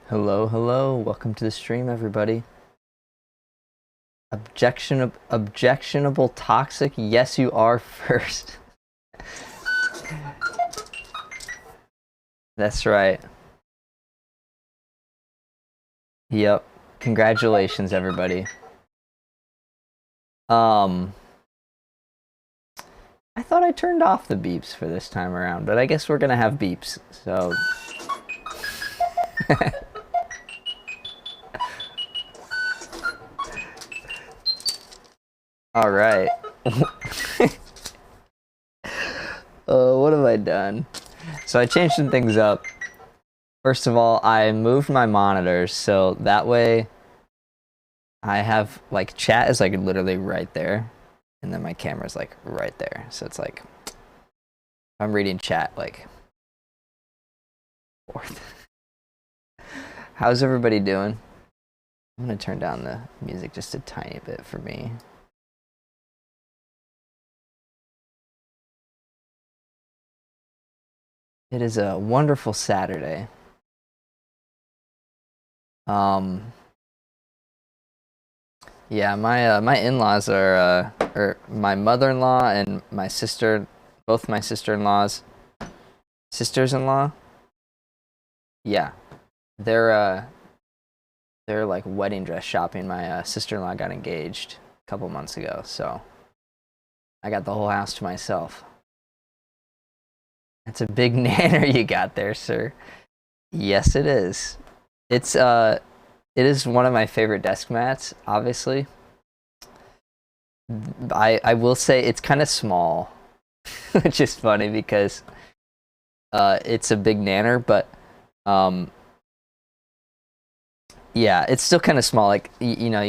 Hello, hello. Welcome to the stream, everybody. Objectionable toxic. Yes, you are first. That's right. Yep. Congratulations, everybody. I thought I turned off the beeps for this time around, but I guess we're gonna have beeps, so. All right. What have I done? So I changed some things up. First of all, I moved my monitors so that way I have like chat is like literally right there, and then my camera's like right there. So it's like I'm reading chat like fourth. How's everybody doing? I'm gonna turn down the music just a tiny bit for me. It is a wonderful Saturday. Yeah, my in-laws are or my mother-in-law and my sister, both my sister-in-laws, sisters-in-law. Yeah, they're like wedding dress shopping. My sister-in-law got engaged a couple months ago, so I got the whole house to myself. That's a big nanner you got there, sir. Yes, it is. It is one of my favorite desk mats, obviously. I will say it's kind of small, which is funny because it's a big nanner, but yeah, it's still kind of small. Like you know,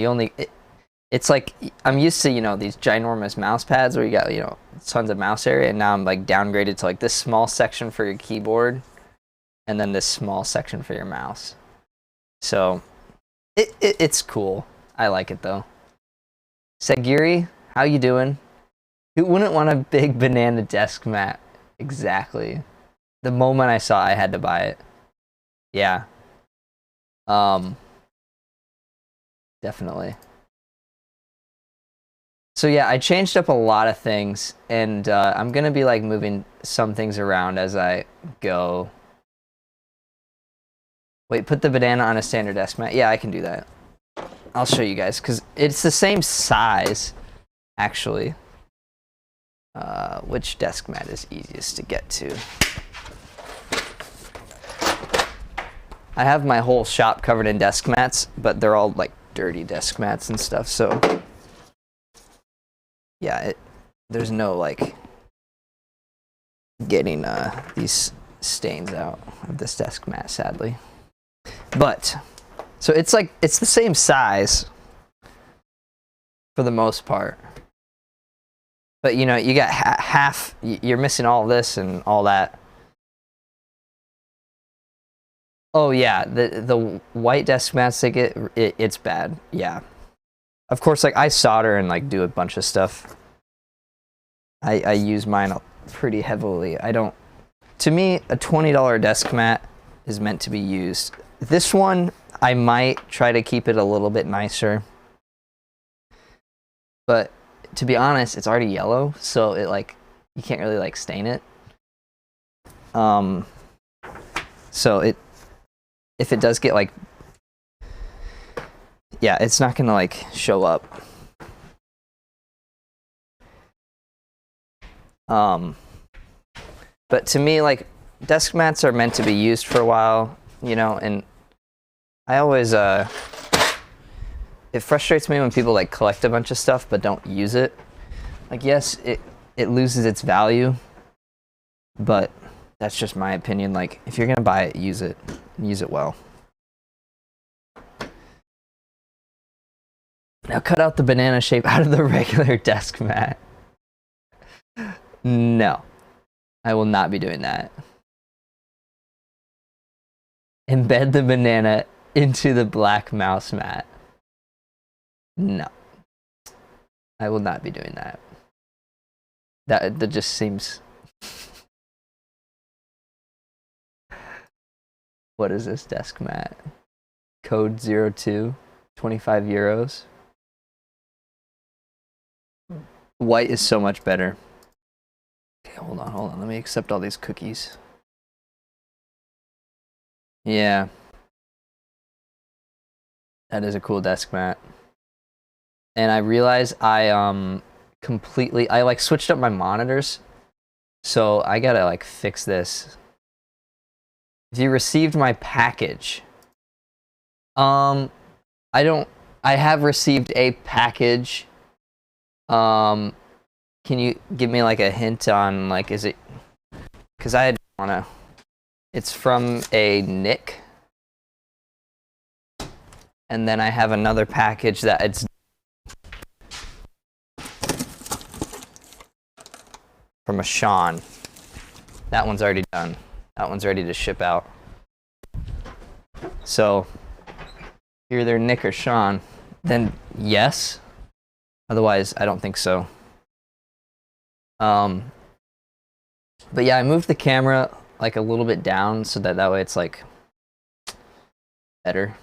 it's like I'm used to these ginormous mouse pads where you got tons of mouse area, and now I'm like downgraded to like this small section for your keyboard, and then this small section for your mouse. So it's cool. I like it though. Sagiri, how you doing? Who wouldn't want a big banana desk mat? Exactly. The moment I saw it, I had to buy it. Yeah. Definitely. So yeah, I changed up a lot of things, and I'm gonna be like moving some things around as I go. Wait, put the banana on a standard desk mat. Yeah, I can do that. I'll show you guys because it's the same size, actually. Which desk mat is easiest to get to? I have my whole shop covered in desk mats, but they're all like dirty desk mats and stuff. So yeah, there's no like getting these stains out of this desk mat, sadly. But so it's the same size for the most part. But you got half. You're missing all this and all that. Oh yeah, the white desk mats they get, it's bad. Yeah, of course. Like I solder and like do a bunch of stuff. I use mine pretty heavily. I don't. To me, a $20 desk mat is meant to be used. This one, I might try to keep it a little bit nicer. But to be honest, it's already yellow, so it like you can't really like stain it. So if it does get like, yeah, it's not gonna like show up. But to me, like desk mats are meant to be used for a while, and I always it frustrates me when people like collect a bunch of stuff but don't use it. Like yes, it loses its value, but that's just my opinion. Like if you're gonna buy it, use it well. Now cut out the banana shape out of the regular desk mat. No, I will not be doing that. Embed the banana into the black mouse mat. No, I will not be doing that. That just seems. What is this desk mat? Code 02, 25 euros. White is so much better. Okay, hold on. Let me accept all these cookies. Yeah. That is a cool desk mat. And I realized I completely I like switched up my monitors. So I gotta like fix this. If you received my package. I have received a package. Can you give me like a hint on like is it, because I wanna, it's from a Nick. And then I have another package that it's from a Sean. That one's already done. That one's ready to ship out. So, either Nick or Sean, then yes. Otherwise, I don't think so. But yeah, I moved the camera like a little bit down so that way it's like better.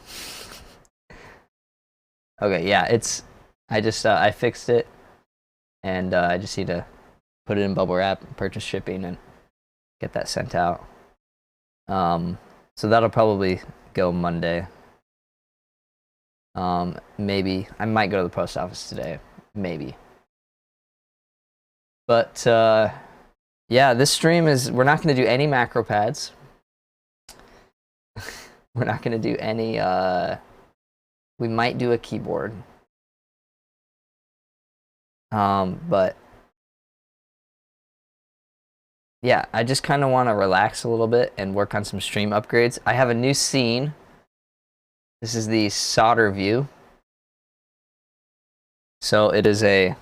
Okay, yeah, it's, I fixed it, and I just need to put it in bubble wrap, purchase shipping, and get that sent out. So that'll probably go Monday. Maybe I might go to the post office today, maybe. But yeah, this stream is, we're not going to do any macro pads. We're not going to do any, we might do a keyboard. But yeah, I just kind of want to relax a little bit and work on some stream upgrades. I have a new scene. This is the solder view. So it is a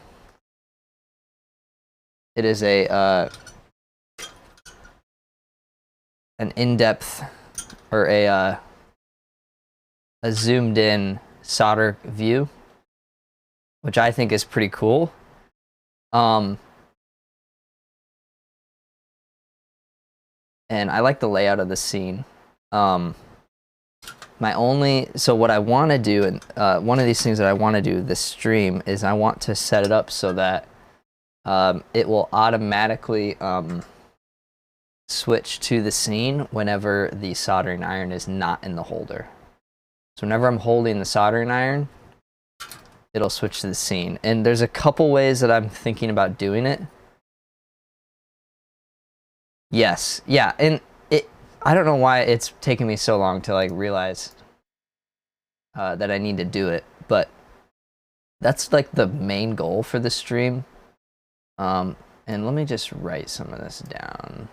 an in-depth or a zoomed in solder view, which I think is pretty cool. And I like the layout of the scene. So what I want to do, and one of these things that I want to do this stream is I want to set it up so that it will automatically switch to the scene whenever the soldering iron is not in the holder. So whenever I'm holding the soldering iron, it'll switch to the scene. And there's a couple ways that I'm thinking about doing it. Yes, yeah, and I don't know why it's taking me so long to like realize that I need to do it, but that's like the main goal for the stream. And let me just write some of this down.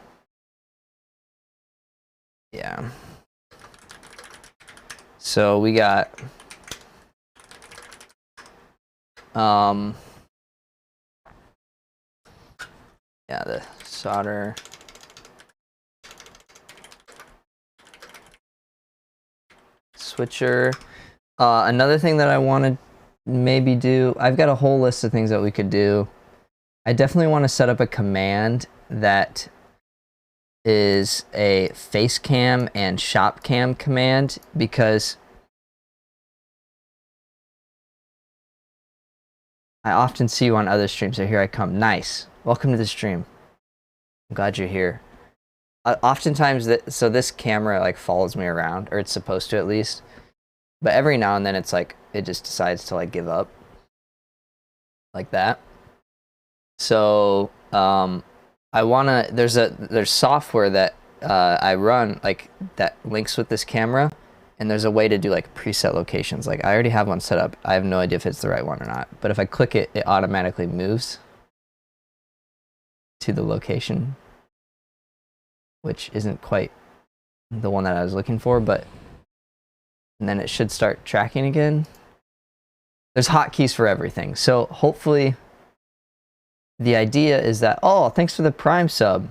Yeah. So we got yeah, the solder. Switcher. Another thing that I want to maybe do, I've got a whole list of things that we could do. I definitely want to set up a command that is a face cam and shop cam command, because I often see you on other streams. So here I come. Nice. Welcome to the stream. I'm glad you're here. Oftentimes, so this camera like follows me around, or it's supposed to at least. But every now and then it's like, it just decides to like give up. Like that. So, I wanna, there's software that I run like that links with this camera, and there's a way to do like preset locations. Like I already have one set up. I have no idea if it's the right one or not. But if I click it, it automatically moves to the location, which isn't quite the one that I was looking for, but and then it should start tracking again. There's hotkeys for everything. So hopefully the idea is that, oh, thanks for the Prime sub.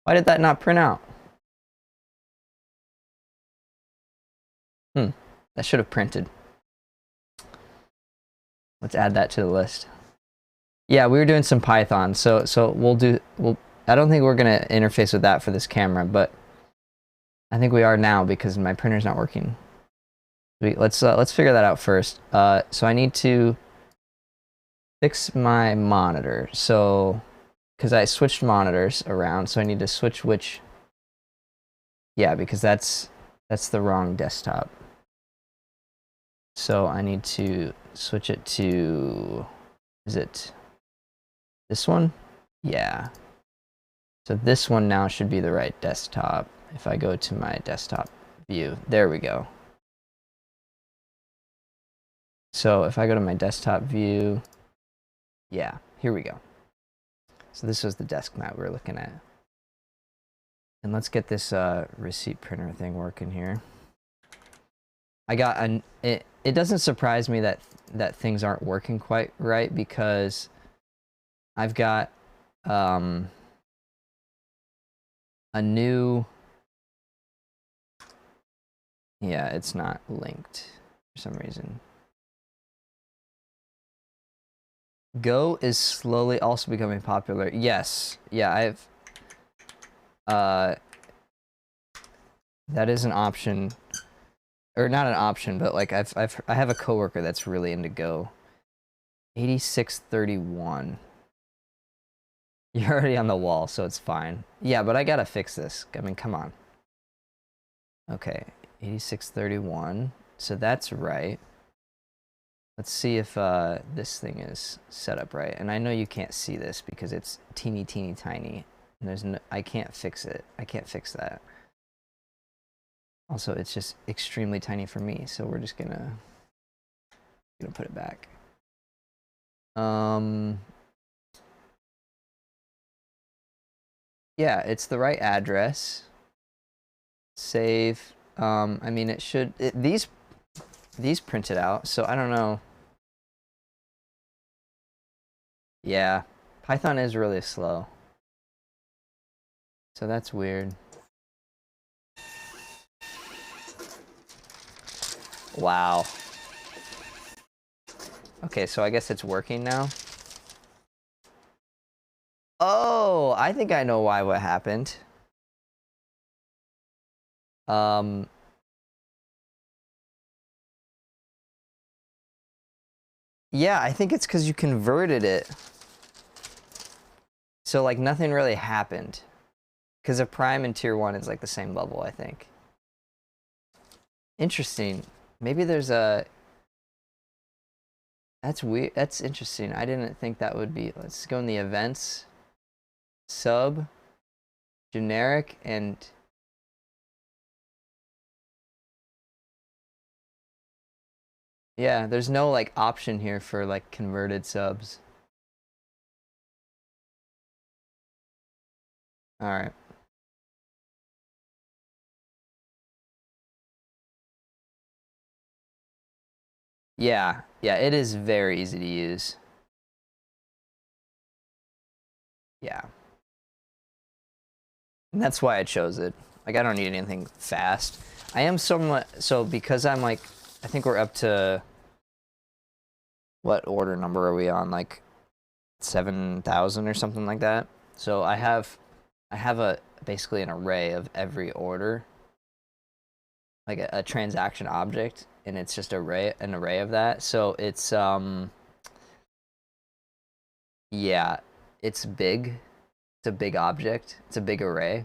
Why did that not print out? That should have printed. Let's add that to the list. Yeah, we were doing some Python, so I don't think we're gonna interface with that for this camera, but I think we are now because my printer's not working. Let's figure that out first. So I need to fix my monitor. So, because I switched monitors around, so I need to switch which. Yeah, because that's the wrong desktop. So I need to switch it to, is it this one? Yeah. So this one now should be the right desktop. If I go to my desktop view, there we go. So if I go to my desktop view, yeah, here we go. So this was the desk map we were looking at. And let's get this receipt printer thing working here. I got an, it doesn't surprise me that things aren't working quite right, because I've got a new, yeah, it's not linked for some reason. Go is slowly also becoming popular. Yes. Yeah, I've that is an option, or not an option, but like I have a coworker that's really into Go. 8631. You're already on the wall, so it's fine. Yeah, but I gotta fix this. I mean, come on. Okay, 8631. So that's right. Let's see if this thing is set up right. And I know you can't see this because it's teeny tiny. And there's no, I can't fix it. I can't fix that. Also, it's just extremely tiny for me, so we're just gonna put it back. Yeah, it's the right address. Save. I mean, it should. These printed out, so I don't know. Yeah, Python is really slow, so that's weird. Wow. Okay, so I guess it's working now. Oh, I think I know what happened. Yeah, I think it's because you converted it. So like nothing really happened. Because a prime and tier 1 is like the same level, I think. Interesting. Maybe there's a... That's weird. That's interesting. I didn't think that would be... Let's go in the events. Sub. Generic and... Yeah, there's no like option here for like converted subs. All right. Yeah, yeah, it is very easy to use. Yeah. And that's why I chose it. Like, I don't need anything fast. I am somewhat, so because I'm like, I think we're up to, what order number are we on? Like 7,000 or something like that. So I have basically an array of every order, like a transaction object, and it's just an array of that. So it's yeah, it's big. It's a big object. It's a big array,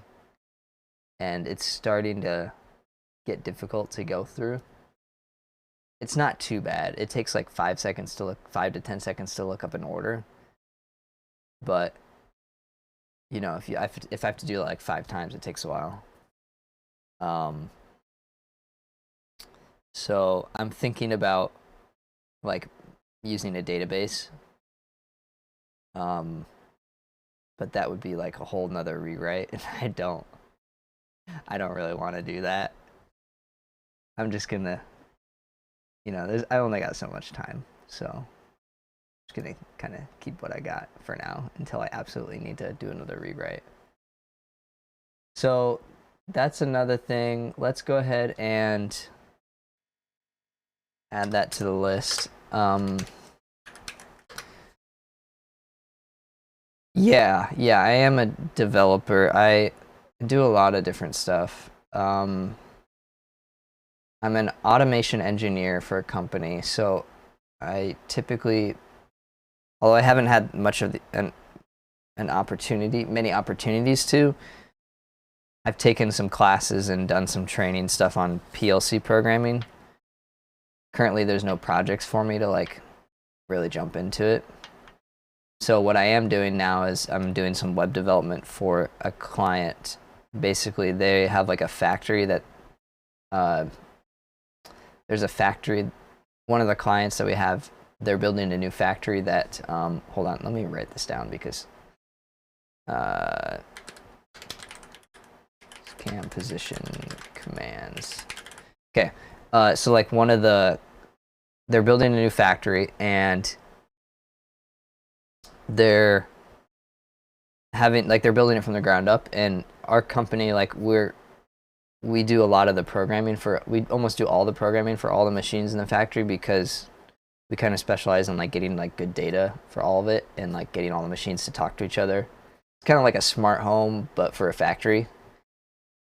and it's starting to get difficult to go through. It's not too bad. It takes like 5 to 10 seconds to look up an order. But you know, if I have to do it like 5 times, it takes a while. So I'm thinking about like using a database. But that would be like a whole nother rewrite, and I don't really want to do that. I'm just gonna, you know, I only got so much time, so I'm just gonna kind of keep what I got for now until I absolutely need to do another rewrite. So that's another thing. Let's go ahead and add that to the list. Yeah, I am a developer. I do a lot of different stuff. I'm an automation engineer for a company, so I typically, although I haven't had much of many opportunities to, I've taken some classes and done some training stuff on PLC programming. Currently, there's no projects for me to like really jump into it. So what I am doing now is I'm doing some web development for a client. Basically, they have like a factory that there's a factory. One of the clients that we have, they're building a new factory that. Hold on, let me write this down because cam position commands. Okay, so like they're building a new factory and they're building it from the ground up, and our company, like we do a lot of the programming we almost do all the programming for all the machines in the factory because we kind of specialize in like getting like good data for all of it and like getting all the machines to talk to each other. It's kind of like a smart home but for a factory.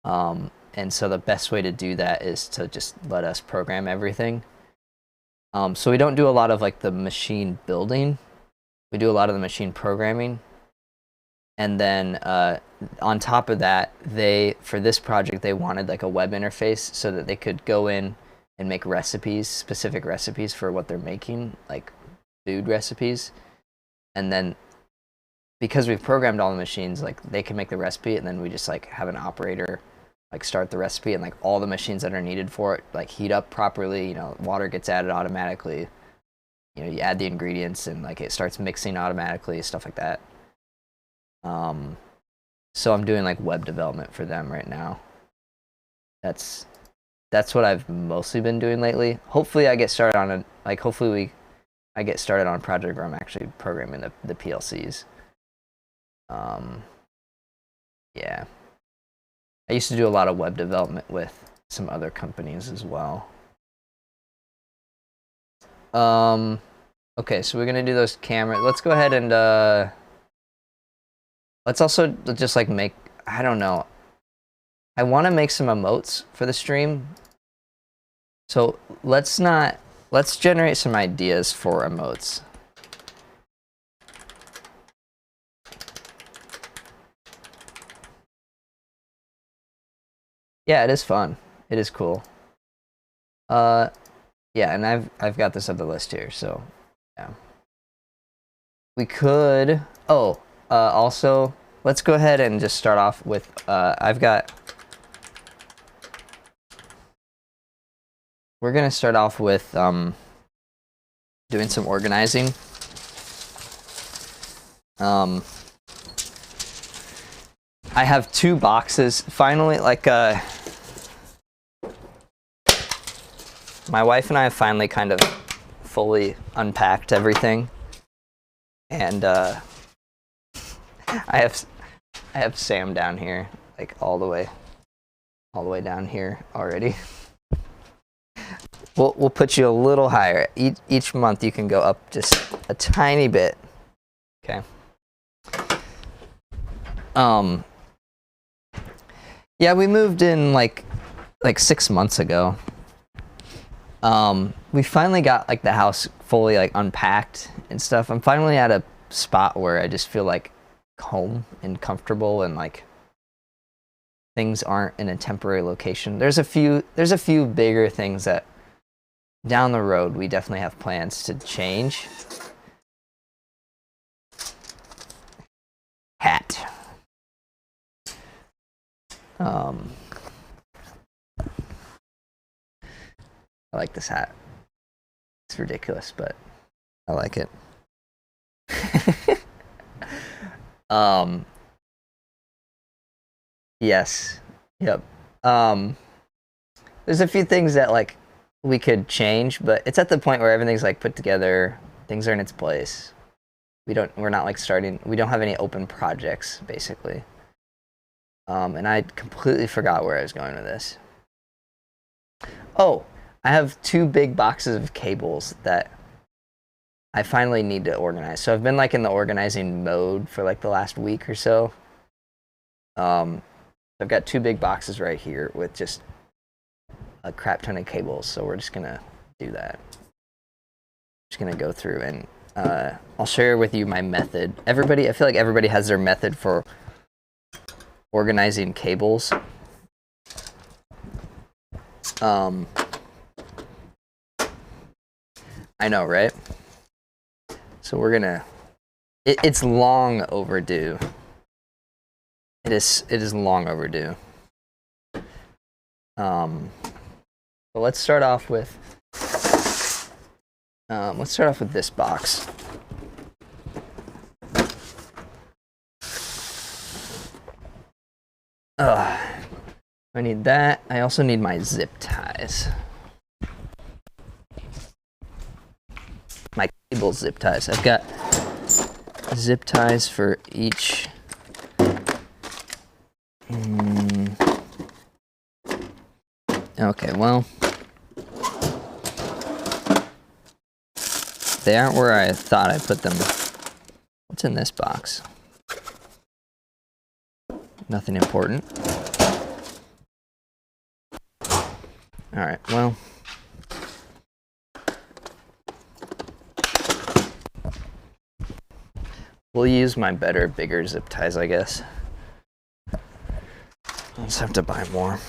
And so the best way to do that is to just let us program everything. So we don't do a lot of like the machine building. We do a lot of the machine programming. And then on top of that, for this project, they wanted like a web interface so that they could go in and make recipes, specific recipes for what they're making, like food recipes. And then because we've programmed all the machines, like they can make the recipe, and then we just like have an operator like start the recipe, and like all the machines that are needed for it like heat up properly. You know, water gets added automatically. You know, you add the ingredients and like it starts mixing automatically, stuff like that. So I'm doing like web development for them right now. That's what I've mostly been doing lately. Hopefully I get started on I get started on a project where I'm actually programming the PLCs. Yeah. I used to do a lot of web development with some other companies as well. Okay, so we're gonna do those cameras. Let's go ahead and let's also just like make, I don't know. I want to make some emotes for the stream. So let's generate some ideas for emotes. Yeah, it is fun. It is cool. Yeah, and I've got this on the list here, so yeah. We could also let's go ahead and just start off with we're gonna start off with doing some organizing. I have 2 boxes finally, like my wife and I have finally kind of fully unpacked everything, and I have Sam down here, like all the way down here already. We'll put you a little higher. Each month you can go up just a tiny bit. Okay. Yeah, we moved in like 6 months ago. We finally got like the house fully like unpacked and stuff. I'm finally at a spot where I just feel like home and comfortable, and like things aren't in a temporary location. There's a few bigger things that down the road we definitely have plans to change. Hat. I like this hat. It's ridiculous, but I like it. Yes. Yep. There's a few things that like we could change, but it's at the point where everything's like put together, things are in its place. We're not like we don't have any open projects basically. And I completely forgot where I was going with this. Oh, I have 2 big boxes of cables that I finally need to organize. So I've been like in the organizing mode for like the last week or so. I've got 2 big boxes right here with just a crap ton of cables, so we're just gonna do that. Just gonna go through and I'll share with you my method. I feel like everybody has their method for organizing cables. I know, right? So we're gonna. It's long overdue. It is long overdue. But let's start off with. Let's start off with this box. I need that. I also need my zip ties. My cable zip ties. I've got zip ties for each. Okay, well. They aren't where I thought I put them. What's in this box? Nothing important. Alright, well. We'll use my better, bigger zip ties, I guess. I'll just have to buy more.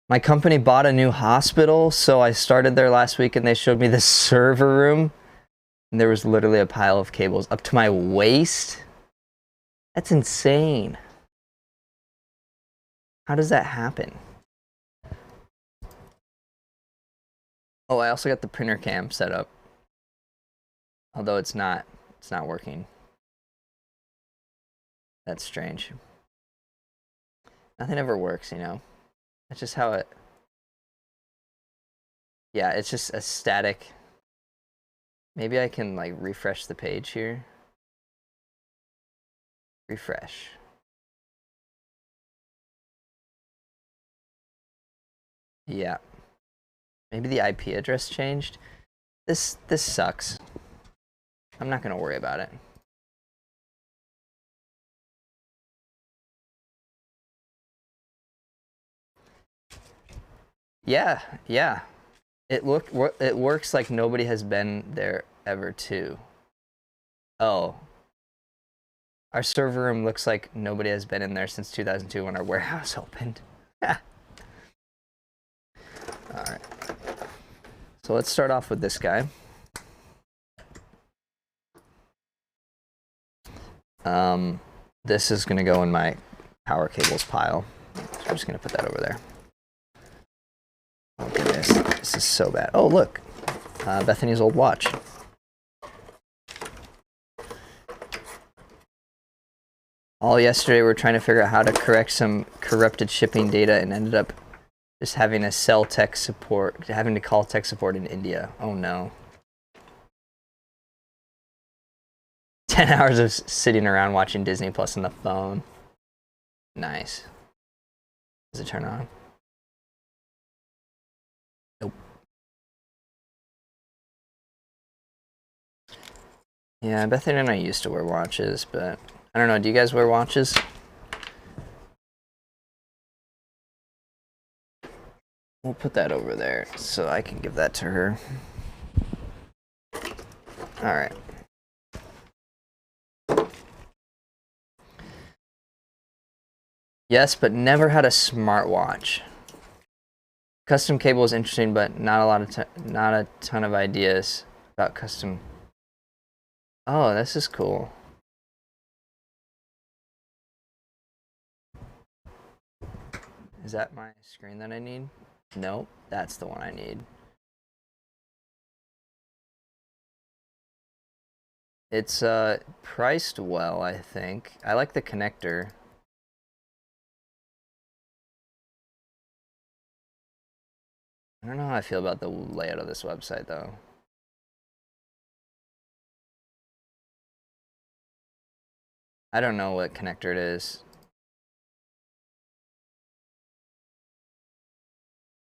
My company bought a new hospital, so I started there last week and they showed me the server room. And there was literally a pile of cables up to my waist. That's insane. How does that happen? Oh, I also got the printer cam set up. Although it's not working. That's strange. Nothing ever works, you know? That's just how it... Yeah, it's just a static... Maybe I can, like, refresh the page here. Refresh. Yeah. Maybe the IP address changed. This sucks. I'm not gonna worry about it. Yeah. It works like nobody has been there ever too. Oh. Our server room looks like nobody has been in there since 2002 when our warehouse opened. Alright. So let's start off with this guy. This is gonna go in my power cables pile. So I'm just gonna put that over there. Oh goodness, this is so bad. Oh look, Bethany's old watch. All yesterday we're trying to figure out how to correct some corrupted shipping data and ended up just having to call tech support in India. Oh no. 10 hours of sitting around watching Disney Plus on the phone. Nice. Does it turn on? Nope. Yeah, Bethany and I used to wear watches, but I don't know. Do you guys wear watches? We'll put that over there so I can give that to her. All right. Yes, but never had a smartwatch. Custom cable is interesting, but not a ton of ideas about custom. Oh, this is cool. Is that my screen that I need? Nope, that's the one I need. It's priced well, I think. I like the connector. I don't know how I feel about the layout of this website though. I don't know what connector it is.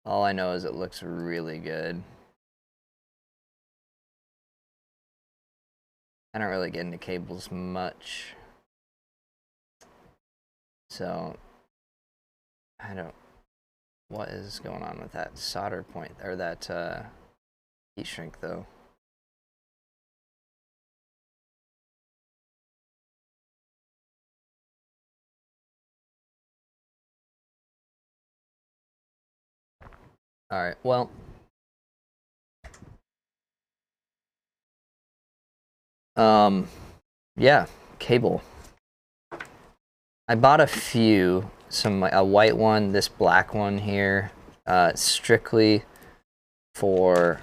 All I know is it looks really good. I don't really get into cables much. So I don't, what is going on with that solder point, or that heat shrink though? All right, well, yeah, cable. I bought a few, a white one, this black one here, strictly for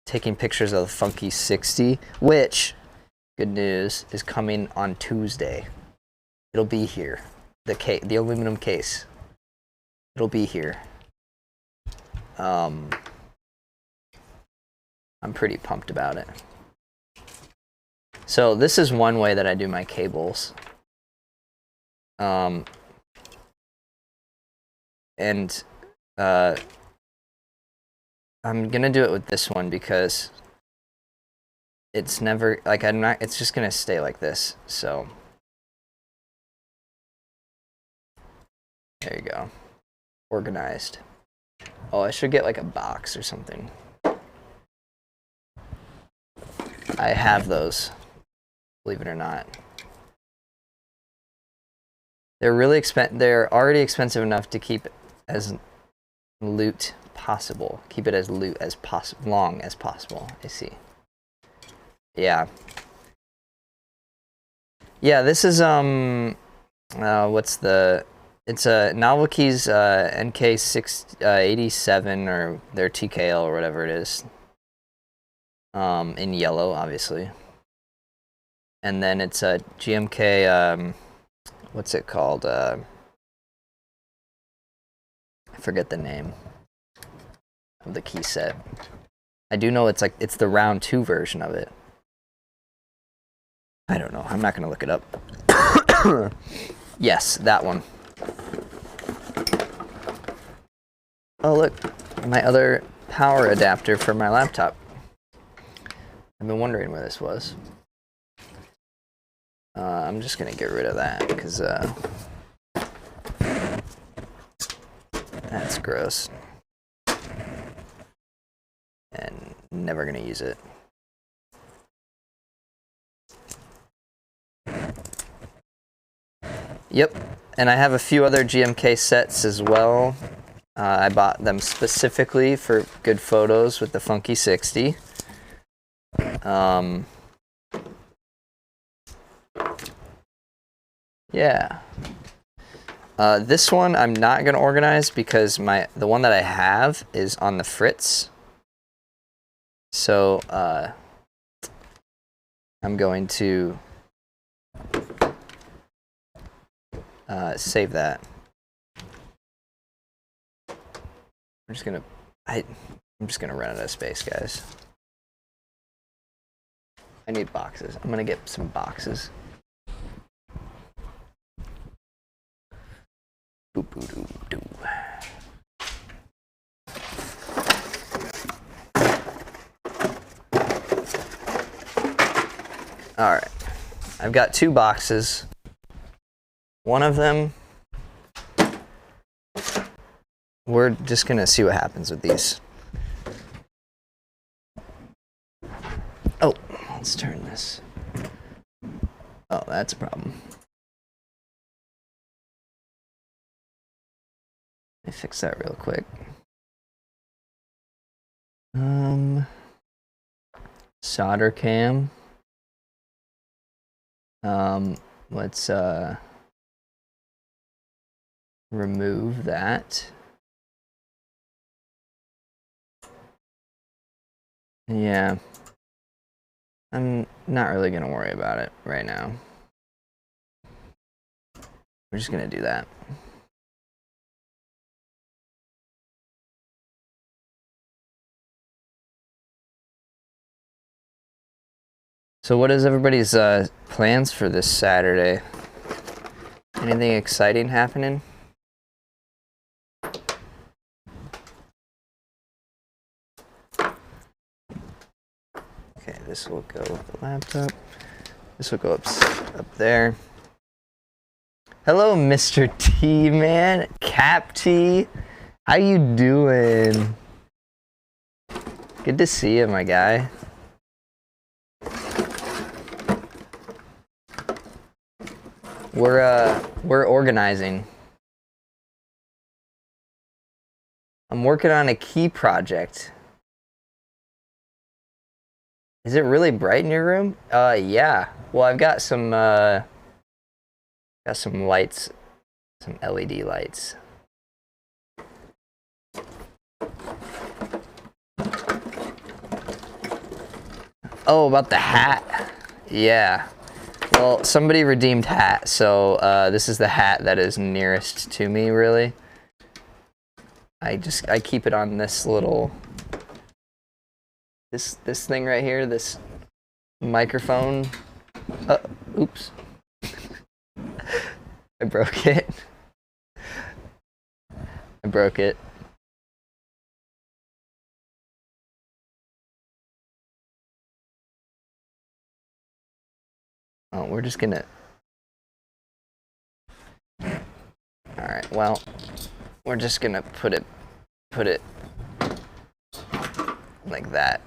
taking pictures of the Funky 60, which, good news, is coming on Tuesday. It'll be here. The aluminum case. It'll be here. I'm pretty pumped about it. So this is one way that I do my cables. And I'm gonna do it with this one because it's never, like, it's just gonna stay like this, so. There you go. Organized. Oh, I should get like a box or something. I have those, believe it or not. They're already expensive enough to keep as loot possible. Keep it as loot as long as possible. I see. Yeah. Yeah, this is it's a Novelkeys NK687 or their TKL or whatever it is. In yellow, obviously. And then it's a GMK what's it called? I forget the name of the key set. I do know it's the round 2 version of it. I don't know. I'm not gonna look it up. Yes, that one. Oh look, my other power adapter for my laptop. I've been wondering where this was. I'm just gonna get rid of that because that's gross. And never gonna use it. Yep, and I have a few other GMK sets as well. I bought them specifically for good photos with the Funky 60. Yeah. This one I'm not gonna organize because the one that I have is on the Fritz. So I'm going to save that. I'm just gonna run out of space, guys. I need boxes. I'm gonna get some boxes. Boop, boop, doo, doo. All right, I've got 2 boxes. One of them, we're just gonna see what happens with these. Oh, let's turn this. Oh, that's a problem. Let me fix that real quick. Solder cam. Let's remove that. Yeah. I'm not really gonna worry about it right now. We're just gonna do that. So what is everybody's plans for this Saturday? Anything exciting happening? Okay, this will go with the laptop. This will go up there. Hello, Mr. T, man. Cap T. How you doing? Good to see you, my guy. We're organizing. I'm working on a key project. Is it really bright in your room? Yeah. Well, I've got some lights, some LED lights. Oh, about the hat. Yeah. Well, somebody redeemed hat, so this is the hat that is nearest to me, really. I keep it on this little this thing right here, this microphone. Oops. I broke it. I broke it. Oh, we're just gonna... Alright, well, we're just gonna put it like that.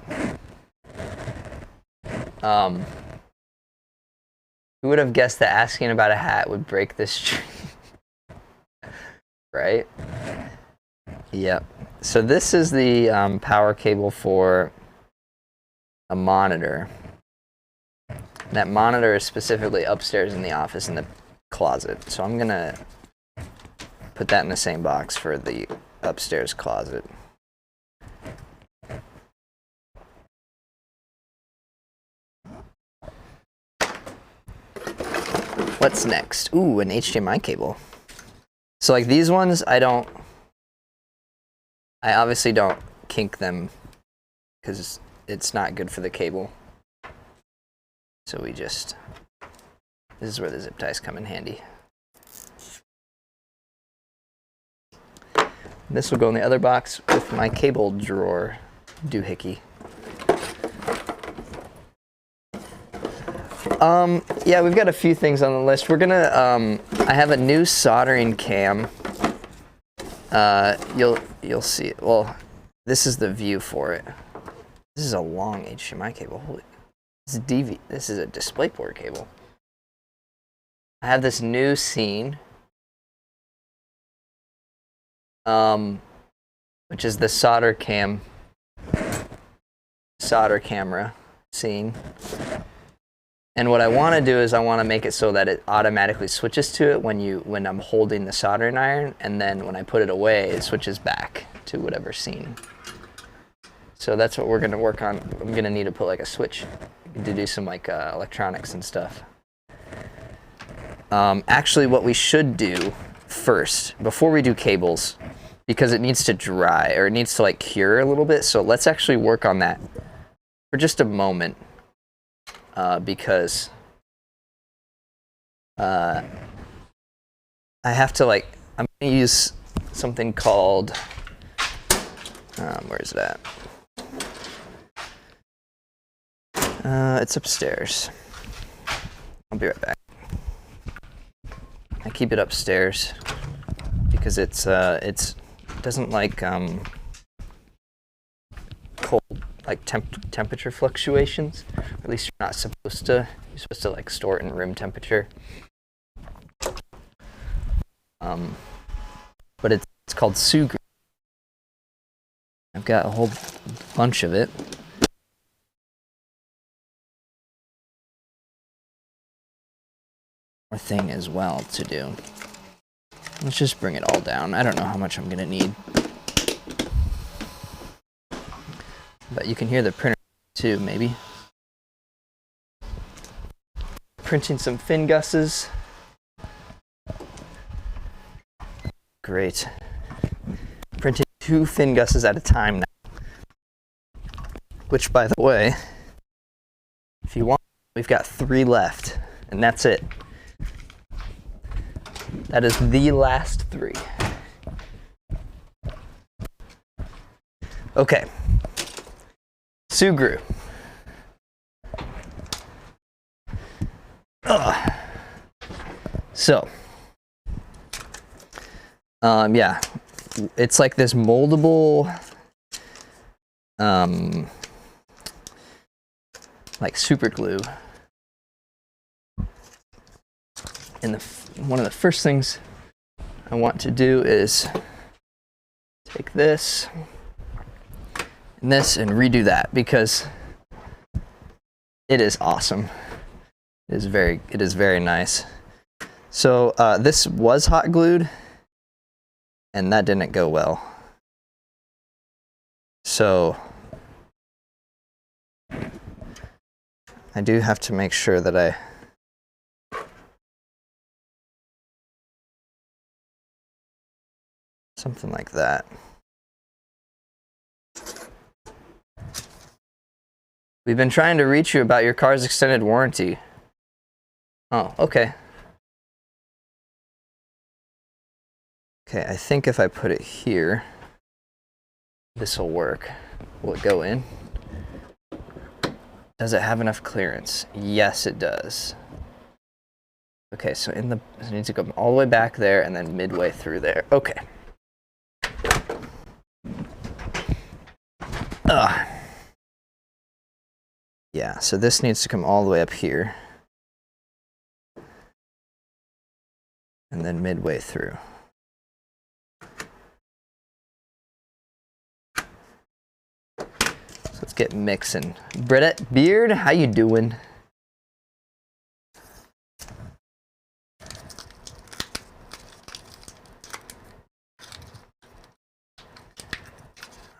Who would have guessed that asking about a hat would break this stream? Right? Yep. So this is the power cable for a monitor. That monitor is specifically upstairs in the office in the closet. So I'm gonna put that in the same box for the upstairs closet. What's next? Ooh, an HDMI cable. So like these ones, I obviously don't kink them because it's not good for the cable. So this is where the zip ties come in handy. This will go in the other box with my cable drawer doohickey. Yeah, we've got a few things on the list. We're gonna, I have a new soldering cam. You'll see it. Well, this is the view for it. This is a long HDMI cable. Holy, this is a DisplayPort cable. I have this new scene, which is the solder camera scene. And what I want to do is I want to make it so that it automatically switches to it when I'm holding the soldering iron, and then when I put it away, it switches back to whatever scene. So that's what we're going to work on. I'm going to need to put like a switch to do some like electronics and stuff. Actually, what we should do first, before we do cables, because it needs to dry, or it needs to like cure a little bit, so let's actually work on that for just a moment. Because I have to I'm going to use something called, where is it at? It's upstairs. I'll be right back. I keep it upstairs because it doesn't like cold, like temperature fluctuations. Or at least you're not supposed to. You're supposed to like store it in room temperature. But it's called Sugru. I've got a whole bunch of it. More thing as well to do. Let's just bring it all down. I don't know how much I'm gonna need. But you can hear the printer too, maybe. Printing some Fingusses. Great. Printing 2 Fingusses at a time now. Which, by the way, if you want, we've got 3 left, and that's it. That is the last 3. Okay. Sugru. So, Yeah, it's like this moldable, like super glue. And one of the first things I want to do is take this and redo that, because it is awesome. It is very nice. So this was hot glued, and that didn't go well. So I do have to make sure that I something like that. We've been trying to reach you about your car's extended warranty. Oh, okay. Okay, I think if I put it here, this will work. Will it go in? Does it have enough clearance? Yes, it does. Okay, so it needs to go all the way back there and then midway through there. Okay. Yeah, so this needs to come all the way up here. And then midway through. So let's get mixing. Bridette Beard, how you doing?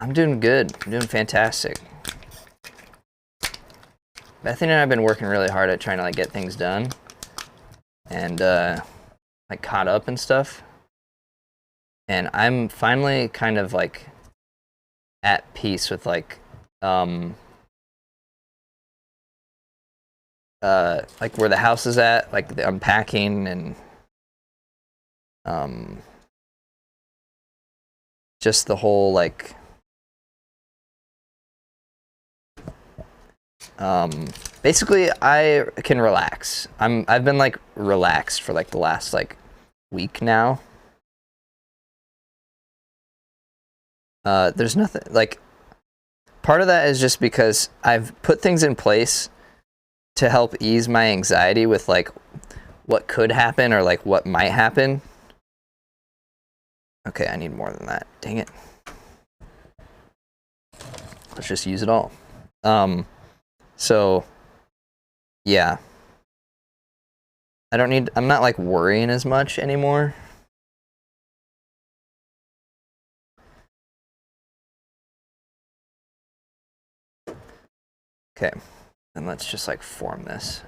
I'm doing good. I'm doing fantastic. Bethany and I have been working really hard at trying to like get things done and like caught up and stuff. And I'm finally kind of like at peace with like where the house is at, like the unpacking and just the whole like basically I can relax. I've been like relaxed for like the last like week now. There's nothing like, part of that is just because I've put things in place to help ease my anxiety with like what could happen or like what might happen. Okay, I need more than that. Dang it. Let's just use it all. So yeah. I'm not like worrying as much anymore. Okay, and let's just like form this.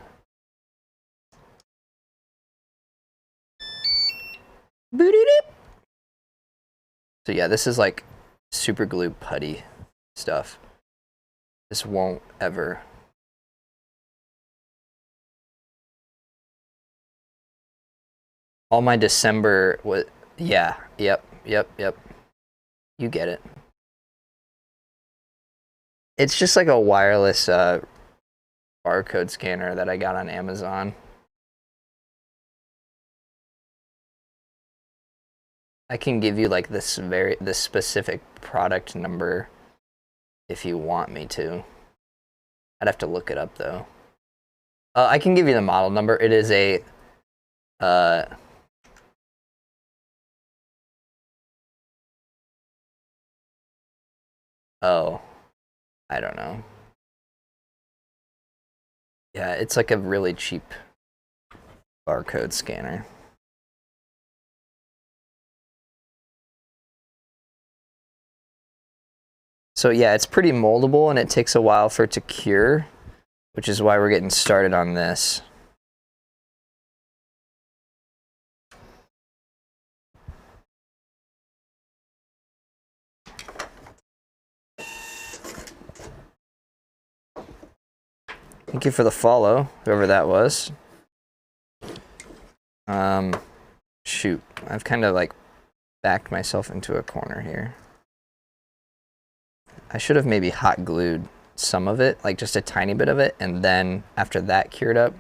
So yeah, this is like super glue putty stuff. This won't ever. All my December was, yeah, yep. You get it. It's just like a wireless barcode scanner that I got on Amazon. I can give you like this specific product number if you want me to. I'd have to look it up though. I can give you the model number. It is a oh, I don't know. Yeah, it's like a really cheap barcode scanner. So yeah, it's pretty moldable and it takes a while for it to cure, which is why we're getting started on this. Thank you for the follow, whoever that was. Shoot, I've kind of like backed myself into a corner here. I should have maybe hot glued some of it, like just a tiny bit of it, and then after that cured up.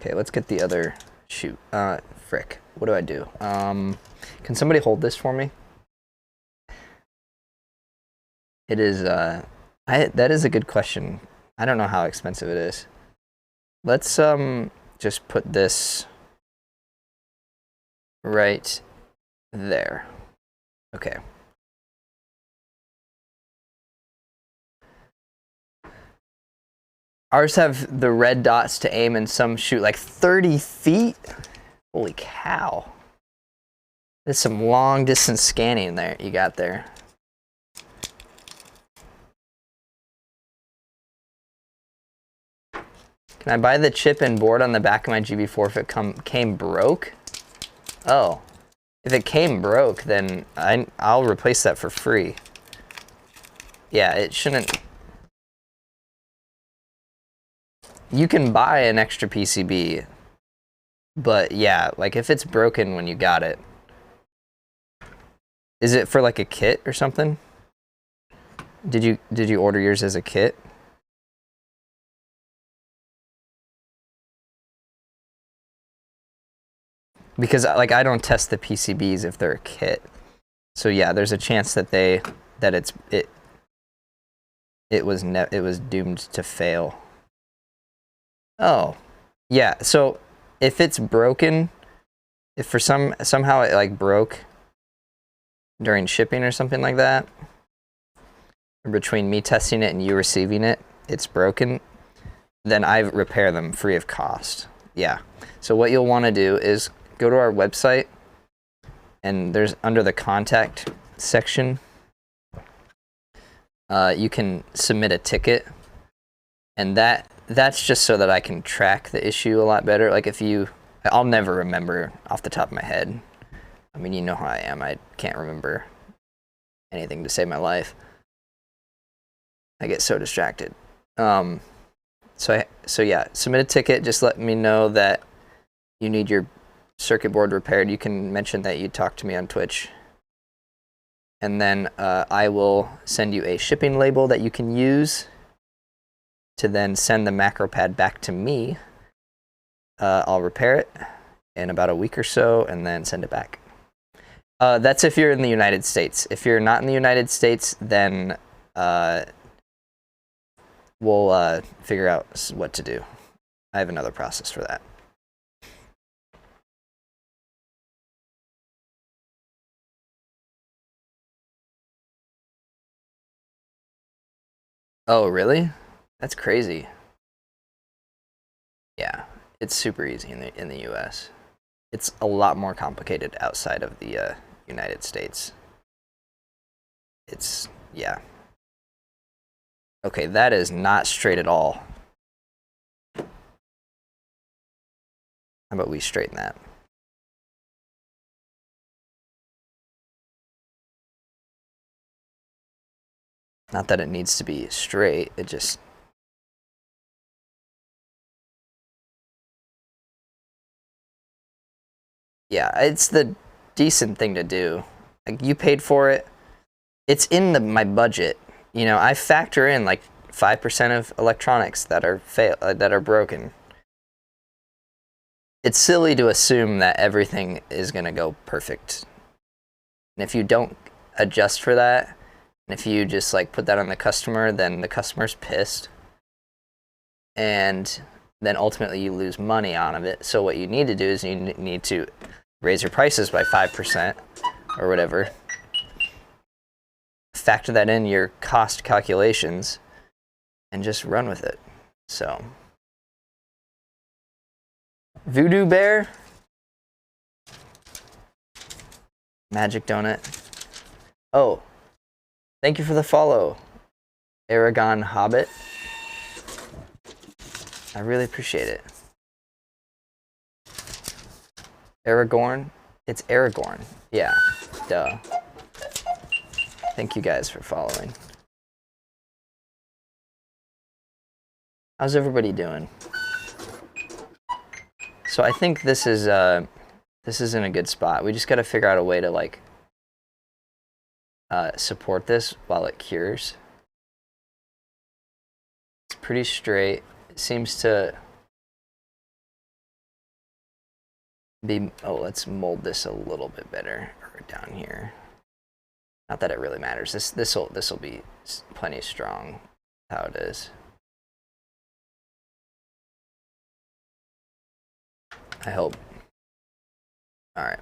Okay, let's get the other, shoot, frick. What do I do? Can somebody hold this for me? It is, that is a good question. I don't know how expensive it is. Let's, just put this right there. Okay. Ours have the red dots to aim and some shoot like 30 feet. Holy cow. There's some long distance scanning there you got there. Can I buy the chip and board on the back of my GB4 if it came broke? Oh, if it came broke, then I'll replace that for free. Yeah, it shouldn't. You can buy an extra PCB, but yeah, like if it's broken when you got it. Is it for like a kit or something? Did you order yours as a kit? Because like I don't test the PCBs if they're a kit. So yeah, there's a chance that it was doomed to fail. Oh. Yeah, so if it's broken, if for somehow it like broke during shipping or something like that, or between me testing it and you receiving it, it's broken, then I repair them free of cost. Yeah. So what you'll want to do is go to our website, and there's under the contact section, you can submit a ticket, and that's just so that I can track the issue a lot better. Like I'll never remember off the top of my head. I mean, you know how I am. I can't remember anything to save my life. I get so distracted. So yeah, submit a ticket. Just let me know that you need your circuit board repaired. You can mention that you talked to me on Twitch. And then I will send you a shipping label that you can use to then send the macro pad back to me. I'll repair it in about a week or so and then send it back. That's if you're in the United States. If you're not in the United States, then we'll figure out what to do. I have another process for that. Oh, really? That's crazy. Yeah, it's super easy in the US. It's a lot more complicated outside of the United States. Yeah. Okay, that is not straight at all. How about we straighten that? Not that it needs to be straight, it just... Yeah, it's the decent thing to do. Like, you paid for it. It's in my budget. You know, I factor in like 5% of electronics that are broken. It's silly to assume that everything is going to go perfect. And if you don't adjust for that, and if you just like put that on the customer, then the customer's pissed. And then ultimately you lose money on it. So what you need to do is you need to raise your prices by 5% or whatever. Factor that in your cost calculations and just run with it. So, Voodoo Bear, Magic Donut. Oh, thank you for the follow, Aragon Hobbit. I really appreciate it. Aragorn? It's Aragorn. Yeah, duh. Thank you guys for following. How's everybody doing? So I think this is in a good spot. We just got to figure out a way to like support this while it cures. It's pretty straight. It seems to let's mold this a little bit better down here. Not that it really matters. This'll be plenty strong how it is. I hope. All right.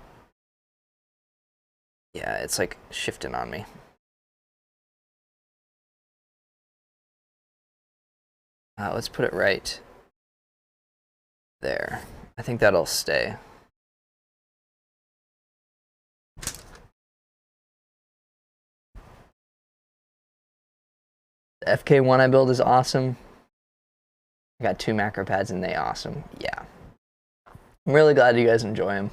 Yeah, it's like shifting on me. Let's put it right there. I think that'll stay. The FK1 I build is awesome. I got 2 macro pads and they awesome. Yeah. I'm really glad you guys enjoy them.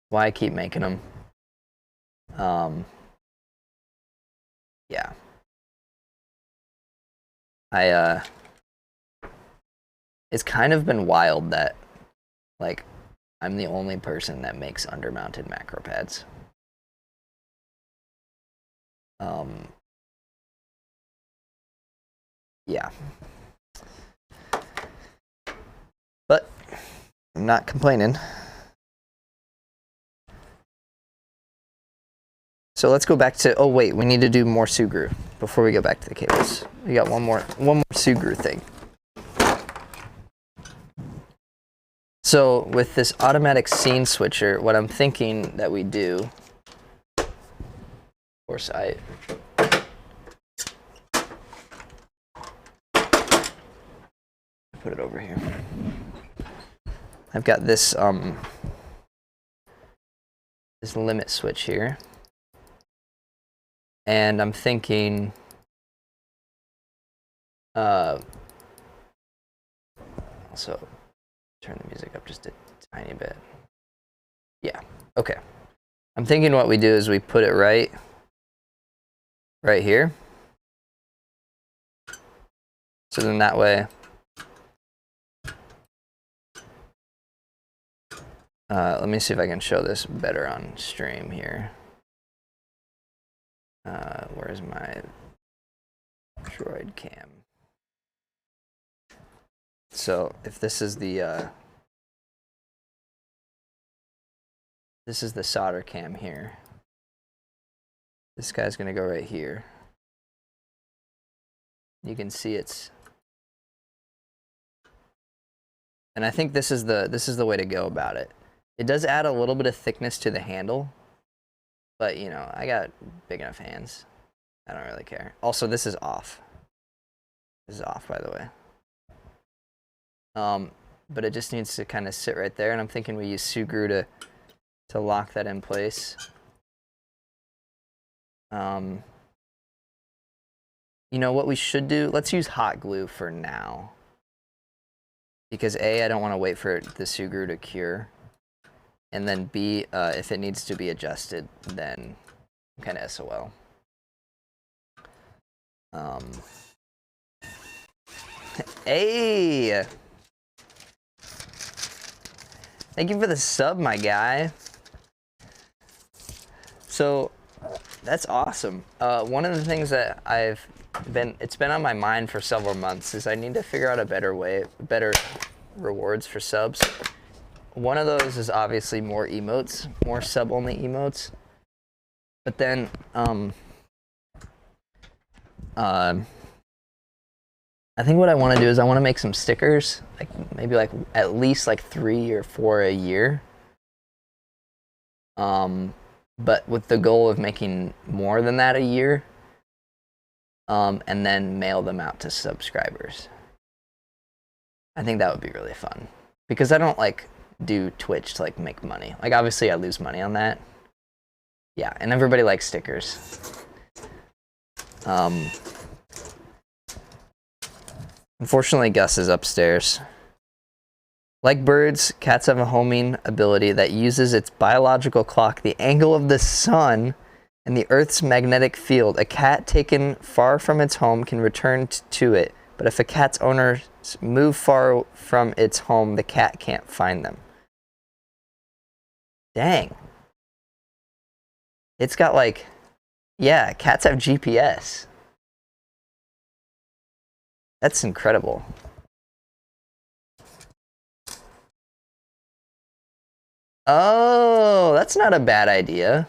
Why I keep making them. Yeah. It's kind of been wild that, like, I'm the only person that makes undermounted macro pads. Yeah. But I'm not complaining. So let's go back to, oh wait, we need to do more Sugru before we go back to the cables. We got one more Sugru thing. So with this automatic scene switcher, what I'm thinking that we do, of course I put it over here. I've got this this limit switch here. And I'm thinking also turn the music up just a tiny bit. Yeah, okay. I'm thinking what we do is we put it right here. So then that way, let me see if I can show this better on stream here. Where's my Droid cam? So if this is the solder cam here. This guy's gonna go right here. You can see it's, and I think this is the way to go about it. It does add a little bit of thickness to the handle, but you know, I got big enough hands. I don't really care. Also, this is off. This is off, by the way. But it just needs to kind of sit right there, and I'm thinking we use Sugru to lock that in place. You know what we should do? Let's use hot glue for now. Because A, I don't want to wait for the Sugru to cure. And then B, if it needs to be adjusted, then I'm kind of SOL. Hey! Thank you for the sub, my guy. So, that's awesome. One of the things that it's been on my mind for several months is I need to figure out a better rewards for subs. One of those is obviously more emotes, more sub-only emotes. But then, I think what I want to do is I want to make some stickers, like maybe like at least like 3 or 4 a year. But with the goal of making more than that a year, and then mail them out to subscribers. I think that would be really fun because I don't like do Twitch to like make money. Like obviously I lose money on that. Yeah, and everybody likes stickers. Unfortunately, Gus is upstairs. Like birds, cats have a homing ability that uses its biological clock, the angle of the sun, and the Earth's magnetic field. A cat taken far from its home can return to it, but if a cat's owners move far from its home, the cat can't find them. Dang. It's got like, yeah, cats have GPS. That's incredible. Oh, that's not a bad idea.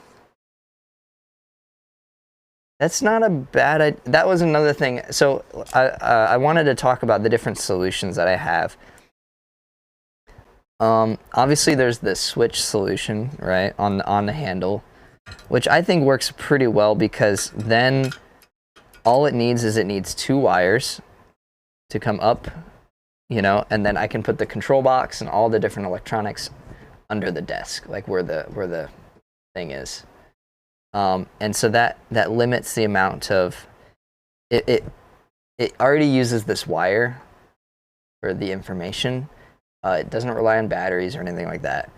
That's not a bad idea. That was another thing. So I wanted to talk about the different solutions that I have. Obviously, there's the switch solution, right, on the handle, which I think works pretty well because then all it needs two wires to come up, you know, and then I can put the control box and all the different electronics under the desk, like where the thing is. And so that limits the amount of it already uses this wire for the information. It doesn't rely on batteries or anything like that.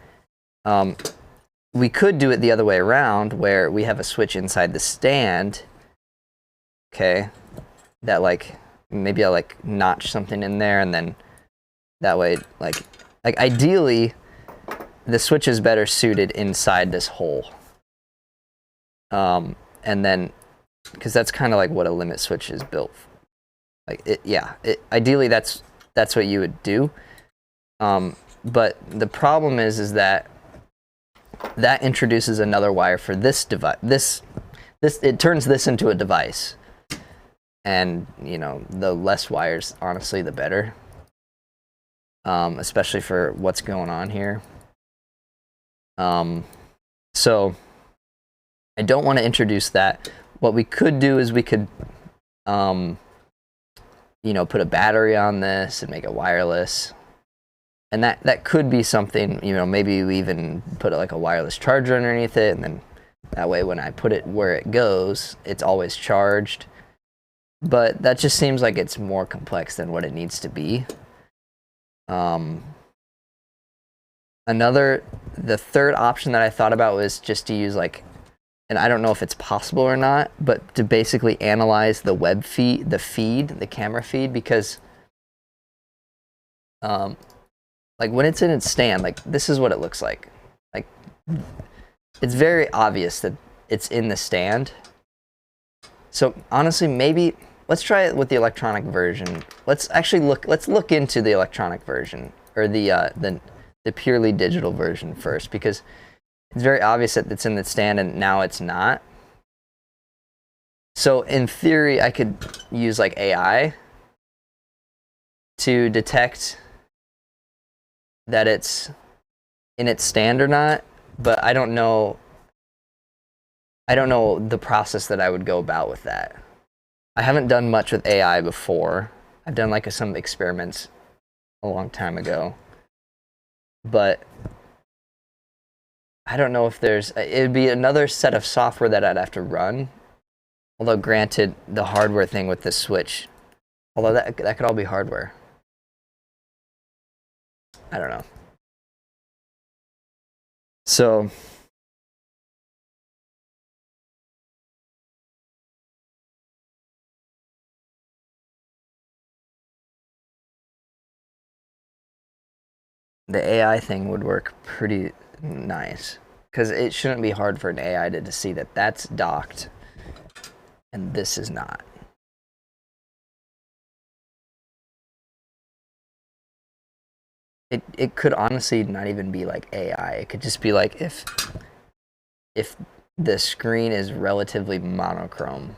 We could do it the other way around, where we have a switch inside the stand. Okay, that like maybe I'll like notch something in there, and then that way, like ideally, the switch is better suited inside this hole. And then, because that's kind of like what a limit switch is built. Like ideally that's what you would do. But the problem is that introduces another wire for this device. It turns this into a device. And, you know, the less wires, honestly, the better. Especially for what's going on here. So I don't want to introduce that. What we could do is we could, you know, put a battery on this and make it wireless. And that could be something, you know, maybe we even put like a wireless charger underneath it, and then that way when I put it where it goes, it's always charged. But that just seems like it's more complex than what it needs to be. The third option that I thought about was just to use like, and I don't know if it's possible or not, but to basically analyze the web feed, the camera feed, because like when it's in its stand, like this is what it looks like. Like it's very obvious that it's in the stand. So honestly, maybe let's try it with the electronic version. Let's look into the electronic version, or the purely digital version first, because it's very obvious that it's in the stand and now it's not. So in theory, I could use like AI to detect that it's in its stand or not, but I don't know the process that I would go about with that. I haven't done much with AI before. I've done like some experiments a long time ago, but I don't know if it'd be another set of software that I'd have to run. Although granted, the hardware thing with the switch, although that could all be hardware. I don't know. So the AI thing would work pretty nice, because it shouldn't be hard for an AI to see that that's docked and this is not. It could honestly not even be like AI. It could just be like if the screen is relatively monochrome.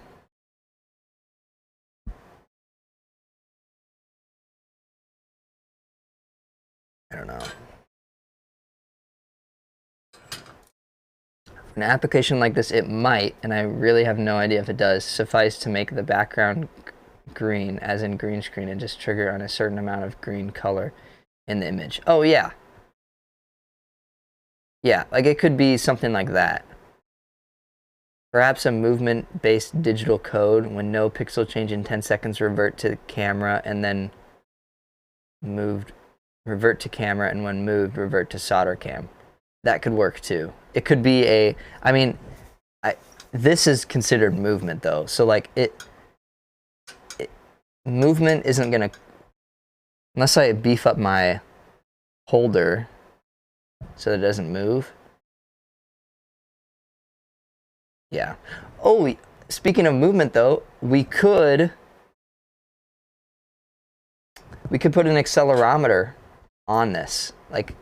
I don't know. An application like this, it might, and I really have no idea if it does, suffice to make the background green, as in green screen, and just trigger on a certain amount of green color in the image. Oh yeah. Yeah, like it could be something like that. Perhaps a movement-based digital code. When no pixel change in 10 seconds, revert to camera, and then revert to camera, and when moved, revert to solder cam. That could work too. It could be this is considered movement though. So like movement isn't gonna, unless I beef up my holder so that it doesn't move. Yeah. Oh, speaking of movement though, we could put an accelerometer on this. Like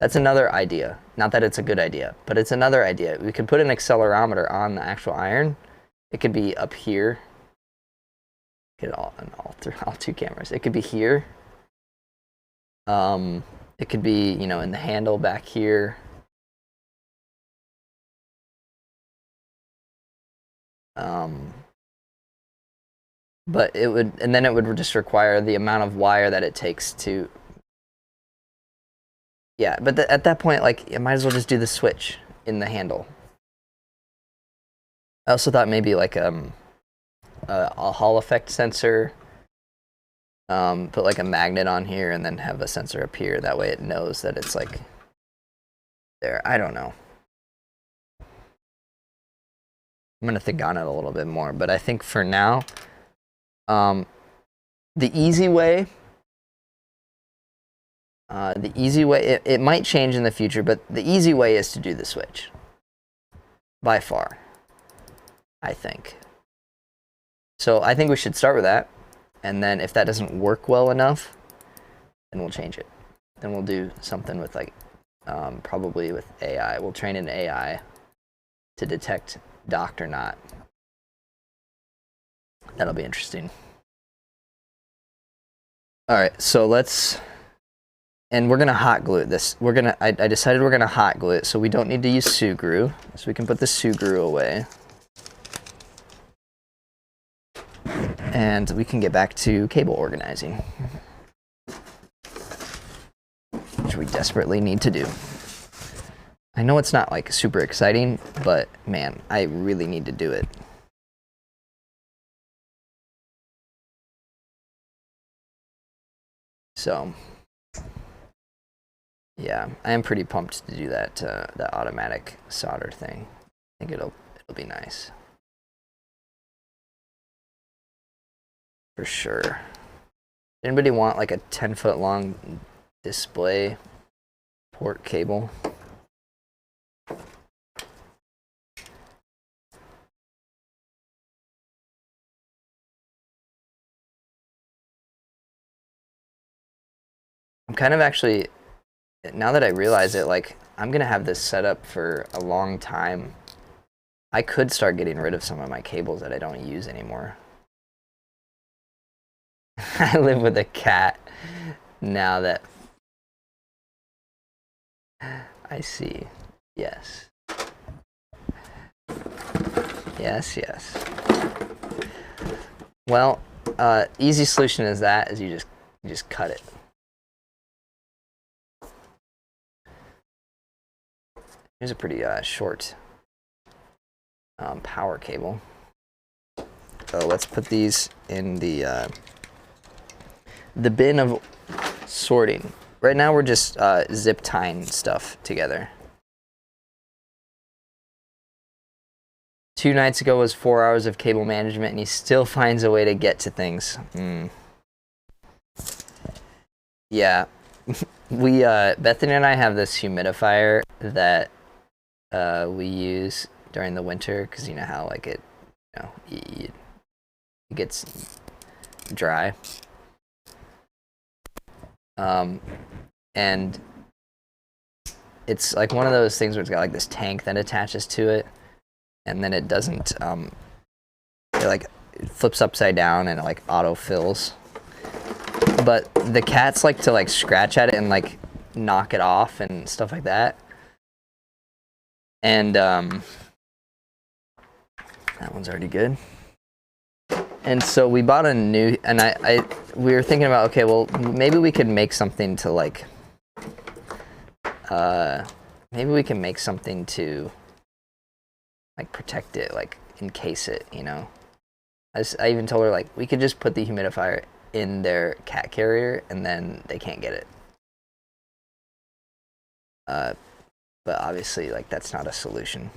That's another idea. Not that it's a good idea, but it's another idea. We could put an accelerometer on the actual iron. It could be up here. Get it all through all two cameras. It could be here. It could be, you know, in the handle back here. But it would, and then it would just require the amount of wire that it takes to. Yeah, but at that point, like, you might as well just do the switch in the handle. I also thought maybe like a Hall effect sensor. Put like a magnet on here and then have a sensor up here. That way it knows that it's like there. I don't know. I'm gonna think on it a little bit more, but I think for now, the easy way, it might change in the future, but the easy way is to do the switch. By far, I think. So I think we should start with that. And then if that doesn't work well enough, then we'll change it. Then we'll do something with like, probably with AI. We'll train an AI to detect docked or not. That'll be interesting. All right, so and we're gonna hot glue this. I decided we're gonna hot glue it, so we don't need to use Sugru. So we can put the Sugru away. And we can get back to cable organizing, which we desperately need to do. I know it's not like super exciting, but man, I really need to do it. So, yeah, I am pretty pumped to do that that automatic solder thing. I think it'll be nice. For sure. Anybody want like a 10-foot long display port cable? I'm kind of actually, now that I realize it, like, I'm gonna have this set up for a long time. I could start getting rid of some of my cables that I don't use anymore. I live with a cat now that I see. Yes. Yes, yes. Well, easy solution is you just cut it. Here's a pretty short power cable. So let's put these in the bin of sorting. Right now we're just zip tying stuff together. 2 nights ago was 4 hours of cable management, and he still finds a way to get to things. Yeah, Bethany and I have this humidifier that we use during the winter because you know how like it gets dry. And it's like one of those things where it's got like this tank that attaches to it, and then it doesn't, it flips upside down and it like auto fills. But the cats like to like scratch at it and like knock it off and stuff like that. And that one's already good. And so we bought a new, and we were thinking about, okay, well, maybe we could make something to like, maybe we can make something to like protect it, like encase it, you know? I even told her like, we could just put the humidifier in their cat carrier and then they can't get it. But obviously like that's not a solution.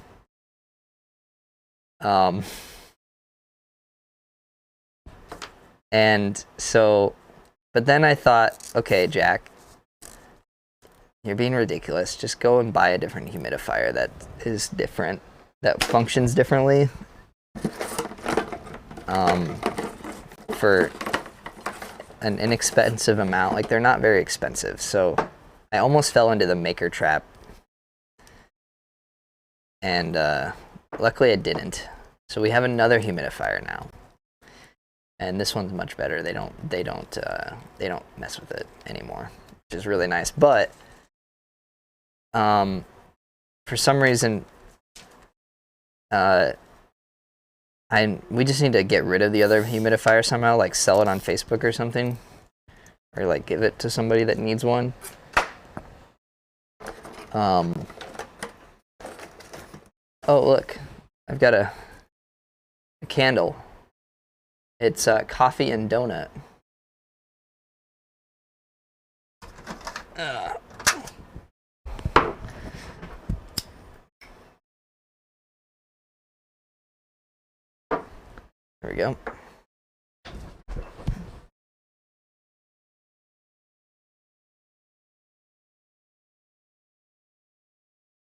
And so, but then I thought, okay, Jack, you're being ridiculous. Just go and buy a different humidifier that is different, that functions differently. For an inexpensive amount. Like, they're not very expensive. So I almost fell into the maker trap, and luckily I didn't. So we have another humidifier now, and this one's much better. They don't mess with it anymore, which is really nice. But for some reason, we just need to get rid of the other humidifier somehow, like sell it on Facebook or something, or like give it to somebody that needs one. Oh, look, I've got a candle. It's coffee and donut. There we go.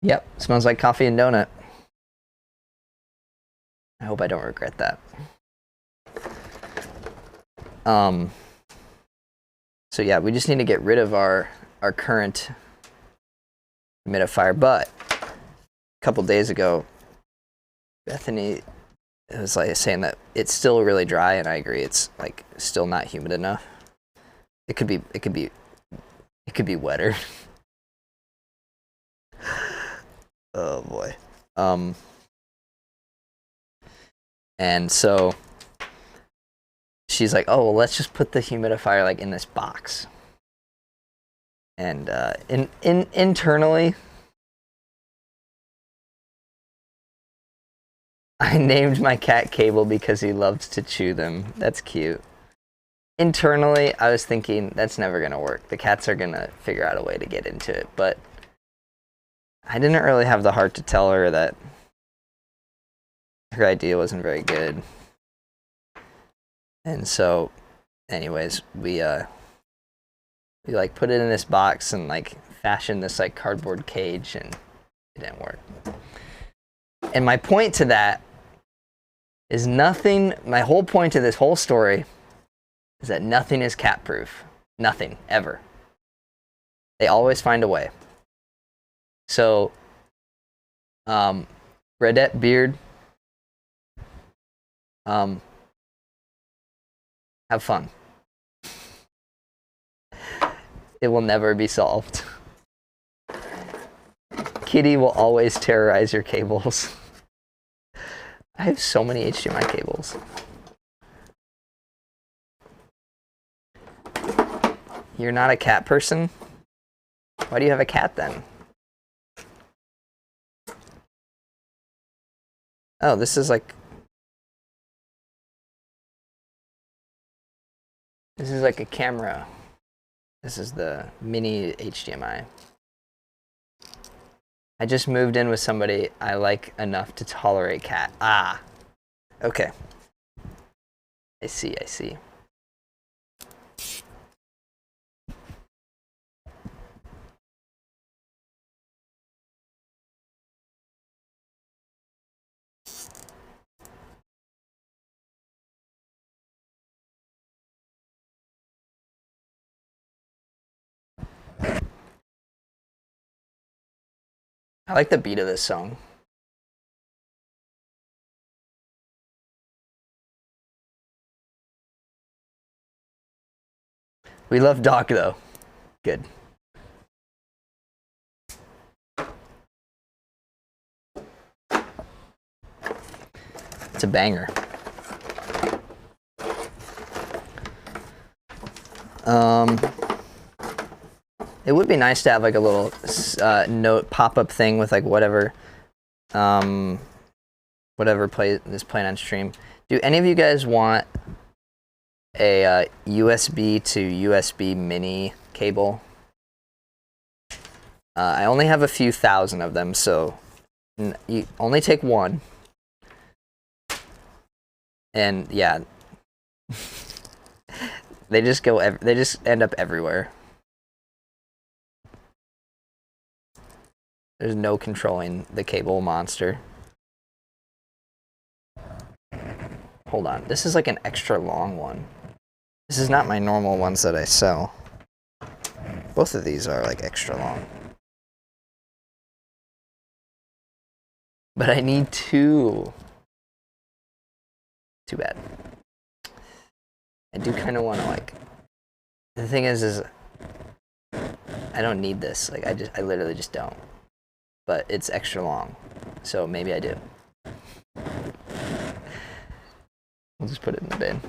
Yep, smells like coffee and donut. I hope I don't regret that. So yeah, we just need to get rid of our current humidifier. But a couple days ago, Bethany was like saying that it's still really dry, and I agree. It's like still not humid enough. It could be wetter. Oh boy. And so she's like, "Oh, well, let's just put the humidifier like in this box." And internally, I named my cat Cable because he loves to chew them. That's cute. Internally, I was thinking that's never gonna work. The cats are gonna figure out a way to get into it, but I didn't really have the heart to tell her that her idea wasn't very good. And so, anyways, we like put it in this box and like fashioned this like cardboard cage, and it didn't work. And my point to that is nothing. My whole point to this whole story is that nothing is cat proof. Nothing ever. They always find a way. So, Redette Beard, have fun. It will never be solved. Kitty will always terrorize your cables. I have so many HDMI cables. You're not a cat person? Why do you have a cat then? Oh, this is like a camera. This is the mini HDMI. I just moved in with somebody I like enough to tolerate cat. Ah, okay. I see. I like the beat of this song. We love Doc though. Good. It's a banger. It would be nice to have like a little note pop-up thing with like whatever is playing on stream. Do any of you guys want a USB to USB mini cable? I only have a few thousand of them, so you only take one. And yeah, they just end up everywhere. There's no controlling the cable monster. Hold on, this is like an extra long one. This is not my normal ones that I sell. Both of these are like extra long. But I need two. Too bad. I do kind of want to like. The thing is I don't need this. Like I literally just don't. But it's extra long, so maybe I do. We'll just put it in the bin.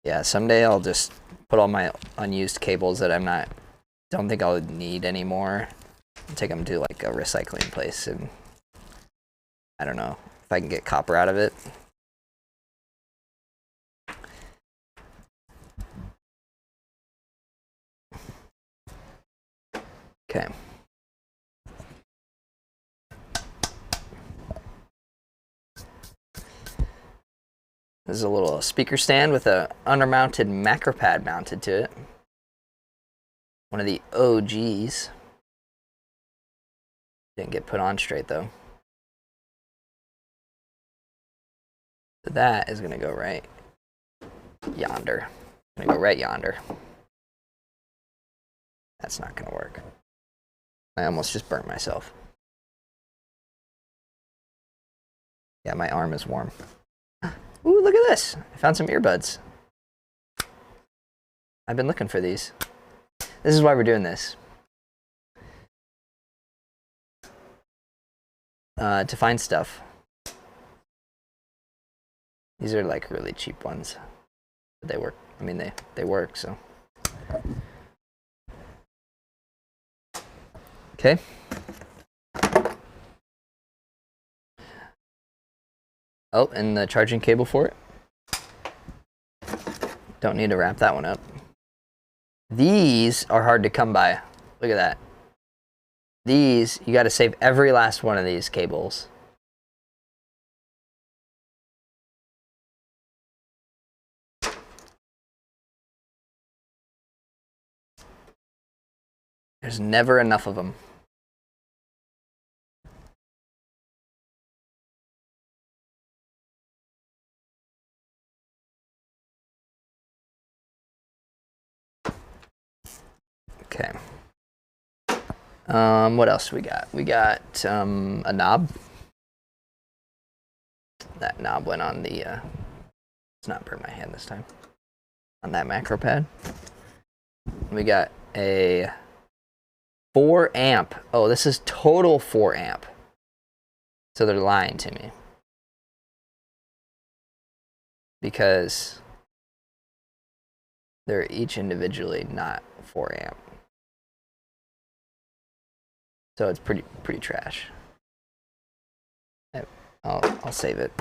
Yeah, someday I'll just put all my unused cables that don't think I'll need anymore, and take them to like a recycling place, and I don't know if I can get copper out of it. Okay. This is a little speaker stand with a undermounted macro pad mounted to it. One of the OGs. Didn't get put on straight though. So that is gonna go right yonder. Gonna go right yonder. That's not gonna work. I almost just burnt myself. Yeah, my arm is warm. Ooh, look at this. I found some earbuds. I've been looking for these. This is why we're doing this. To find stuff. These are like really cheap ones. But they work. I mean, they work, so. Okay. Oh, and the charging cable for it. Don't need to wrap that one up. These are hard to come by. Look at that. These, you got to save every last one of these cables. There's never enough of them. Okay. What else we got? We got a knob. That knob went on the, let's not burn my hand this time. On that macro pad. We got a 4 amp. Oh, this is total 4 amp. So they're lying to me. Because they're each individually not 4 amp. So it's pretty trash. I'll save it.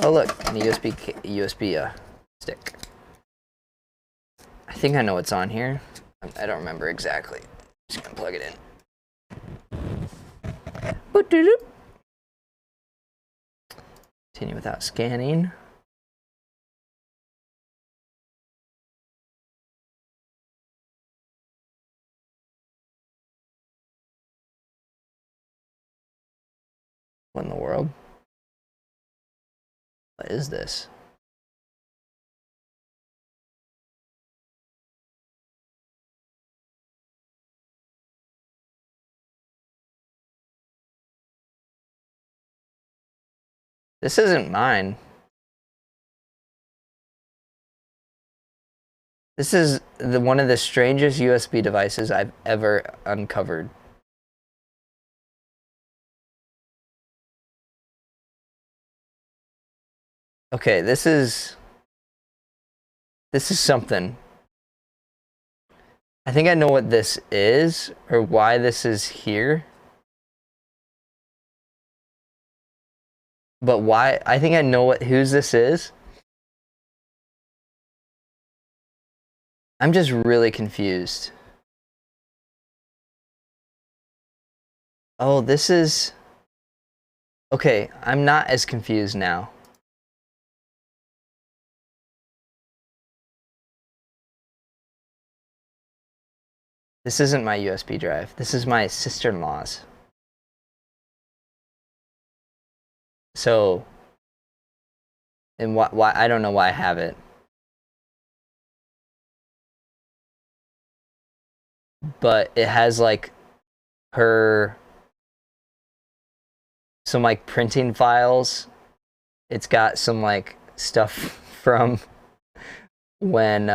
Oh look, and a USB stick. I think I know what's on here. I don't remember exactly. Just gonna plug it in. Continue without scanning. What in the world? What is this? This isn't mine. This is one of the strangest USB devices I've ever uncovered. Okay, this is something. I think I know what this is, or why this is here. But why? I think I know whose this is. I'm just really confused. Oh, this is... Okay, I'm not as confused now. This isn't my USB drive. This is my sister-in-law's. So, and why I don't know why I have it. But it has like her some like printing files. It's got some like stuff from when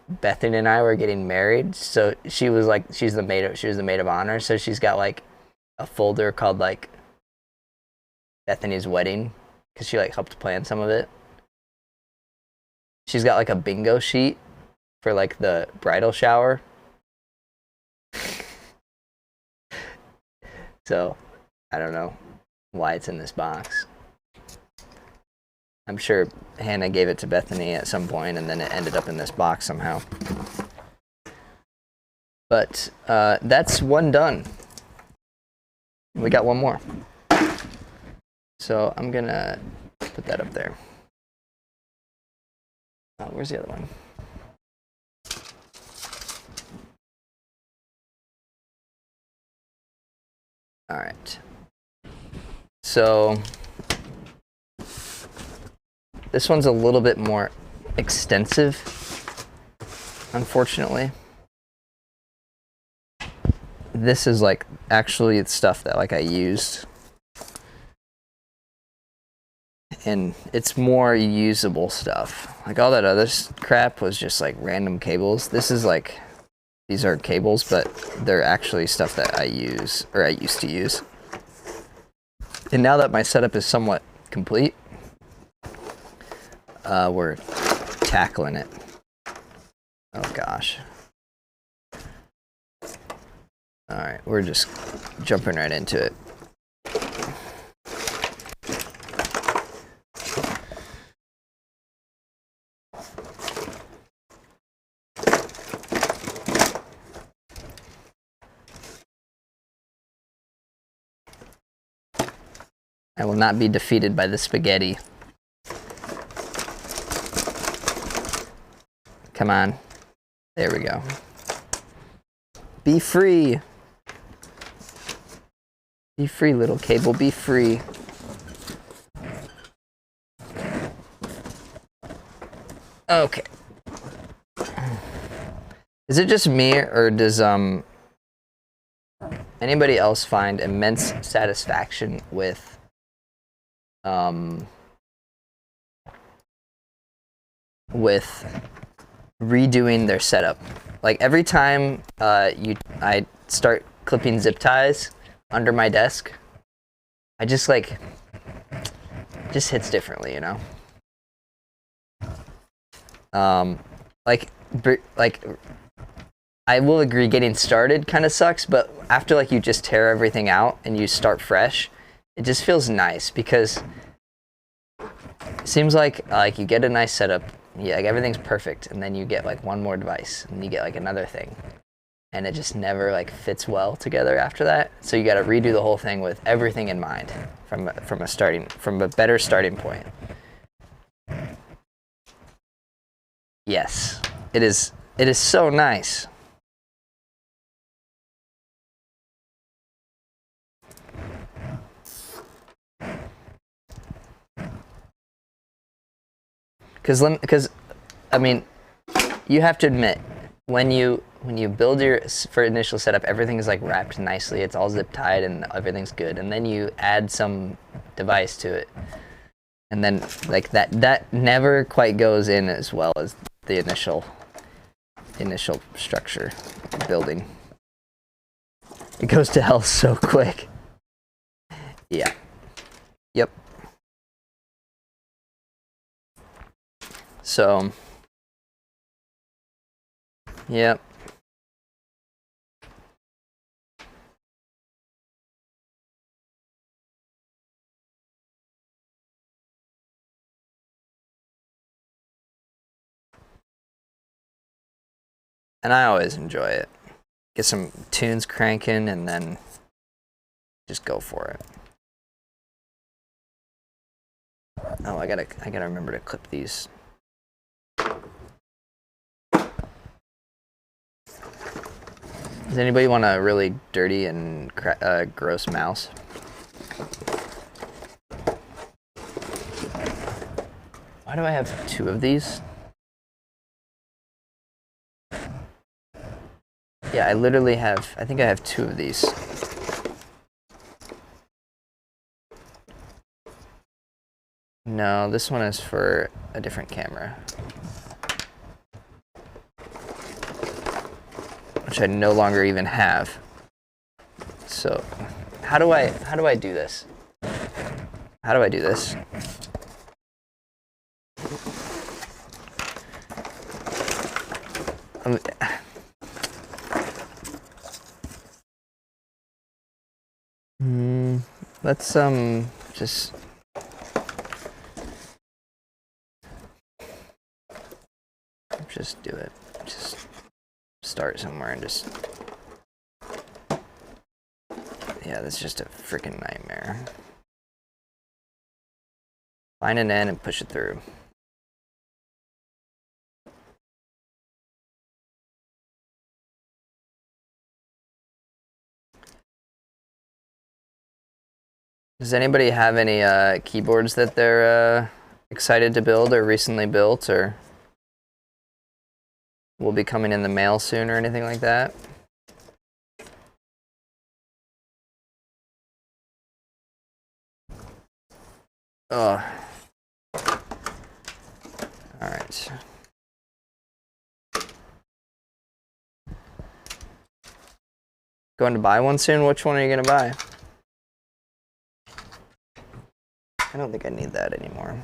Bethany and I were getting married. So she was the maid of honor. So she's got like a folder called like Bethany's wedding because she like helped plan some of it. She's got like a bingo sheet for like the bridal shower. So I don't know why it's in this box. I'm sure Hannah gave it to Bethany at some point and then it ended up in this box somehow. But that's one done. We got one more. So I'm gonna put that up there. Where's the other one? All right. So this one's a little bit more extensive, unfortunately. This is like actually it's stuff that like I used. And it's more usable stuff. Like all that other crap was just like random cables. This is like, these are cables, but they're actually stuff that I use, or I used to use. And now that my setup is somewhat complete, we're tackling it. Oh gosh. All right, we're just jumping right into it. I will not be defeated by the spaghetti. Come on. There we go. Be free. Be free, little cable. Be free. Okay. Is it just me, or does anybody else find immense satisfaction with redoing their setup? Like every time I start clipping zip ties under my desk, I just like just hits differently, you know. Like I will agree, getting started kind of sucks, but after like you just tear everything out and you start fresh, it just feels nice because it seems like you get a nice setup, yeah, like everything's perfect, and then you get like one more device and you get like another thing, and it just never like fits well together after that. So you got to redo the whole thing with everything in mind from a better starting point. Yes, it is so nice. Because I mean, you have to admit, when you build your for initial setup, everything is like wrapped nicely, it's all zip tied and everything's good, and then you add some device to it, and then like that never quite goes in as well as the initial structure building. It goes to hell so quick. Yeah. Yep. So, yep. And I always enjoy it. Get some tunes cranking and then just go for it. Oh, I gotta remember to clip these. Does anybody want a really dirty and gross mouse? Why do I have 2 of these? Yeah, I literally have, I think I have 2 of these. No, this one is for a different camera, which I no longer even have. So, how do I do this? How do I do this? Let's just do it. Just start somewhere and just, yeah, that's just a freaking nightmare. Find an end and push it through. Does anybody have any keyboards that they're excited to build or recently built or will be coming in the mail soon or anything like that? Oh. All right. Going to buy one soon? Which one are you going to buy? I don't think I need that anymore.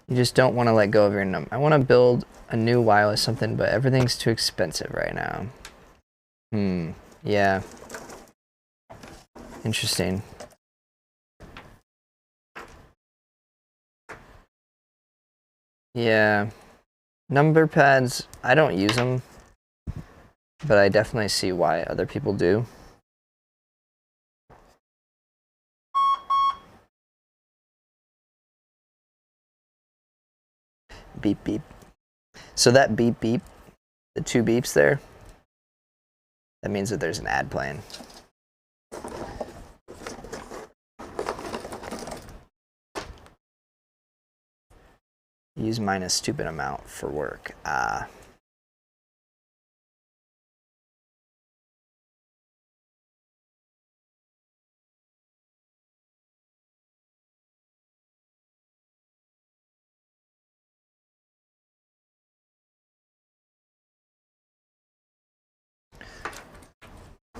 You just don't want to let go of your number. I want to build a new wireless something, but everything's too expensive right now. Yeah. Interesting. Yeah. Number pads, I don't use them, but I definitely see why other people do. Beep, beep. So that beep, beep, the 2 beeps there, that means that there's an ad playing. Use minus stupid amount for work.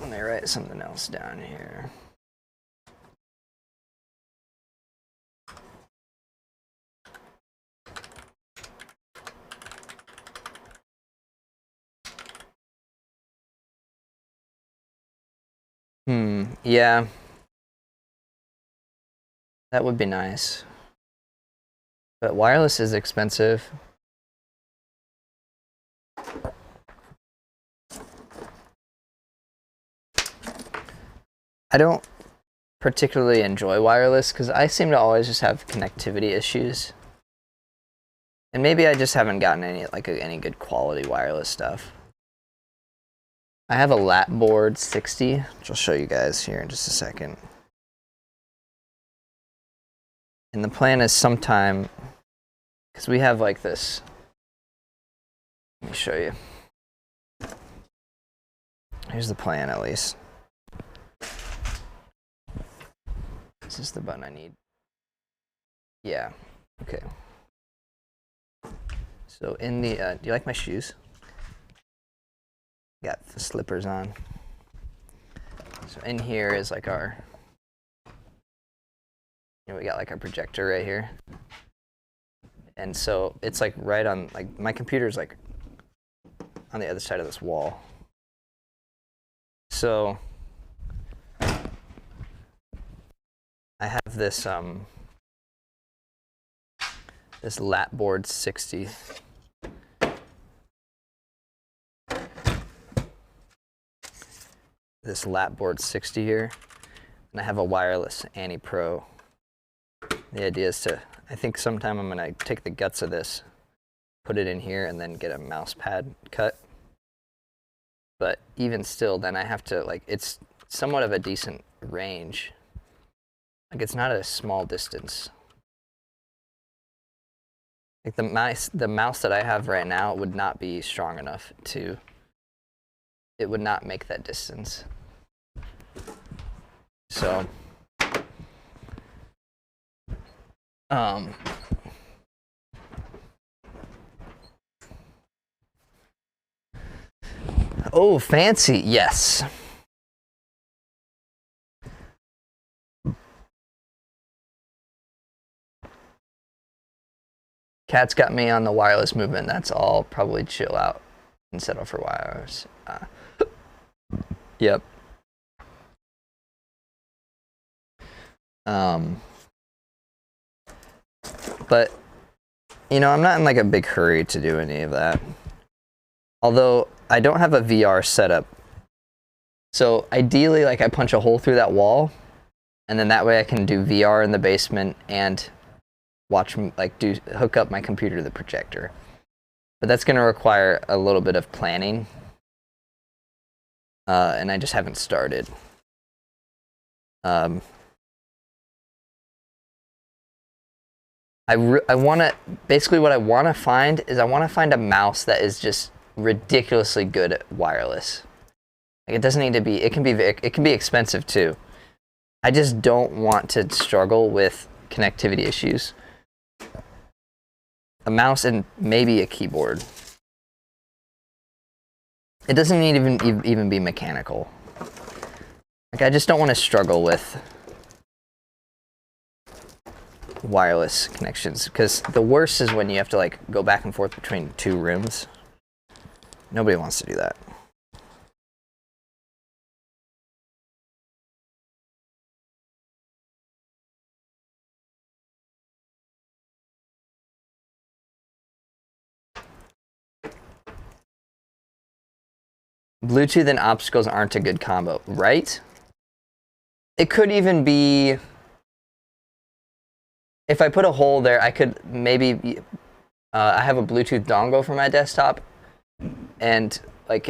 Let me write something else down here. Yeah. That would be nice. But wireless is expensive. I don't particularly enjoy wireless because I seem to always just have connectivity issues. And maybe I just haven't gotten any good quality wireless stuff. I have a Lapboard 60, which I'll show you guys here in just a second. And the plan is sometime, because we have like this. Let me show you. Here's the plan at least. Is this the button I need? Yeah, okay. So in the, do you like my shoes? Got the slippers on. So in here is like our, we got like our projector right here. And so it's like right on, like my computer's like on the other side of this wall. So I have this this Lapboard 60. This Lapboard 60 here, and I have a wireless Annie Pro. The idea is to, I think sometime I'm gonna take the guts of this, put it in here, and then get a mouse pad cut. But even still, then I have to, like, it's somewhat of a decent range. Like it's not a small distance. Like the mouse that I have right now would not be strong enough to. It would not make that distance. So, oh, fancy, yes. Cat's got me on the wireless movement. That's all. Probably chill out and settle for wireless. Yep. But you know, I'm not in like a big hurry to do any of that. Although I don't have a VR setup. So ideally, like I punch a hole through that wall, and then that way I can do VR in the basement and watch, like hook up my computer to the projector. But that's going to require a little bit of planning. And I just haven't started. I want to, basically what I want to find is I want to find a mouse that is just ridiculously good at wireless. Like it doesn't need to be, it can be expensive too. I just don't want to struggle with connectivity issues. A mouse and maybe a keyboard. It doesn't need even be mechanical. Like I just don't want to struggle with wireless connections, because the worst is when you have to like go back and forth between two rooms. Nobody wants to do that. Bluetooth and obstacles aren't a good combo, right? It could even be, if I put a hole there, I could maybe, I have a Bluetooth dongle for my desktop, and like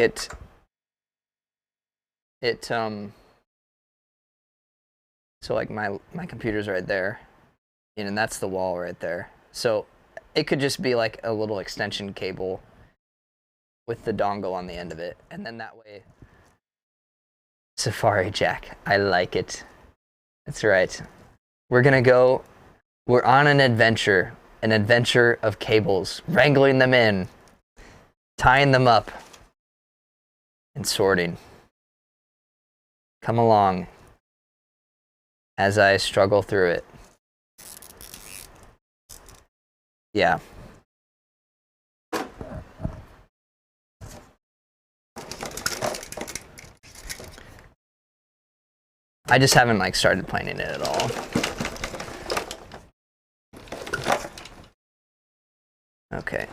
so like my computer's right there, and that's the wall right there. So it could just be like a little extension cable with the dongle on the end of it, and then that way. Safari Jack, I like it. That's right. We're on an adventure of cables, wrangling them in, tying them up, and sorting. Come along as I struggle through it. Yeah. I just haven't like started planning it at all. Okay,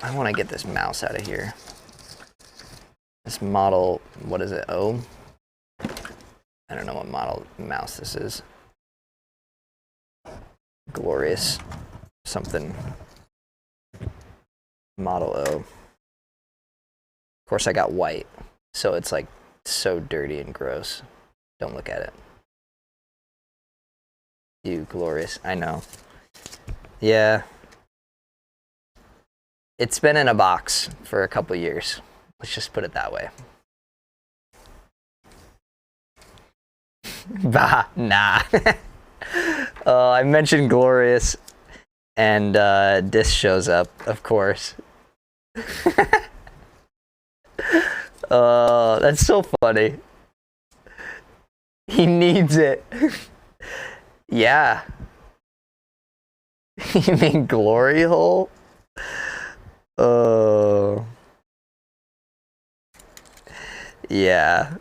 I want to get this mouse out of here. This model, what is it? O? I don't know what model mouse this is. Glorious something. Model O. Of course, I got white, so it's like so dirty and gross. Don't look at it. You glorious. I know. Yeah. It's been in a box for a couple years. Let's just put it that way. Bah, nah. I mentioned glorious, and this shows up, of course. That's so funny. He needs it. Yeah. You mean glory hole? Yeah.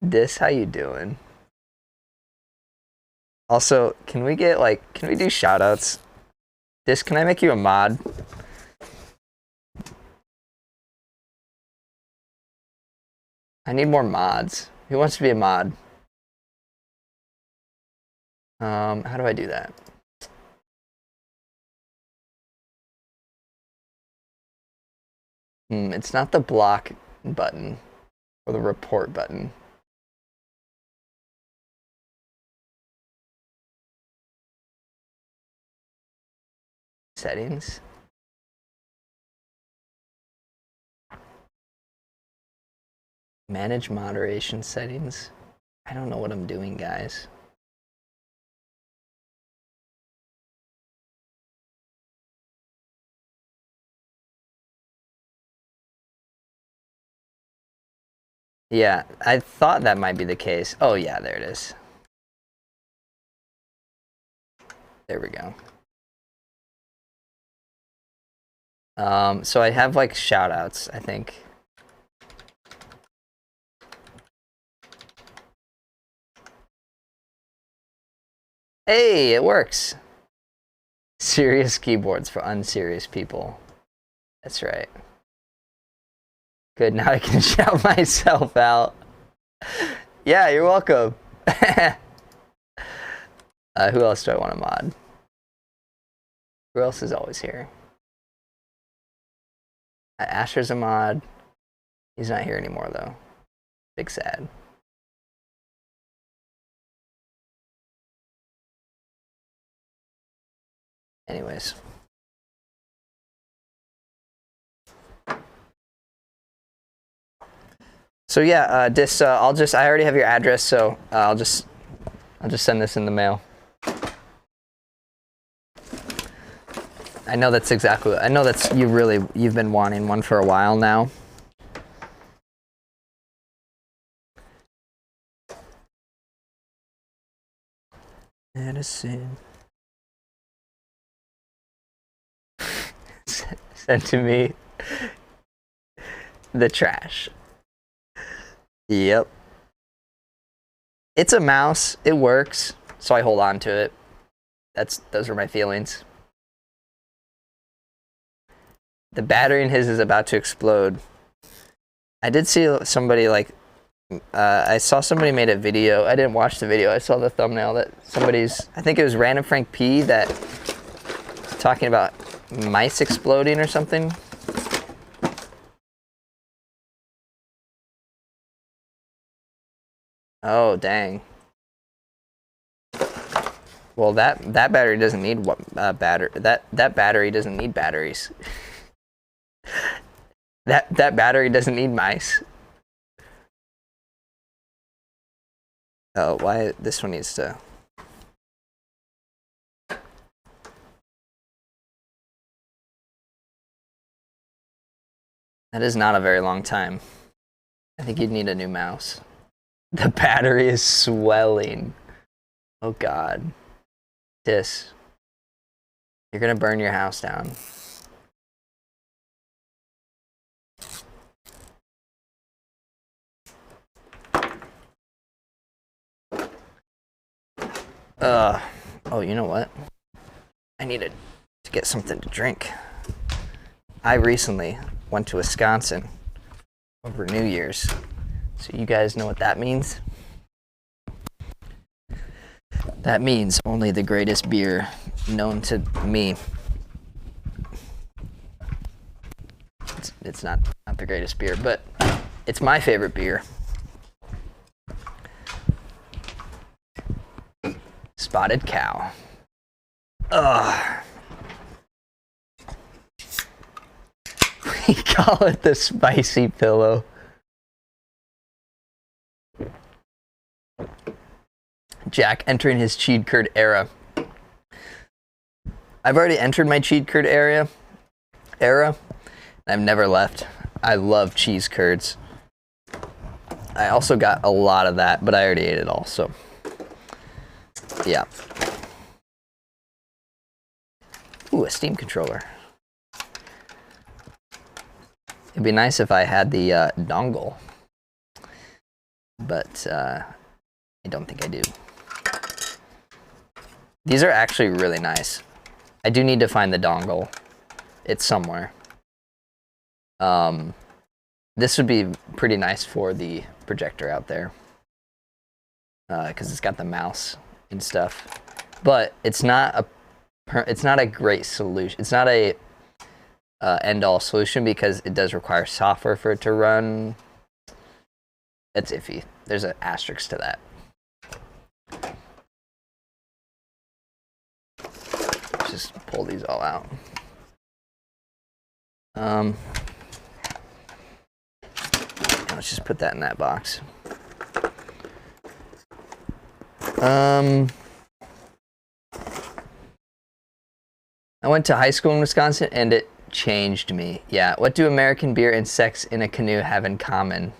This, how you doing? Also, can we do shout outs? This, can I make you a mod? I need more mods. Who wants to be a mod? How do I do that? It's not the block button or the report button. Settings. Manage moderation settings. I don't know what I'm doing, guys. Yeah, I thought that might be the case. Oh yeah, there it is. There we go. So I have like shout outs, I think. Hey, it works. Serious keyboards for unserious people. That's right. Good, now I can shout myself out. Yeah, you're welcome. Who else do I want to mod? Who else is always here? Asher's a mod. He's not here anymore, though. Big sad. Anyways. So yeah, I already have your address, so I'll just send this in the mail. I know that's you've been wanting one for a while now. Medicine. Sent to me. The trash. Yep. It's a mouse. It works, so I hold on to it. Those are my feelings. The battery in his is about to explode. I did see somebody I saw somebody made a video. I didn't watch the video. I saw the thumbnail that I think it was Random Frank P that talking about mice exploding or something. Oh, dang. Well, that battery doesn't need that battery doesn't need batteries. that battery doesn't need mice. Oh, why this one needs to? That is not a very long time. I think you'd need a new mouse. The battery is swelling. Oh God. You're gonna burn your house down. Oh, you know what? I needed to get something to drink. I recently went to Wisconsin over New Year's. So you guys know what that means? That means only the greatest beer known to me. It's not the greatest beer, but it's my favorite beer. Spotted Cow. Ugh. We call it the spicy pillow. Jack entering his cheese curd era. I've already entered my cheese curd era. I've never left. I love cheese curds. I also got a lot of that, but I already ate it all, so yeah. Ooh, a Steam controller. It'd be nice if I had the dongle, but I don't think I do. These are actually really nice. I do need to find the dongle. It's somewhere. This would be pretty nice for the projector out there, because it's got the mouse and stuff. But it's not a great solution. It's not a end-all solution because it does require software for it to run. That's iffy. There's an asterisk to that. just pull these all out. Let's just put that in that box. I went to high school in Wisconsin and it changed me. Yeah. What do American beer and sex in a canoe have in common?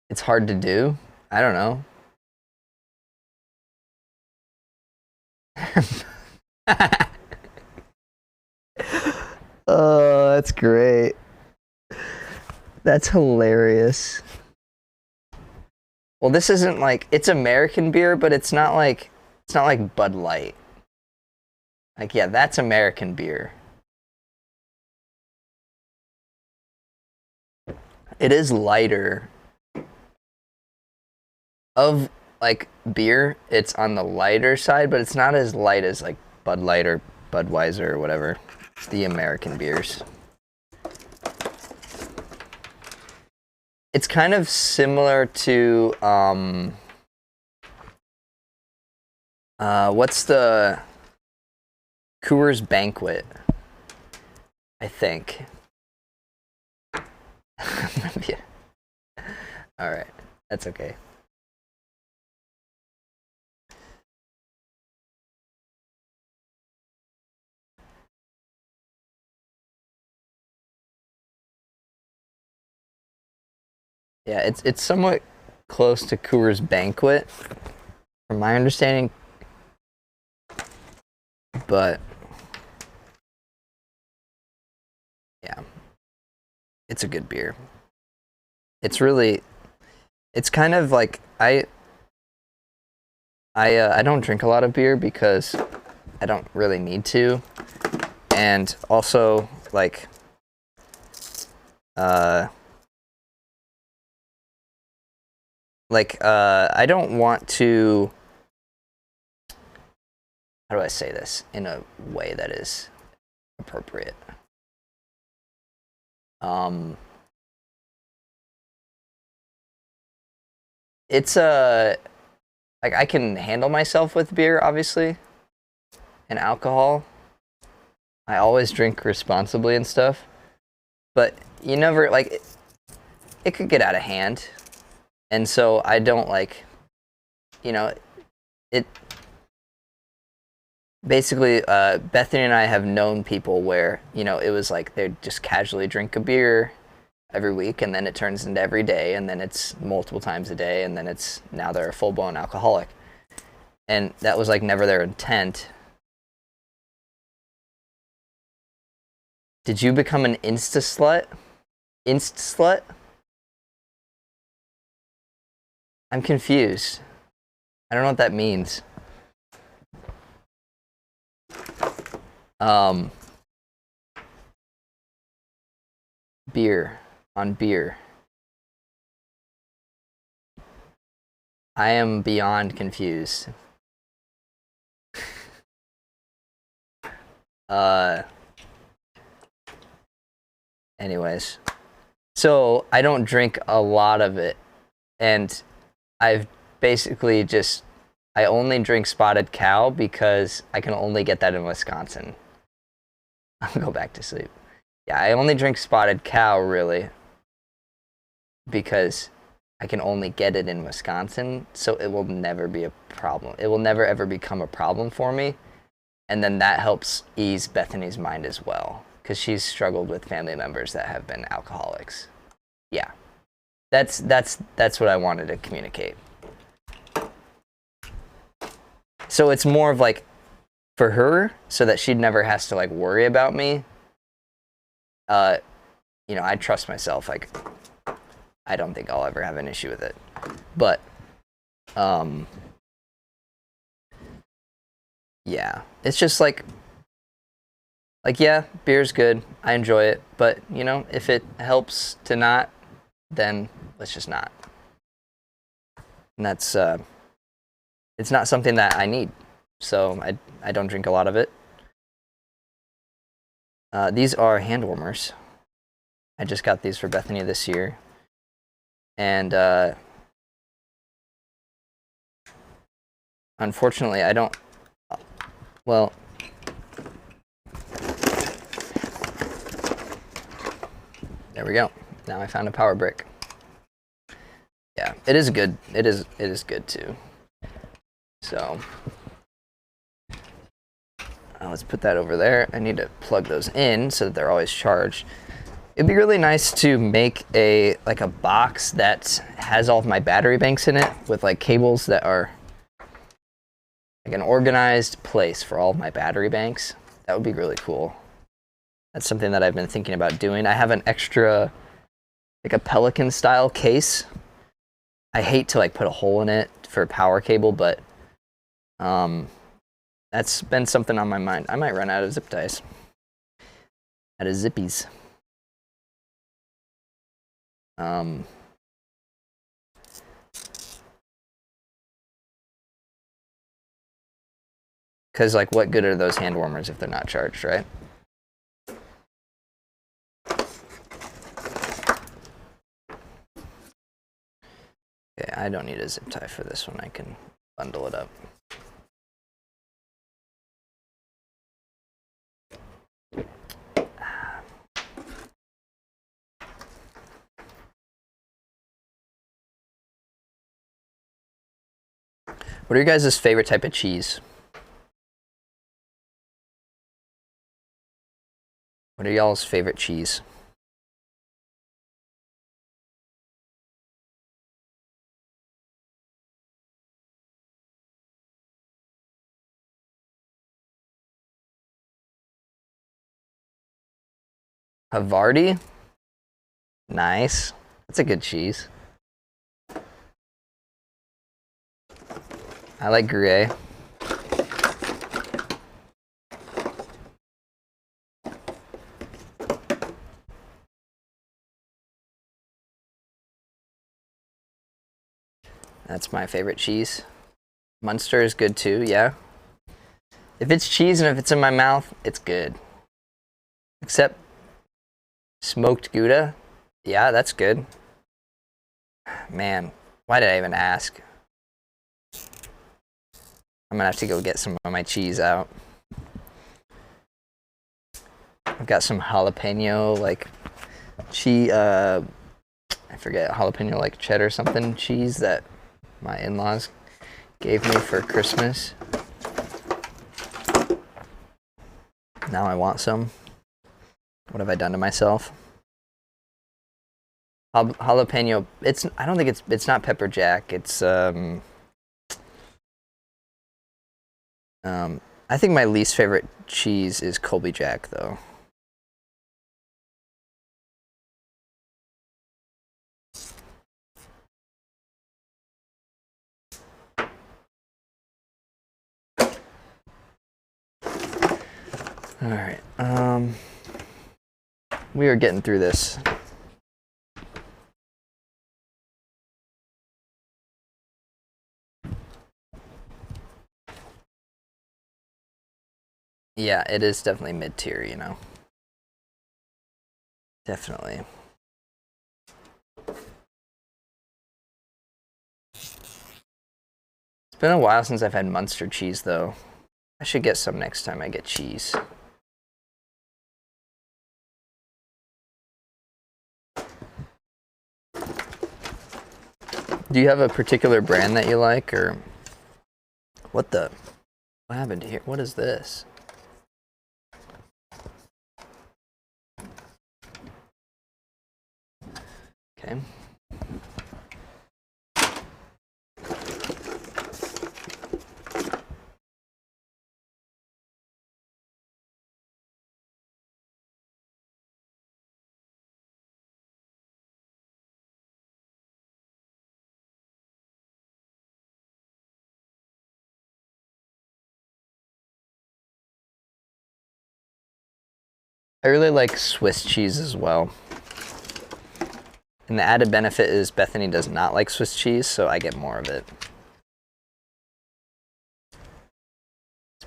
It's hard to do. I don't know. Oh, that's great. That's hilarious. Well, this isn't like, it's American beer, but it's not like Bud Light. Like, yeah, that's American beer. It is lighter. Of like beer, it's on the lighter side, but it's not as light as like Bud Light or Budweiser or whatever. It's the American beers. It's kind of similar to what's the Coors Banquet, I think. All right, that's okay. Yeah, it's somewhat close to Coors Banquet, from my understanding, but yeah, it's a good beer. It's really, it's kind of like I don't drink a lot of beer because I don't really need to, and also like I don't want to, how do I say this in a way that is appropriate? It's like I can handle myself with beer, obviously, and alcohol. I always drink responsibly and stuff, but you never like it could get out of hand, and so I don't like, you know, it. Basically, Bethany and I have known people where, you know, it was like they'd just casually drink a beer every week, and then it turns into every day, and then it's multiple times a day, and then it's now they're a full-blown alcoholic. And that was like never their intent. Did you become an Insta slut? Insta slut? I'm confused. I don't know what that means. Beer. On beer. I am beyond confused. Anyways. So I don't drink a lot of it, and I've basically just, I only drink Spotted Cow because I can only get that in Wisconsin. I'll go back to sleep. Yeah, I only drink Spotted Cow really because I can only get it in Wisconsin, so it will never be a problem. It will never ever become a problem for me, and then that helps ease Bethany's mind as well because she's struggled with family members that have been alcoholics. Yeah, that's what I wanted to communicate. So it's more of like for her, so that she never has to like worry about me. You know, I trust myself. Like, I don't think I'll ever have an issue with it. But, yeah, it's just like, yeah, beer's good. I enjoy it. But, you know, if it helps to not, then let's just not. And that's, it's not something that I need. So I don't drink a lot of it. These are hand warmers. I just got these for Bethany this year. And Unfortunately, I don't, well, there we go. Now I found a power brick. Yeah, it is good. It is good too. So let's put that over there. I need to plug those in so that they're always charged. It'd be really nice to make a box that has all of my battery banks in it with like cables that are like an organized place for all of my battery banks. That would be really cool. That's something that I've been thinking about doing. I have an extra, like a Pelican style case. I hate to like put a hole in it for a power cable, but that's been something on my mind. I might run out of zip ties. Out of zippies. Because like, what good are those hand warmers if they're not charged, right? Okay, I don't need a zip tie for this one. I can bundle it up. What are your guys' favorite type of cheese? What are y'all's favorite cheese? Havarti? Nice. That's a good cheese. I like Gruyere. That's my favorite cheese. Munster is good too, yeah. If it's cheese and if it's in my mouth, it's good. Except smoked Gouda, yeah, that's good. Man, why did I even ask? I'm gonna have to go get some of my cheese out. I've got some jalapeno, like, cheese, I forget, jalapeno, like, cheddar something cheese that my in-laws gave me for Christmas. Now I want some. What have I done to myself? Jalapeno, I don't think it's not pepper jack. It's, I think my least favorite cheese is Colby Jack, though. All right, we are getting through this. Yeah, it is definitely mid-tier, you know. Definitely. It's been a while since I've had Munster cheese, though. I should get some next time I get cheese. Do you have a particular brand that you like, or what happened here? What is this? Okay. I really like Swiss cheese as well. And the added benefit is Bethany does not like Swiss cheese, so I get more of it. It's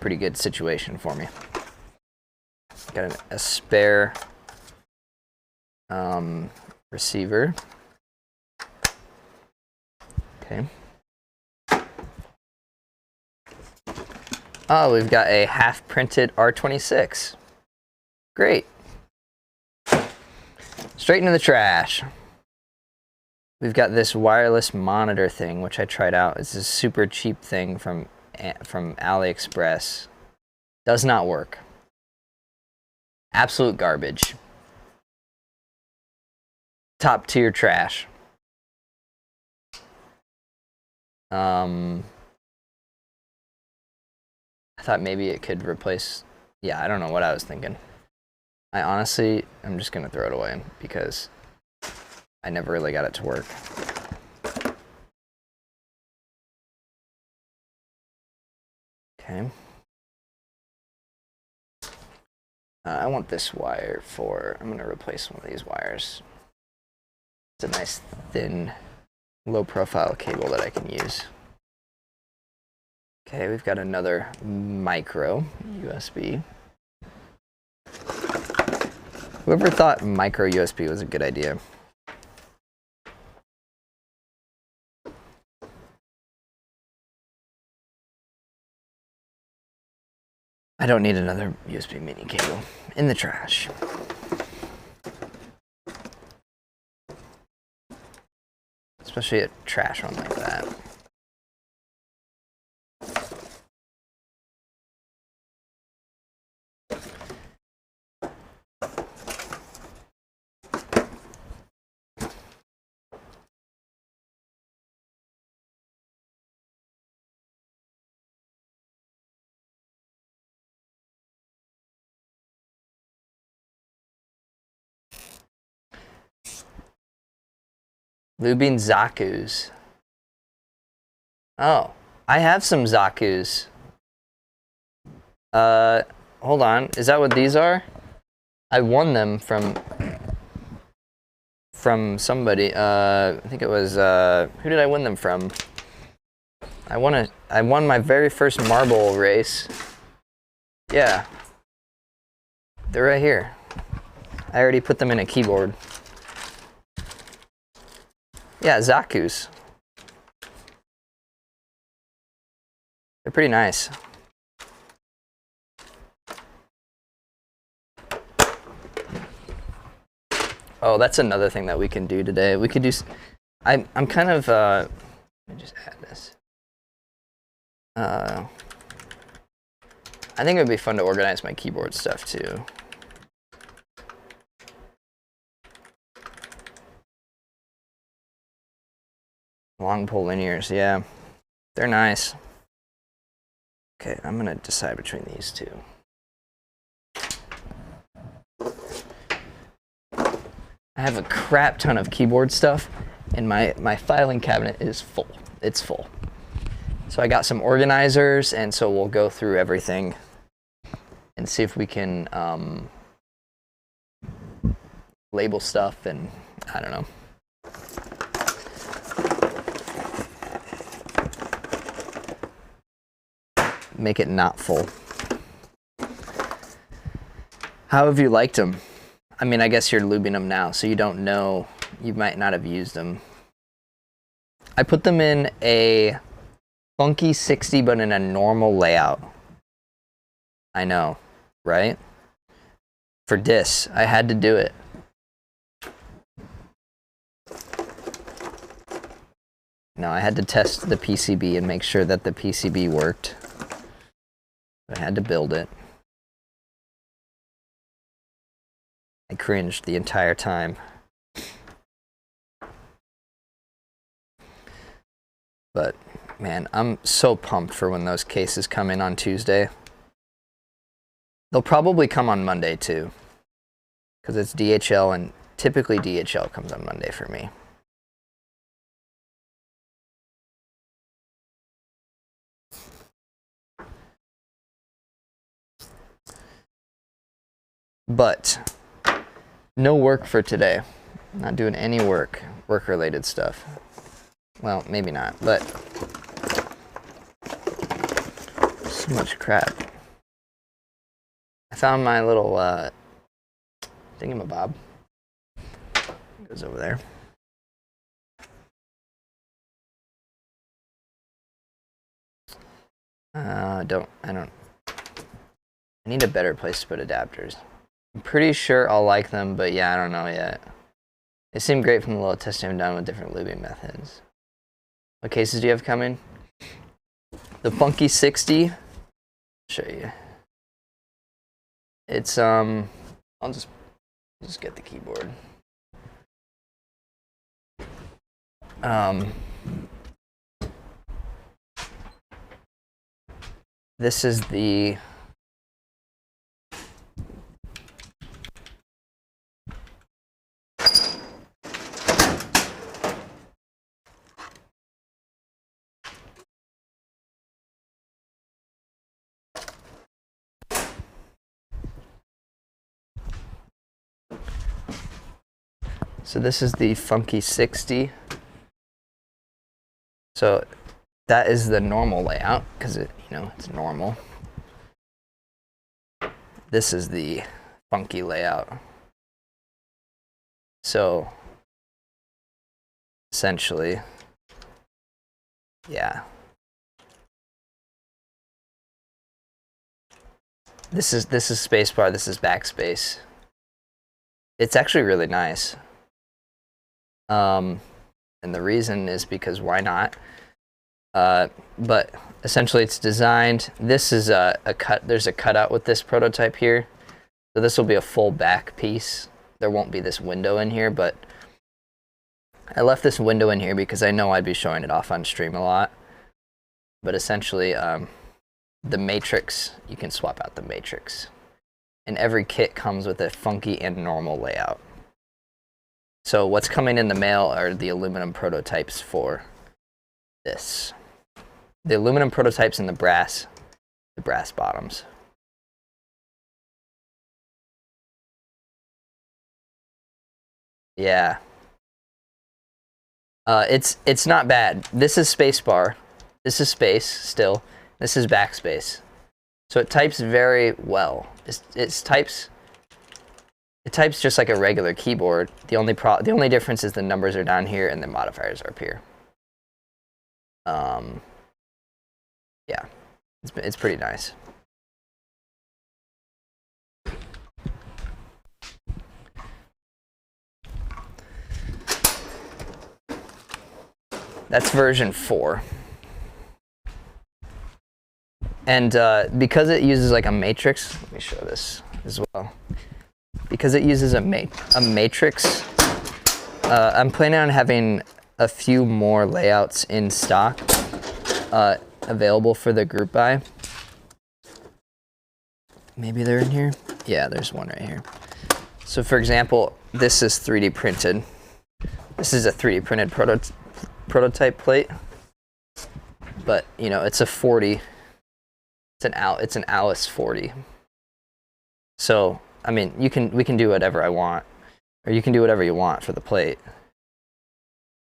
pretty good situation for me. Got a spare receiver. Okay. Oh, we've got a half printed R26. Great. Straight into the trash. We've got this wireless monitor thing, which I tried out. It's a super cheap thing from AliExpress. Does not work. Absolute garbage. Top tier trash. I thought maybe it could replace. Yeah, I don't know what I was thinking. I honestly, I'm just gonna throw it away because I never really got it to work. Okay. I want this wire for, I'm gonna replace one of these wires. It's a nice thin, low profile cable that I can use. Okay, we've got another micro USB. Whoever thought micro USB was a good idea? I don't need another USB mini cable. In the trash. Especially a trash one like that. Lubin Zaku's. Oh, I have some Zaku's. Hold on. Is that what these are? I won them from somebody. I think it was who did I win them from? I won my very first marble race. Yeah. They're right here. I already put them in a keyboard. Yeah, Zaku's. They're pretty nice. Oh, that's another thing that we can do today. We could do. I'm kind of. Let me just add this. I think it would be fun to organize my keyboard stuff too. Long pull linears, yeah. They're nice. Okay, I'm gonna decide between these two. I have a crap ton of keyboard stuff, and my filing cabinet is full. It's full. So I got some organizers, and so we'll go through everything and see if we can label stuff, and I don't know. Make it not full. How have you liked them? I mean, I guess you're lubing them now, so you don't know. You might not have used them. I put them in a funky 60, but in a normal layout. I know, right? For this, I had to do it. No, I had to test the PCB and make sure that the PCB worked. I had to build it. I cringed the entire time. But, man, I'm so pumped for when those cases come in on Tuesday. They'll probably come on Monday, too. Because it's DHL, and typically DHL comes on Monday for me. But no work for today. Not doing any work-related stuff. Well, maybe not, but so much crap. I found my little thingamabob. It goes over there. I don't need a better place to put adapters. I'm pretty sure I'll like them, but yeah, I don't know yet. They seem great from the little testing I've done with different lubing methods. What cases do you have coming? The Funky 60. I'll show you. It's I'll just get the keyboard. This is the this is the Funky 60. So that is the normal layout because it's normal. This is the funky layout. So essentially, yeah. This is spacebar, this is backspace. It's actually really nice. And the reason is because why not? But essentially it's designed, this is a cut, there's a cutout with this prototype here. So this will be a full back piece. There won't be this window in here, but I left this window in here because I know I'd be showing it off on stream a lot. But essentially, the matrix, you can swap out the matrix. And every kit comes with a funky and normal layout. So what's coming in the mail are the aluminum prototypes for this. The aluminum prototypes and the brass bottoms. Yeah. It's not bad. This is spacebar. This is space still. This is backspace. So it types very well. It types just like a regular keyboard. The only difference is the numbers are down here and the modifiers are up here. Yeah, it's pretty nice. That's version 4. And because it uses like a matrix, let me show this as well. Because it uses a matrix, I'm planning on having a few more layouts in stock available for the group buy. Maybe they're in here? Yeah, there's one right here. So for example, this is 3D printed. This is a 3D printed prototype plate, but it's a 40. It's an Alice 40. So I mean, we can do whatever I want, or you can do whatever you want for the plate.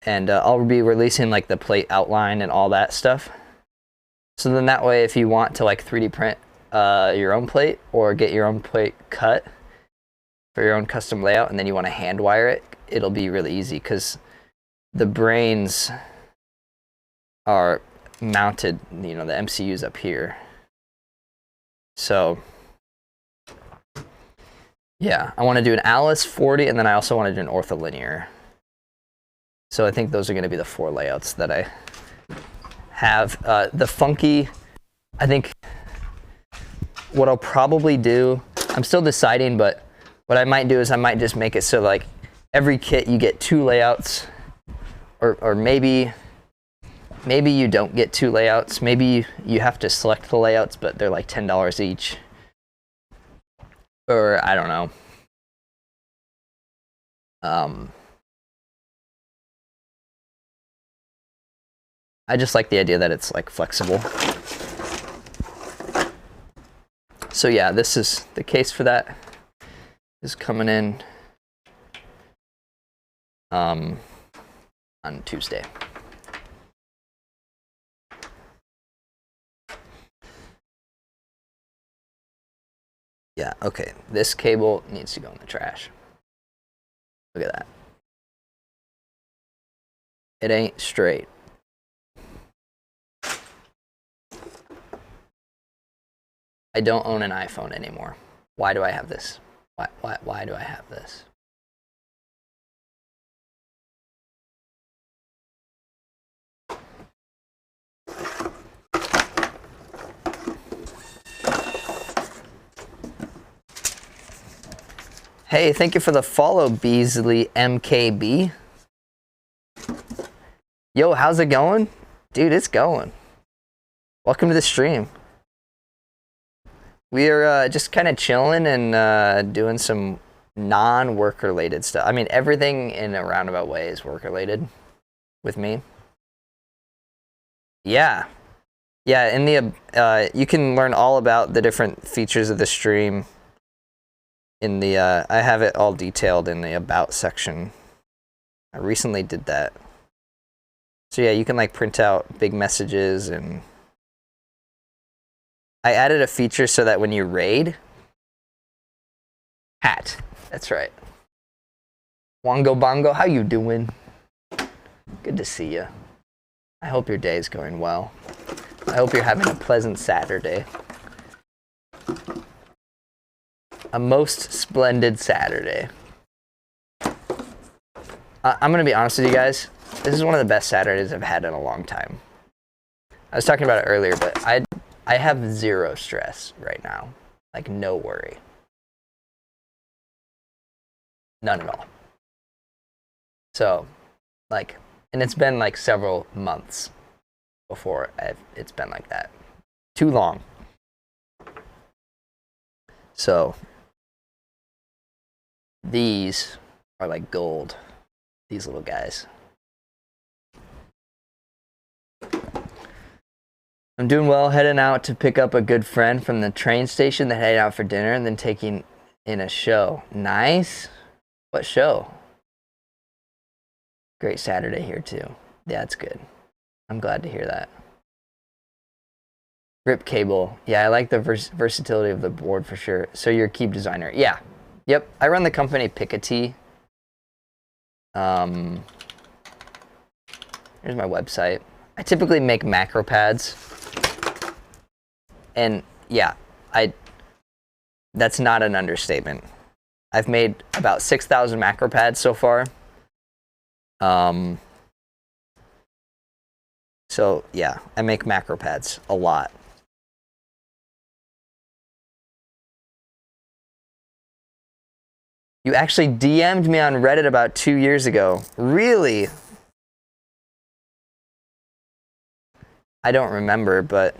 And I'll be releasing like the plate outline and all that stuff. So then that way, if you want to like 3D print your own plate or get your own plate cut for your own custom layout, and then you want to hand wire it, it'll be really easy because the brains are mounted, the MCU's up here. So yeah, I want to do an Alice 40, and then I also want to do an ortholinear. So I think those are going to be the 4 layouts that I have. The funky, I think what I'll probably do, I'm still deciding, but what I might do is I might just make it so like every kit you get 2 layouts, or maybe you don't get 2 layouts. Maybe you have to select the layouts, but they're like $10 each. Or I don't know. I just like the idea that it's like flexible. So yeah, this is the case for that. Is coming in on Tuesday. Yeah, okay. This cable needs to go in the trash. Look at that. It ain't straight. I don't own an iPhone anymore. Why do I have this? Why do I have this? Hey, thank you for the follow, Beasley MKB. Yo, how's it going? Dude, it's going. Welcome to the stream. We are just kind of chilling and doing some non-work related stuff. I mean, everything in a roundabout way is work related with me. Yeah. Yeah, in the you can learn all about the different features of the stream in the I have it all detailed in the about section. I recently did that. So yeah, you can like print out big messages, and I added a feature so that when you raid, hat. That's right. Wongo Bongo, how you doing? Good to see you. I hope your day is going well. I hope you're having a pleasant Saturday. A most splendid Saturday. I'm going to be honest with you guys. This is one of the best Saturdays I've had in a long time. I was talking about it earlier, but I have zero stress right now. Like, no worry. None at all. So, like, and it's been like several months before it's been like that. Too long. So, these are like gold. These little guys. I'm doing well, heading out to pick up a good friend from the train station, then heading out for dinner, and then taking in a show. Nice. What show? Great Saturday here too. Yeah, that's good. I'm glad to hear that. Rip cable. Yeah, I like the versatility of the board for sure. So you're a Keep designer. Yeah. Yep. I run the company Piketty. Here's my website. I typically make macro pads. And yeah, that's not an understatement. I've made about 6,000 macro pads so far. So yeah, I make macro pads a lot. You actually DM'd me on Reddit about 2 years ago. Really? I don't remember, but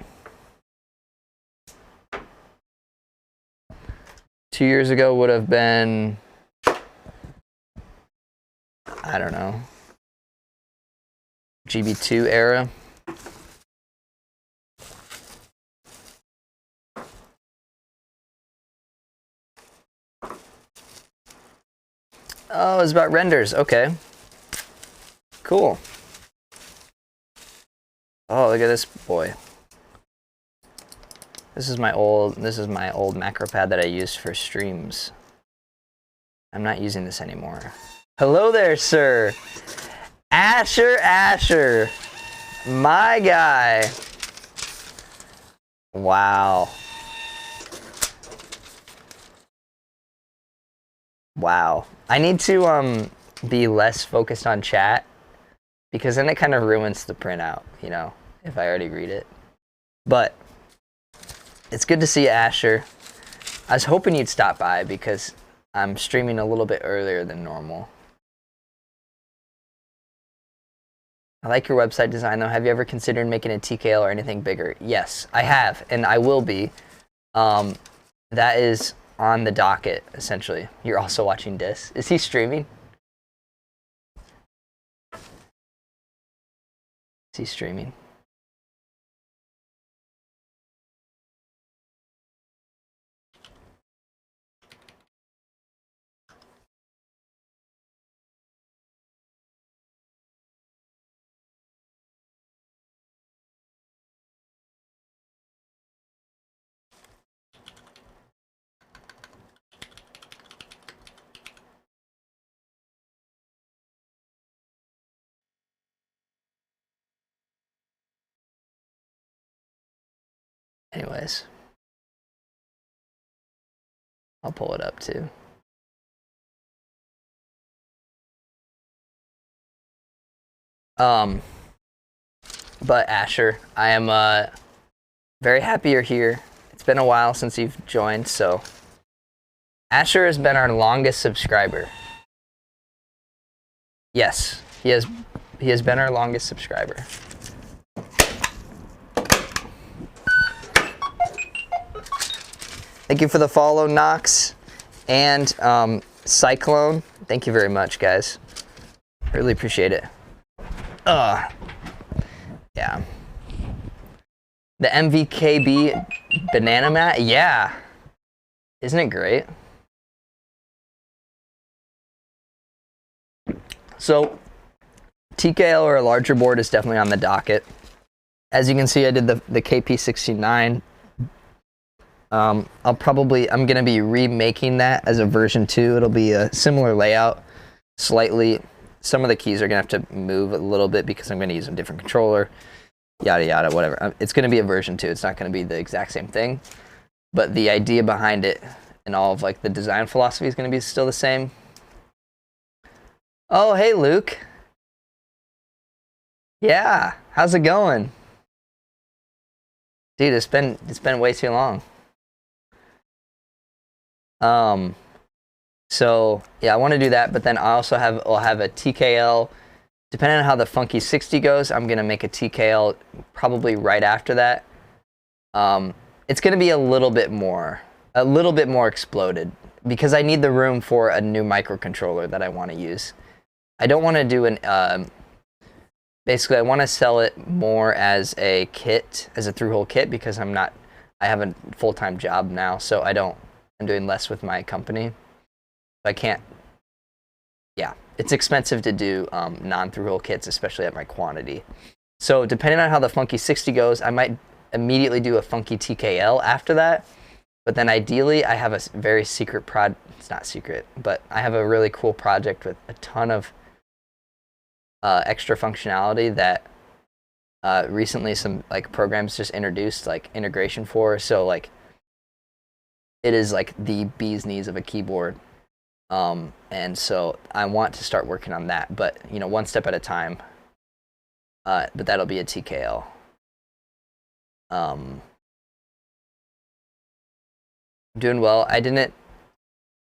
2 years ago would have been, I don't know, GB2 era. Oh, it's about renders. Okay. Cool. Oh, look at this boy. This is my old macro pad that I used for streams. I'm not using this anymore. Hello there, sir. Asher. My guy. Wow. Wow. I need to be less focused on chat, because then it kind of ruins the printout, you know, if I already read it. But it's good to see you, Asher. I was hoping you'd stop by because I'm streaming a little bit earlier than normal. I like your website design, though. Have you ever considered making a TKL or anything bigger? Yes, I have, and I will be. That is on the docket, essentially. You're also watching Dis. Is he streaming? Is he streaming? Anyways. I'll pull it up too. But Asher, I am very happy you're here. It's been a while since you've joined, so Asher has been our longest subscriber. Yes, he has been our longest subscriber. Thank you for the follow, Nox and Cyclone. Thank you very much, guys. Really appreciate it. Yeah. The MVKB banana mat, yeah. Isn't it great? So, TKL or a larger board is definitely on the docket. As you can see, I did the KP69. I'm gonna be remaking that as a version 2. It'll be a similar layout, slightly. Some of the keys are gonna have to move a little bit because I'm gonna use a different controller, yada yada, whatever. It's gonna be a version 2. It's not gonna be the exact same thing, but the idea behind it and all of like the design philosophy is gonna be still the same. Oh, hey Luke. Yeah, how's it going? Dude, it's been way too long. So yeah, I want to do that, but then I'll have a TKL. Depending on how the Funky 60 goes, I'm gonna make a TKL probably right after that. It's gonna be a little bit more exploded because I need the room for a new microcontroller that I want to use. I don't want to do an basically I want to sell it more as a kit, as a through-hole kit, because I have a full-time job now, so I'm doing less with my company. I can't, yeah, it's expensive to do non-through-hole kits, especially at my quantity. So depending on how the Funky 60 goes, I might immediately do a Funky TKL after that. But then ideally, I have a very secret it's not secret, but I have a really cool project with a ton of extra functionality that recently some like programs just introduced like integration for. So like it is like the bee's knees of a keyboard. And so I want to start working on that, but you know, one step at a time. But that'll be a TKL. Doing well. I didn't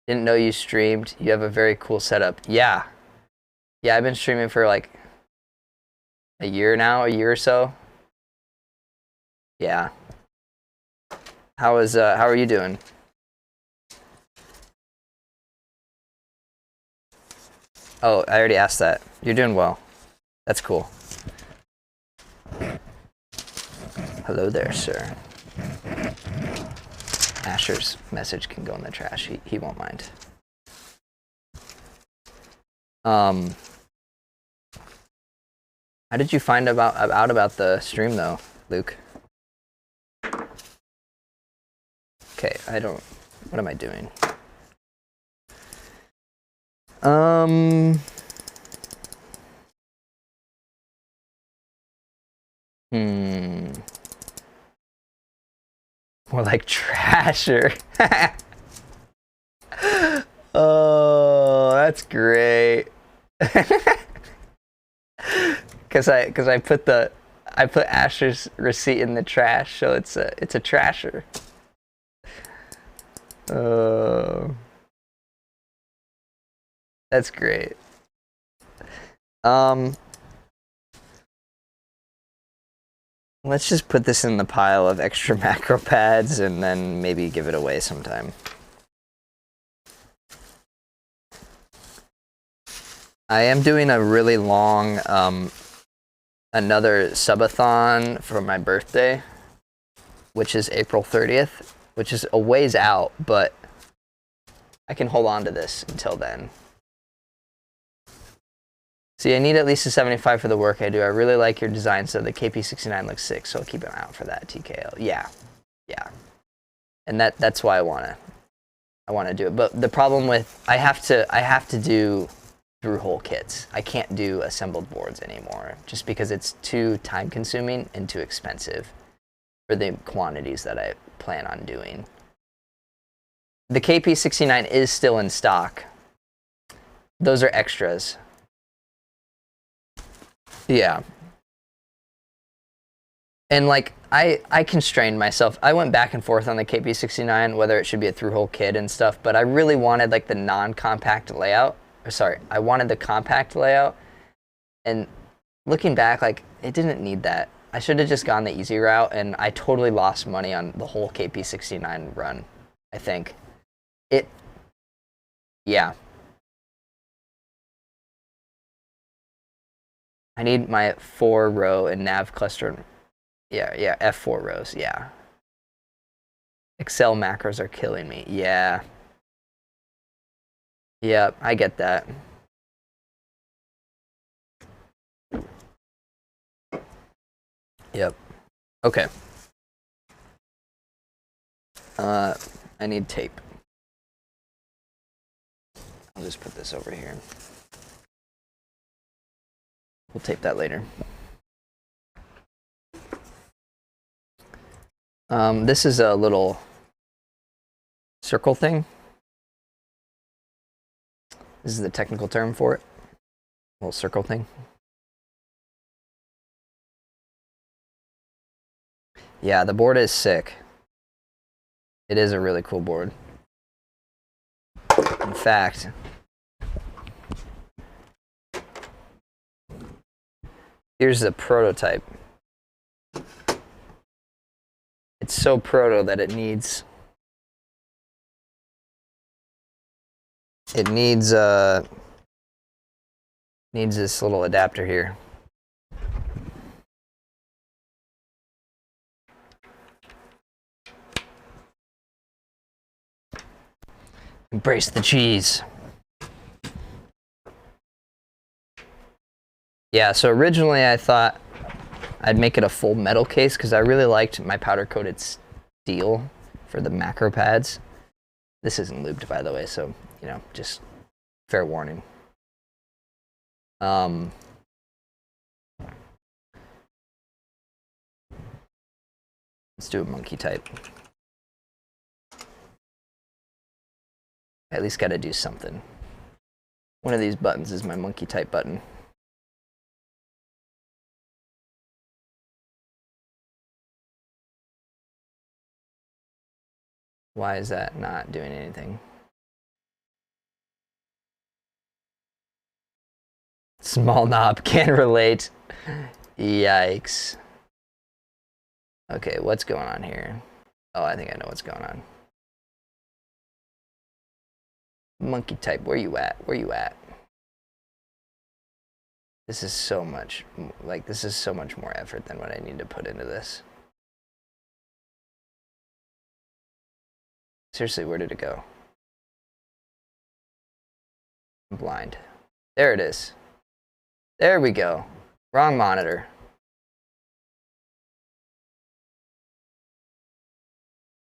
know you streamed. You have a very cool setup. Yeah, I've been streaming for like a year or so. Yeah. How are you doing? Oh, I already asked that. You're doing well. That's cool. Hello there, sir. Asher's message can go in the trash. He won't mind. How did you find out about the stream though, Luke? Okay, what am I doing? More like Trasher. Oh, that's great. Cause I put Asher's receipt in the trash, so it's a Trasher. That's great. Let's just put this in the pile of extra macro pads and then maybe give it away sometime. I am doing a really long, another subathon for my birthday, which is April 30th, which is a ways out, but I can hold on to this until then. See, I need at least a 75 for the work I do. I really like your design, so the KP69 looks sick, so I'll keep an eye out for that TKL. Yeah. And that's why I wanna do it. But the problem with I have to do through-hole kits. I can't do assembled boards anymore, just because it's too time-consuming and too expensive for the quantities that I plan on doing. The KP69 is still in stock. Those are extras. Yeah. And like I constrained myself. I went back and forth on the KP69 whether it should be a through-hole kit and stuff, but I really wanted like the non-compact layout. Or sorry, I wanted the compact layout. And looking back, like it didn't need that. I should have just gone the easy route, and I totally lost money on the whole KP69 run, I think. Yeah. I need my 4-row and nav cluster. Yeah, F4 rows, yeah. Excel macros are killing me, yeah. Yep, I get that. Yep. Okay. I need tape. I'll just put this over here. We'll tape that later. This is a little circle thing. This is the technical term for it. Little circle thing. Yeah, the board is sick. It is a really cool board. In fact, here's the prototype. It's so proto that it needs this little adapter here. Embrace the cheese. Yeah, so originally I thought I'd make it a full metal case because I really liked my powder coated steel for the macro pads. This isn't lubed, by the way, so you know, just fair warning. Let's do a monkey type. I at least got to do something. One of these buttons is my monkey type button. Why is that not doing anything? Small knob, can't relate. Yikes. Okay, what's going on here? Oh, I think I know what's going on. Monkey type, where you at? Where you at? This is so much, like, this is so much more effort than what I need to put into this. Seriously, where did it go? I'm blind. There it is. There we go. Wrong monitor.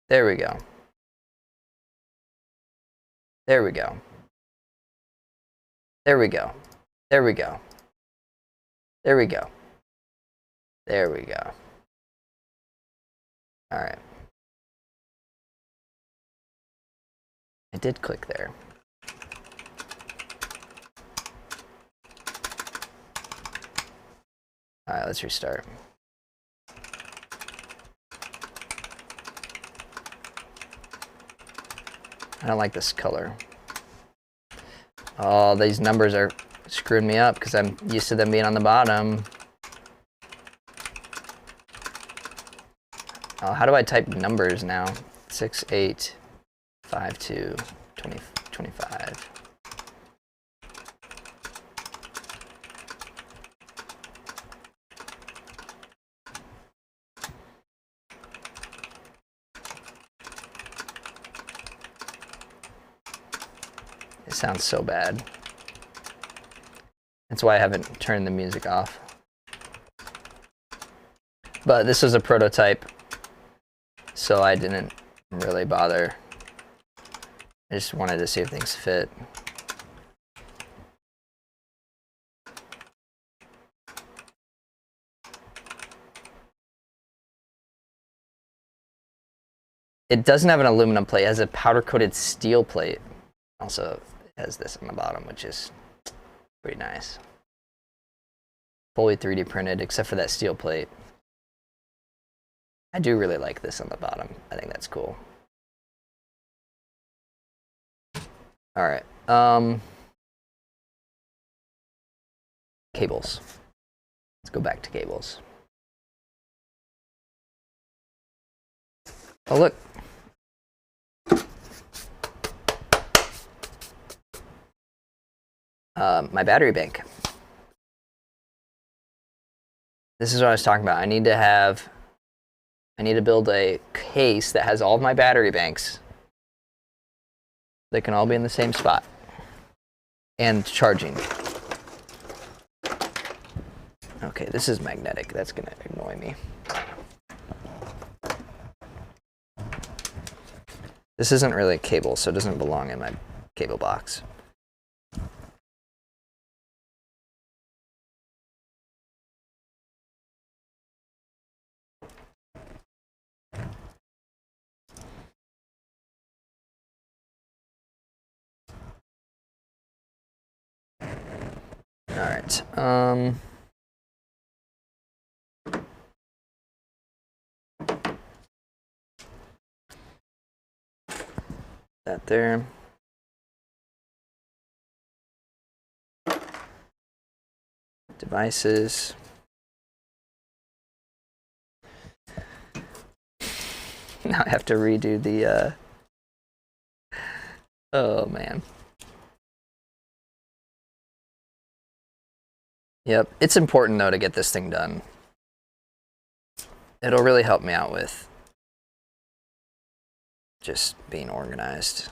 There we go. There we go. There we go. There we go. There we go. There we go. All right. I did click there. All right, let's restart. I don't like this color. Oh, these numbers are screwing me up because I'm used to them being on the bottom. Oh, how do I type numbers now? 6, 8, 5, 2, 20, 25. It sounds so bad. That's why I haven't turned the music off. But this was a prototype, so I didn't really bother. I just wanted to see if things fit. It doesn't have an aluminum plate. It has a powder-coated steel plate. Also has this on the bottom, which is pretty nice. Fully 3D printed, except for that steel plate. I do really like this on the bottom. I think that's cool. All right. Cables. Let's go back to cables. Oh, look. My battery bank. This is what I was talking about. I need to build a case that has all of my battery banks. They can all be in the same spot. And charging. Okay, this is magnetic. That's gonna annoy me. This isn't really a cable, so it doesn't belong in my cable box. All right. That there. Devices. Now I have to redo the, oh man. Yep, it's important though to get this thing done. It'll really help me out with just being organized.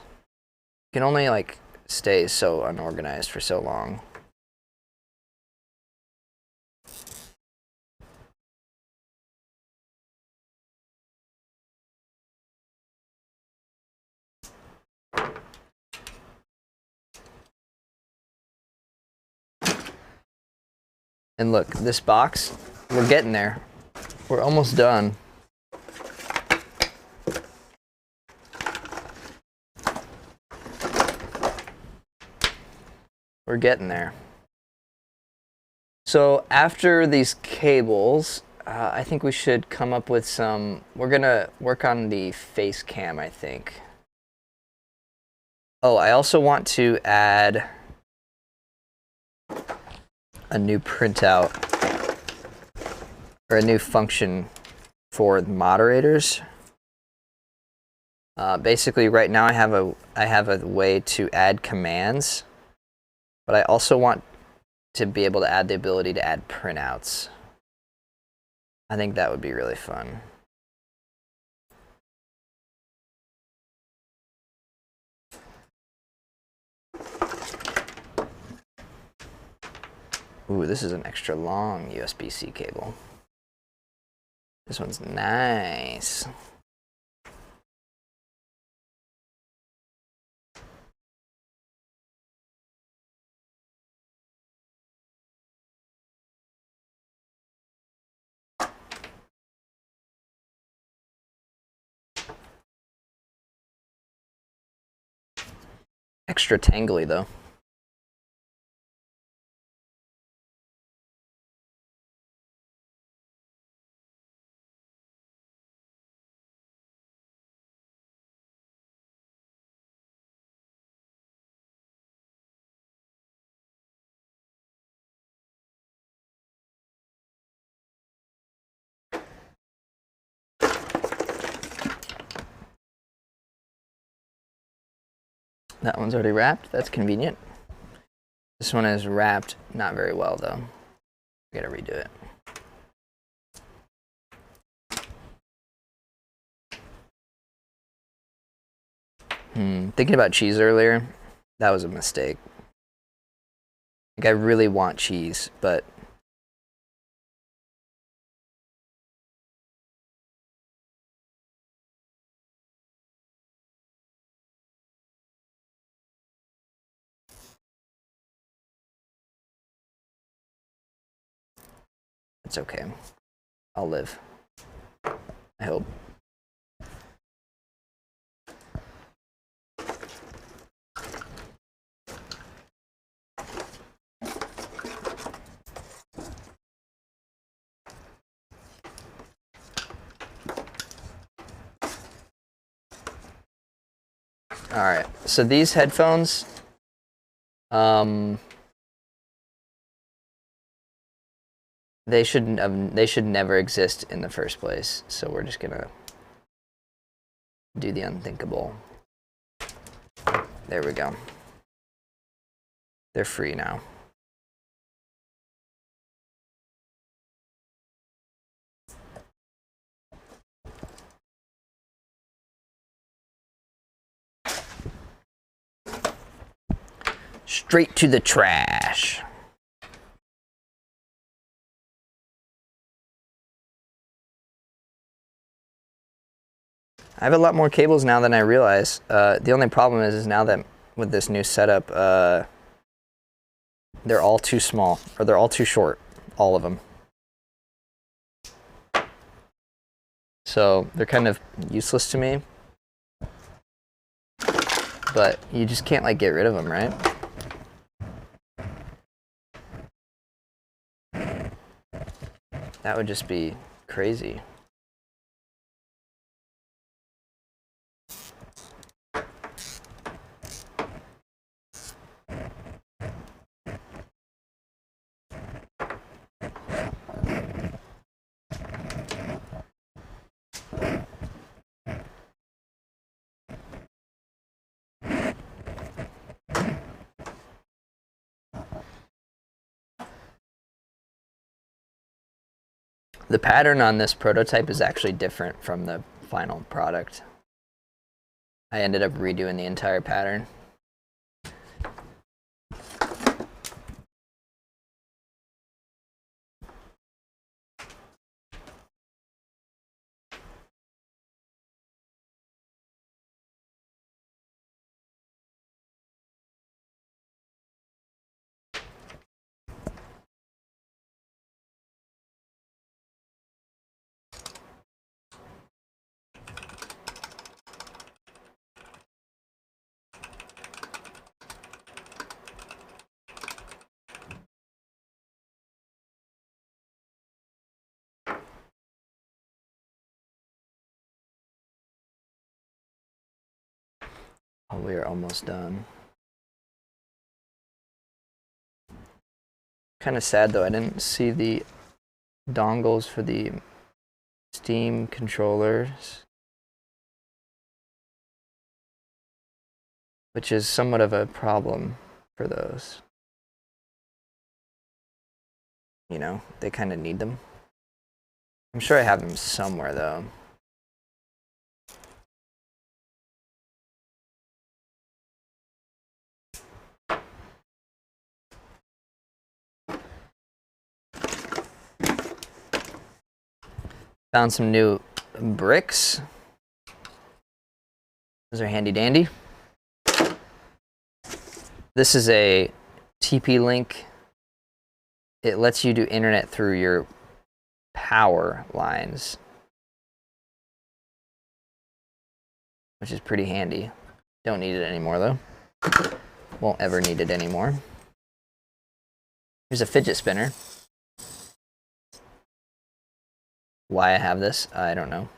You can only like stay so unorganized for so long. And look, this box, we're getting there. We're almost done. We're getting there. So after these cables, I think we should come up with some, we're gonna work on the face cam, I think. Oh, I also want to add a new printout or a new function for moderators. Basically, right now I have a way to add commands, but I also want to be able to add the ability to add printouts. I think that would be really fun. Ooh, this is an extra long USB-C cable. This one's nice. Extra tangly though. That one's already wrapped. That's convenient. This one is wrapped not very well though. I gotta redo it. Thinking about cheese earlier, that was a mistake. Like I really want cheese, but it's okay. I'll live. I hope. All right, so these headphones, they should never exist in the first place. So we're just gonna do the unthinkable. There we go. They're free now. Straight to the trash. I have a lot more cables now than I realize. The only problem is now that with this new setup, they're all too small, or they're all too short, all of them. So they're kind of useless to me. But you just can't like get rid of them, right? That would just be crazy. The pattern on this prototype is actually different from the final product. I ended up redoing the entire pattern. Oh, we are almost done. Kind of sad though, I didn't see the dongles for the Steam controllers, which is somewhat of a problem for those. You know, they kind of need them. I'm sure I have them somewhere though. Found some new bricks. Those are handy dandy. This is a TP-Link. It lets you do internet through your power lines, which is pretty handy. Don't need it anymore though. Won't ever need it anymore. Here's a fidget spinner. Why I have this, I don't know.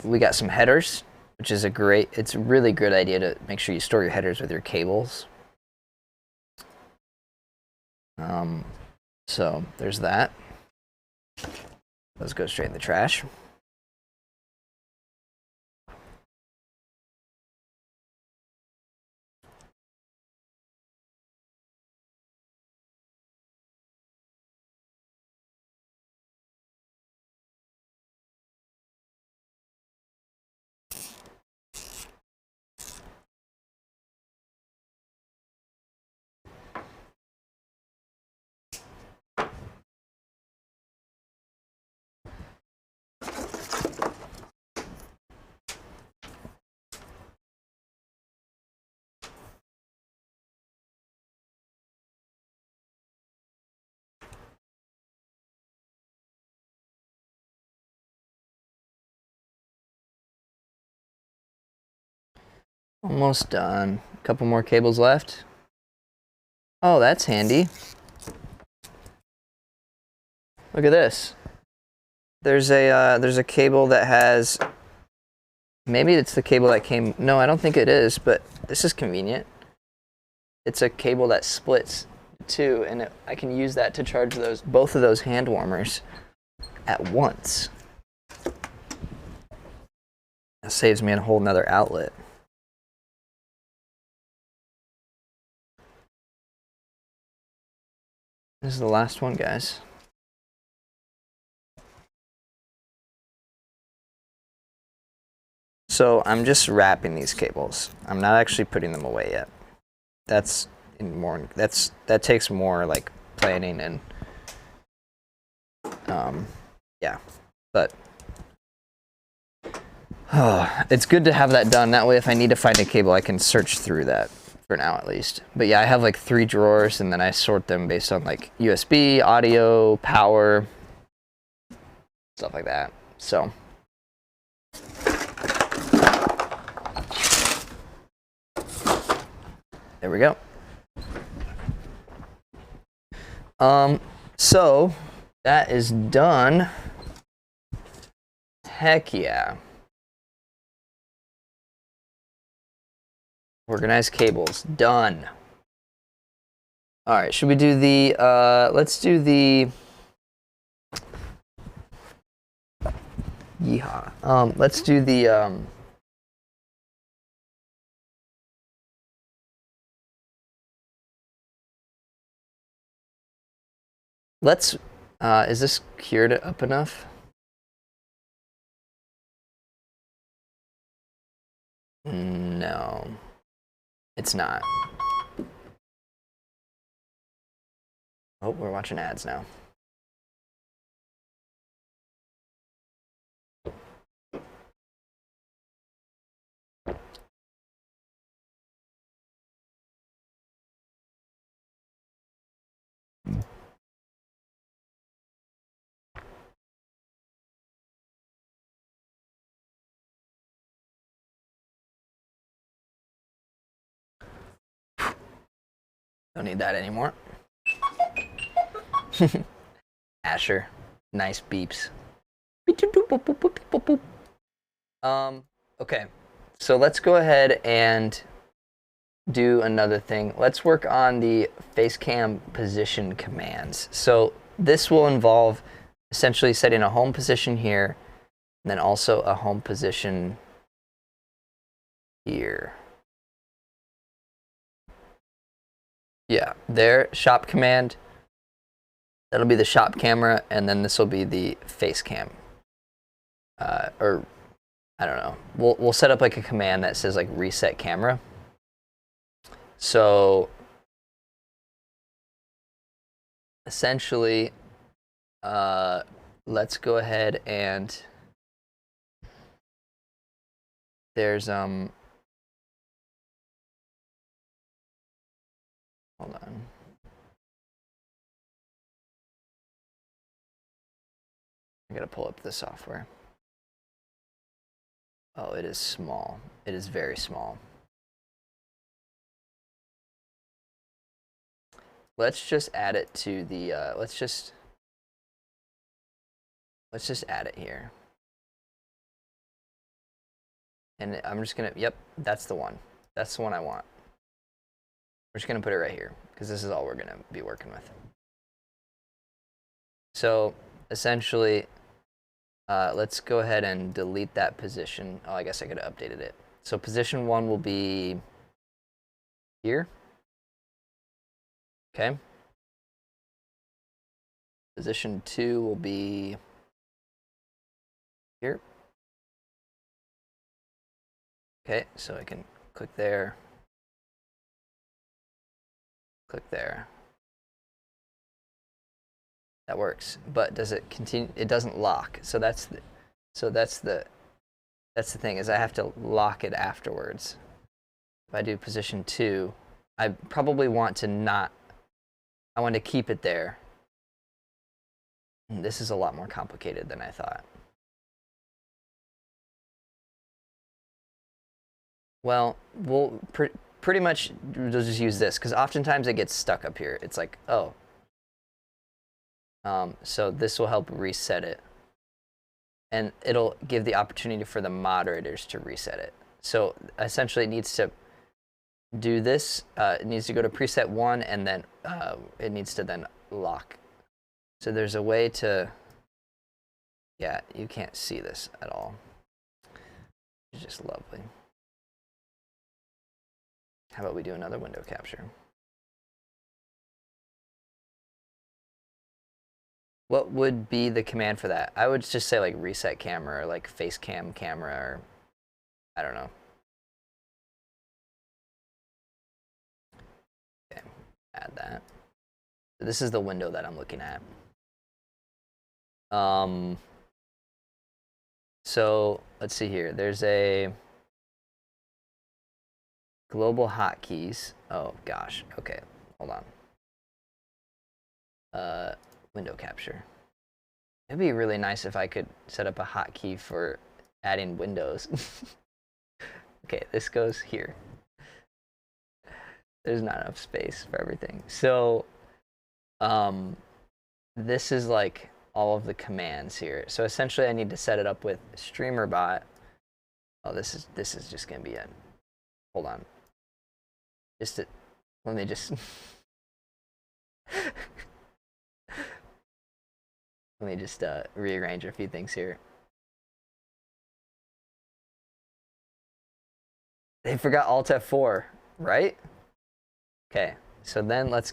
We got some headers, which is it's a really good idea to make sure you store your headers with your cables. So there's that. Those go straight in the trash. Almost done. A couple more cables left. Oh, that's handy. Look at this. there's a cable that has, maybe it's the cable that came, no, I don't think it is, but this is convenient. It's a cable that splits too, and I can use that to charge both of those hand warmers at once. That saves me a whole nother outlet. This is the last one, guys. So I'm just wrapping these cables. I'm not actually putting them away yet. That takes more like planning and yeah, but it's good to have that done. That way, if I need to find a cable, I can search through that for now at least. But yeah, I have like 3 drawers, and then I sort them based on like USB, audio, power, stuff like that. So there we go. So that is done. Heck yeah. Organized cables, done. All right, should we do the, let's do the, yeehaw. Let's do the, is this cured up enough? No, it's not. Oh, we're watching ads now. Don't need that anymore. Asher, nice beeps. Okay, so let's go ahead and do another thing. Let's work on the Facecam position commands. So this will involve essentially setting a home position here, and then also a home position here. Yeah, there, shop command. That'll be the shop camera, and then this will be the face cam. Or I don't know. We'll set up like a command that says like reset camera. So essentially, let's go ahead and there's hold on. I gotta pull up the software. Oh, it is small. It is very small. Let's just add it to the, let's just add it here. And I'm just gonna, yep, that's the one. That's the one I want. We're just gonna put it right here, because this is all we're gonna be working with. So essentially, let's go ahead and delete that position. Oh, I guess I could have updated it. So position 1 will be here. Okay. Position 2 will be here. Okay, so I can click there. Click there. That works, but does it continue? It doesn't lock. So that's the thing, is I have to lock it afterwards. If I do position 2, I probably want to not, I want to keep it there. And this is a lot more complicated than I thought. Well, we'll pretty much we'll just use this, because oftentimes it gets stuck up here. It's like, oh. So this will help reset it. and it'll give the opportunity for the moderators to reset it. So essentially it needs to do this. It needs to go to preset 1, and then it needs to then lock. So there's a way to, yeah, you can't see this at all. It's just lovely. How about we do another window capture? What would be the command for that? I would just say like reset camera or like face cam camera, or I don't know. Okay, add that. So this is the window that I'm looking at. So let's see here. There's a global hotkeys. Oh gosh. Okay, hold on. Window capture. It'd be really nice if I could set up a hotkey for adding windows. Okay, this goes here. There's not enough space for everything. So, this is like all of the commands here. So essentially, I need to set it up with StreamerBot. Oh, this is just gonna be a. Hold on. Let me just. Let me just rearrange a few things here. They forgot Alt F4, right? Okay, so then let's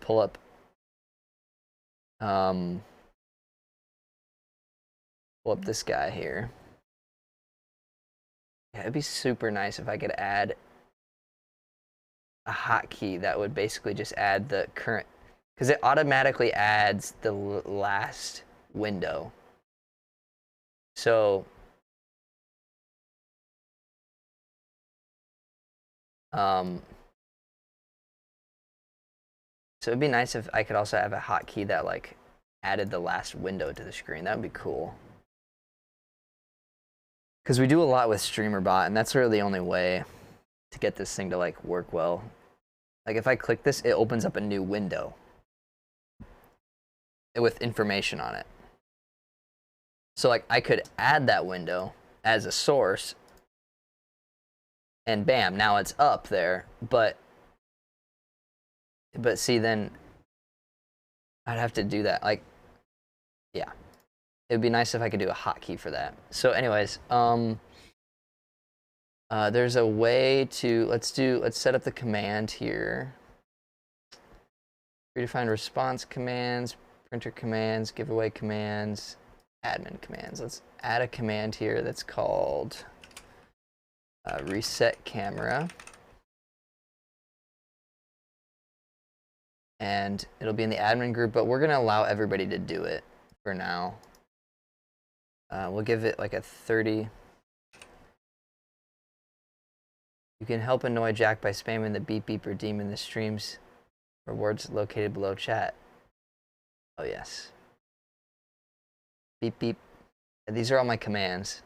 pull up. Pull up this guy here. Yeah, it'd be super nice if I could add a hotkey that would basically just add the current, because it automatically adds the last window. So so it'd be nice if I could also have a hotkey that like added the last window to the screen. That would be cool. Because we do a lot with StreamerBot, and that's really the only way to get this thing to like work well. Like if I click this, it opens up a new window with information on it. So like I could add that window as a source, and bam, now it's up there. But see, then I'd have to do that. Like, yeah, it'd be nice if I could do a hotkey for that. So anyways, there's a way to, let's set up the command here. Redefine response commands, printer commands, giveaway commands, admin commands. Let's add a command here that's called reset camera. And it'll be in the admin group, but we're gonna allow everybody to do it for now. We'll give it like a 30. You can help annoy Jack by spamming the beep beep redeem in the streams rewards located below chat. Oh yes. Beep beep. These are all my commands,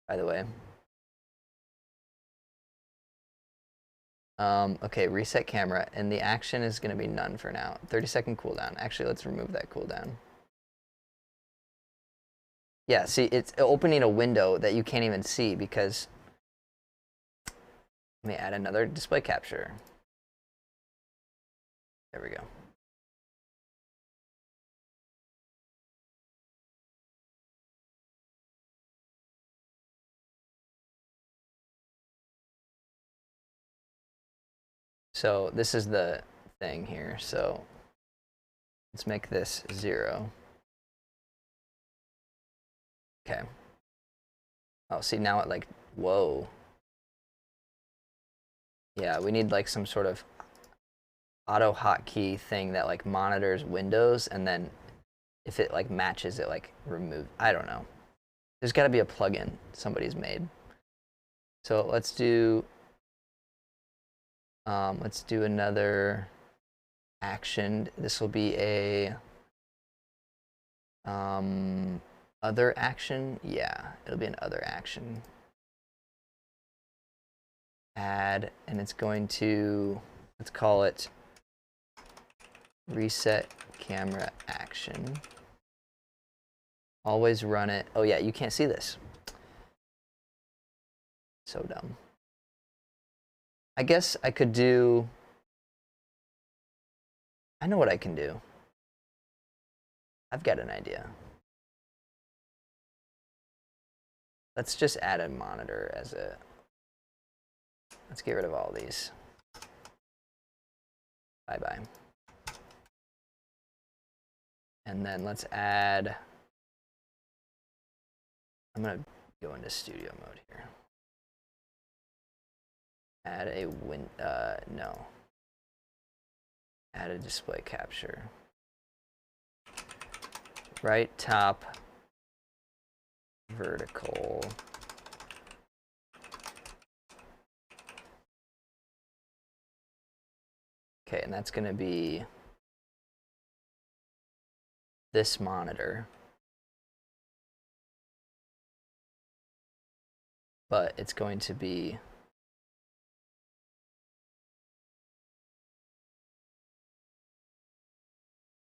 by the way. Okay, reset camera, and the action is gonna be none for now. 30-second cooldown. Actually, let's remove that cooldown. Yeah, see, it's opening a window that you can't even see because, let me add another display capture. There we go. So this is the thing here. So let's make this 0. Okay. Oh, see now it like, whoa. Yeah, we need like some sort of auto hotkey thing that like monitors windows, and then if it like matches it, like remove. I don't know. There's got to be a plugin somebody's made. So let's do another action. This will be a other action. Yeah, it'll be an other action. Add, and it's going to, let's call it reset camera action. Always run it. Oh yeah, you can't see this. So dumb. I guess I could do, I know what I can do. I've got an idea. Let's just add a monitor as a, let's get rid of all these. Bye-bye. And then let's add, I'm gonna go into studio mode here. Add a no. Add a display capture. Right top, vertical. Okay, and that's gonna be this monitor. But it's going to be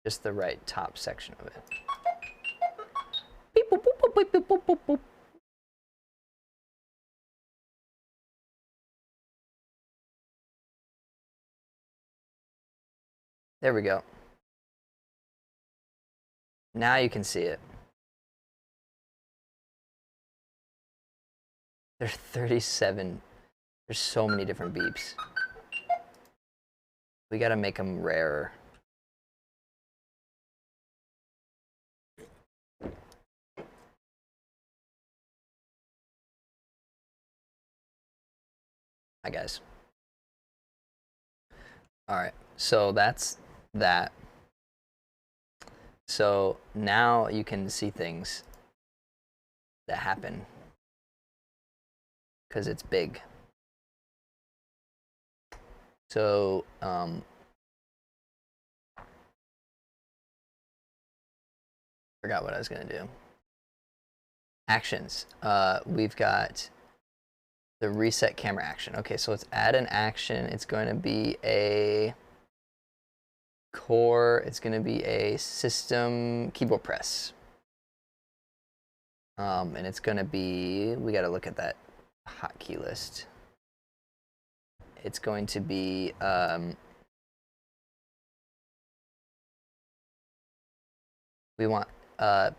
just the right top section of it. Beep, boop, boop, boop, boop, boop, boop, boop. There we go. Now you can see it. There's 37. There's so many different beeps. We gotta make them rarer. Hi guys. All right, so that's that. So now you can see things that happen because it's big. So forgot what I was gonna do. Actions. We've got the reset camera action. Okay, so let's add an action. It's going to be a core. It's going to be a system keyboard press. And it's going to be, we got to look at that hotkey list. It's going to be we want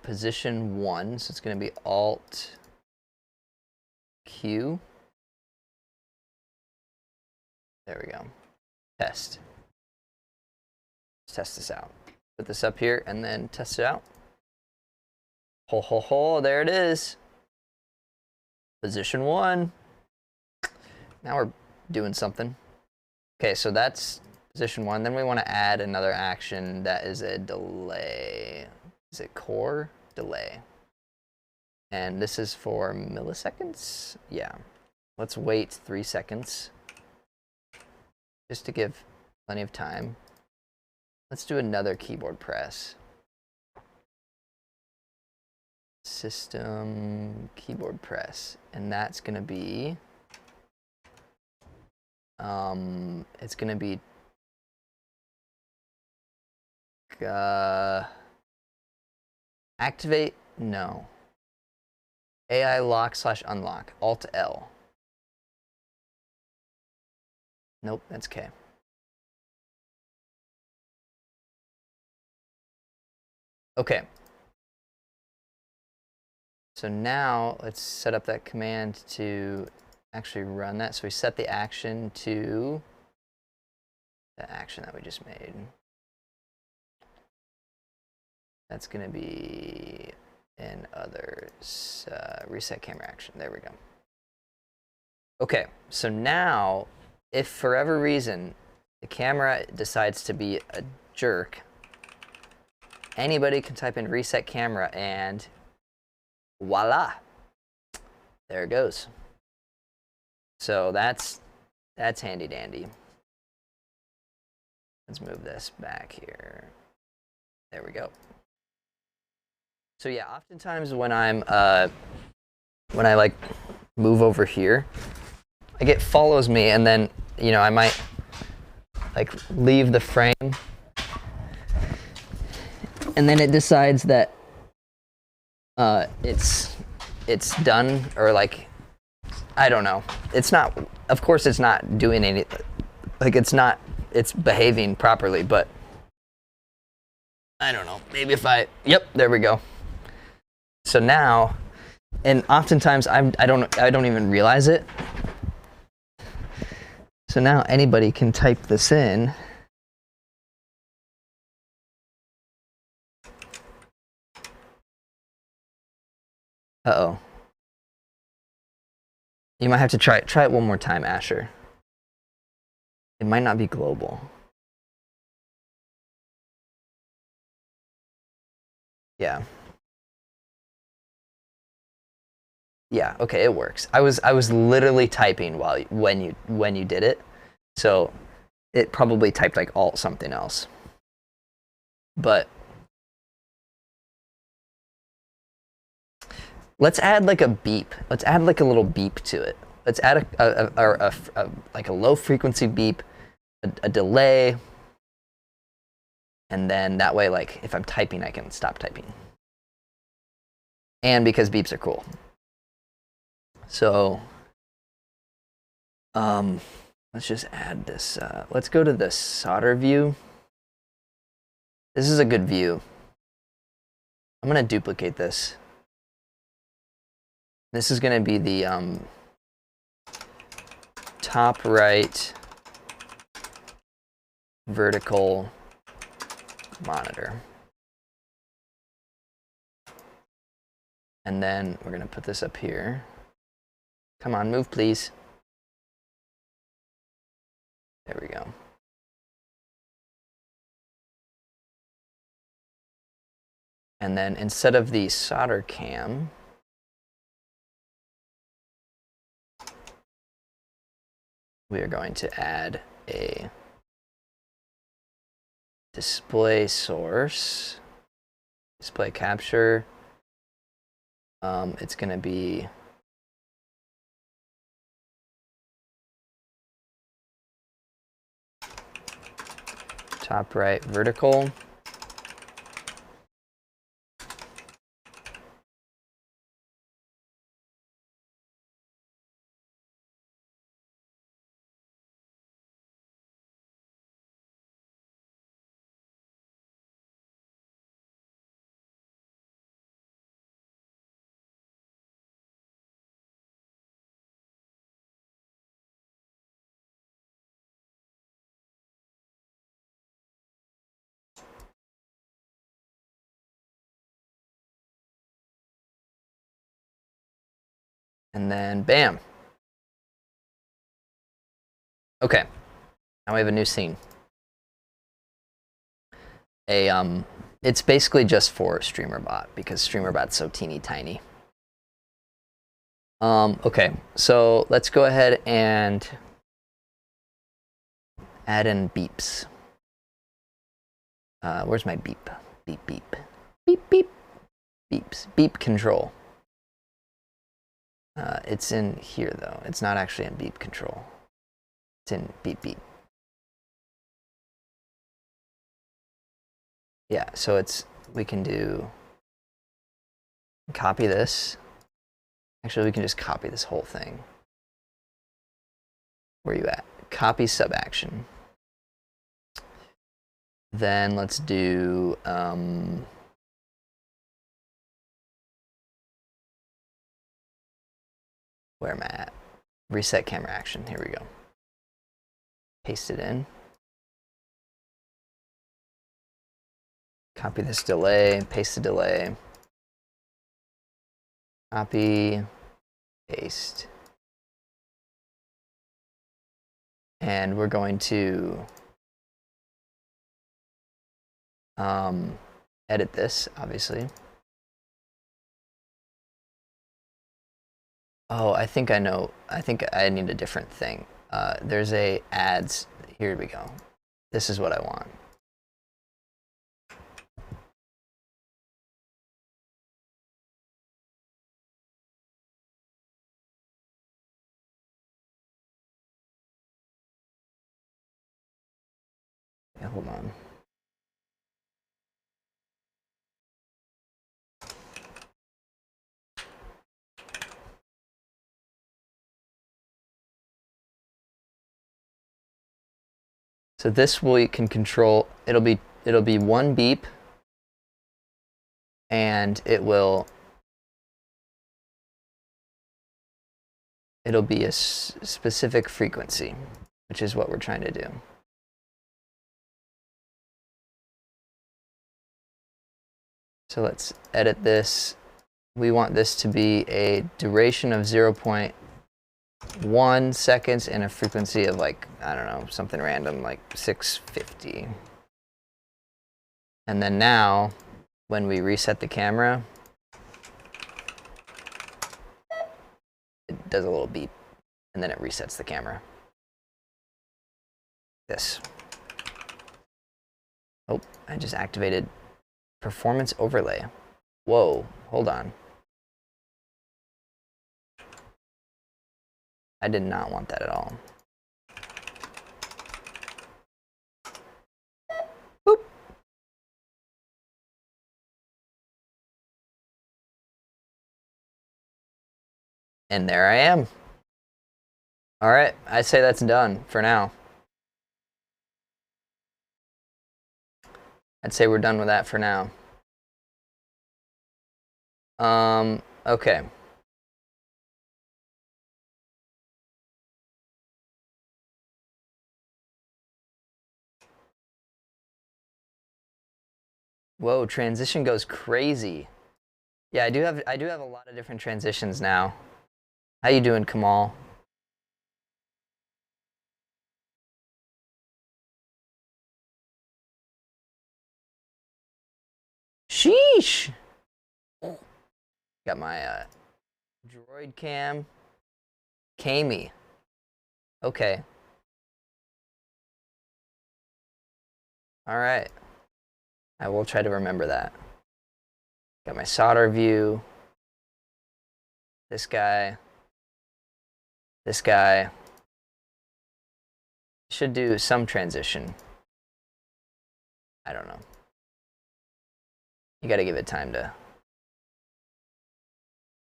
position 1, so it's going to be Alt Q. There we go. Test. Let's test this out. Put this up here and then test it out. Ho, ho, ho, there it is. Position 1. Now we're doing something. Okay, so that's position 1. Then we want to add another action that is a delay. Is it core? Delay. And this is for milliseconds? Yeah. Let's wait 3 seconds. Just to give plenty of time. Let's do another keyboard press. System keyboard press. And that's going to be, it's going to be activate, no. AI lock / unlock, Alt L. Nope, that's K. Okay. So now let's set up that command to actually run that. So we set the action to the action that we just made. That's going to be in others, reset camera action. There we go. Okay, so now if for whatever reason the camera decides to be a jerk, anybody can type in reset camera and voila, there it goes. So that's handy dandy. Let's move this back here. There we go. So yeah, oftentimes when I'm when I like move over here, it follows me, and then I might like leave the frame, and then it decides that it's done, or like, I don't know. It's not, of course it's not doing anything. Like it's behaving properly, but I don't know. Maybe if yep, there we go. So now, and oftentimes I don't even realize it. So now anybody can type this in. Uh-oh. You might have to try it one more time, Asher. It might not be global. Yeah. Yeah, okay, it works. I was literally typing when you did it. So it probably typed like alt something else. But let's add like a beep. Let's add like a little beep to it. Let's add a like a low frequency beep, a delay, and then that way, like if I'm typing, I can stop typing. And because beeps are cool. So let's just add this. Let's go to the solder view. This is a good view. I'm gonna duplicate this. This is gonna be the top right vertical monitor. And then we're gonna put this up here. Come on, move please. There we go. And then instead of the solder cam, we are going to add a display source, display capture. It's going to be top right vertical. And then bam. Okay, now we have a new scene. It's basically just for StreamerBot because StreamerBot's so teeny tiny. Okay, so let's go ahead and add in beeps. Where's my beep? Beep, beep. Beep, beep. Beeps. Beep control. It's in here, though. It's not actually in beep control. It's in beep, beep. Yeah, so we can do, copy this. Actually, we can just copy this whole thing. Where are you at? Copy sub action. Then let's do, where am I at? Reset camera action. Here we go. Paste it in. Copy this delay, paste the delay. Copy, paste. And we're going to edit this, obviously. Oh, I think I know. I think I need a different thing. There's a ads. Here we go. This is what I want. Yeah, hold on. So this we can control. It'll be one beep, and it'll be a specific frequency, which is what we're trying to do. So let's edit this. We want this to be a duration of 0.1 seconds and a frequency of like, I don't know, something random like 650. And then now, when we reset the camera, it does a little beep, and then it resets the camera. This. Oh, I just activated performance overlay. Whoa, hold on. I did not want that at all. Boop. And there I am. All right, I'd say that's done for now. I'd say we're done with that for now. Okay. Whoa, transition goes crazy. Yeah, I do have a lot of different transitions now. How you doing, Kamal? Sheesh. Got my droid cam. Kami. Okay. All right. I will try to remember that. Got my solder view. This guy. This guy. Should do some transition. I don't know. You got to give it time to.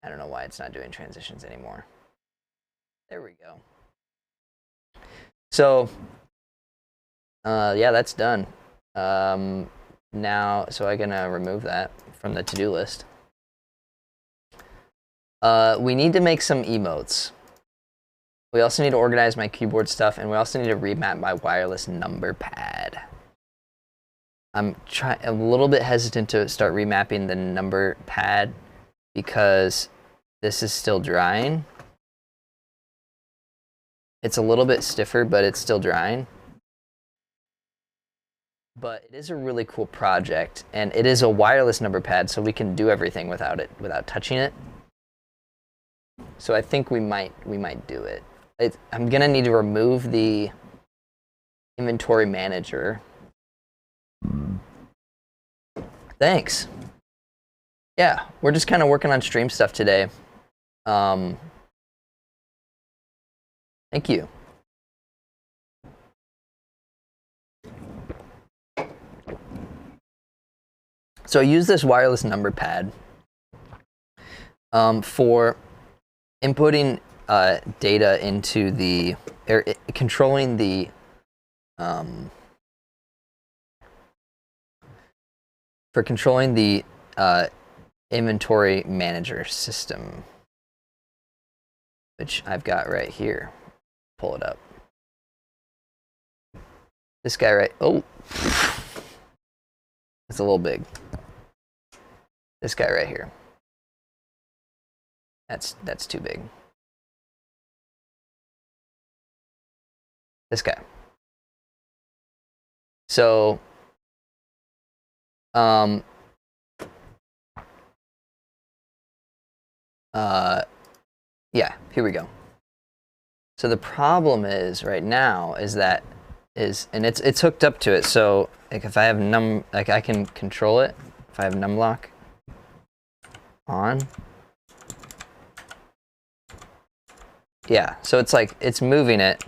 I don't know why it's not doing transitions anymore. There we go. So, yeah, that's done. Now, so I'm gonna remove that from the to-do list. We need to make some emotes. We also need to organize my keyboard stuff, and we also need to remap my wireless number pad. I'm a little bit hesitant to start remapping the number pad because this is still drying. It's a little bit stiffer, but it's still drying. But it is a really cool project, and it is a wireless number pad, so we can do everything without touching it. So I think we might do it. I'm gonna need to remove the inventory manager. Thanks. Yeah, we're just kind of working on stream stuff today. Thank you. So I use this wireless number pad for inputting data into the, controlling the inventory manager system, which I've got right here. Pull it up. This guy right, oh, it's a little big. This guy right here. That's too big. This guy. So, yeah, here we go. So the problem is right now is that and it's hooked up to it. So like if I have I can control it. If I have numlock on. Yeah, so it's like it's moving it.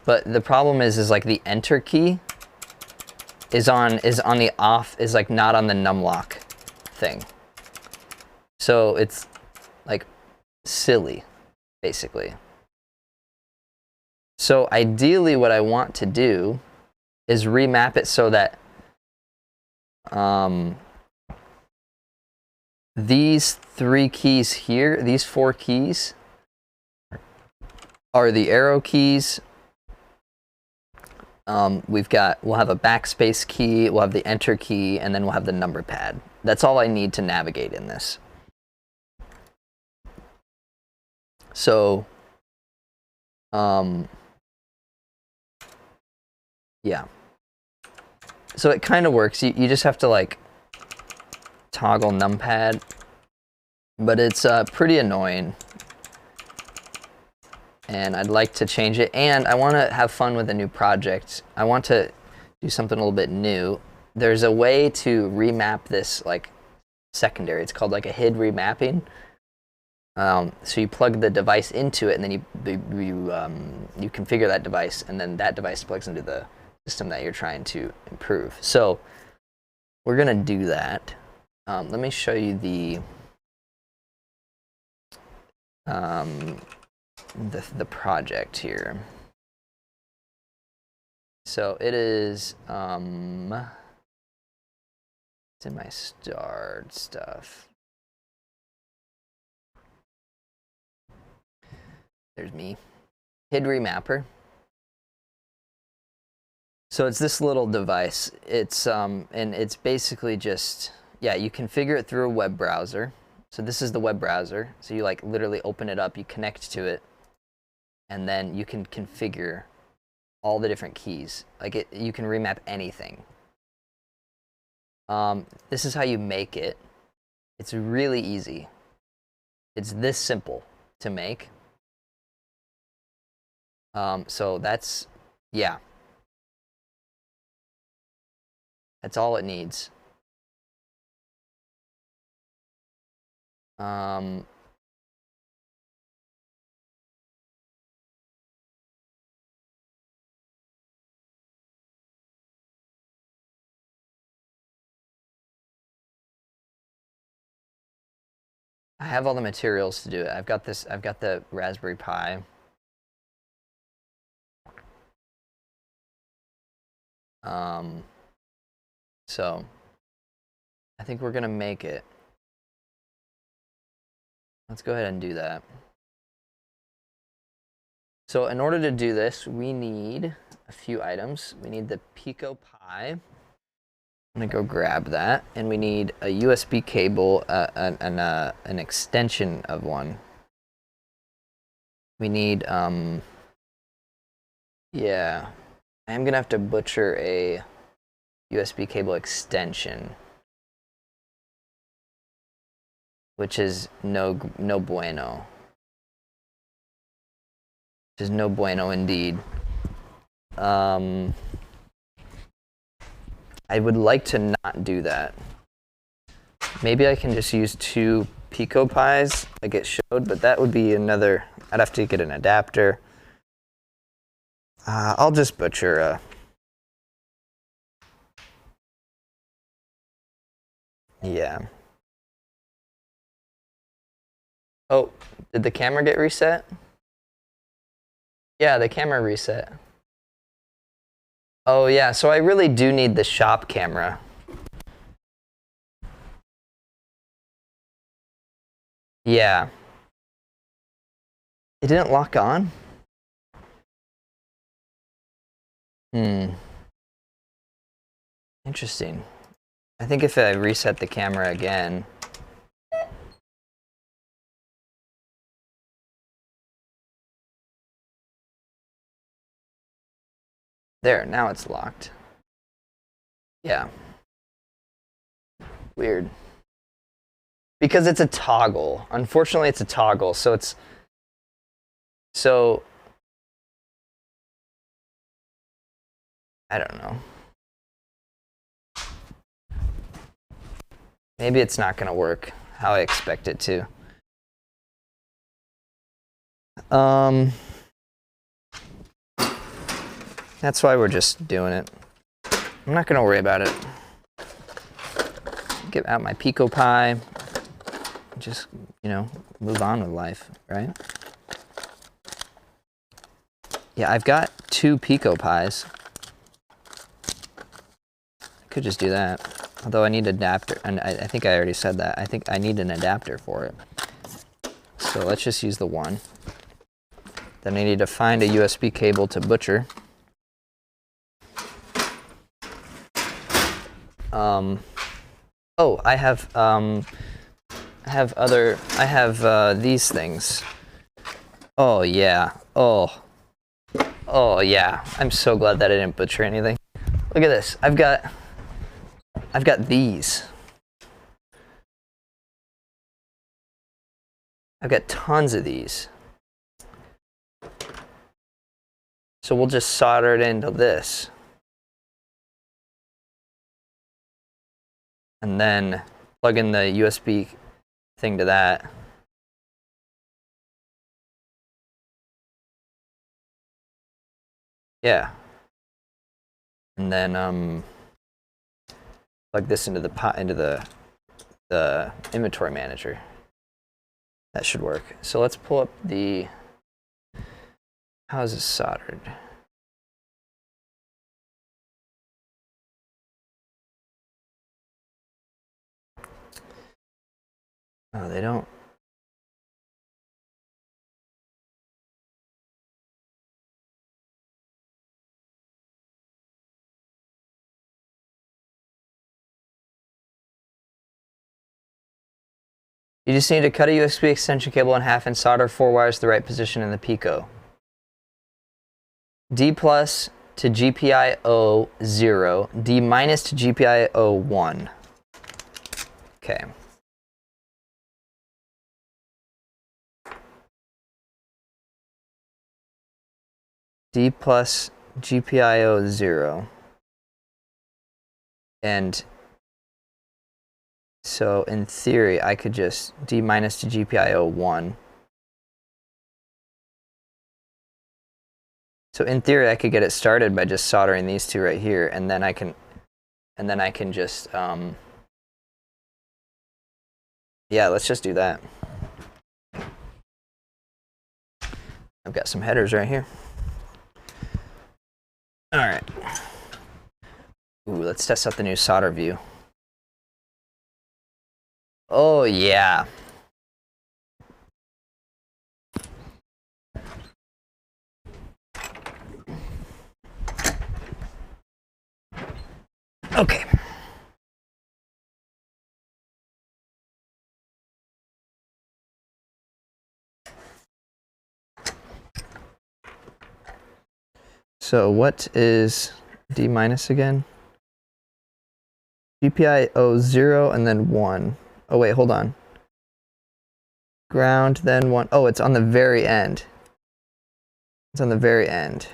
But the problem is like the enter key is on the off, is like not on the numlock thing. So it's like silly, basically. So ideally what I want to do is remap it so that these 3 keys here, these 4 keys, are the arrow keys. We'll have a backspace key, we'll have the enter key, and then we'll have the number pad. That's all I need to navigate in this. So, yeah. So it kind of works. You just have to like toggle numpad, but it's pretty annoying. And I'd like to change it, and I want to have fun with a new project. I want to do something a little bit new. There's a way to remap this like secondary. It's called like a HID remapping. So you plug the device into it, and then you configure that device, and then that device plugs into the system that you're trying to improve. So we're gonna do that. Let me show you the project here. So it is it's in my start stuff. There's me. HID remapper. So it's this little device. It's and it's basically just, yeah, you configure it through a web browser. So this is the web browser. So you like literally open it up, you connect to it, and then you can configure all the different keys. Like you can remap anything. This is how you make it. It's really easy. It's this simple to make. So that's, yeah. That's all it needs. I have all the materials to do it. I've got the Raspberry Pi. So I think we're gonna make it. Let's go ahead and do that. So in order to do this, we need a few items. We need the Pico Pi. I'm gonna go grab that, and we need a USB cable, an extension of one. We need, yeah, I'm gonna have to butcher a USB cable extension, which is no bueno. Which is no bueno indeed. I would like to not do that. Maybe I can just use 2 Pico Pis like it showed, but that would be another, I'd have to get an adapter. I'll just butcher a, yeah. Oh, did the camera get reset? Yeah, the camera reset. Oh yeah, so I really do need the shop camera. Yeah. It didn't lock on? Interesting. I think if I reset the camera again. There, now it's locked. Yeah. Weird. Because it's a toggle. Unfortunately, it's a toggle, so it's... So... I don't know. Maybe it's not gonna work how I expect it to. That's why we're just doing it. I'm not gonna worry about it. Get out my Pico Pi. Just, you know, move on with life, right? Yeah, I've got 2 Pico Pies. I could just do that. Although I need an adapter, and I think I already said that. I think I need an adapter for it. So let's just use the one. Then I need to find a USB cable to butcher. Oh, I have these things. Oh yeah. Oh yeah. I'm so glad that I didn't butcher anything. Look at this. I've got these. I've got tons of these. So we'll just solder it into this. And then plug in the USB thing to that. Yeah. And then plug this into the inventory manager. That should work. So let's pull up the, how is this soldered? Oh, they don't. You just need to cut a USB extension cable in half and solder 4 wires to the right position in the Pico. D plus to GPIO 0, D minus to GPIO 1. Okay. D plus GPIO 0. And so in theory, I could just D minus to GPIO 1. So in theory, I could get it started by just soldering these two right here, and then I can just, yeah, let's just do that. I've got some headers right here. All right. Ooh, let's test out the new solder view. Oh yeah. Okay. So what is D minus again? GPIO 0 and then 1. Oh wait, hold on. Ground, then 1. Oh, it's on the very end. It's on the very end.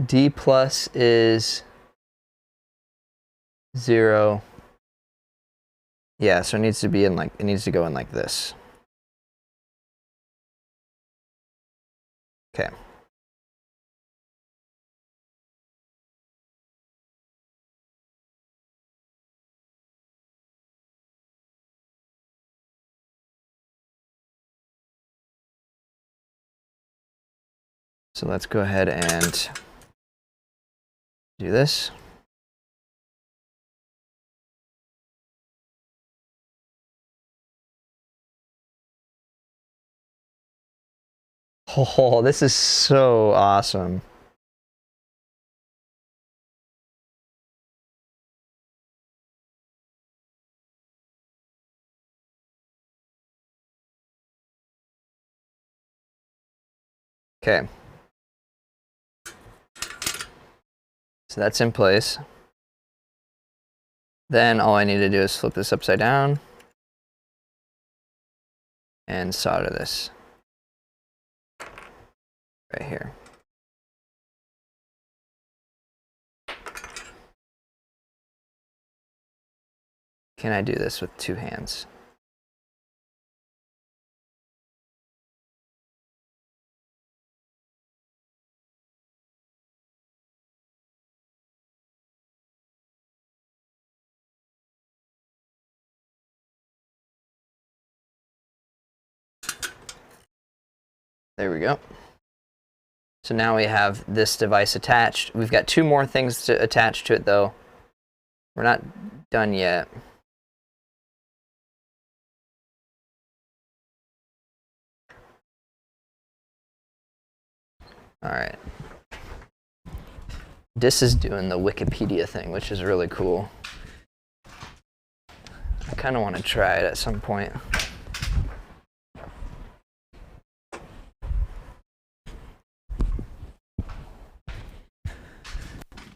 D plus is 0. Yeah, so it needs to be in like, it needs to go in like this. Okay. So let's go ahead and do this. Oh, this is so awesome. Okay. So that's in place. Then all I need to do is flip this upside down and solder this right here. Can I do this with 2 hands? There we go. So now we have this device attached. We've got 2 more things to attach to it though. We're not done yet. All right. This is doing the Wikipedia thing, which is really cool. I kind of want to try it at some point.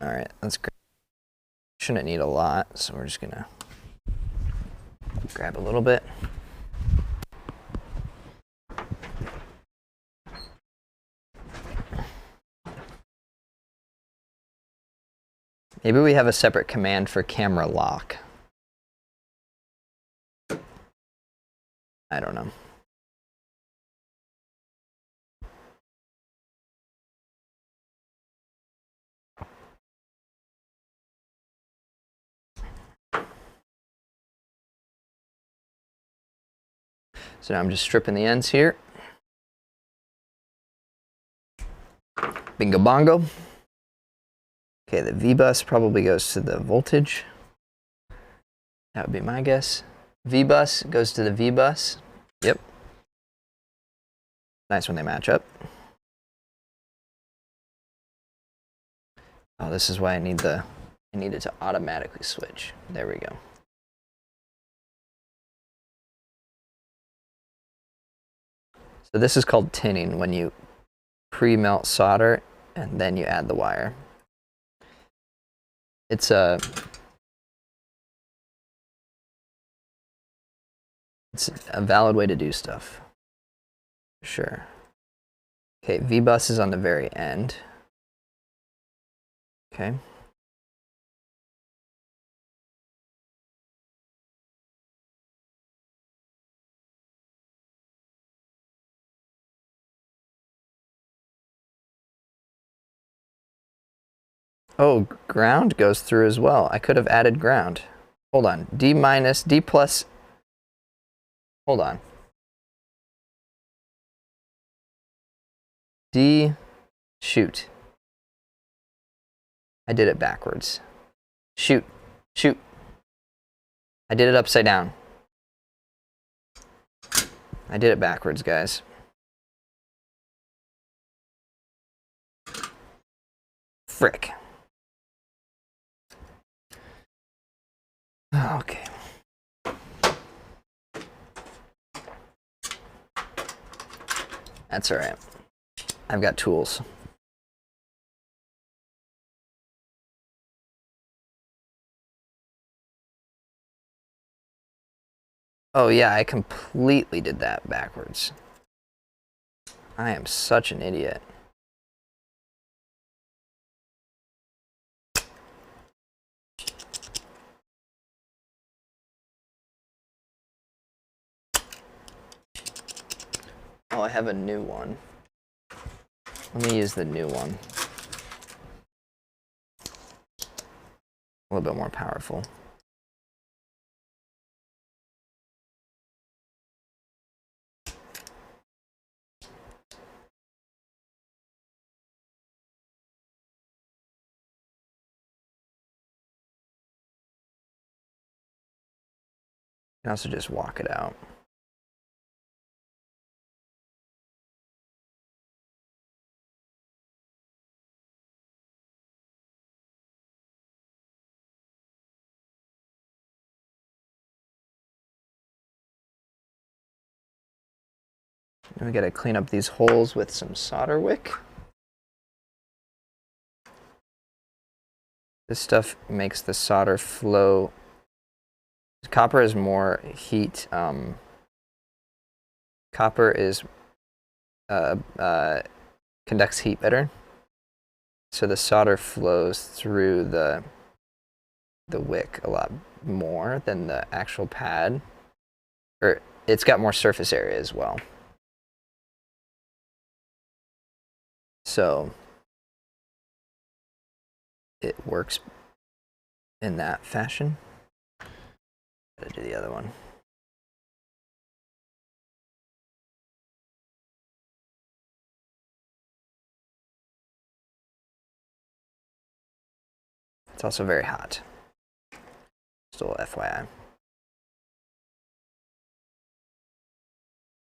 All right, that's great. Shouldn't need a lot, so we're just gonna grab a little bit. Maybe we have a separate command for camera lock. I don't know. So now I'm just stripping the ends here. Bingo bongo. Okay, the V-bus probably goes to the voltage. That would be my guess. V-bus goes to the V-bus. Yep. Nice when they match up. Oh, this is why I need it to automatically switch. There we go. So this is called tinning, when you pre-melt solder and then you add the wire. It's a valid way to do stuff. Sure. Okay, V-bus is on the very end. Okay. Oh, ground goes through as well. I could have added ground. Hold on. D minus, D plus. Hold on. D, shoot. I did it backwards. Shoot, shoot. I did it upside down. I did it backwards, guys. Frick. Okay. That's all right. I've got tools. Oh yeah, I completely did that backwards. I am such an idiot. Oh, I have a new one. Let me use the new one. A little bit more powerful. You can also just walk it out. And we gotta clean up these holes with some solder wick. This stuff makes the solder flow. Copper is more heat. Copper is conducts heat better, so the solder flows through the wick a lot more than the actual pad, or it's got more surface area as well. So it works in that fashion. Gotta do the other one. It's also very hot. Still FYI.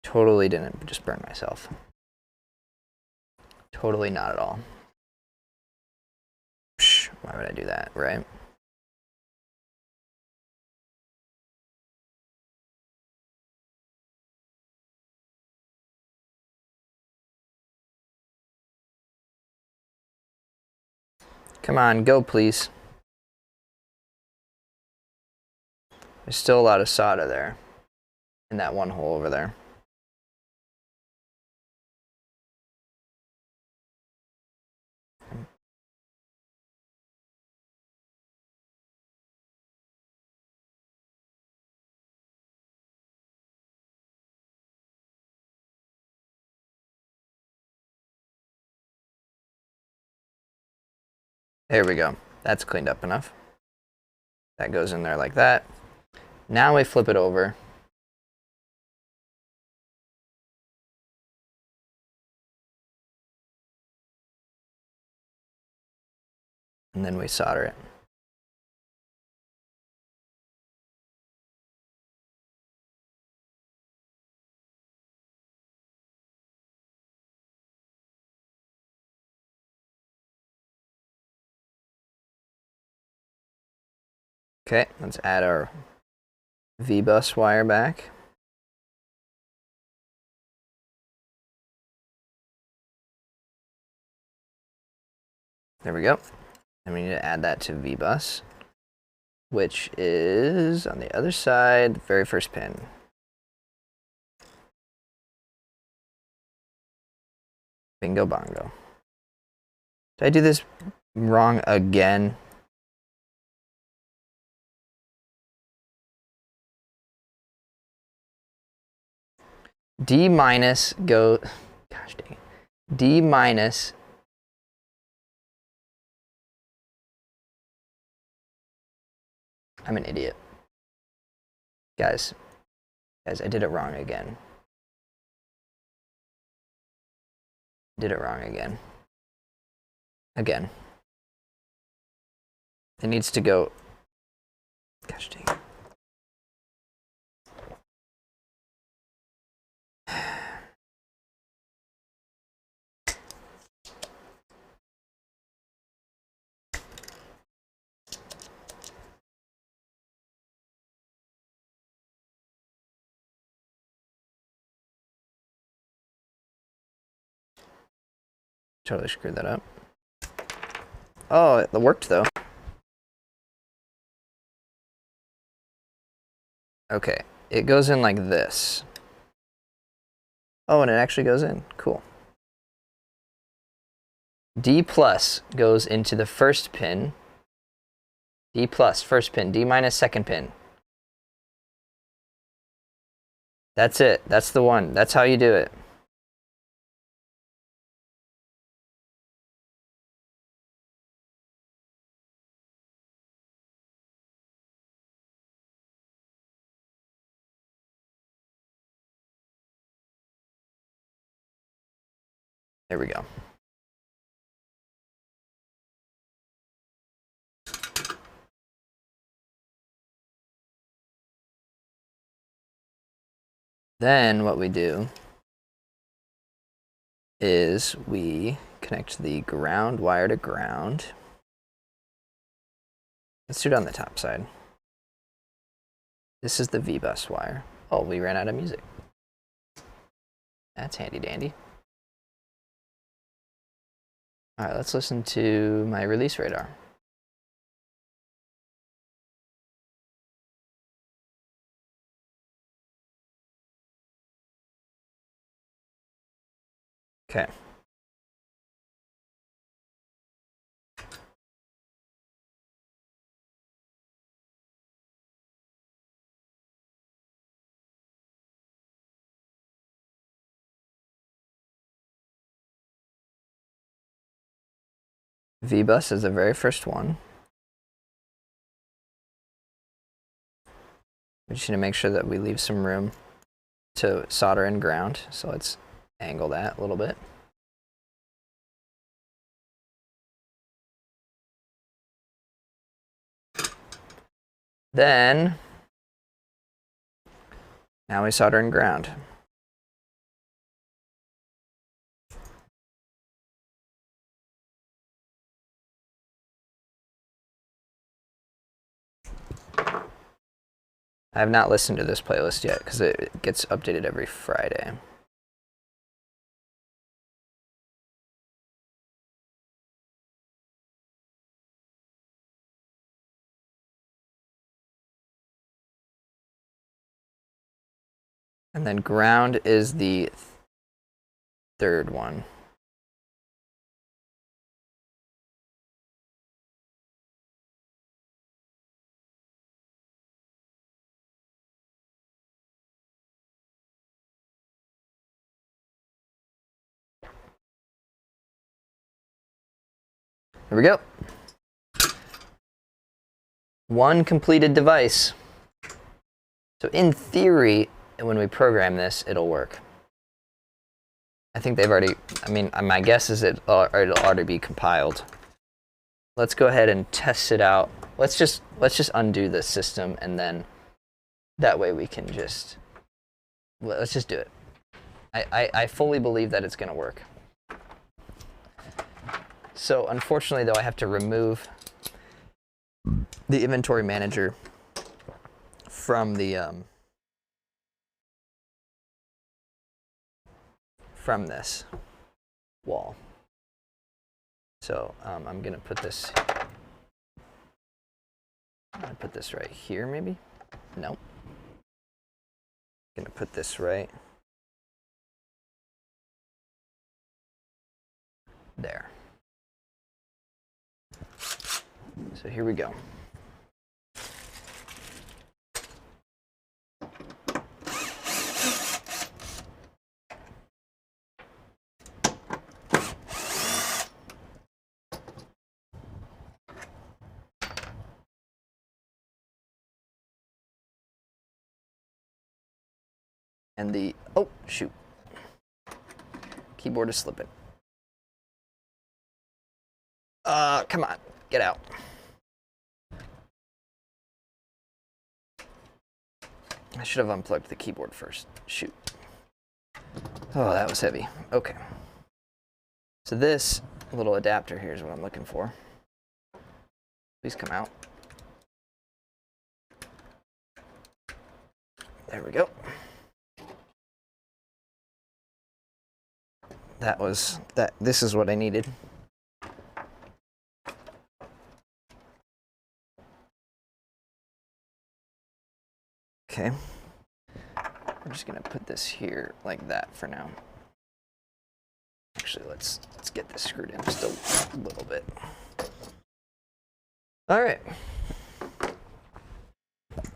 Totally didn't just burn myself. Totally not at all. Psh, why would I do that, right? Come on, go please. There's still a lot of solder there in that one hole over there. There we go. That's cleaned up enough. That goes in there like that. Now we flip it over. And then we solder it. Okay, let's add our V-bus wire back. There we go. And we need to add that to V-bus, which is on the other side, the very first pin. Bingo bongo. Did I do this wrong again? D minus go, gosh dang it. D minus I'm an idiot. Guys, I did it wrong again. Did it wrong again. Again. It needs to go, gosh dang it. Totally screwed that up. Oh, it worked though. Okay, it goes in like this. Oh, and it actually goes in. Cool. D plus goes into the first pin. D plus, first pin. D minus, second pin. That's it. That's the one. That's how you do it. There we go. Then what we do is we connect the ground wire to ground. Let's do it on the top side. This is the V-bus wire. Oh, we ran out of music. That's handy dandy. All right, let's listen to my release radar. Okay. V-bus is the very first one. We just need to make sure that we leave some room to solder in ground. So let's angle that a little bit. Then, now we solder in ground. I have not listened to this playlist yet because it gets updated every Friday. And then ground is the third one. Here we go. One completed device. So in theory, when we program this, it'll work. I think they've already, I mean, my guess is it'll already be compiled. Let's go ahead and test it out. Let's just undo the system, and then that way we can just, let's just do it. I fully believe that it's gonna work. So unfortunately though, I have to remove the inventory manager from the from this wall. So I'm gonna put this right here, maybe? Nope. Gonna put this right there. So here we go. And the, oh, shoot. Keyboard is slipping. Come on, get out. I should have unplugged the keyboard first. Shoot. Oh, that was heavy. Okay. So this little adapter here is what I'm looking for. Please come out. There we go. This is what I needed. Okay. I'm just gonna put this here like that for now. Actually, let's get this screwed in just a little bit. All right.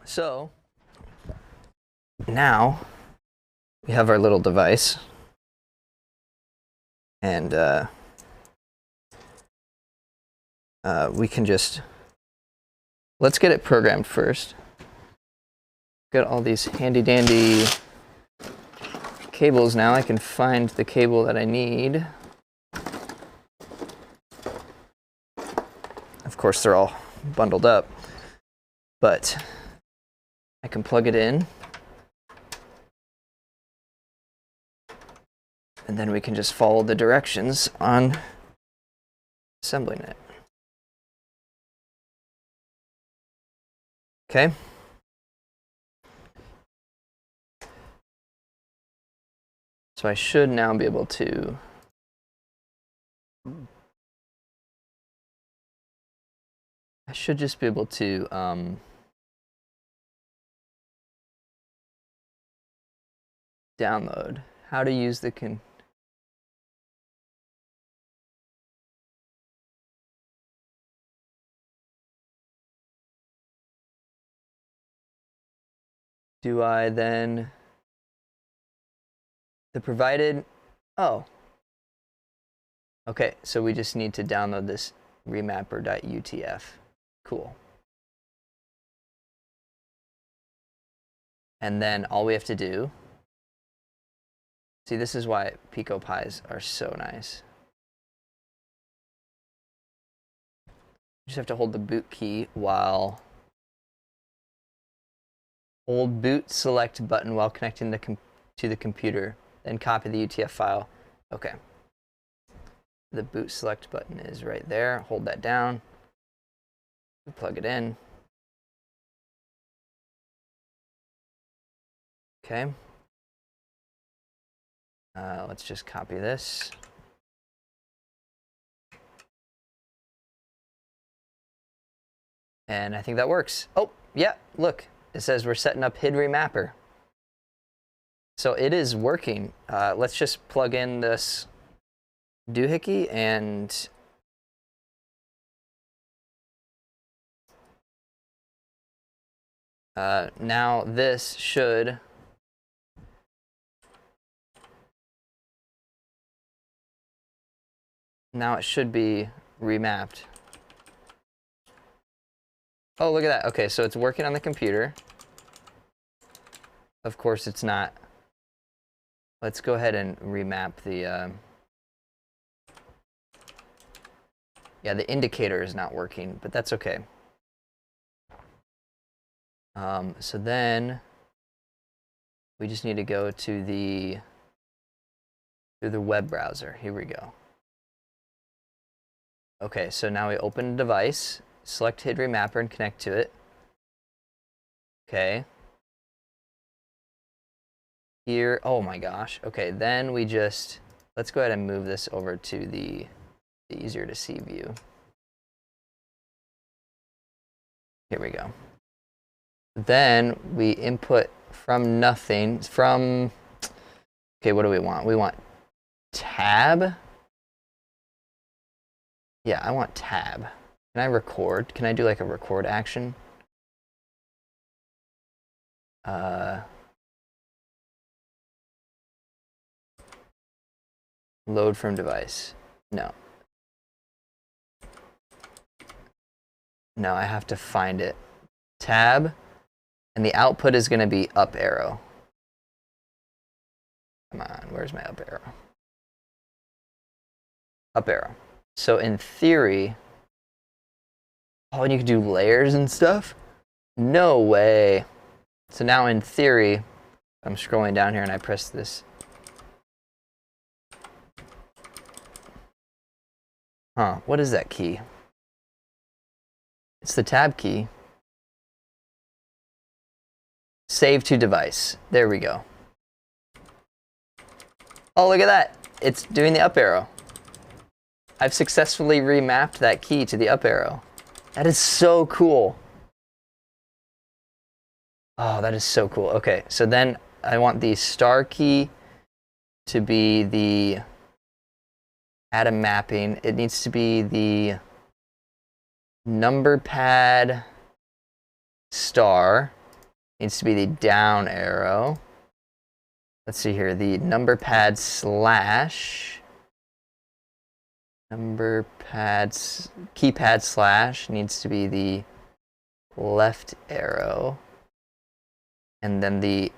So now we have our little device, and we can just, let's get it programmed first. Got all these handy dandy cables now. I can find the cable that I need. Of course, they're all bundled up, but I can plug it in, and then we can just follow the directions on assembling it. Okay. So I should now be able to just be able to download how to use the do I then the provided, oh, okay, so we just need to download this remapper.utf. Cool. And then all we have to do, see, this is why Pico Pis are so nice. You just have to hold the boot key while Hold boot select button while connecting to the computer. Then copy the UTF file. Okay. The boot select button is right there. Hold that down. Plug it in. Okay. Let's just copy this. And I think that works. Oh, yeah, look. It says we're setting up HID remapper. So it is working. Let's just plug in this doohickey and now this should it should be remapped. Oh, look at that. Okay, so it's working on the computer. Of course it's not. Let's go ahead and remap the yeah, the indicator is not working, but that's okay. So then we just need to go to the web browser. Here we go. Okay, so now we open a device, select HID remapper and connect to it. Okay. Here, oh my gosh. Okay, then we just, let's go ahead and move this over to the easier to see view. Here we go. Then we input from nothing, okay, what do we want? We want tab. Yeah, I want tab. Can I record? Can I do like a record action? Load from device. No. No, I have to find it. Tab, and the output is going to be up arrow. Come on, where's my up arrow? Up arrow. So in theory, oh, and you can do layers and stuff? No way. So now in theory, I'm scrolling down here and I press this. Huh, what is that key? It's the tab key. Save to device. There we go. Oh, look at that. It's doing the up arrow. I've successfully remapped that key to the up arrow. That is so cool. Oh, that is so cool. Okay, so then I want the star key to be the add a mapping. It needs to be the number pad star. Needs to be the down arrow. Let's see here, the number pad slash. Number pads, keypad slash needs to be the left arrow. And then the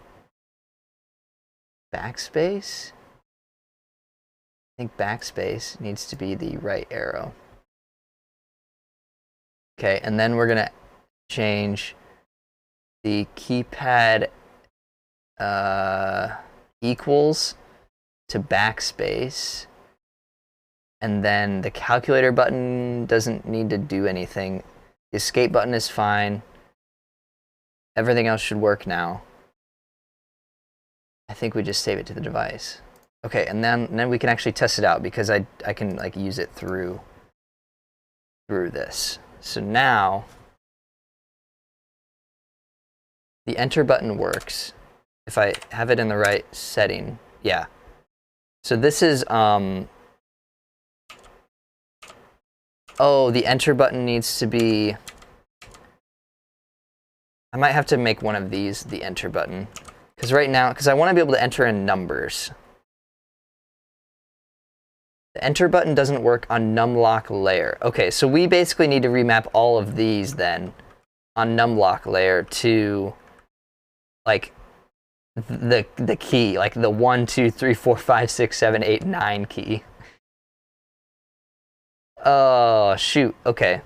backspace. I think backspace needs to be the right arrow. Okay, and then we're gonna change the keypad equals to backspace. And then the calculator button doesn't need to do anything. The escape button is fine. Everything else should work now. I think we just save it to the device. Okay, and then we can actually test it out because I can like use it through this. So now the enter button works if I have it in the right setting. Yeah. So this is oh, the enter button needs to be, I might have to make one of these the enter button. Because right now, because I want to be able to enter in numbers. The enter button doesn't work on numlock layer. Okay, so we basically need to remap all of these then on numlock layer to like the key, like the 1, 2, 3, 4, 5, 6, 7, 8, 9 key. Oh, shoot. Okay.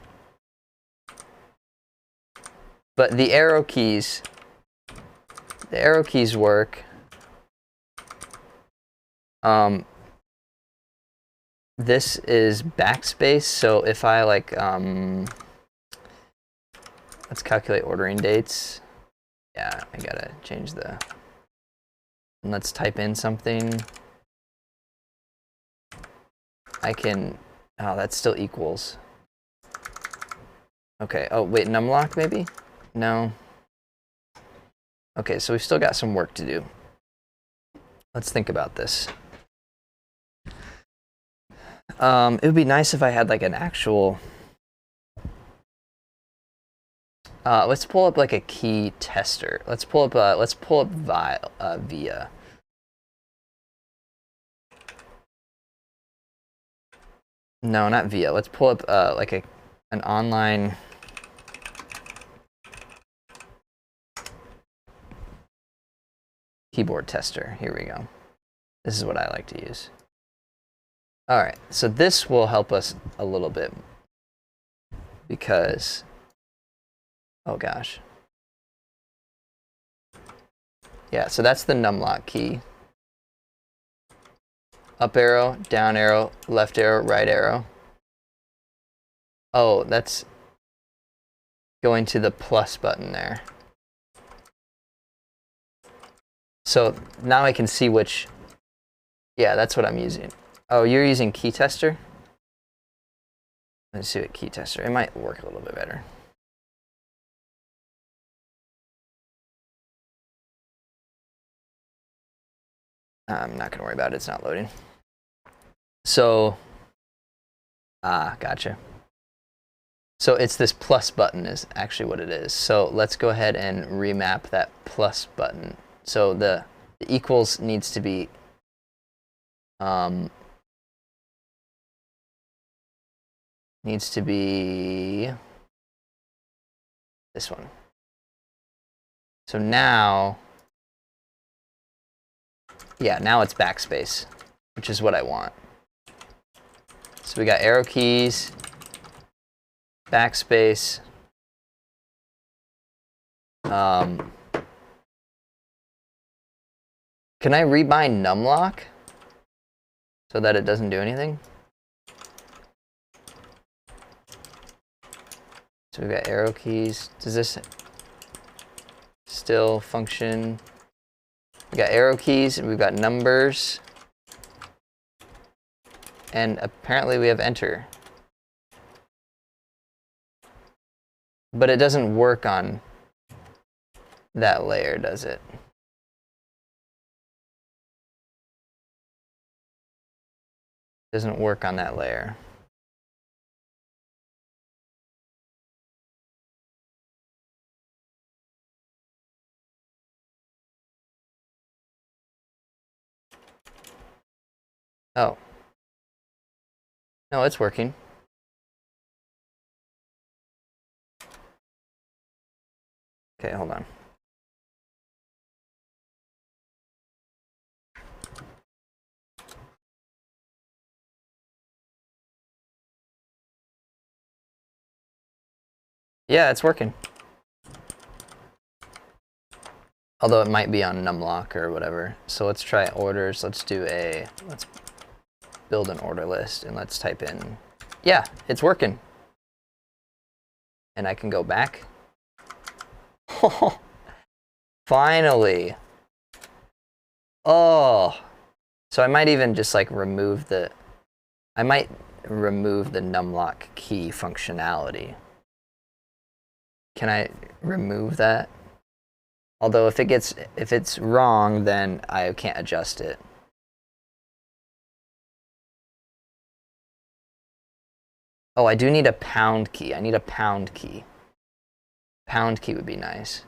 But the arrow keys the arrow keys work. This is backspace, so if I like, let's calculate ordering dates. Yeah, I gotta change the, and let's type in something. I can, oh, that still equals. Okay, oh wait, numlock maybe? No. Okay, so we've still got some work to do. Let's think about this. It would be nice if I had like an actual, let's pull up like a key tester. Let's pull up VIA. No, not VIA. Let's pull up like an online keyboard tester. Here we go. This is what I like to use. All right, so this will help us a little bit because, oh gosh. Yeah, so that's the numlock key. Up arrow, down arrow, left arrow, right arrow. Oh, that's going to the plus button there. So now I can see which, yeah, that's what I'm using. Oh, you're using key tester? Let's see what key tester, it might work a little bit better. I'm not gonna worry about it, it's not loading. So, gotcha. So it's this plus button is actually what it is. So let's go ahead and remap that plus button. So the equals needs to be, this one. So now, yeah, now it's backspace, which is what I want. So we got arrow keys, backspace. Can I rebind numlock so that it doesn't do anything? So we've got arrow keys. Does this still function? We got arrow keys and we've got numbers. And apparently we have enter. But it doesn't work on that layer, does it? Doesn't work on that layer. Oh. No, it's working. Okay, hold on. Yeah, it's working. Although it might be on numlock or whatever. So let's try orders. Let's build an order list and let's type in, yeah, it's working. And I can go back. Finally. Oh. So I might even just like remove the numlock key functionality. Can I remove that? Although if it's wrong, then I can't adjust it. Oh, I do need a pound key. I need a pound key. Pound key would be nice.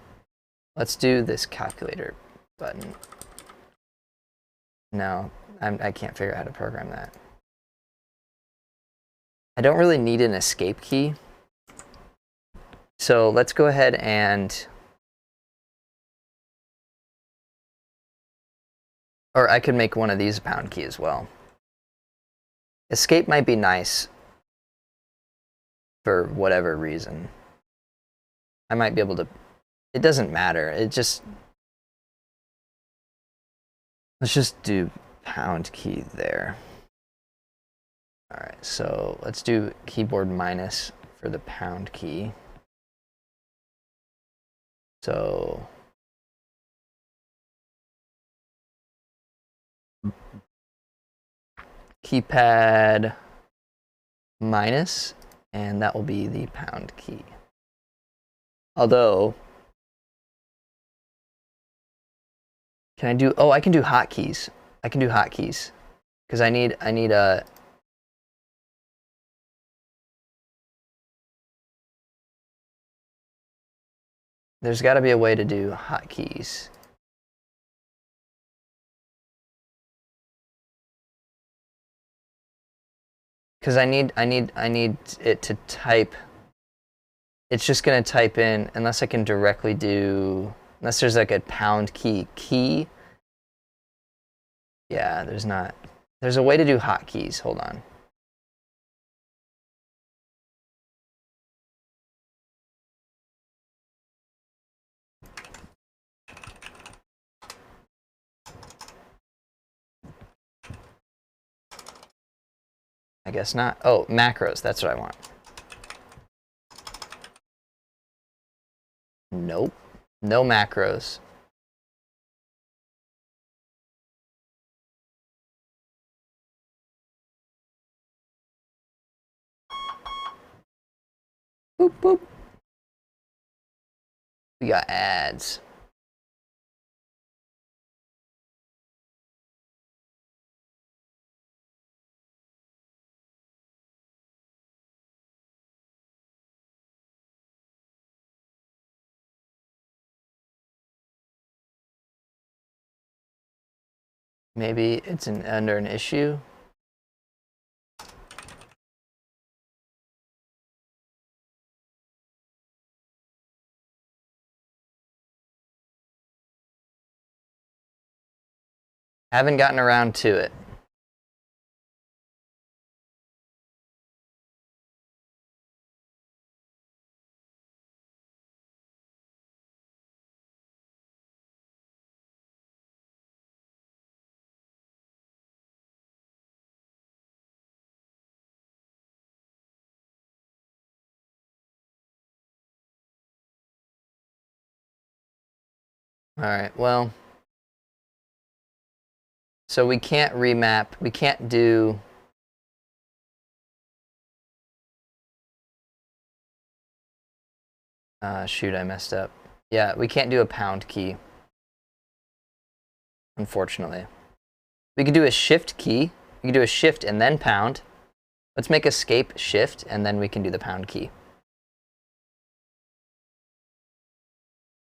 Let's do this calculator button. No, I can't figure out how to program that. I don't really need an escape key. So let's go ahead and, or I could make one of these a pound key as well. Escape might be nice for whatever reason. I might be able to, it doesn't matter. It just, Let's just do pound key there. All right, so let's do keyboard minus for the pound key. So keypad minus, and that will be the pound key. Although, can I do, oh, I can do hotkeys. I can do hotkeys because I need a, there's got to be a way to do hotkeys. Because I need it to type. It's just gonna type in unless I can directly do, unless there's like a pound key. Yeah, there's not. There's a way to do hotkeys. Hold on. I guess not. Oh, macros. That's what I want. Nope. No macros. Boop, boop. We got ads. Maybe it's under an issue. Haven't gotten around to it. All right, well, so we can't remap, we can't do, shoot, I messed up. Yeah, we can't do a pound key, unfortunately. We could do a shift key. We could do a shift and then pound. Let's make escape shift, and then we can do the pound key.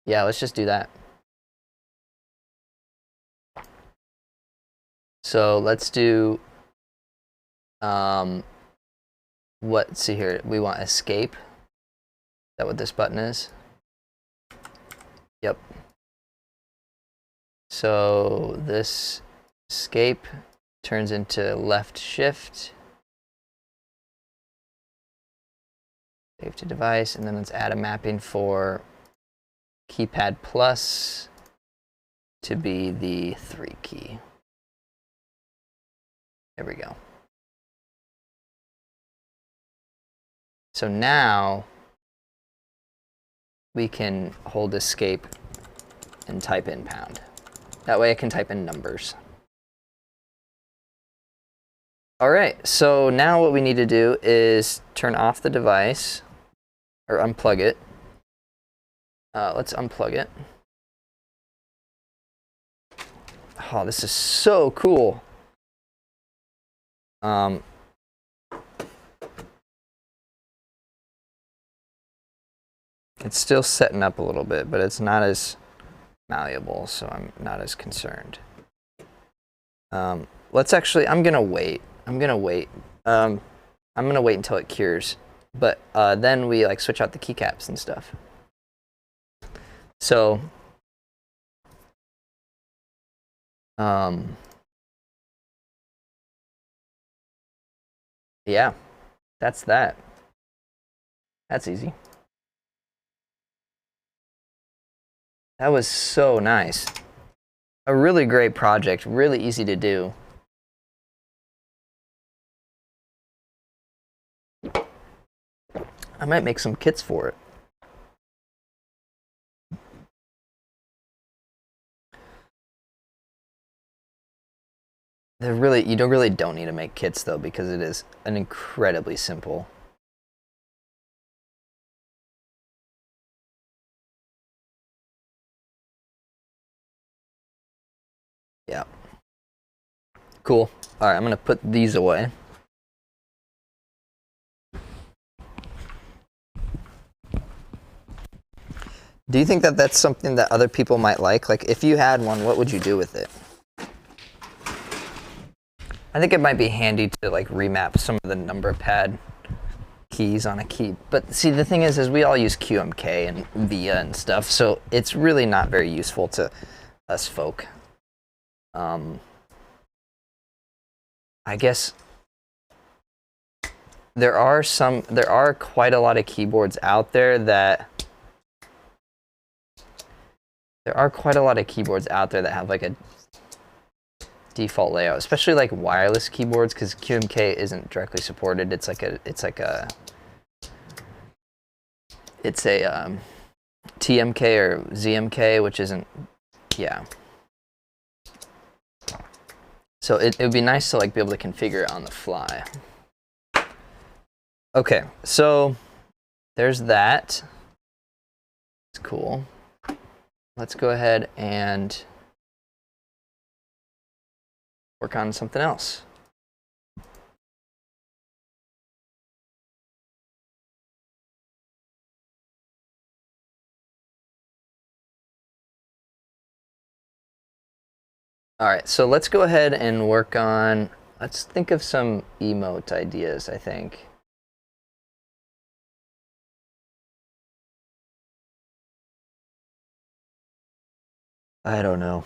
Yeah, let's just do that. So let's do, let's see here. We want escape. Is that what this button is? Yep. So this escape turns into left shift. Save to device, and then let's add a mapping for keypad plus to be the 3 key. There we go. So now we can hold escape and type in pound. That way I can type in numbers. All right, so now what we need to do is turn off the device, or unplug it. Let's unplug it. Oh, this is so cool. It's still setting up a little bit, but it's not as malleable, so I'm not as concerned. Let's actually, I'm gonna wait. I'm gonna wait until it cures. But then we like switch out the keycaps and stuff. So yeah, that's that. That's easy. That was so nice. a really great project, really easy to do. I might make some kits for it. You don't need to make kits though, because it is an incredibly simple. Yeah. Cool. All right, I'm gonna put these away. Do you think that that's something that other people might like? Like, if you had one, what would you do with it? I think it might be handy to like remap some of the number pad keys on a key. But see, the thing is we all use QMK and VIA and stuff, so it's really not very useful to us folk. I guess there are quite a lot of keyboards out there that have like a default layout, especially like wireless keyboards, because QMK isn't directly supported. It's a TMK or ZMK, which isn't, yeah. So it would be nice to like be able to configure it on the fly. Okay, so there's that. It's cool. Let's go ahead and work on something else. All right, so let's go ahead and work on, let's think of some emote ideas, I think. I don't know.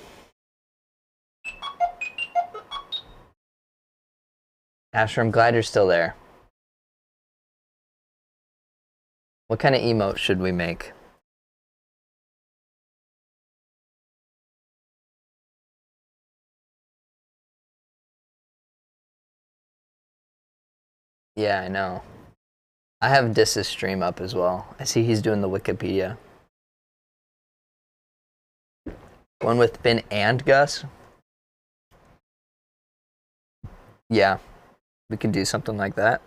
Asher, I'm glad you're still there. What kind of emote should we make? Yeah, I know. I have Dis's stream up as well. I see he's doing the Wikipedia. One with Finn and Gus? Yeah, we could do something like that.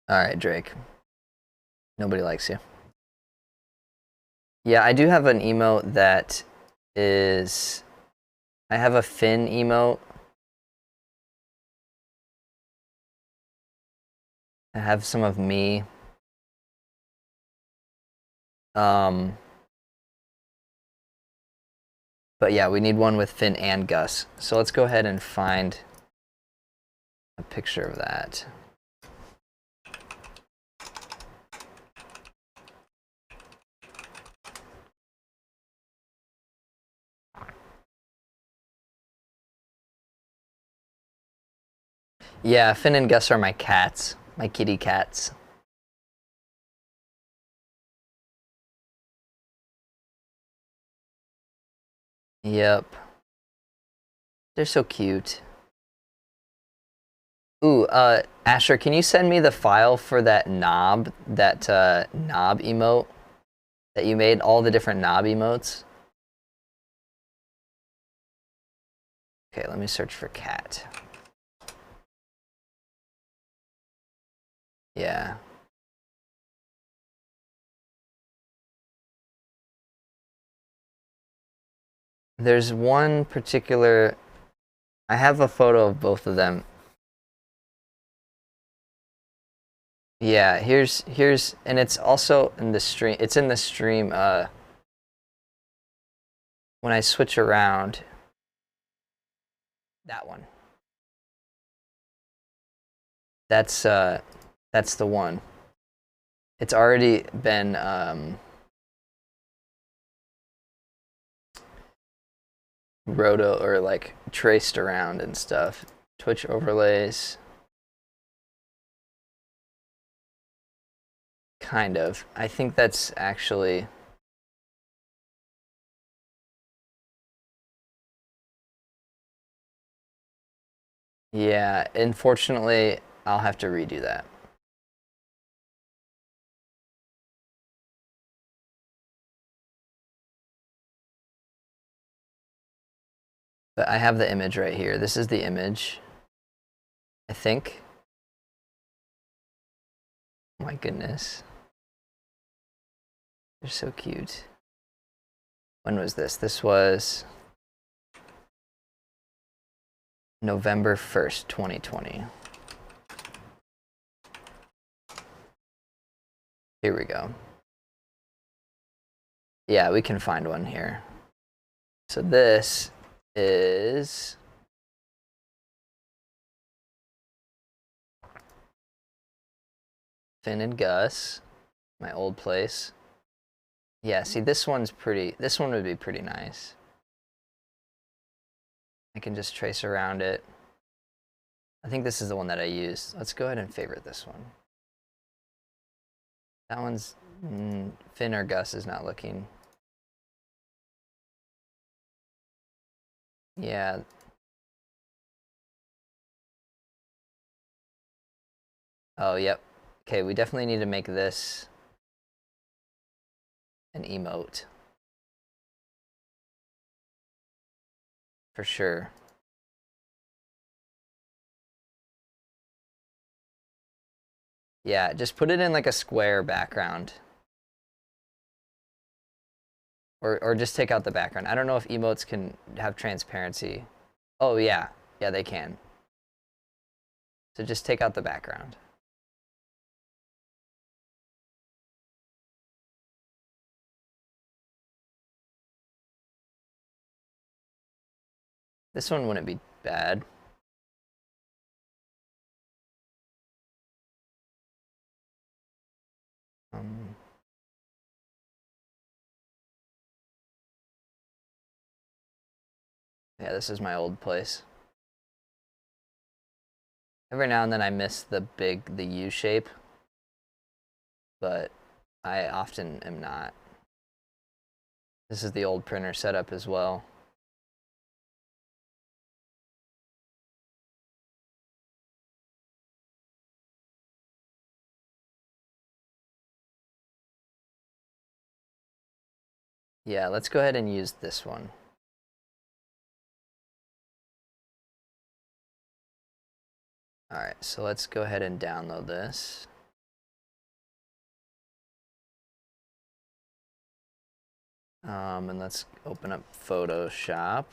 All right, Drake. Nobody likes you. Yeah, I do have an emote that is... I have a Finn emote. I have some of me. But yeah, we need one with Finn and Gus. So let's go ahead and find a picture of that. Yeah, Finn and Gus are my cats, my kitty cats. Yep. They're so cute. Ooh, Asher, can you send me the file for that knob emote that you made, all the different knob emotes? Okay, let me search for cat. Yeah. There's one particular, I have a photo of both of them. Yeah, here's, and it's also in the stream, it's in the stream, when I switch around, that one. That's the one. It's already been, roto or like traced around and stuff. Twitch overlays. Kind of. I think that's actually... Yeah, unfortunately, I'll have to redo that. But I have the image right here. This is the image, I think. My goodness. They're so cute. When was this? This was November 1st, 2020. Here we go. Yeah, we can find one here. So this is Finn and Gus, my old place. Yeah, see, this one would be pretty nice. I can just trace around it. I think this is the one that I used. Let's go ahead and favorite this one. That one's, Finn or Gus is not looking. Yeah. Oh, yep. Okay, we definitely need to make this an emote. For sure. Yeah, just put it in like a square background. Or just take out the background. I don't know if emotes can have transparency. Oh, yeah. Yeah, they can. So just take out the background. This one wouldn't be bad. Yeah, this is my old place. Every now and then I miss the U shape, but I often am not. This is the old printer setup as well. Yeah, let's go ahead and use this one. All right, so let's go ahead and download this. And let's open up Photoshop.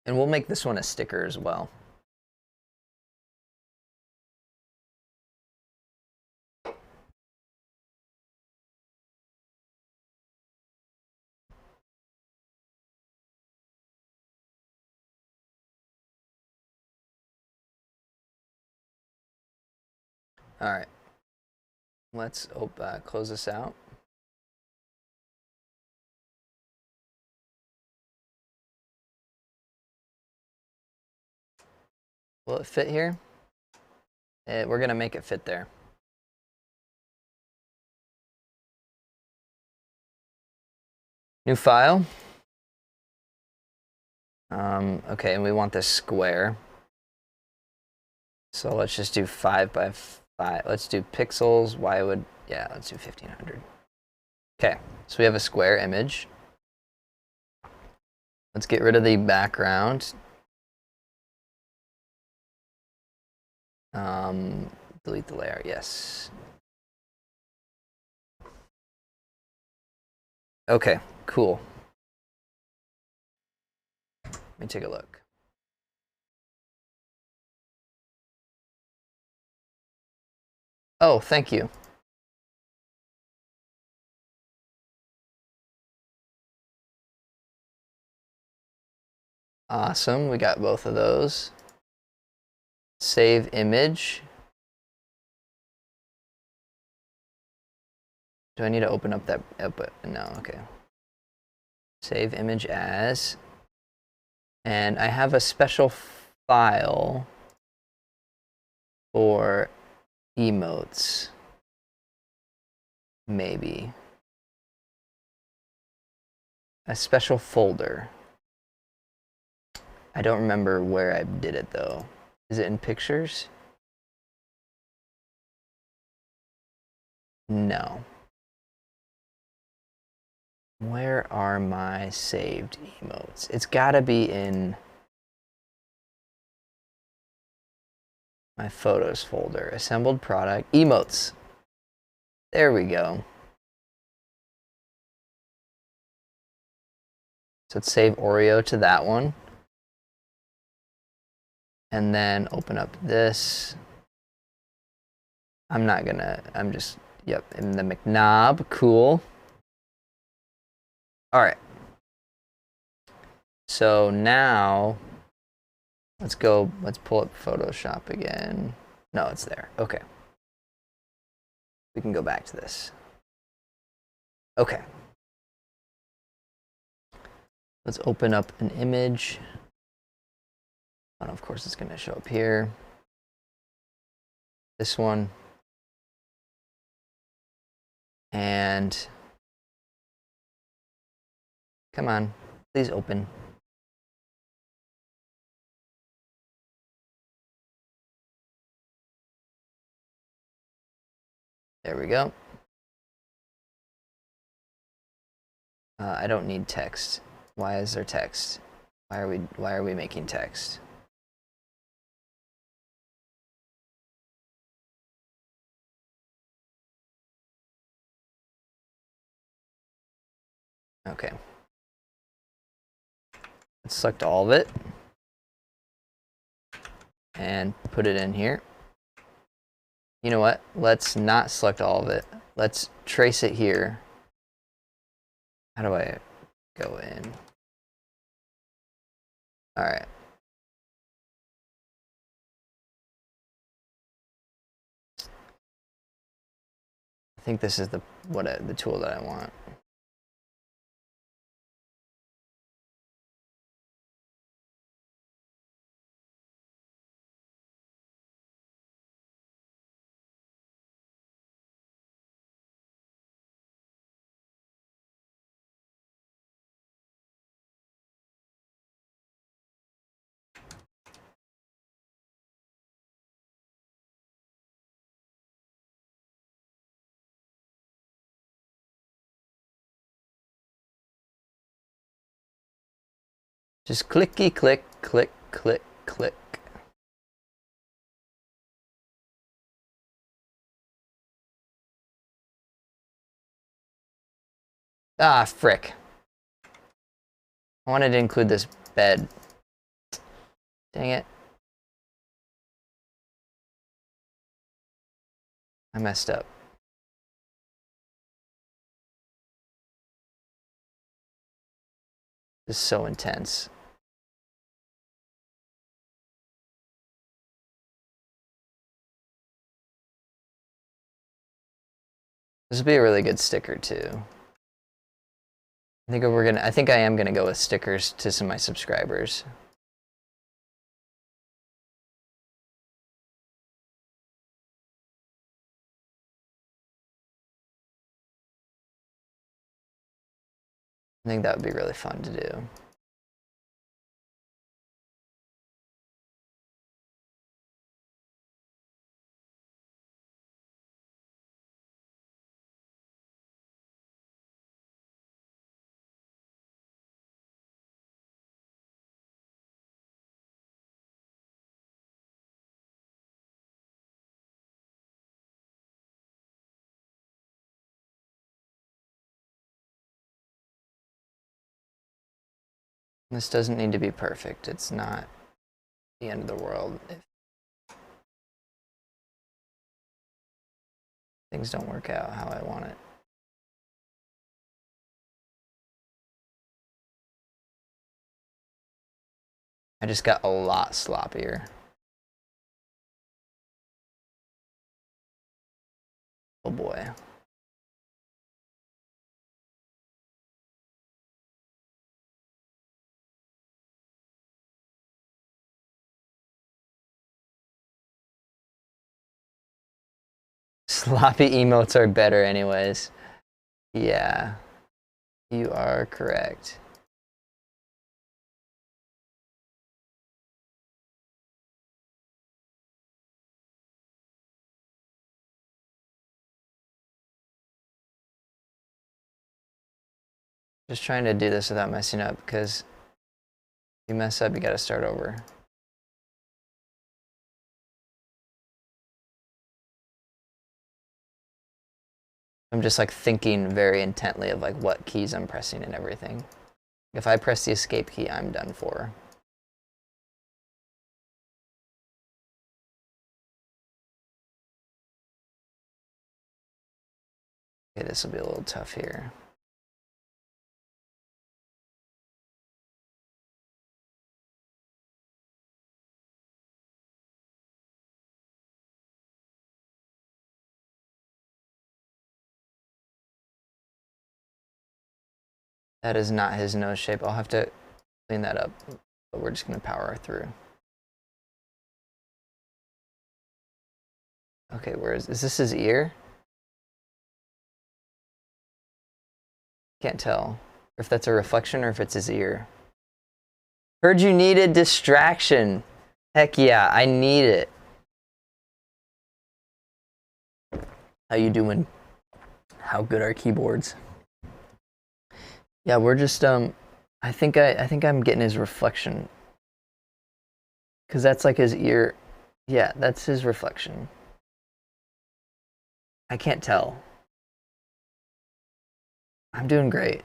And we'll make this one a sticker as well. All right, let's close this out. Will it fit here? We're gonna make it fit there. New file. Okay, and we want this square. So let's just do 5 by 5. Let's do pixels. Yeah, let's do 1500. Okay, so we have a square image. Let's get rid of the background. Delete the layer, yes. Okay, cool. Let me take a look. Oh, thank you. Awesome, we got both of those. Save image. Do I need to open up that? No, okay. Save image as. And I have a special file for emotes. Maybe. A special folder. I don't remember where I did it though. Is it in pictures? No. Where are my saved emotes? It's gotta be in my photos folder. Assembled product, emotes. There we go. So let's save Oreo to that one. And then open up this. I'm just, yep, in the McNob, cool. All right. So now, let's pull up Photoshop again. No, it's there, okay. We can go back to this. Okay. Let's open up an image. And of course, it's gonna show up here. This one. And come on, please open. There we go. I don't need text. Why is there text? Why are we making text? Okay. Let's select all of it and put it in here. You know what? Let's not select all of it. Let's trace it here. How do I go in? All right. I think this is the tool that I want. Just clicky click, click, click, click. Ah, frick. I wanted to include this bed. Dang it. I messed up. This is so intense. This would be a really good sticker too. I think I am gonna go with stickers to some of my subscribers. I think that would be really fun to do. This doesn't need to be perfect. It's not the end of the world if things don't work out how I want it. I just got a lot sloppier. Oh boy. Sloppy emotes are better anyways. Yeah. You are correct. Just trying to do this without messing up, because if you mess up, you gotta start over. I'm just like thinking very intently of like what keys I'm pressing and everything. If I press the escape key, I'm done for. Okay, this will be a little tough here. That is not his nose shape. I'll have to clean that up, but we're just gonna power through. Okay, where is this his ear? Can't tell if that's a reflection or if it's his ear. Heard you needed distraction. Heck yeah, I need it. How you doing? How good are keyboards? Yeah, we're just I think I'm getting his reflection. Cause that's like his ear. Yeah, that's his reflection. I can't tell. I'm doing great.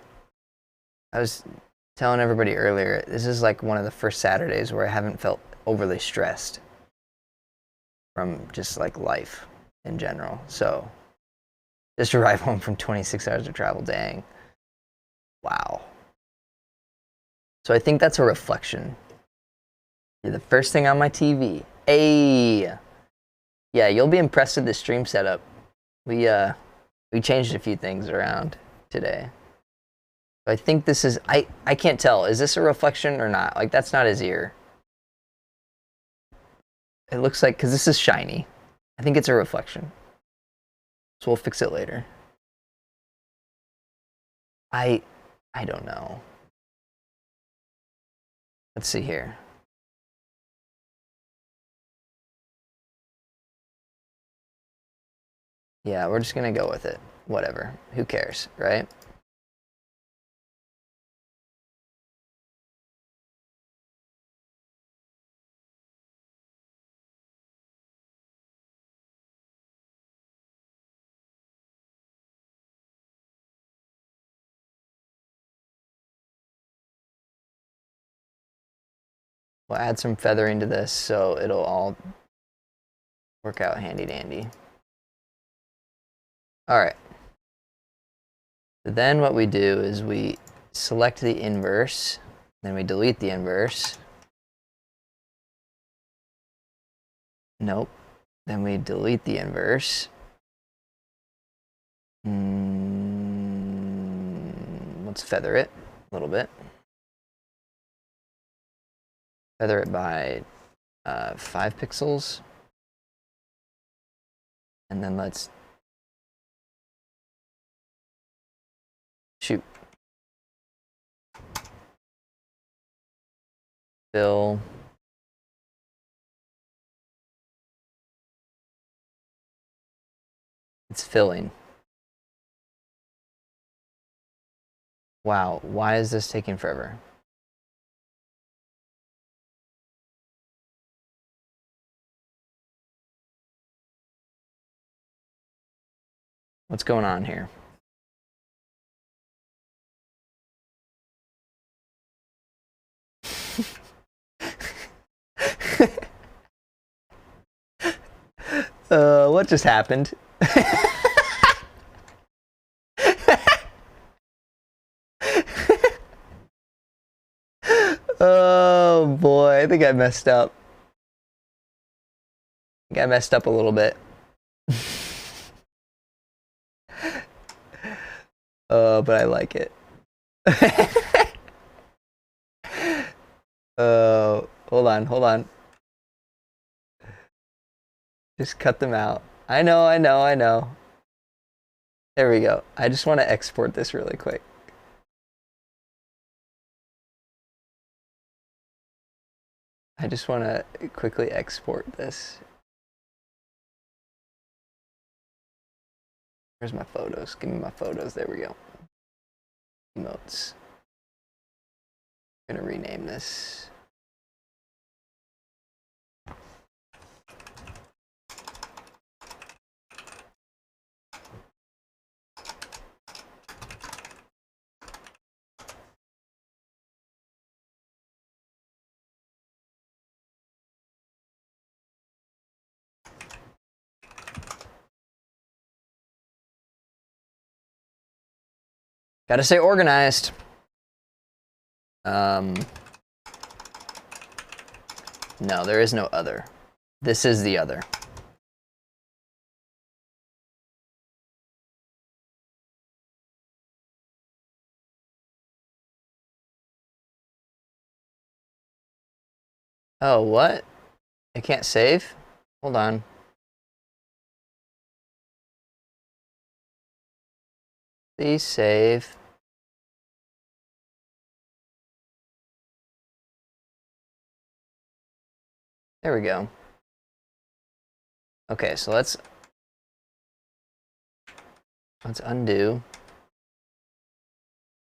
I was telling everybody earlier, this is like one of the first Saturdays where I haven't felt overly stressed from just like life in general. So just arrived home from 26 hours of travel, dang. Wow. So I think that's a reflection. You're the first thing on my TV. Hey. Yeah, you'll be impressed with the stream setup. We changed a few things around today. I think this is, I can't tell. Is this a reflection or not? Like, that's not his ear. It looks like, because this is shiny. I think it's a reflection. So we'll fix it later. I don't know. Let's see here. Yeah, we're just gonna go with it. Whatever. Who cares, right? We'll add some feathering to this so it'll all work out handy dandy. All right. So then what we do is we select the inverse, then we delete the inverse. Nope. Then we delete the inverse. Let's feather it a little bit. Feather it by 5 pixels. And then let's shoot. Fill. It's filling. Wow, why is this taking forever? What's going on here? What just happened? Oh Oh boy, I think I messed up. I think I messed up a little bit. But I like it. Hold on. Just cut them out. I know. There we go. I just want to export this really quick. I just want to quickly export this. Where's my photos? Give me my photos. There we go. Emotes. I'm gonna rename this. Gotta stay organized. No, there is no other. This is the other. Oh, what? I can't save? Hold on. Please save. There we go. Okay, so let's undo.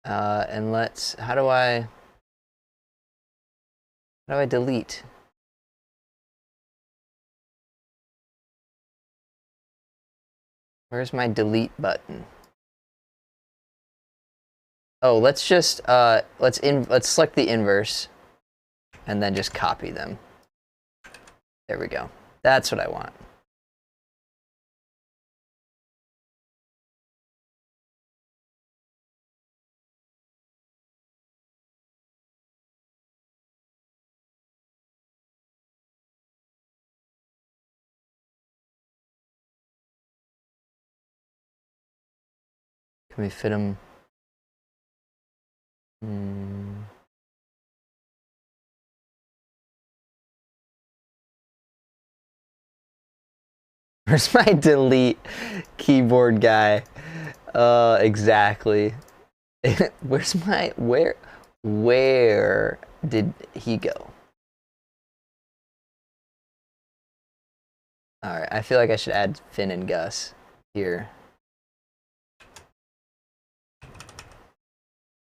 And let's, how do I delete? Where's my delete button? Oh, let's just let's select the inverse and then just copy them. There we go. That's what I want. Can we fit them? Where's my delete keyboard guy? Exactly. Where's my, where did he go? All right, I feel like I should add Finn and Gus here.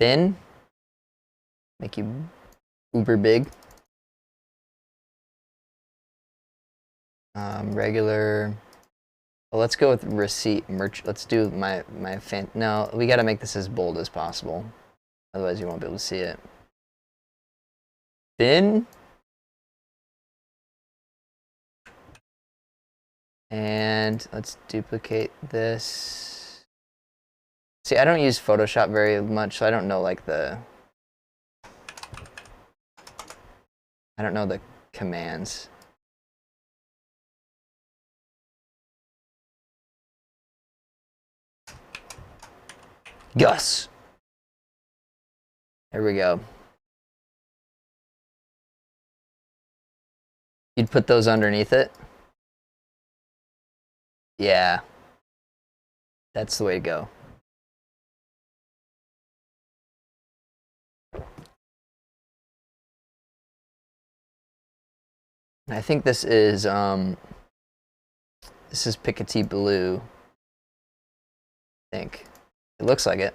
Finn, make you uber big. Regular. Well, let's go with receipt merch. Let's do my fan. No, we got to make this as bold as possible. Otherwise, you won't be able to see it. Finn. And let's duplicate this. See, I don't use Photoshop very much, so I don't know like the commands. Gus. There we go. You'd put those underneath it? Yeah. That's the way to go. I think this is Piketty Blue. I think. It looks like it.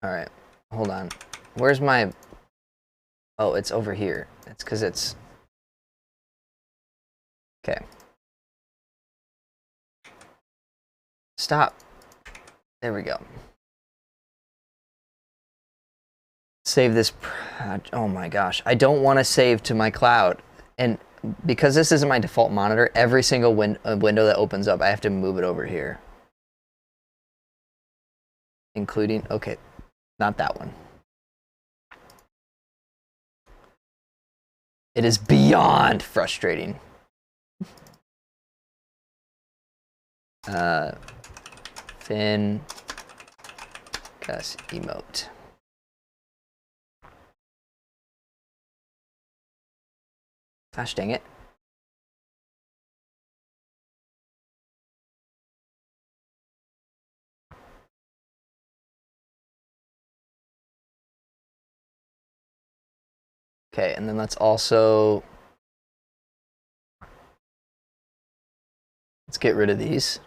All right, hold on. Where's my, oh, it's over here. It's because it's, okay. Stop. There we go. Save this, oh my gosh. I don't want to save to my cloud. And because this isn't my default monitor, every single window that opens up, I have to move it over here. Including, okay. Not that one. It is beyond frustrating. Fin Gus emote. Gosh dang it. Okay, and then let's get rid of these.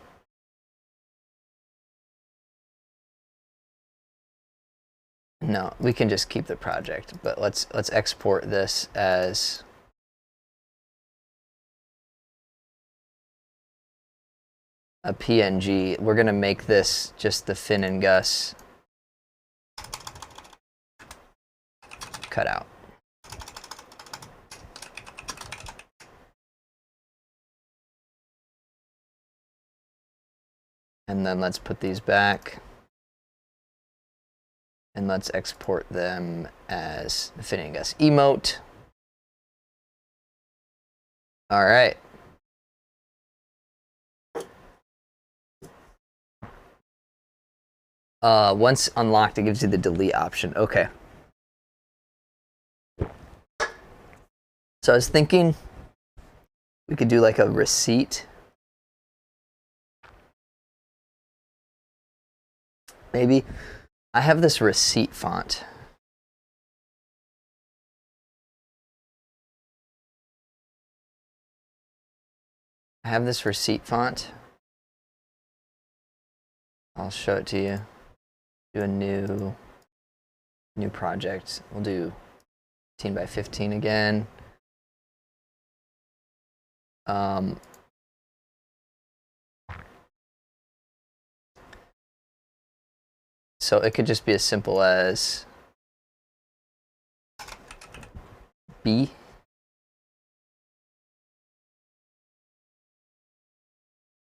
No, we can just keep the project, but let's export this as a PNG. We're gonna make this just the Finn and Gus cutout. And then let's put these back. And let's export them as the Finn and Gus emote. All right. Once unlocked, it gives you the delete option. Okay. So I was thinking we could do like a receipt. Maybe. I have this receipt font. I have this receipt font. I'll show it to you. Do a new project. We'll do 15 by 15 again. So it could just be as simple as B.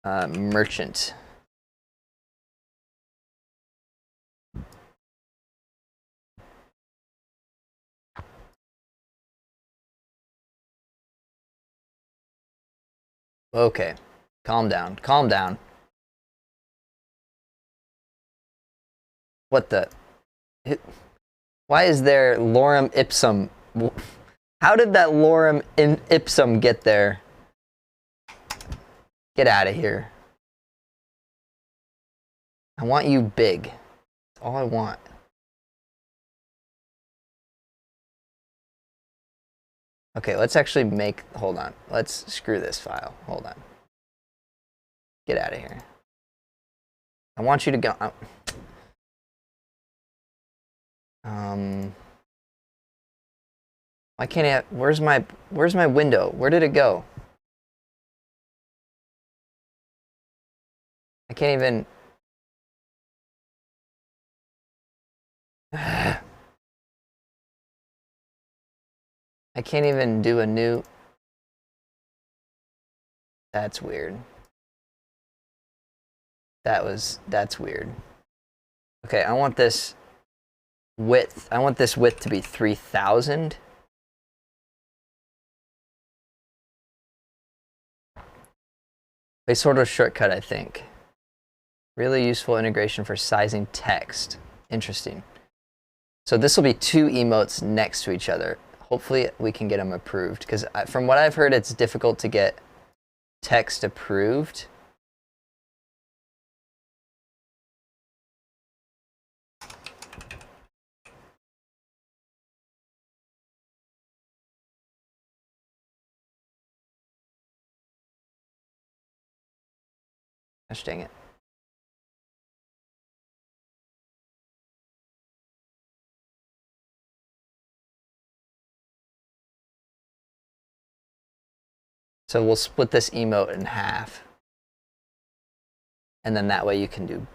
Merchant. Okay, calm down, calm down. What the? Why is there lorem ipsum? How did that lorem ipsum get there? Get out of here. I want you big. That's all I want. Okay, let's actually make, hold on. Let's screw this file. Hold on. Get out of here. I want you to go. Why can't I, where's my window? Where did it go? I can't even. I can't even do a new. That's weird. That's weird. Okay, I want this width. I want this width to be 3000. A sort of shortcut, I think. Really useful integration for sizing text. Interesting. So this will be two emotes next to each other. Hopefully we can get them approved, because from what I've heard, it's difficult to get text approved. Gosh dang it. So we'll split this emote in half. And then that way you can do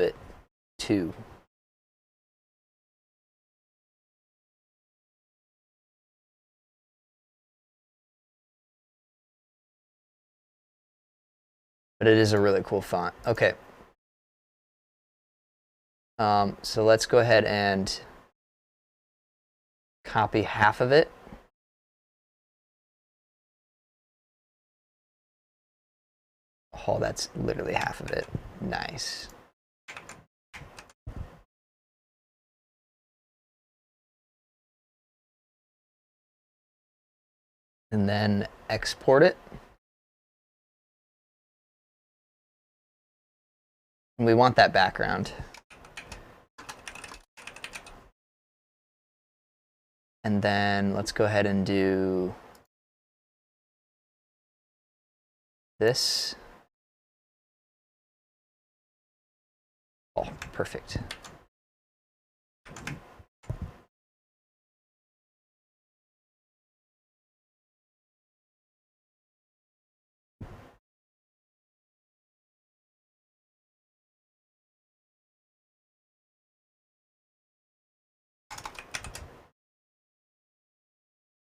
it too. But it is a really cool font. Okay. So let's go ahead and copy half of it. Oh, that's literally half of it. Nice. And then export it. And we want that background. And then let's go ahead and do this. Oh, perfect.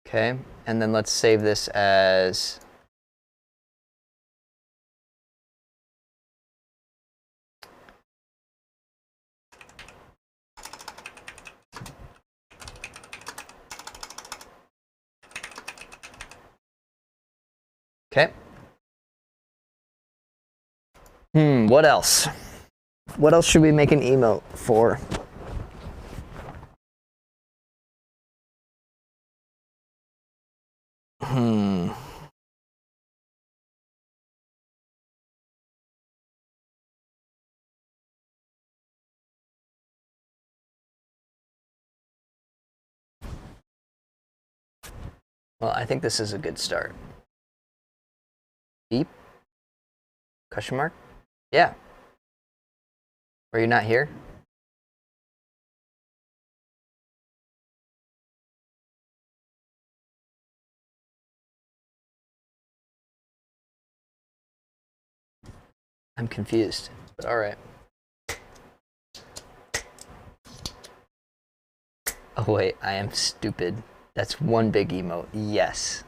Okay, and then let's save this as okay. What else? What else should we make an emote for? Well, I think this is a good start. Beep? Question mark? Yeah. Are you not here? I'm confused, but all right. Oh wait, I am stupid. That's one big emote. Yes.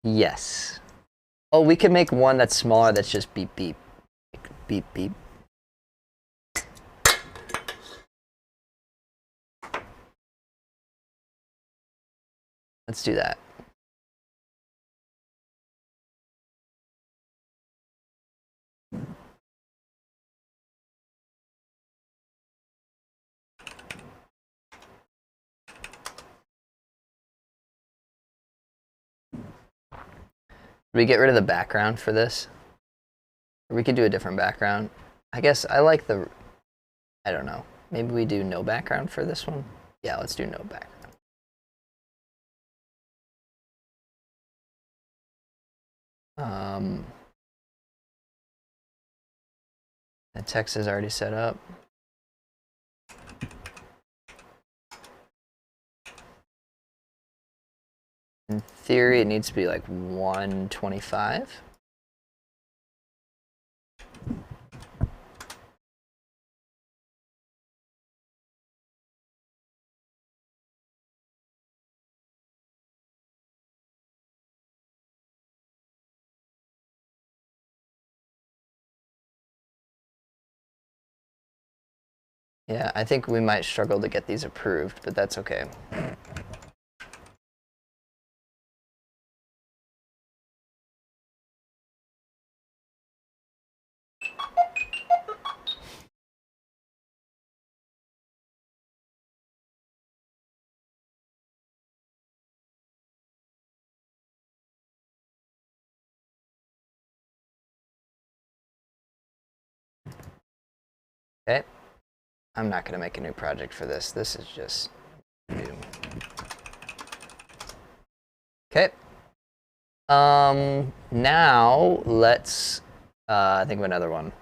Yes. Oh, we could make one that's smaller that's just beep beep. Beep beep. Let's do that. We get rid of the background for this. Or we could do a different background. I guess I like the, I don't know. Maybe we do no background for this one. Yeah, let's do no background. The text is already set up. In theory, it needs to be like 125. Yeah, I think we might struggle to get these approved, but that's okay. Okay. I'm not going to make a new project for this. This is just new. Okay. Now let's think of another one.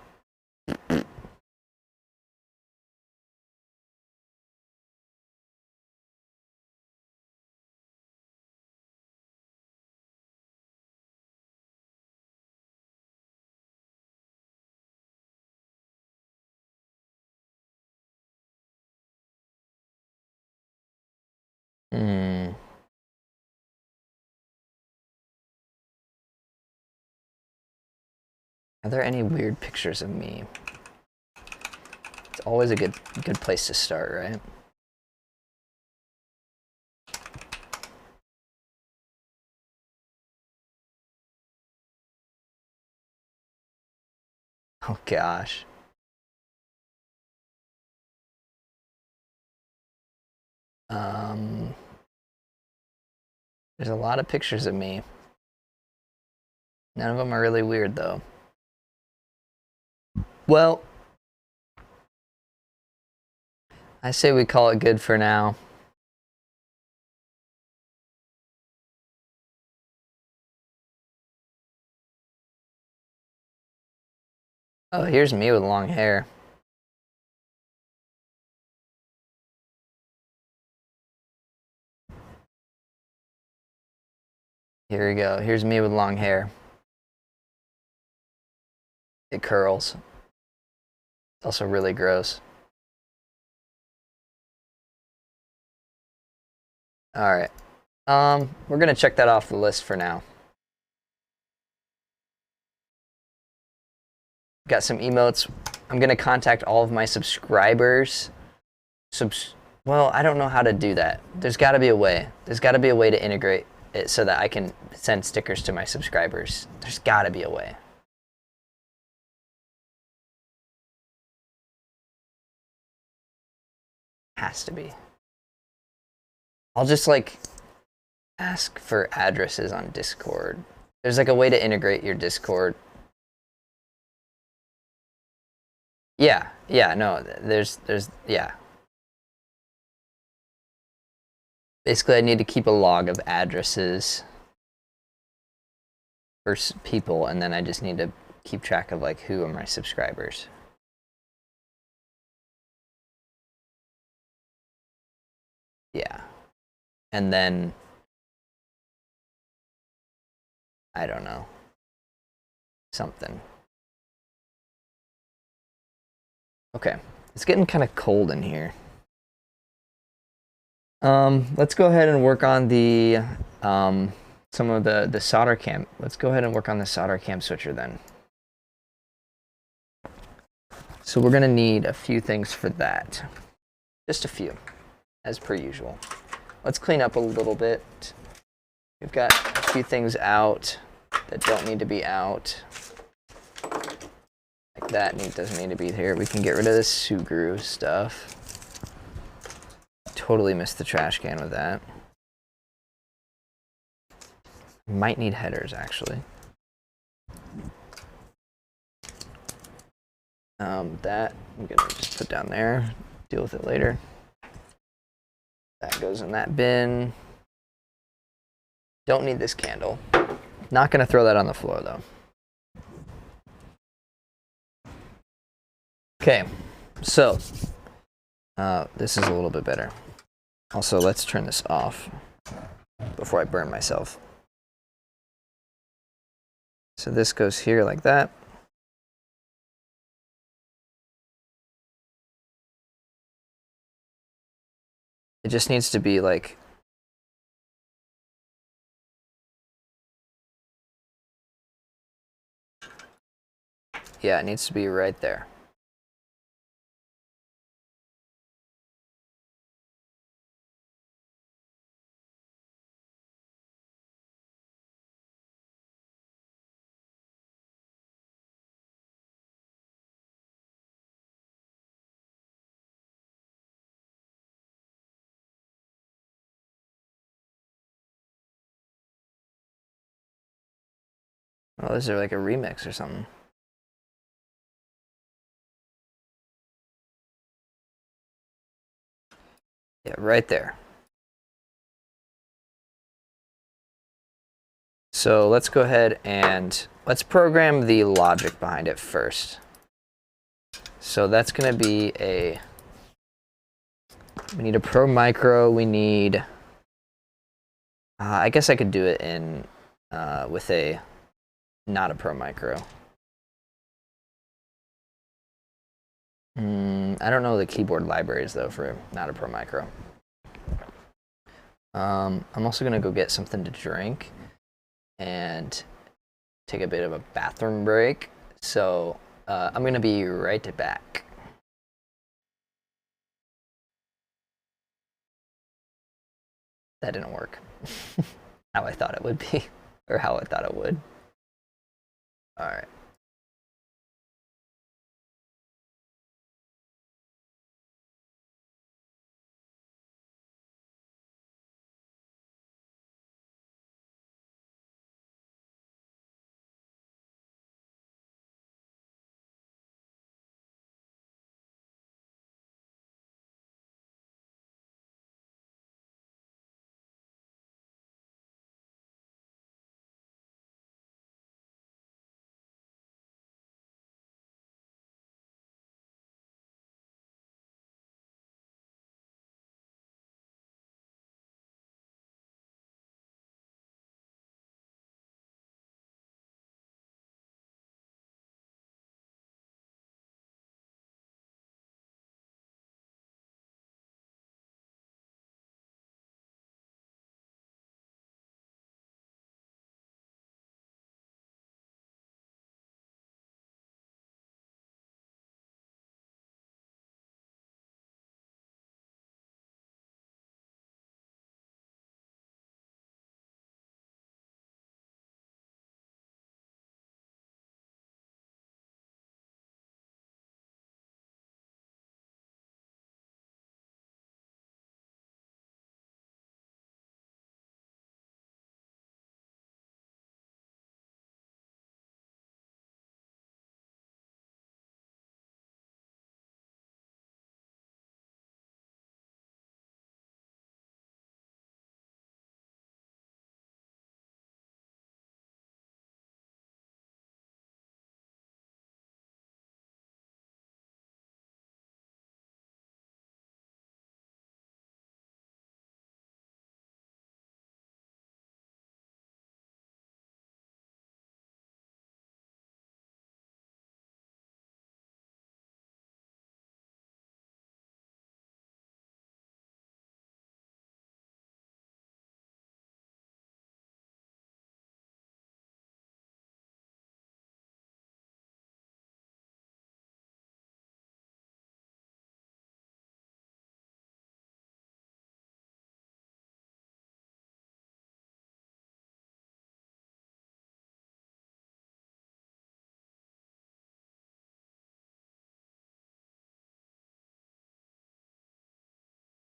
Are there any weird pictures of me? It's always a good place to start, right? Oh gosh. There's a lot of pictures of me. None of them are really weird though. Well, I say we call it good for now. Oh, here's me with long hair. Here we go. Here's me with long hair. It curls. It's also really gross. All right. We're gonna check that off the list for now. Got some emotes. I'm gonna contact all of my subscribers. Well, I don't know how to do that. There's got to be a way. There's got to be a way to integrate it so that I can send stickers to my subscribers. There's got to be a way. Has to be. I'll just like ask for addresses on Discord. There's like a way to integrate your Discord. Yeah, no, yeah. Basically, I need to keep a log of addresses for people, and then I just need to keep track of like who are my subscribers. Yeah. And then I don't know. Something. Okay. It's getting kind of cold in here. Let's go ahead and work on the some of the solder cam. Let's go ahead and work on the solder cam switcher then. So we're gonna need a few things for that. Just a few, as per usual. Let's clean up a little bit. We've got a few things out that don't need to be out. Like that doesn't need to be here. We can get rid of this Sugru stuff. Totally missed the trash can with that. Might need headers actually. That I'm gonna just put down there. Deal with it later. That goes in that bin. Don't need this candle. Not gonna throw that on the floor though. Okay, so this is a little bit better. Also, let's turn this off before I burn myself. So this goes here like that. It just needs to be like yeah, it needs to be right there. Oh, is there like a remix or something? Yeah, right there. So let's go ahead and let's program the logic behind it first. So that's going to be we need a Pro Micro, we need, I guess I could do it in, with not a Pro Micro. I don't know the keyboard libraries though for not a Pro Micro. I'm also gonna go get something to drink and take a bit of a bathroom break. So I'm gonna be right back. That didn't work. How I thought it would be, or how I thought it would. All right.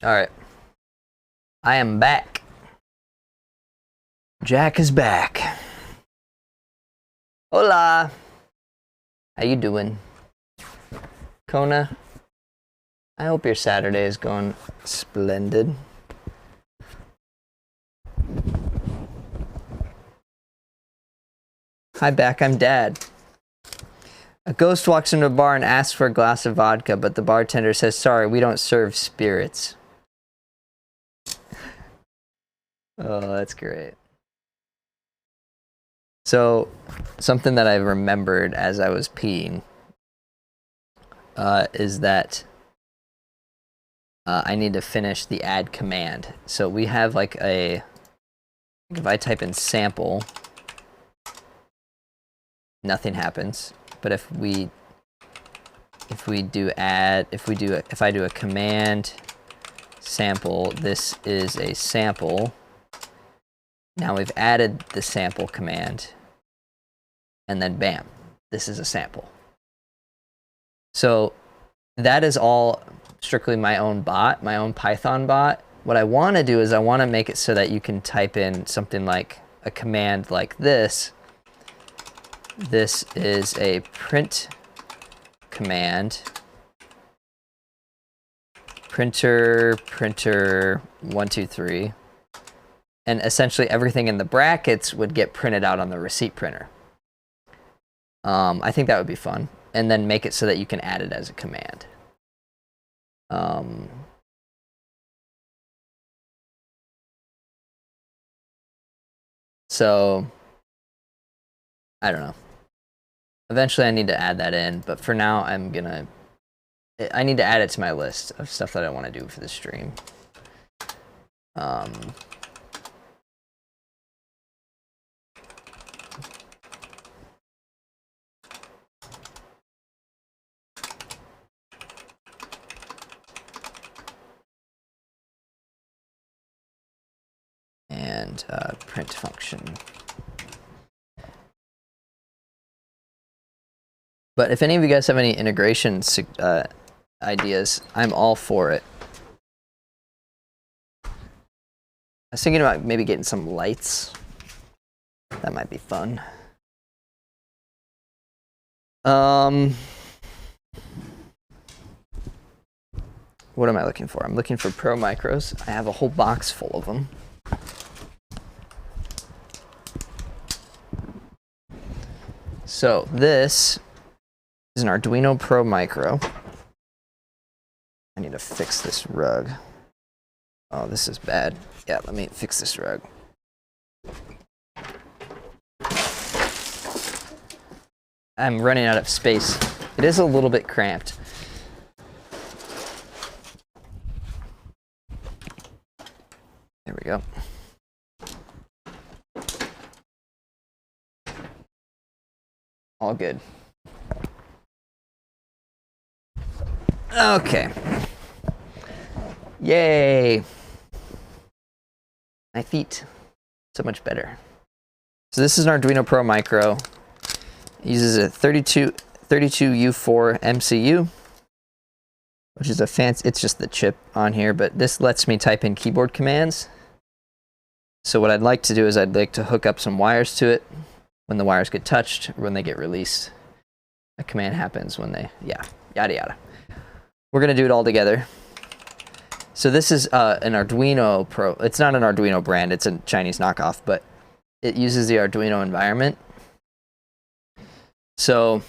All right. I am back. Jack is back. Hola. How you doing? Kona, I hope your Saturday is going splendid. Hi, back. I'm Dad. A ghost walks into a bar and asks for a glass of vodka, but the bartender says, sorry, we don't serve spirits. Oh, that's great. So, something that I remembered as I was peeing is that I need to finish the add command. So we have like a, if I type in sample, nothing happens. But if I do a command sample, this is a sample. Now we've added the sample command, and then bam, this is a sample. So that is all strictly my own bot, my own Python bot. What I want to do is I want to make it so that you can type in something like a command like this. This is a print command. Printer 123. And essentially everything in the brackets would get printed out on the receipt printer. I think that would be fun. And then make it so that you can add it as a command. So, I don't know. Eventually I need to add that in, but for now I need to add it to my list of stuff that I want to do for the stream. and print function. But if any of you guys have any integration ideas, I'm all for it. I was thinking about maybe getting some lights. That might be fun. What am I looking for? I'm looking for Pro Micros. I have a whole box full of them. So this is an Arduino Pro Micro. I need to fix this rug. Oh, this is bad. Yeah, let me fix this rug. I'm running out of space. It is a little bit cramped. There we go. All good. Okay. Yay. My feet. So much better. So this is an Arduino Pro Micro. It uses a 32U4 MCU, which is a fancy, it's just the chip on here, but this lets me type in keyboard commands. So what I'd like to do is I'd like to hook up some wires to it. When the wires get touched, or when they get released, a command happens when they, yeah, yada yada. We're gonna do it all together. So this is an Arduino Pro. It's not an Arduino brand, it's a Chinese knockoff, but it uses the Arduino environment. So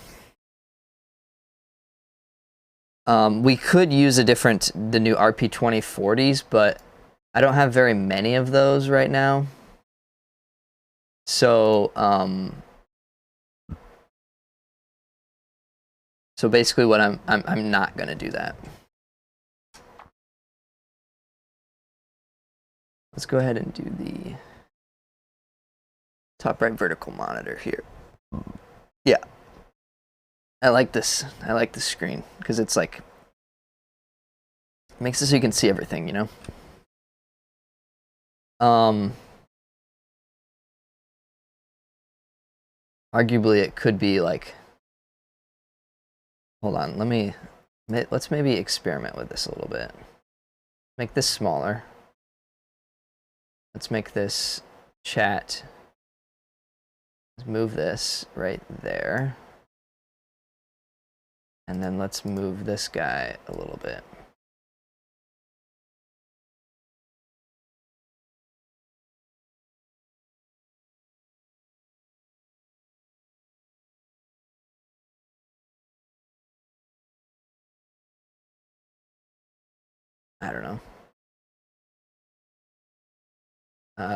we could use the new RP2040s, but I don't have very many of those right now. So so basically what I'm not gonna do that. Let's go ahead and do the top right vertical monitor here. Yeah. I like this. I like the screen because it's like makes it so you can see everything, you know? Arguably it could be like, hold on, let's maybe experiment with this a little bit. Make this smaller. Let's make this chat. Let's move this right there. And then let's move this guy a little bit. I don't know.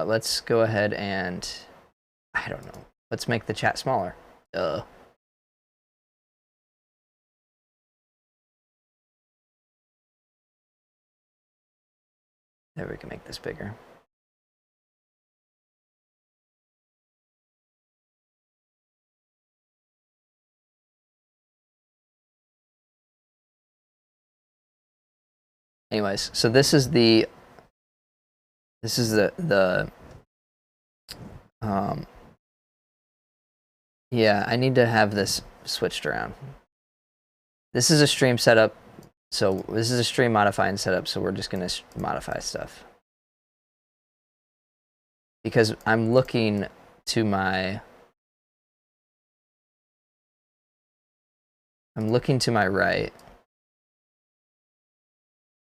Let's go ahead and, I don't know. Let's make the chat smaller. There we can make this bigger. Anyways, so this is the yeah, I need to have this switched around. This is a stream setup, so this is a stream modifying setup, so we're just gonna modify stuff. Because I'm looking to my right.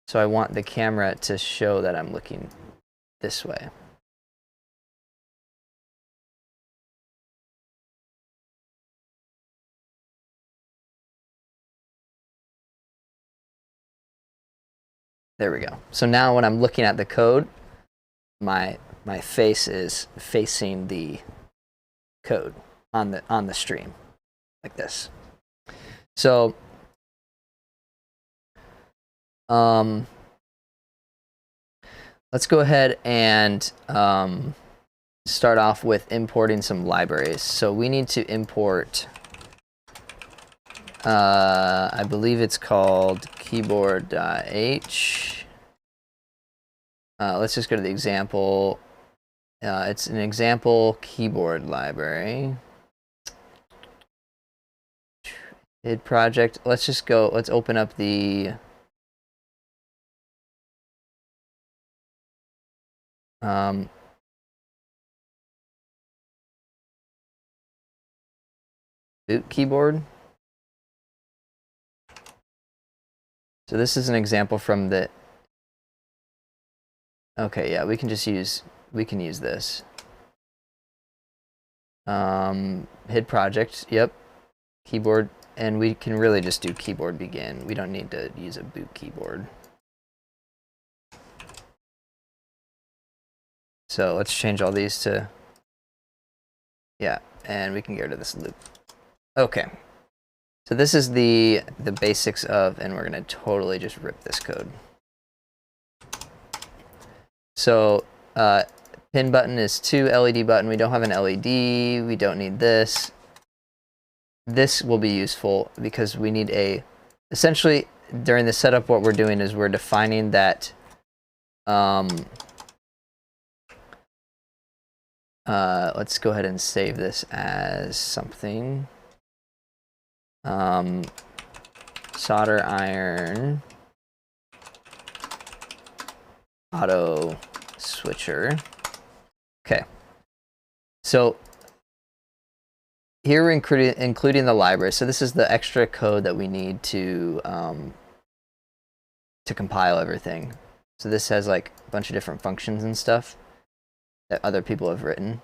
So I want the camera to show that I'm looking this way. There we go. So now when I'm looking at the code, my face is facing the code on the stream, like this. So let's go ahead and start off with importing some libraries. So we need to import, I believe it's called keyboard.h. Let's just go to the example It's an example keyboard library. HID project. Let's just go. Let's open up the boot keyboard. So this is an example from the. Okay, yeah, we can use this. HID project. Yep. Keyboard, and we can really just do keyboard begin. We don't need to use a boot keyboard. So let's change all these to, yeah, and we can get rid of this loop. Okay. So this is the basics of, and we're gonna totally just rip this code. So pin button is 2, LED button. We don't have an LED. We don't need this. This will be useful because we need essentially during the setup, what we're doing is we're defining that let's go ahead and save this as something. Solder iron auto switcher. Okay. So here we're including the library. So this is the extra code that we need to compile everything. So this has like a bunch of different functions and stuff that other people have written.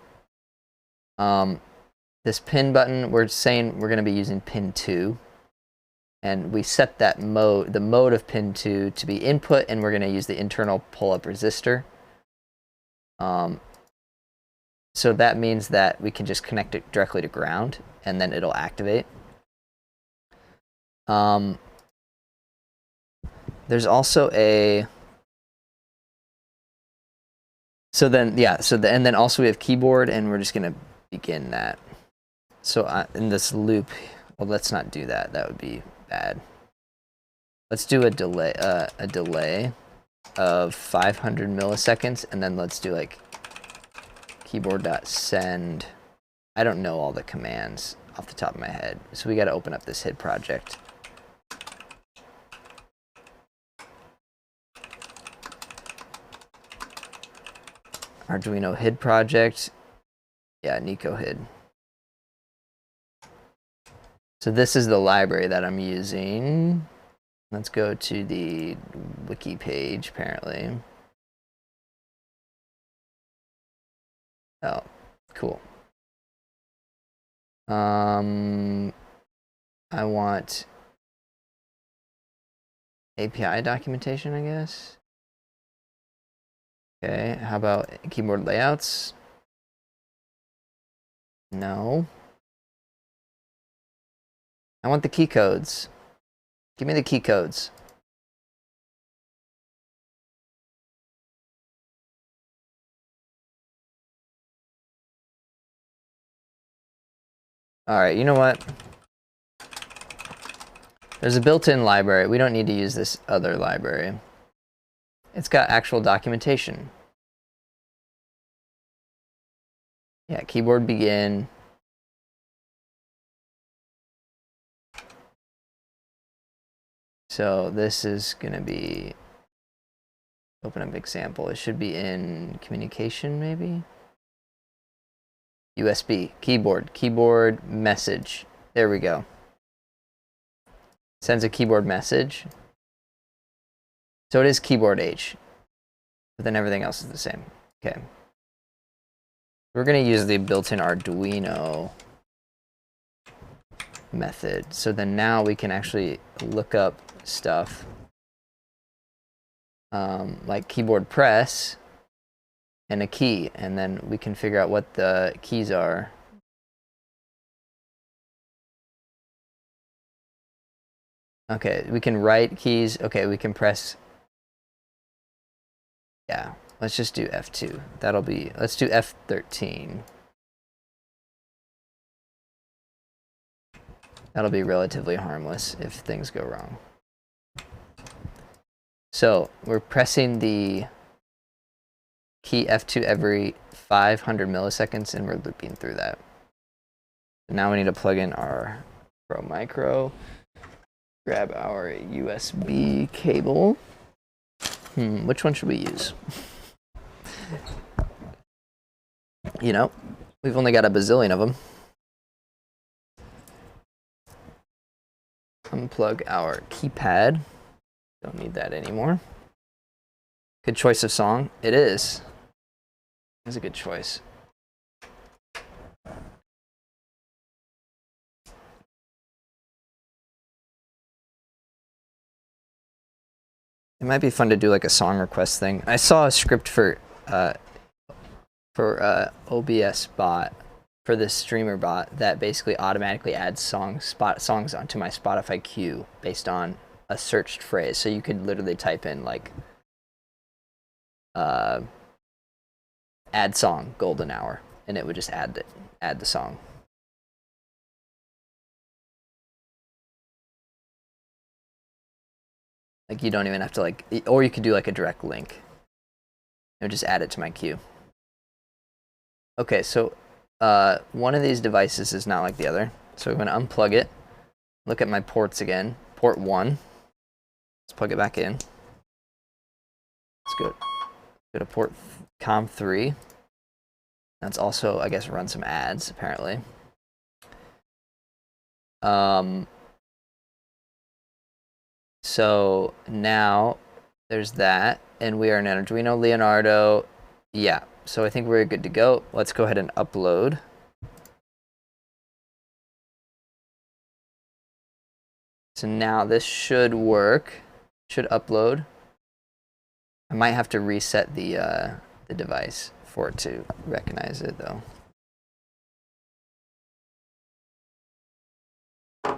This pin button, we're saying we're going to be using pin 2. And we set that mode, the mode of pin 2 to be input, and we're going to use the internal pull-up resistor. So that means that we can just connect it directly to ground, and then it'll activate. There's also a... So then, yeah, and then also we have keyboard, and we're just going to begin that. So in this loop, well, let's not do that. That would be bad. Let's do a delay of 500 milliseconds, and then let's do like keyboard.send. I don't know all the commands off the top of my head, so we got to open up this HID project. Arduino HID project. Yeah, Nico HID. So this is the library that I'm using. Let's go to the wiki page, apparently. Oh, cool. I want API documentation, I guess. Okay, how about keyboard layouts? No. I want the key codes. Give me the key codes. All right, you know what? There's a built-in library. We don't need to use this other library. It's got actual documentation. Yeah, keyboard begin. So this is going to be, open up example. It should be in communication, maybe? USB, keyboard message. There we go. Sends a keyboard message. So it is keyboard H, but then everything else is the same. Okay. We're going to use the built-in Arduino method. So then now we can actually look up stuff like keyboard press and a key, and then we can figure out what the keys are. Okay, we can write keys. Okay, we can press. Yeah, let's just do F2. That'll be, let's do F13. That'll be relatively harmless if things go wrong. So we're pressing the key F2 every 500 milliseconds, and we're looping through that. Now we need to plug in our Pro Micro, grab our USB cable. Which one should we use? You know, we've only got a bazillion of them. Unplug our keypad. Don't need that anymore. Good choice of song. It is. It's a good choice. It might be fun to do like a song request thing. I saw a script for OBS bot, for this streamer bot, that basically automatically adds songs onto my Spotify queue based on a searched phrase. So you could literally type in like add song golden hour, and it would just add the song. Like you don't even have to like, or you could do like a direct link and just add it to my queue. Okay, so one of these devices is not like the other. So we're gonna unplug it, look at my ports again. Port 1, let's plug it back in. Let's go to port COM3. That's also, I guess, run some ads apparently. So now there's that, and we are in Arduino Leonardo. Yeah, so I think we're good to go. Let's go ahead and upload. So now this should work, should upload. I might have to reset the device for it to recognize it though.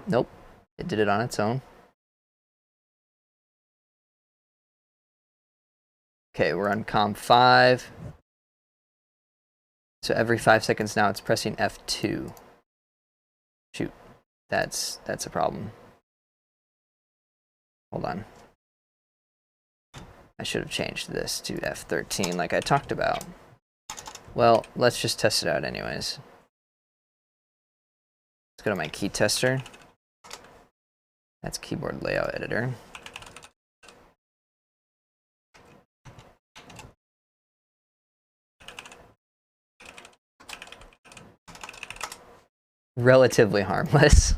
Nope, it did it on its own. Okay, we're on COM5. So every 5 seconds now it's pressing F2. Shoot, that's a problem. Hold on. I should have changed this to F13 like I talked about. Well, let's just test it out anyways. Let's go to my key tester. That's keyboard layout editor. Relatively harmless.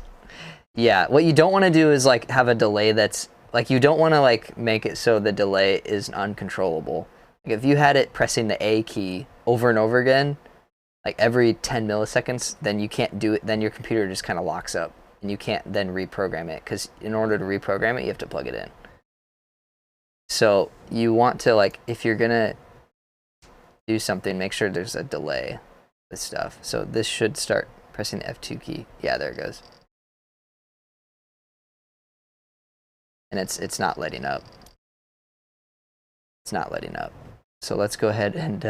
Yeah, what you don't want to do is like have a delay that's like, you don't want to like make it so the delay is uncontrollable. Like if you had it pressing the A key over and over again, like every 10 milliseconds, then you can't do it. Then your computer just kind of locks up and you can't then reprogram it, because in order to reprogram it, you have to plug it in. So you want to, like, if you're gonna do something, make sure there's a delay with stuff. So this should start pressing the F2 key. Yeah, there it goes. And it's not letting up. It's not letting up. So let's go ahead and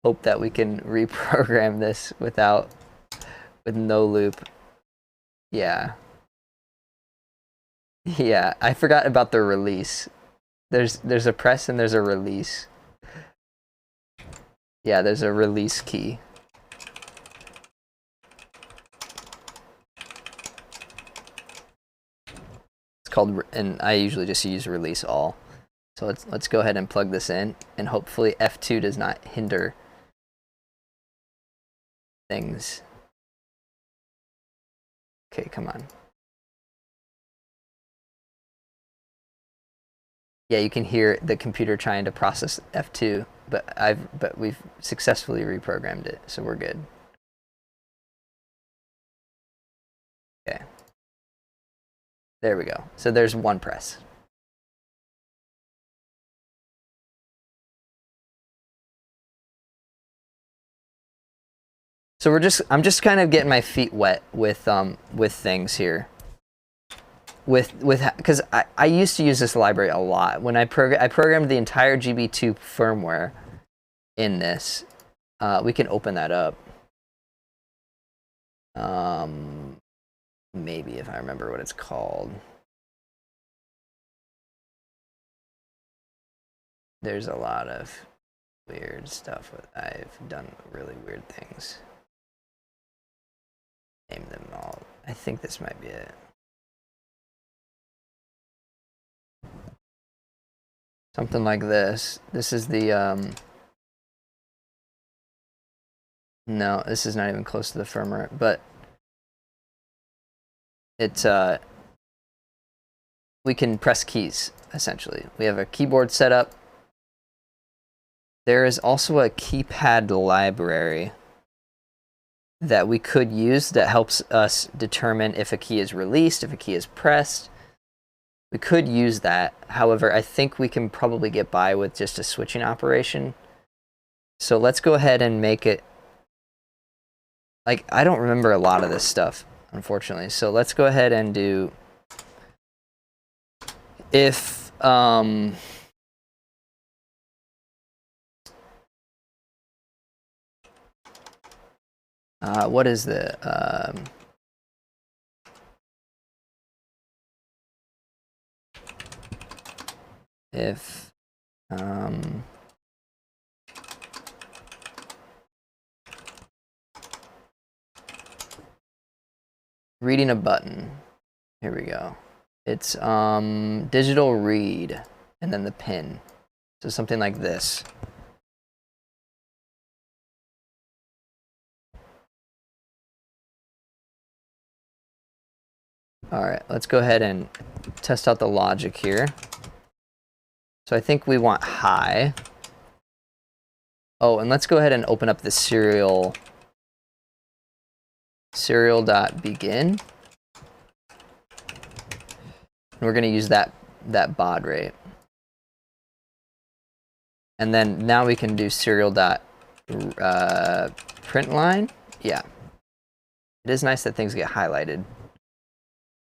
hope that we can reprogram this with no loop. Yeah. Yeah, I forgot about the release. There's a press and there's a release. Yeah, there's a release key. It's called, and I usually just use release all. So let's go ahead and plug this in, and hopefully F2 does not hinder things. Okay, come on. Yeah, you can hear the computer trying to process F2, but we've successfully reprogrammed it, so we're good. Okay. There we go. So there's one press. So I'm just kind of getting my feet wet with things here. Because I used to use this library a lot. When I programmed the entire GB2 firmware in this. We can open that up. Maybe if I remember what it's called. there's a lot of weird stuff. I've done really weird things. Name them all. I think this might be it. Something like this. This is the, no, this is not even close to the firmware, but it's, we can press keys, essentially. We have a keyboard set up. There is also a keypad library that we could use that helps us determine if a key is released, if a key is pressed. We could use that. However, I think we can probably get by with just a switching operation. So let's go ahead and make it, like, I don't remember a lot of this stuff, unfortunately. So let's go ahead and do, if, what is the, if, reading a button. Here we go. It's digital read and then the pin. So something like this. All right, let's go ahead and test out the logic here. So I think we want high. Oh, and let's go ahead and open up the serial.begin. And we're going to use that baud rate. And then now we can do serial.println. Yeah. It is nice that things get highlighted.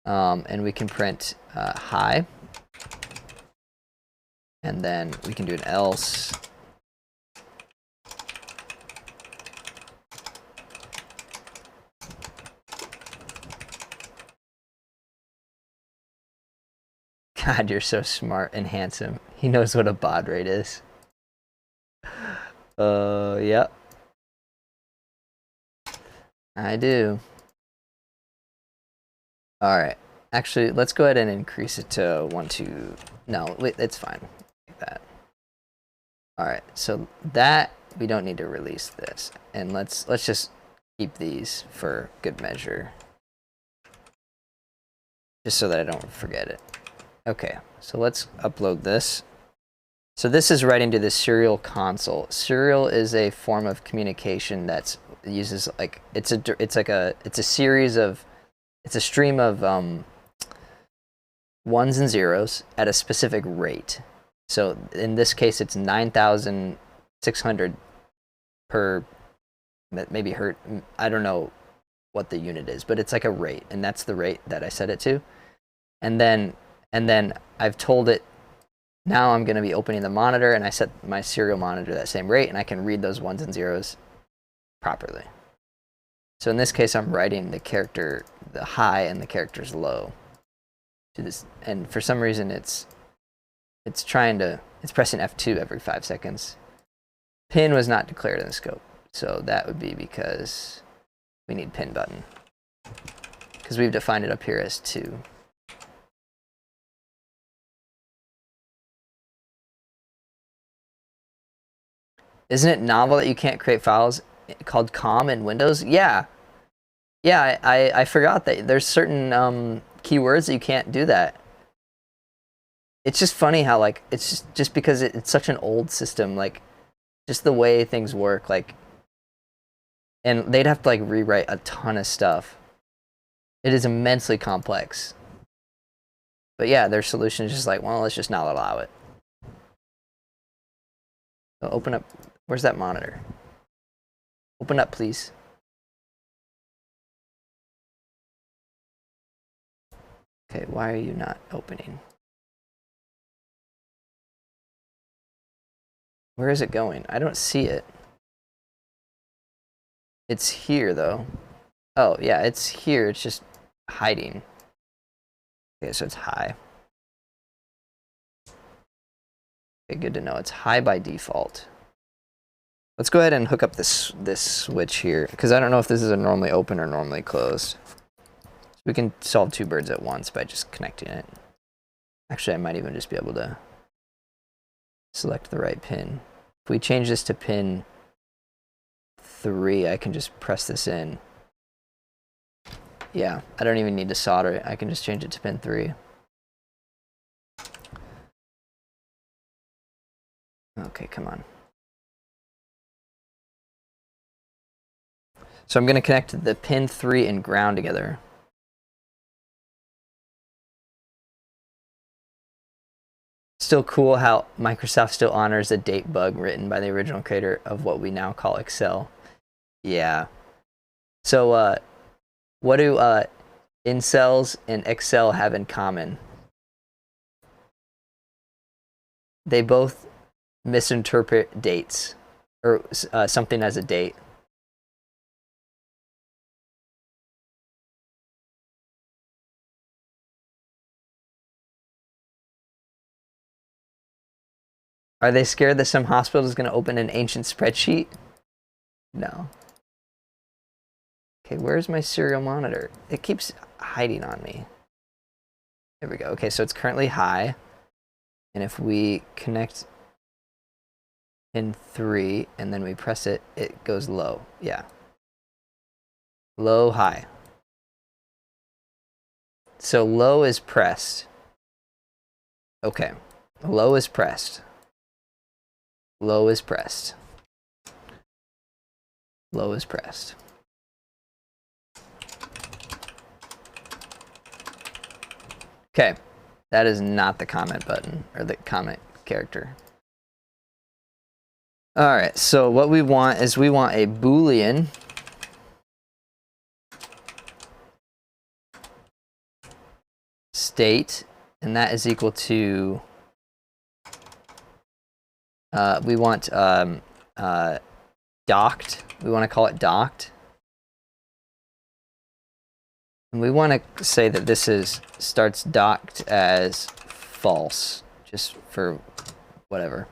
And we can print high. And then we can do an else. God, you're so smart and handsome. He knows what a baud rate is. Yep. I do. All right. Actually, let's go ahead and increase it to 1, 2. No, wait, it's fine. Like that. All right. So that we don't need to release this, and let's just keep these for good measure, just so that I don't forget it. Okay. So let's upload this. So this is writing to the serial console. Serial is a form of communication that uses like it's a series of, it's a stream of ones and zeros at a specific rate. So in this case, it's 9,600 per, maybe hertz. I don't know what the unit is, but it's like a rate, and that's the rate that I set it to. And then I've told it, now I'm going to be opening the monitor, and I set my serial monitor that same rate, and I can read those ones and zeros properly. So in this case, I'm writing the character, the high, and the character's low to this, and for some reason it's pressing F2 every 5 seconds. Pin was not declared in the scope, so that would be because we need pin button, because we've defined it up here as 2. Isn't it novel that you can't create files called COM in Windows? Yeah. Yeah, I forgot that there's certain keywords that you can't do that. It's just funny how, like, it's just because it's such an old system, like, just the way things work, like, and they'd have to, like, rewrite a ton of stuff. It is immensely complex. But yeah, their solution is just like, well, let's just not allow it. So open up. Where's that monitor? Open up, please. Okay, why are you not opening? Where is it going? I don't see it. It's here, though. Oh, yeah, it's here. It's just hiding. Okay, so it's high. Okay, good to know. It's high by default. Let's go ahead and hook up this switch here, because I don't know if this is a normally open or normally closed. So we can solve two birds at once by just connecting it. Actually, I might even just be able to select the right pin. If we change this to pin 3, I can just press this in. Yeah, I don't even need to solder it. I can just change it to pin 3. Okay, come on. So I'm going to connect the pin 3 and ground together. Still cool how Microsoft still honors a date bug written by the original creator of what we now call Excel. Yeah. So what do incels and Excel have in common? They both misinterpret dates, or something as a date. Are they scared that some hospital is going to open an ancient spreadsheet? No. Okay, where's my serial monitor? It keeps hiding on me. There we go. Okay, so it's currently high. And if we connect in 3 and then we press it, it goes low. Yeah. Low, high. So low is pressed. Okay. Low is pressed. Low is pressed. Low is pressed. Okay. That is not the comment button, or the comment character. All right, so what we want is we want a Boolean state, and that is equal to, we want docked. We want to call it docked. And we want to say that this starts docked as false, just for whatever.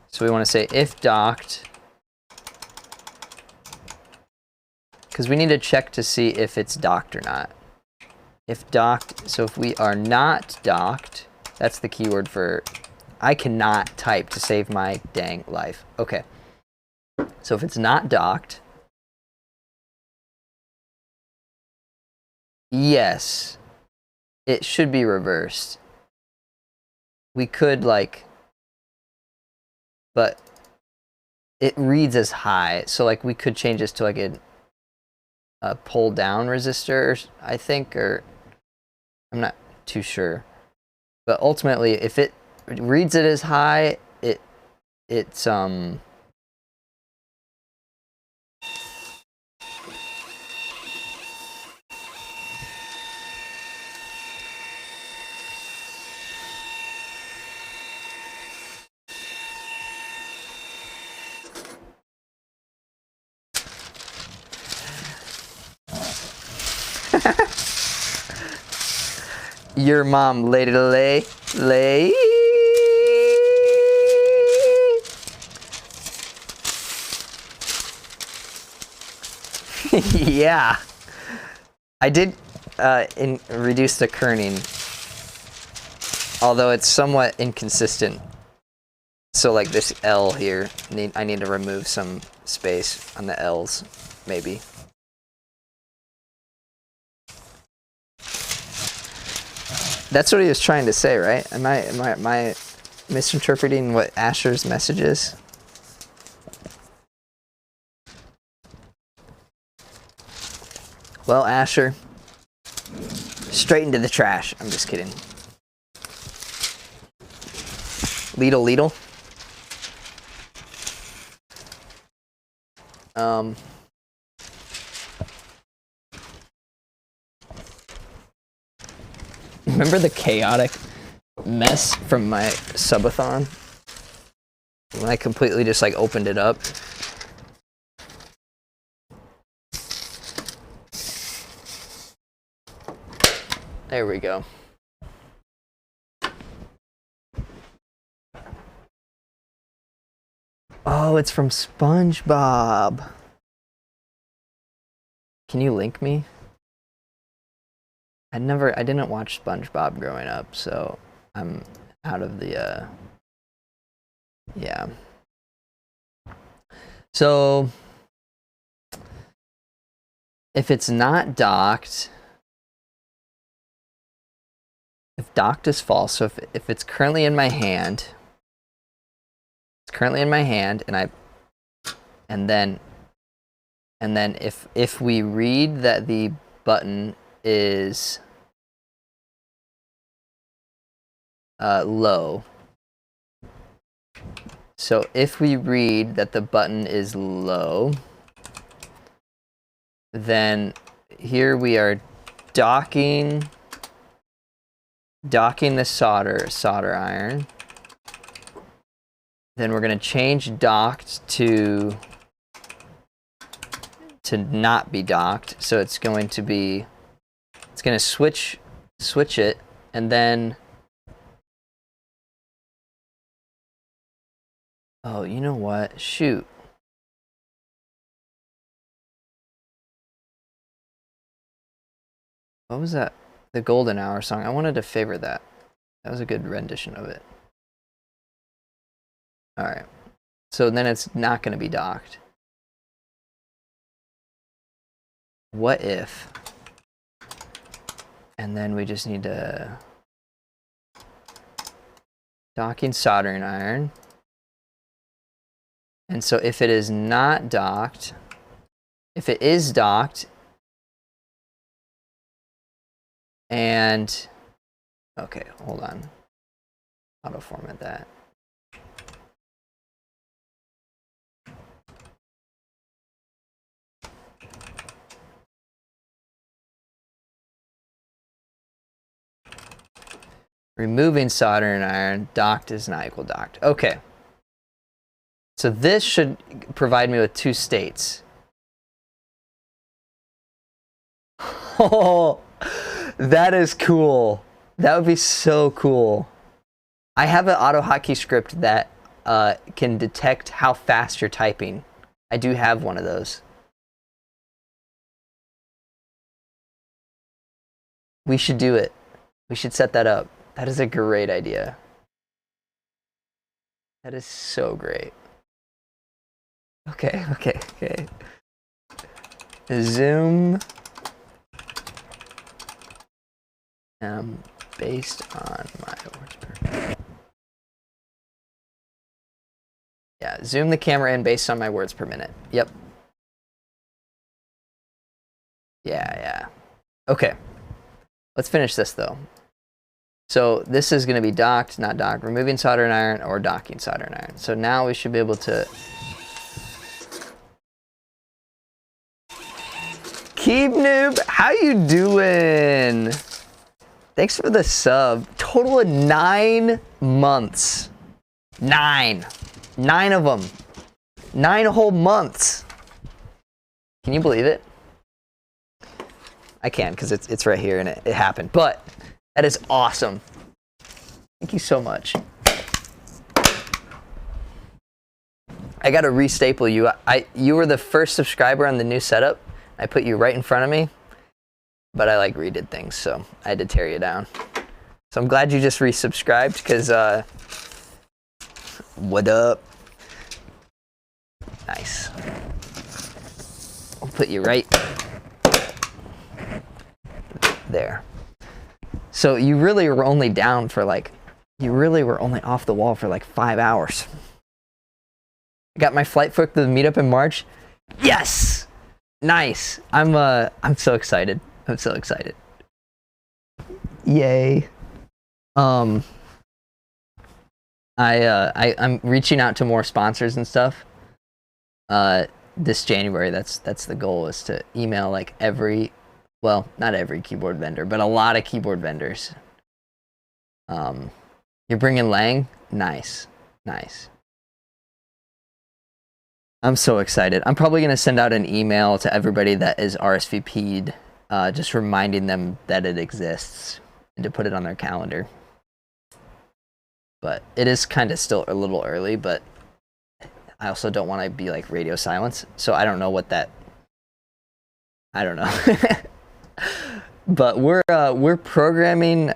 So we want to say if docked, because we need to check to see if it's docked or not. If docked, so if we are not docked, that's the keyword for, I cannot type to save my dang life. Okay. So if it's not docked, yes, it should be reversed. We could but it reads as high, so we could change this to a pull down resistor, I think, or I'm not too sure. But ultimately, if it reads it as high, it's your mom lay. Yeah, I did reduce the kerning, although it's somewhat inconsistent. So this L here, I need to remove some space on the L's, maybe. That's what he was trying to say, right? Am I misinterpreting what Asher's message is? Well, Asher, straight into the trash. I'm just kidding. Leadle. Remember the chaotic mess from my subathon? When I completely just opened it up? There we go. Oh, it's from SpongeBob. Can you link me? I didn't watch SpongeBob growing up, so I'm out of the, yeah. So, if it's not docked, if docked is false, so if it's currently in my hand, and then if we read that the button is low, so if we read that the button is low, then here we are docking the solder iron. Then we're going to change docked to not be docked. So it's going to switch it, and then, oh, you know what? Shoot. What was that? The Golden Hour song. I wanted to favor that. That was a good rendition of it. All right. So then it's not going to be docked. What if? And then we just need to docking soldering iron. And so if it is not docked, if it is docked, and okay, hold on. Auto format that. Removing soldering iron, docked is not equal docked. Okay. So this should provide me with two states. Oh, that is cool. That would be so cool. I have an AutoHotkey script that can detect how fast you're typing. I do have one of those. We should do it. We should set that up. That is a great idea. That is so great. Okay. Zoom based on my words per minute. Yeah, zoom the camera in based on my words per minute. Yep. Yeah. Okay. Let's finish this though. So this is going to be docked, not docked, removing soldering iron or docking soldering iron. So now we should be able to Keep Noob, how you doing? Thanks for the sub. Total of 9 months. 9 of them. 9 whole months. Can you believe it? I can, because it's right here and it happened. But that is awesome. Thank you so much. I gotta restaple you. You were the first subscriber on the new setup. I put you right in front of me, but I like redid things, so I had to tear you down. So I'm glad you just resubscribed, because what up? Nice. I'll put you right there. So you really were only down for you really were only off the wall for 5 hours. I got my flight booked to the meetup in March. Yes! Nice. I'm so excited. I'm so excited. Yay. I'm reaching out to more sponsors and stuff. This January, that's the goal, is to email well, not every keyboard vendor, but a lot of keyboard vendors. You're bringing Lang? Nice. I'm so excited. I'm probably going to send out an email to everybody that is RSVP'd, just reminding them that it exists and to put it on their calendar. But it is kind of still a little early, but I also don't want to be like radio silence, so I don't know what that. I don't know. But we're programming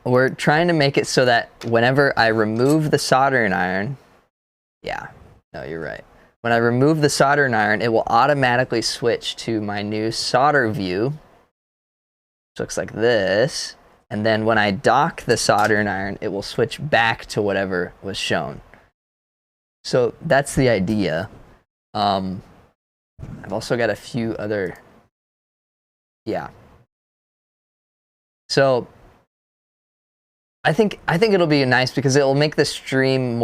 we're trying to make it so that whenever I remove the soldering iron, yeah, no, you're right. When I remove the soldering iron, it will automatically switch to my new solder view. Which looks like this. And then when I dock the soldering iron, it will switch back to whatever was shown. So that's the idea. I've also got a few other, yeah. So I think it'll be nice because it'll make the stream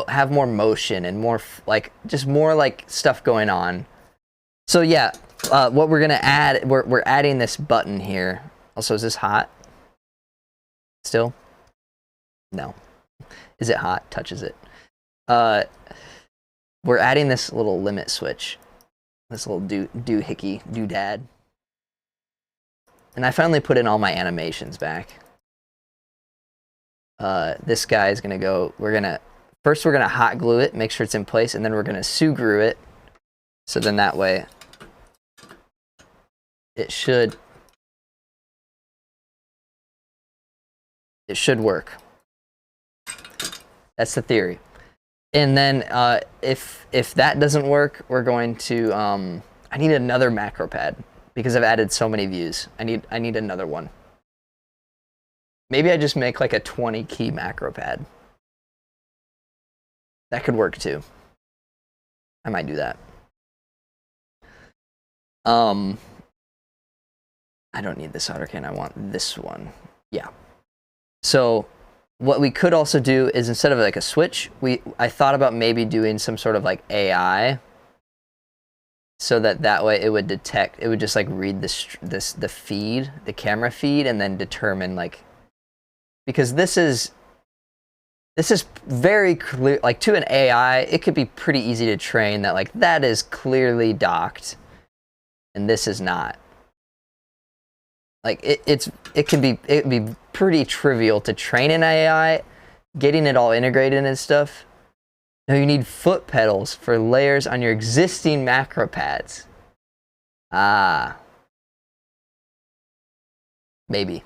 have more motion and more like just more like stuff going on. So yeah, what we're gonna add, we're adding this button here. Also, is this hot? Still? No. Is it hot? Touches it. We're adding this little limit switch. This little doodad. And I finally put in all my animations back. This guy is gonna go, first we're gonna hot glue it, make sure it's in place, and then we're gonna sugru it. So then that way, it should work. That's the theory. And then if that doesn't work, we're going to, I need another macro pad because I've added so many views. I need another one. Maybe I just make like a 20 key macro pad. That could work too. I might do that. I don't need the solder can. I want this one. Yeah. So what we could also do is instead of like a switch, I thought about maybe doing some sort of like AI, so that way it would detect, it would just like read the feed, the camera feed, and then determine like, because this is very clear, like to an AI, it could be pretty easy to train that like that is clearly docked, and this is not. Like it can be pretty trivial to train an AI, getting it all integrated and stuff. Now you need foot pedals for layers on your existing macro pads. Maybe.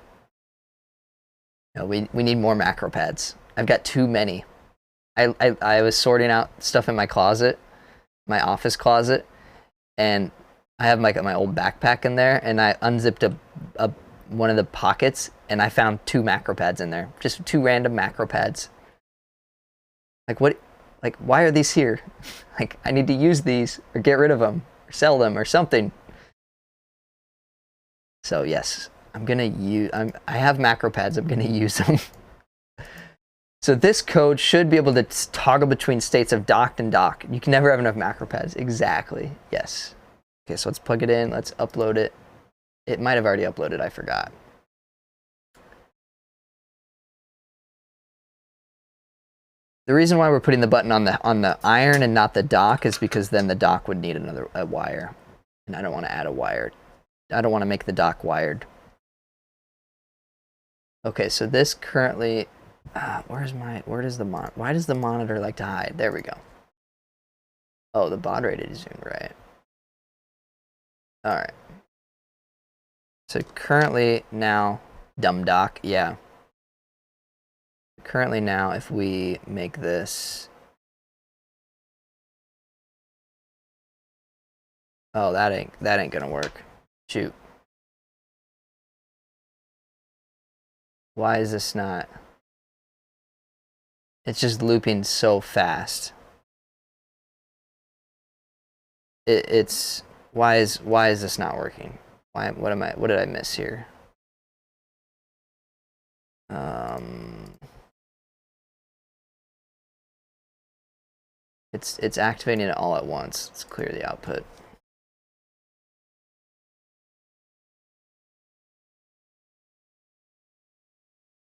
No, we need more macro pads. I've got too many. I was sorting out stuff in my closet, my office closet, and I have like my old backpack in there, and I unzipped one of the pockets, and I found 2 macro pads in there. Just 2 random macro pads. Like what? Like why are these here? Like I need to use these or get rid of them or sell them or something. So yes, I have macro pads. I'm gonna use them. So this code should be able to toggle between states of docked and dock. You can never have enough macro pads. Exactly. Yes. Okay, so let's plug it in. Let's upload it. It might have already uploaded. I forgot. The reason why we're putting the button on the iron and not the dock is because then the dock would need a wire, and I don't want to add a wire. I don't want to make the dock wired. Okay, so this currently, why does the monitor like to hide? There we go. Oh, the baud rate is zoomed right. All right. So currently now, dumb dock, yeah. Currently now, if we make this, oh, that ain't gonna work. Shoot. Why is this not? It's just looping so fast. Why is this not working? What did I miss here? It's activating it all at once. Let's clear the output.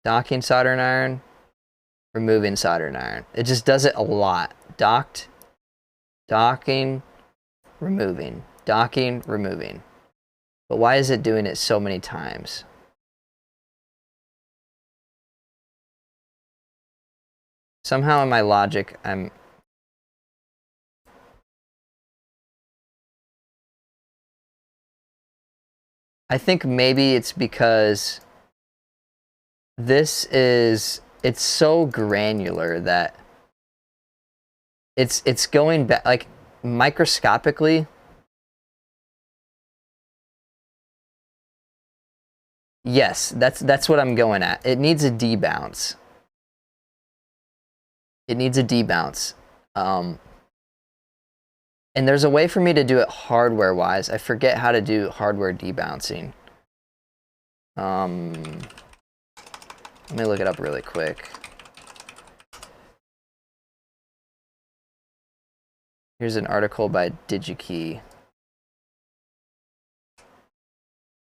Docking soldering iron, removing soldering iron. It just does it a lot. Docked, docking, removing, docking, removing. But why is it doing it so many times? Somehow in my logic, I think maybe it's because it's so granular that it's going back, like, microscopically. Yes, that's what I'm going at. It needs a debounce. It needs a debounce. And there's a way for me to do it hardware-wise. I forget how to do hardware debouncing. Let me look it up really quick. Here's an article by DigiKey.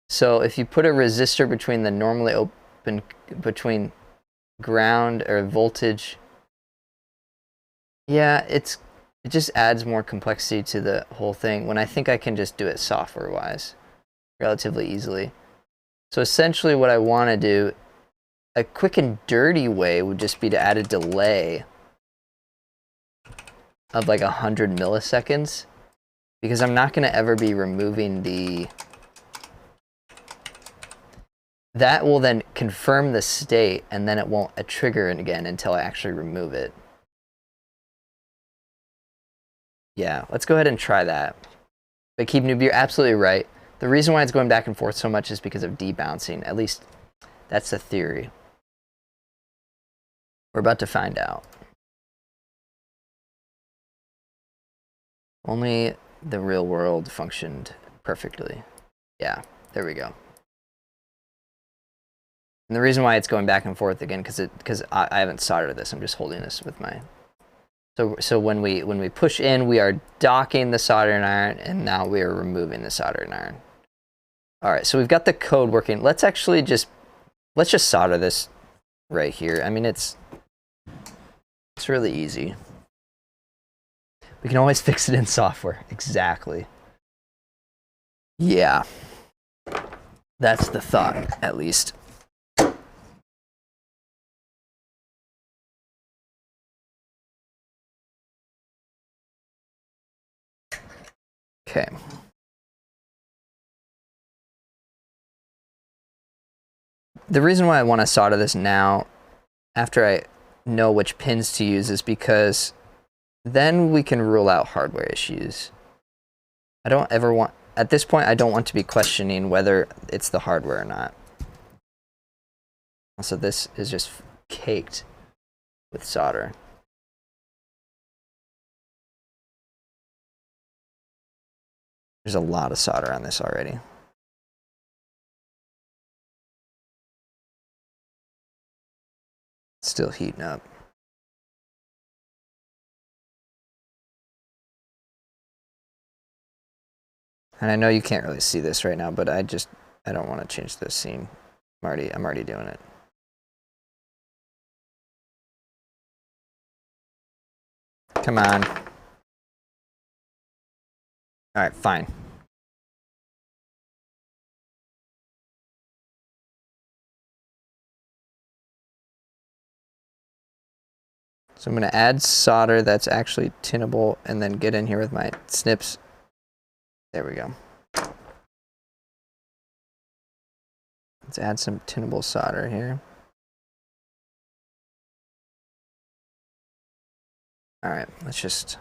So if you put a resistor between the normally open, between ground or voltage, yeah, it just adds more complexity to the whole thing when I think I can just do it software-wise relatively easily. So essentially what I want to do, a quick and dirty way would just be to add a delay of like 100 milliseconds, because I'm not going to ever be removing the... That will then confirm the state, and then it won't trigger it again until I actually remove it. Yeah, let's go ahead and try that. But Keep Noob, you're absolutely right. The reason why it's going back and forth so much is because of debouncing. At least that's the theory. We're about to find out. Only the real world functioned perfectly. Yeah, there we go. And the reason why it's going back and forth again, because I haven't soldered this. I'm just holding this with my... So when we push in, we are docking the soldering iron, and now we are removing the soldering iron. All right, so we've got the code working. Let's just solder this right here. I mean, it's really easy. We can always fix it in software. Exactly. Yeah. That's the thought, at least. Okay. The reason why I want to solder this now, after I know which pins to use, is because then we can rule out hardware issues. I don't ever want, at this point, I don't want to be questioning whether it's the hardware or not. So this is just caked with solder. There's a lot of solder on this already. It's still heating up. And I know you can't really see this right now, but I don't want to change the scene. I'm already doing it. Come on. All right, fine. So I'm going to add solder that's actually tinnable, and then get in here with my snips. There we go. Let's add some tinnable solder here. All right, let's just...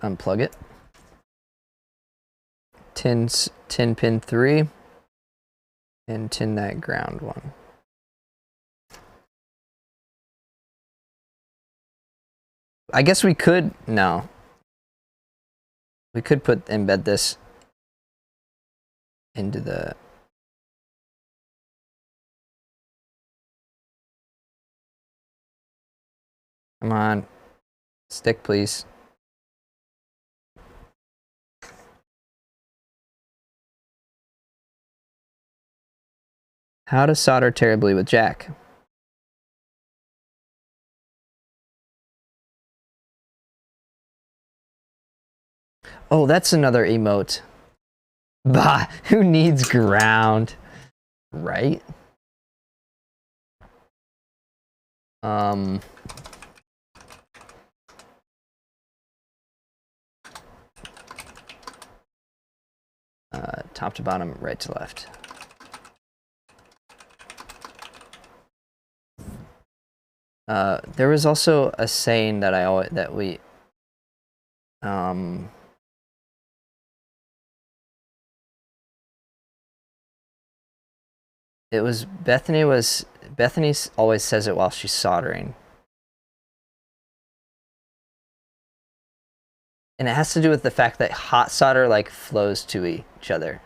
unplug it. Tin pin 3, and tin that ground one. I guess we could, no. We could embed this into the... Come on, stick please. How to solder terribly with Jack. Oh, that's another emote. Bah, who needs ground? Right? Top to bottom, right to left. There was also a saying that it was Bethany always says it while she's soldering. And it has to do with the fact that hot solder like flows to each other.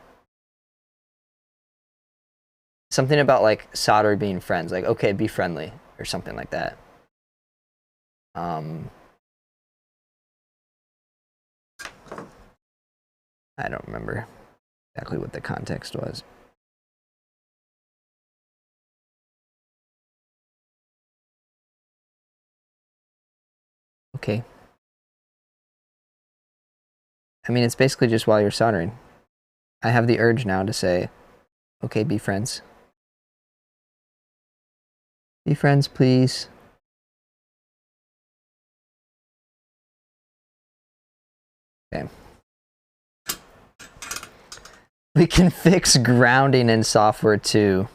Something about like solder being friends, like okay, be friendly or something like that. I don't remember exactly what the context was. Okay. I mean, it's basically just while you're soldering. I have the urge now to say, okay, be friends. Be friends, please. Okay. We can fix grounding in software too.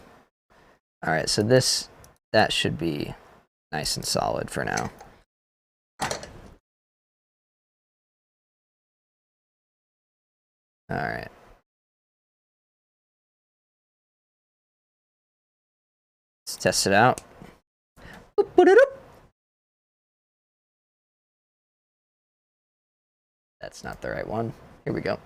All right, so that should be nice and solid for now. All right. Let's test it out. That's not the right one. Here we go.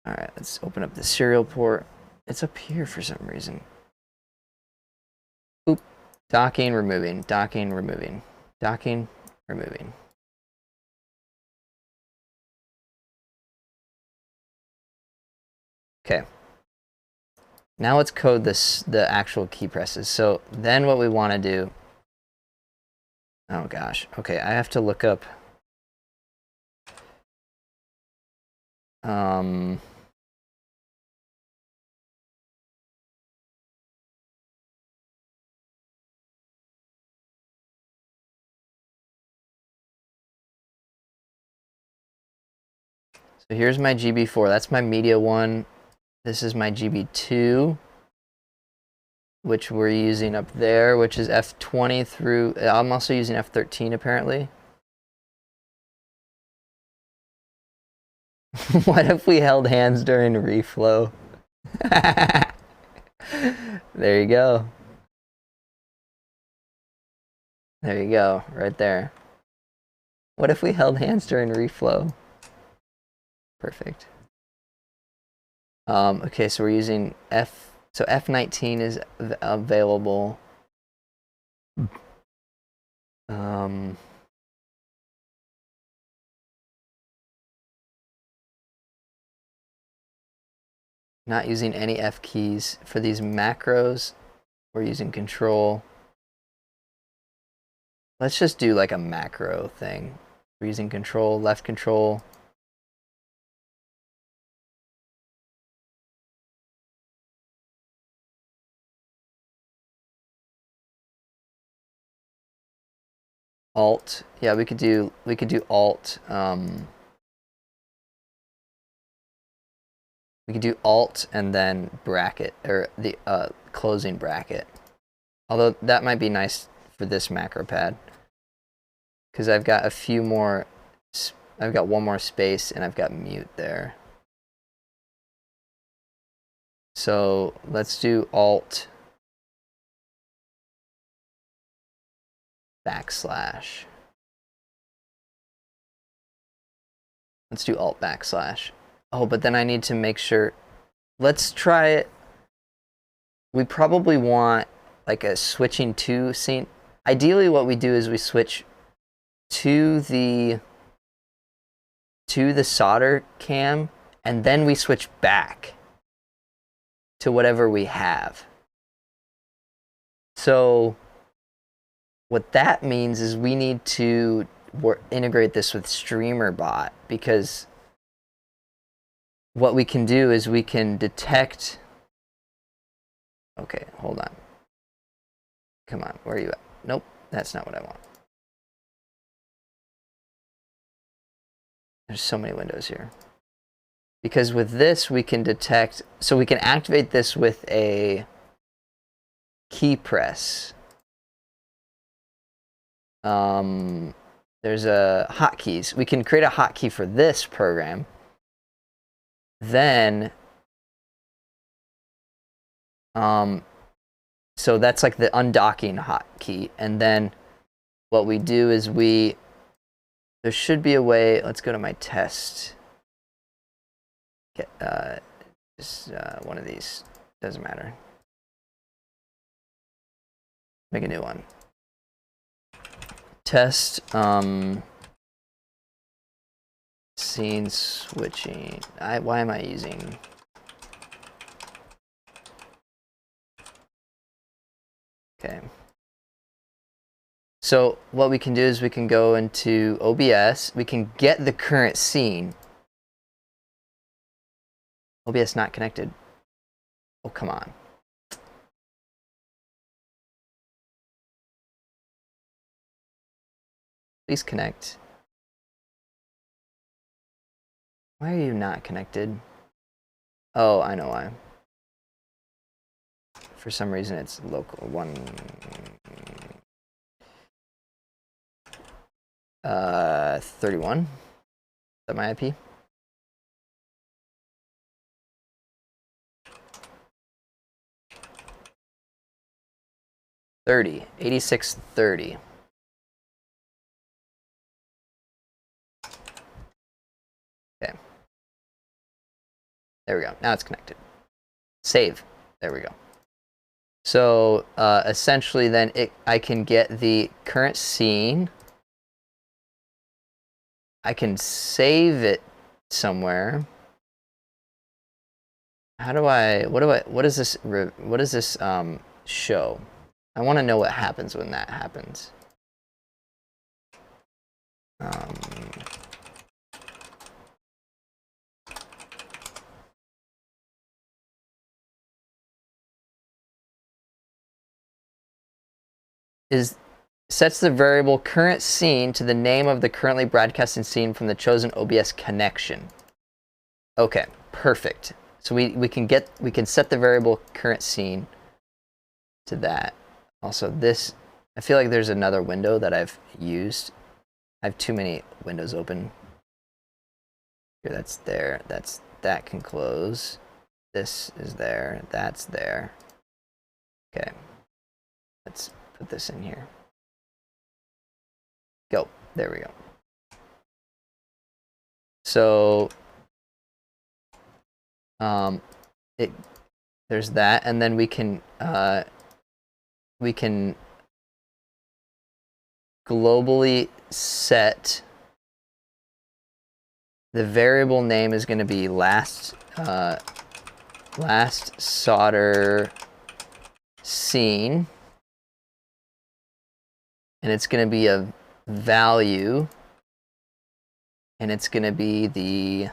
All right, let's open up the serial port. It's up here for some reason. Oop. Docking, removing. Docking, removing. Docking, removing. Okay. Now let's code the actual key presses. So then what we want to do. Oh gosh. Okay, I have to look up. So here's my GB4. That's my media one. This is my GB2, which we're using up there, which is F20 through. I'm also using F13 apparently. What if we held hands during reflow? There you go. There you go, right there. What if we held hands during reflow? Perfect. Okay, so we're using so F19 is available. Not using any F keys. For these macros, we're using control. Let's just do like a macro thing. We're using control, left control. Alt. Yeah, we could do alt. We could do alt and then bracket, or the closing bracket. Although that might be nice for this macro pad, because I've got a few more. I've got one more space and I've got mute there. So let's do alt backslash. Let's do alt backslash. Oh, but then I need to make sure. Let's try it. We probably want like a switching to scene. Ideally, what we do is we switch to the solder cam, and then we switch back to whatever we have. So what that means is we need to integrate this with StreamerBot, because what we can do is we can detect. Okay, hold on. Come on, where are you at? Nope, that's not what I want. There's so many windows here. Because with this, we can detect, so we can activate this with a key press. There's a hotkeys. We can create a hotkey for this program. Then, so that's like the undocking hotkey. And then what we do is there should be a way, let's go to my test. Get, just one of these, doesn't matter. Make a new one. Test, scene switching. Why am I using? Okay. So what we can do is we can go into OBS. We can get the current scene. OBS not connected. Oh, come on. Please connect. Why are you not connected? Oh, I know why. For some reason it's local 31. Is that my IP? .30, 8630. Okay. There we go. Now it's connected. Save. There we go. So essentially then I can get the current scene. I can save it somewhere. How do I, what does this show? I want to know what happens when that happens. Sets the variable current scene to the name of the currently broadcasting scene from the chosen OBS connection. Okay, perfect. So we can set the variable current scene to that. Also, this, I feel like there's another window that I've used. I have too many windows open. Here, that's there. That can close. This is there. That's there. Okay. Let's put this in here. Go. There we go. So there's that, and then we can globally set the variable name is going to be last solder scene, and it's going to be a value, and it's going to be the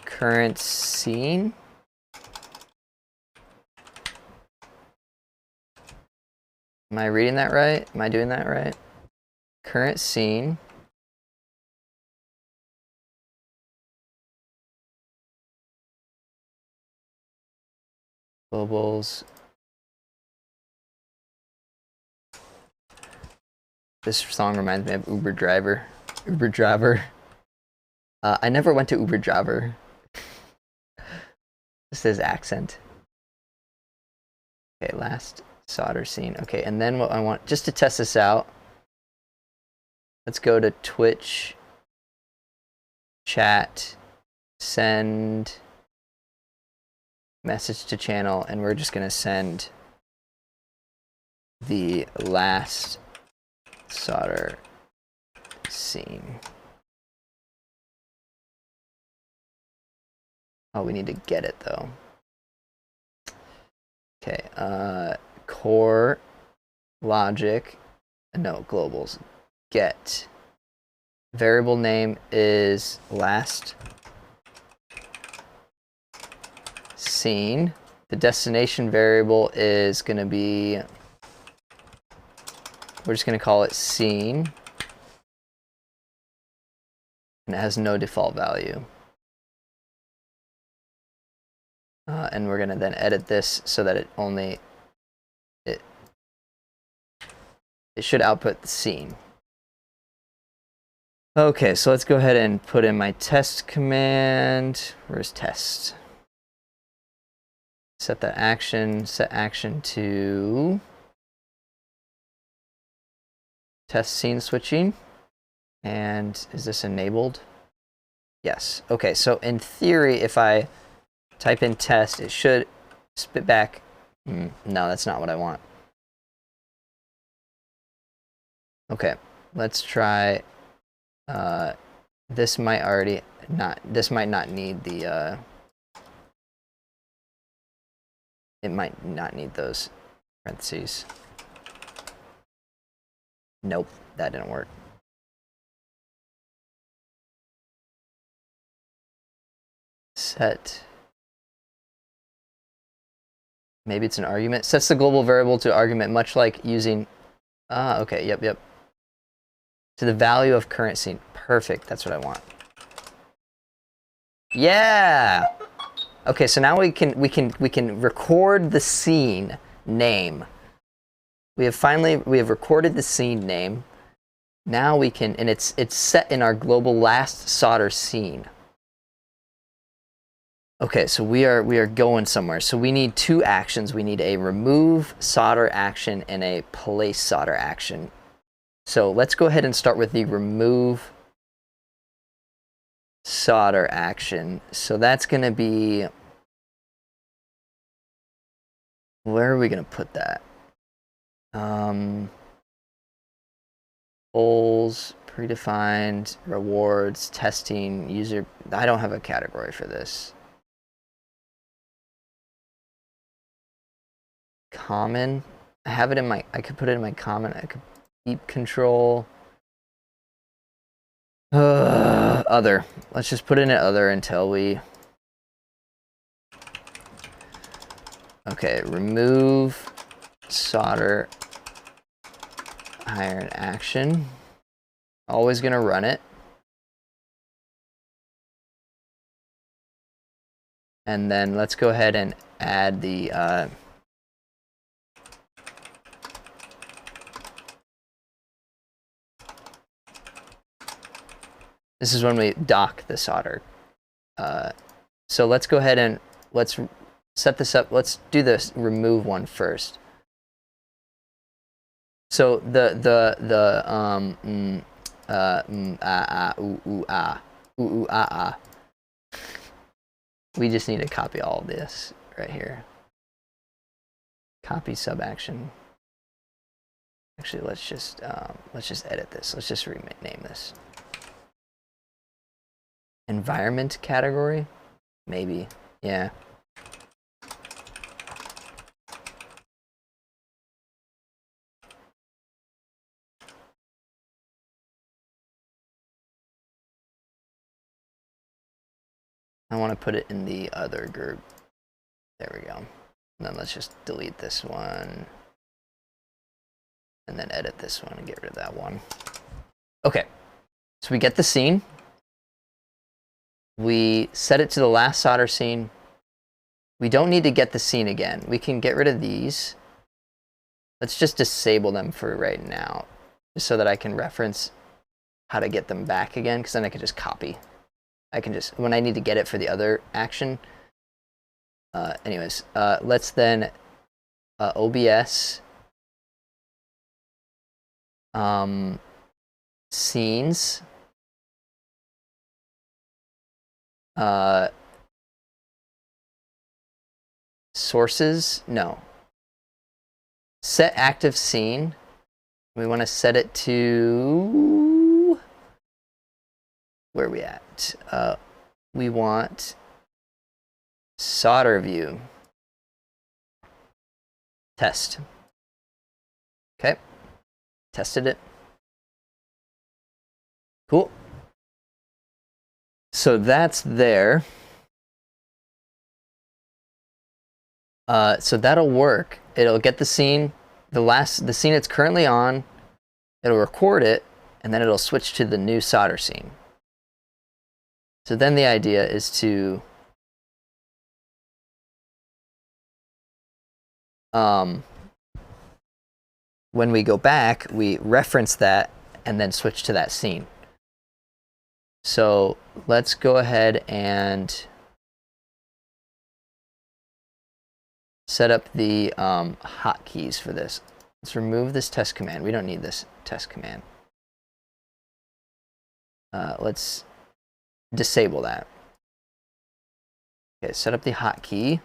current scene. Am I reading that right? Am I doing that right? Current scene. Globals. This song reminds me of Uber Driver. Uber Driver. I never went to Uber Driver. This is accent. Okay, last solder scene. Okay, and then what I want, just to test this out, let's go to Twitch, chat, send message to channel, and we're just gonna send the last solder scene. Oh, we need to get it though. Okay, core, logic, no, globals. get. Variable name is last seen. The destination variable is going to be, we're just going to call it scene. And it has no default value. And we're going to then edit this so that it should output the scene. Okay, so let's go ahead and put in my test command. Where's test? Set that action, set action to test scene switching. And is this enabled? Yes. Okay, so in theory, if I type in test, it should spit back. No, that's not what I want. Okay, let's try. This might not need the. It might not need those parentheses. Nope, that didn't work. Set. Maybe it's an argument. Sets the global variable to argument, much like using. Okay, yep. To the value of current scene. Perfect. That's what I want. Yeah. Okay, so now we can record the scene name. We have recorded the scene name. Now we can, and it's set in our global last solder scene. Okay, so we are going somewhere. So we need two actions. We need a remove solder action and a place solder action. So let's go ahead and start with the remove solder action. So that's going to be, where are we going to put that? Goals, predefined, rewards, testing, user. I don't have a category for this. Common. I have it in my, I could put it in my common. I could keep control. Other. Let's just put it in other until we. Okay, remove solder iron action. Always gonna run it. And then let's go ahead and add the this is when we dock the solder. So let's go ahead and let's set this up. Let's do this remove one first. So we just need to copy all of this right here. Copy sub action. Actually, let's just edit this. Let's just rename this. Environment category, maybe. Yeah. I want to put it in the other group. There we go. And then let's just delete this one. And then edit this one and get rid of that one. Okay. So we get the scene. We set it to the last solder scene. We don't need to get the scene again. We can get rid of these. Let's just disable them for right now, just so that I can reference how to get them back again, because then I can just copy. I can just, when I need to get it for the other action. Anyways, let's then OBS scenes. Sources, no. Set active scene. We want to set it to, where are we at? We want solder view. Test. Okay. Tested it. Cool. So that's there. So that'll work. It'll get the scene, the scene it's currently on. It'll record it, and then it'll switch to the new solder scene. So then the idea is to when we go back, we reference that and then switch to that scene. So let's go ahead and set up the hotkeys for this. Let's remove this test command. We don't need this test command. Let's disable that. Okay, set up the hotkey.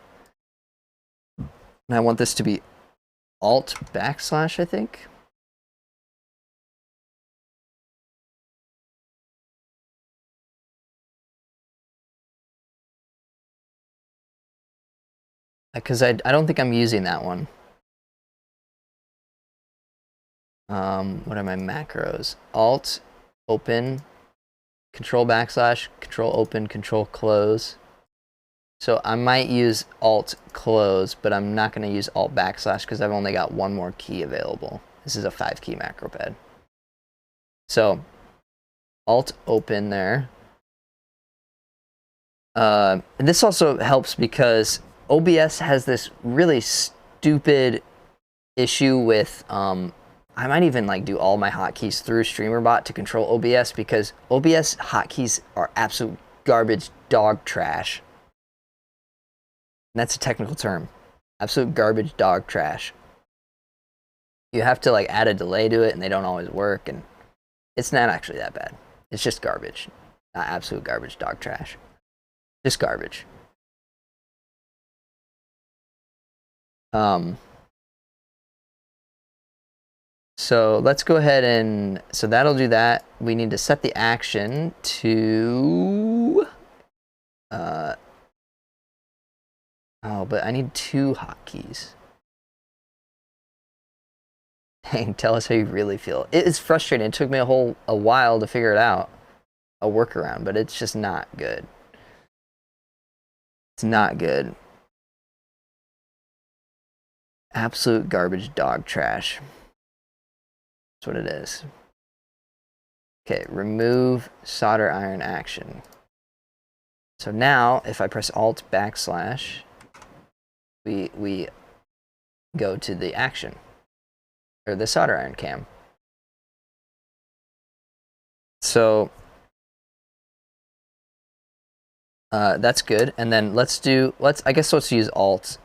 And I want this to be Alt / I think. Because I don't think I'm using that one. What are my macros? Alt, open, Control / Control open, Control close. So I might use Alt close, but I'm not going to use Alt / because I've only got one more key available. This is a 5-key macro pad. So Alt open there. And this also helps because OBS has this really stupid issue with I might even like do all my hotkeys through StreamerBot to control OBS because OBS hotkeys are absolute garbage dog trash. And that's a technical term. Absolute garbage dog trash. You have to like add a delay to it and they don't always work, and it's not actually that bad. It's just garbage. Not absolute garbage dog trash. Just garbage. So let's go ahead and, so that'll do that. We need to set the action to, oh, but I need 2 hotkeys. Dang, tell us how you really feel. It is frustrating. It took me a while to figure it out, a workaround, but it's just not good. It's not good. Absolute garbage dog trash. That's what it is. Okay, remove solder iron action. So now, if I press Alt / we go to the action, or the solder iron cam. So that's good. And then let's use Alt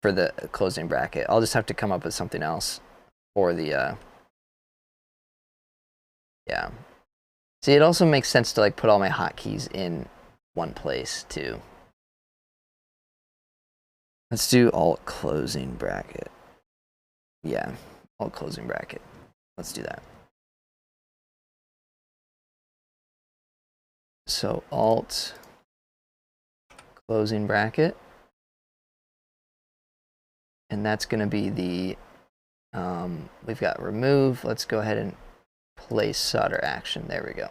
for the closing bracket. I'll just have to come up with something else for the yeah. See, it also makes sense to like put all my hotkeys in one place too. Let's do Alt closing bracket. Yeah, Alt closing bracket. Let's do that. So Alt closing bracket. And that's going to be the, we've got remove. Let's go ahead and place solder action. There we go.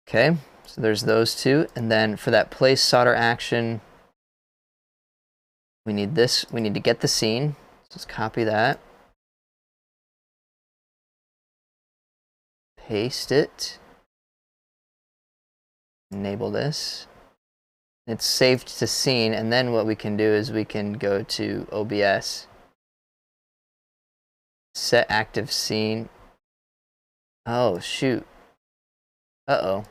Okay, so there's those 2. And then for that place solder action, we need this. We need to get the scene. So let's copy that. Paste it. Enable this. It's saved to scene, and then what we can do is we can go to OBS, set active scene. Oh, shoot. Uh-oh.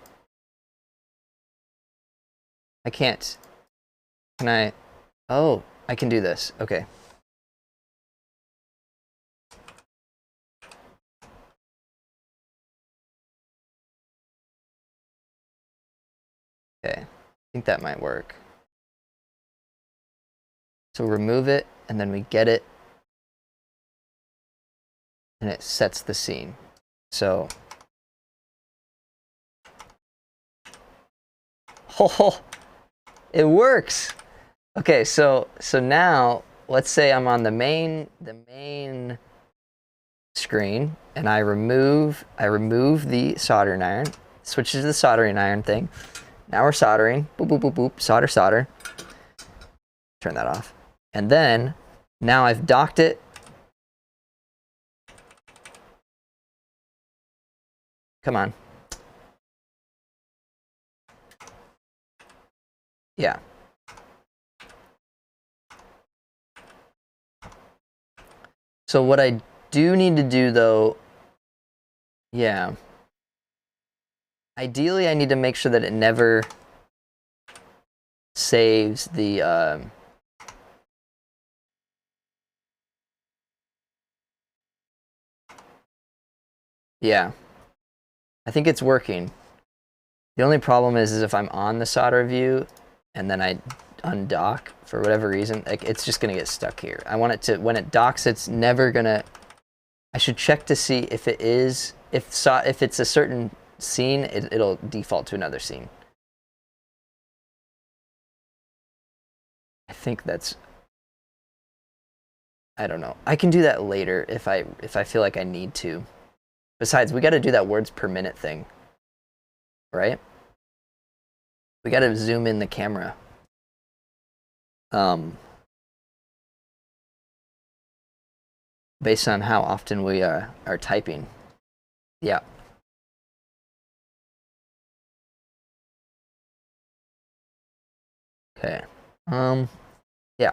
I can't. Can I? Oh, I can do this. Okay. Okay. I think that might work. So remove it, and then we get it, and it sets the scene. So, oh, it works. Okay, so now let's say I'm on the main screen, and I remove the soldering iron, switch to the soldering iron thing. Now we're soldering, boop, boop, boop, boop, solder, solder. Turn that off. And then, now I've docked it. Come on. Yeah. So what I do need to do though, yeah. Ideally, I need to make sure that it never saves the, yeah. I think it's working. The only problem is if I'm on the solder view and then I undock for whatever reason, like it's just gonna get stuck here. I want it to, when it docks, it's never gonna, I should check to see if it is, if it's a certain scene, it'll default to another scene. I think that's, I don't know. I can do that later if I feel like I need to. Besides, we got to do that words per minute thing, right? We got to zoom in the camera. Based on how often we are typing. Yeah. Okay. Yeah.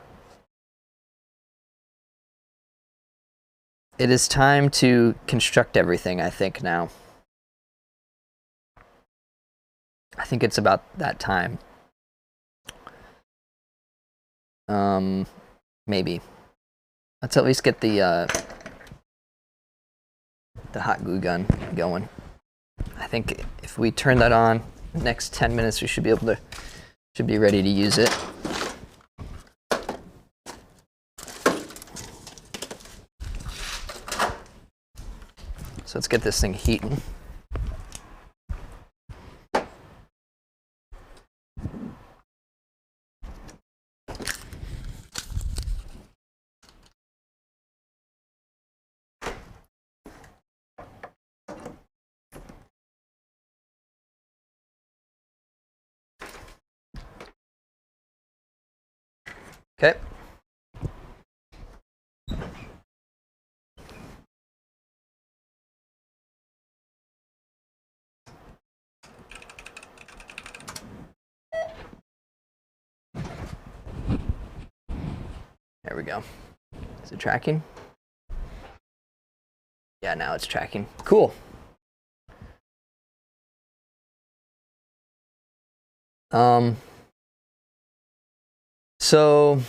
It is time to construct everything, I think, now. I think it's about that time. Maybe. Let's at least get the hot glue gun going. I think if we turn that on, the next 10 minutes we should be able to, should be ready to use it. So let's get this thing heating. Okay. There we go. Is it tracking? Yeah, now it's tracking. Cool. So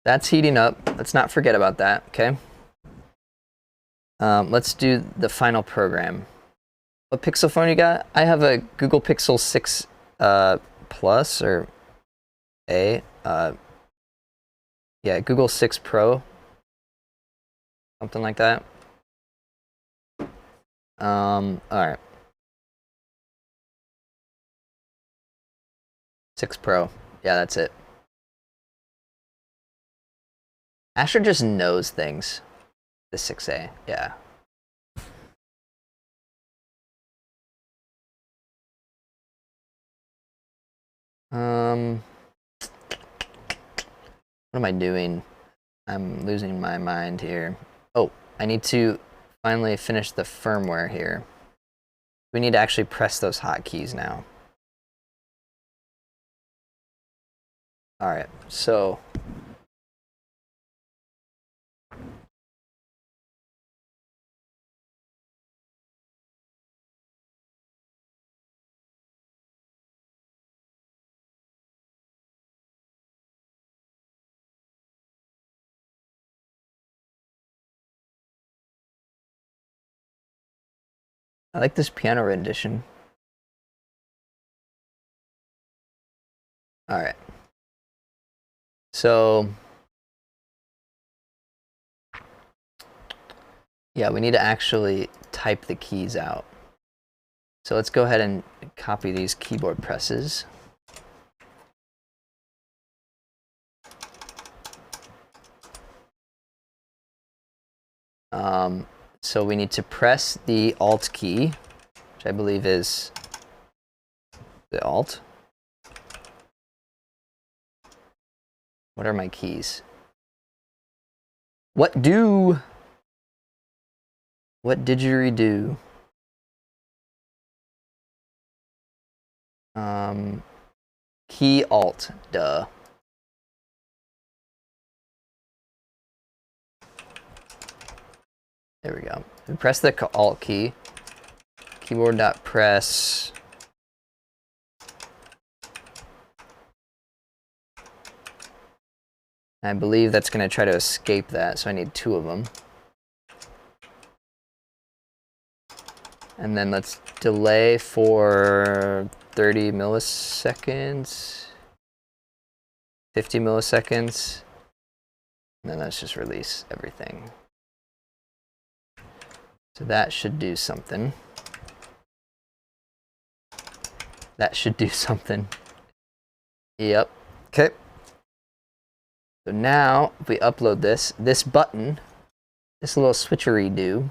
that's heating up. Let's not forget about that, okay? Let's do the final program. What Pixel phone you got? I have a Google Pixel 6 Plus or A. Yeah, Google 6 Pro. Something like that. All right. 6 Pro. Yeah, that's it. Asher just knows things. The 6A, yeah. What am I doing? I'm losing my mind here. Oh, I need to finally finish the firmware here. We need to actually press those hotkeys now. All right, so I like this piano rendition. All right. So yeah, we need to actually type the keys out. So let's go ahead and copy these keyboard presses. So we need to press the Alt key, which I believe is the Alt. What are my keys? What do? What didgeridoo? Key Alt, duh. There we go. We press the Alt key. Keyboard.press. I believe that's going to try to escape that, so I need 2 of them. And then let's delay for 30 milliseconds, 50 milliseconds, and then let's just release everything. So that should do something. That should do something. Yep. Okay. So now, if we upload this button, this little switchery-do,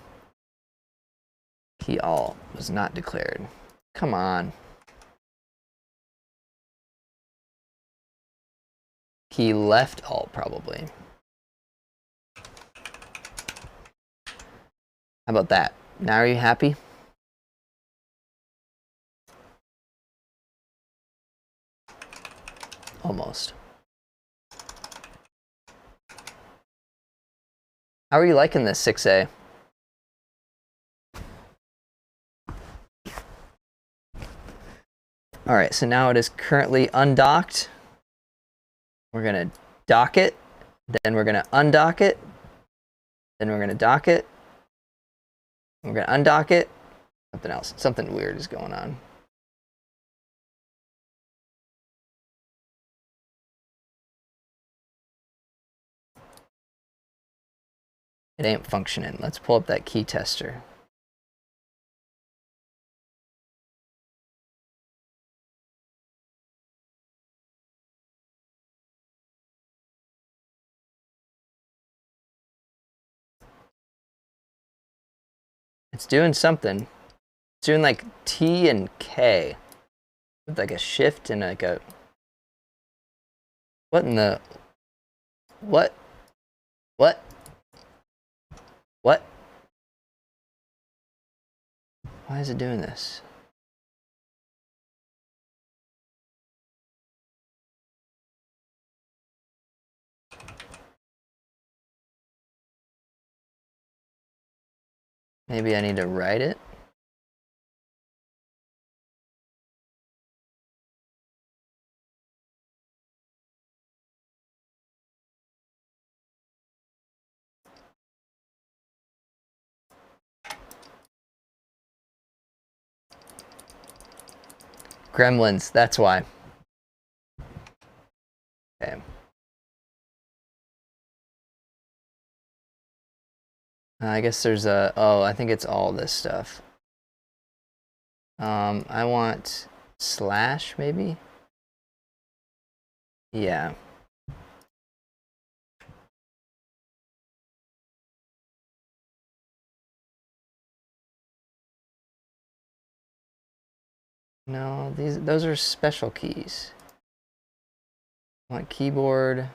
key Alt was not declared. Come on. Key left Alt, probably. How about that? Now are you happy? Almost. How are you liking this 6A? All right, so now it is currently undocked. We're gonna dock it, then we're gonna undock it, then we're gonna dock it, we're gonna undock it. Something else, something weird is going on. It ain't functioning. Let's pull up that key tester. It's doing something. It's doing like T and K. With like a shift and like a... What in the... What? What? What? Why is it doing this? Maybe I need to write it? Gremlins, that's why. Okay. I guess there's a... Oh, I think it's all this stuff. I want slash, maybe? Yeah. No, those are special keys. I want keyboard.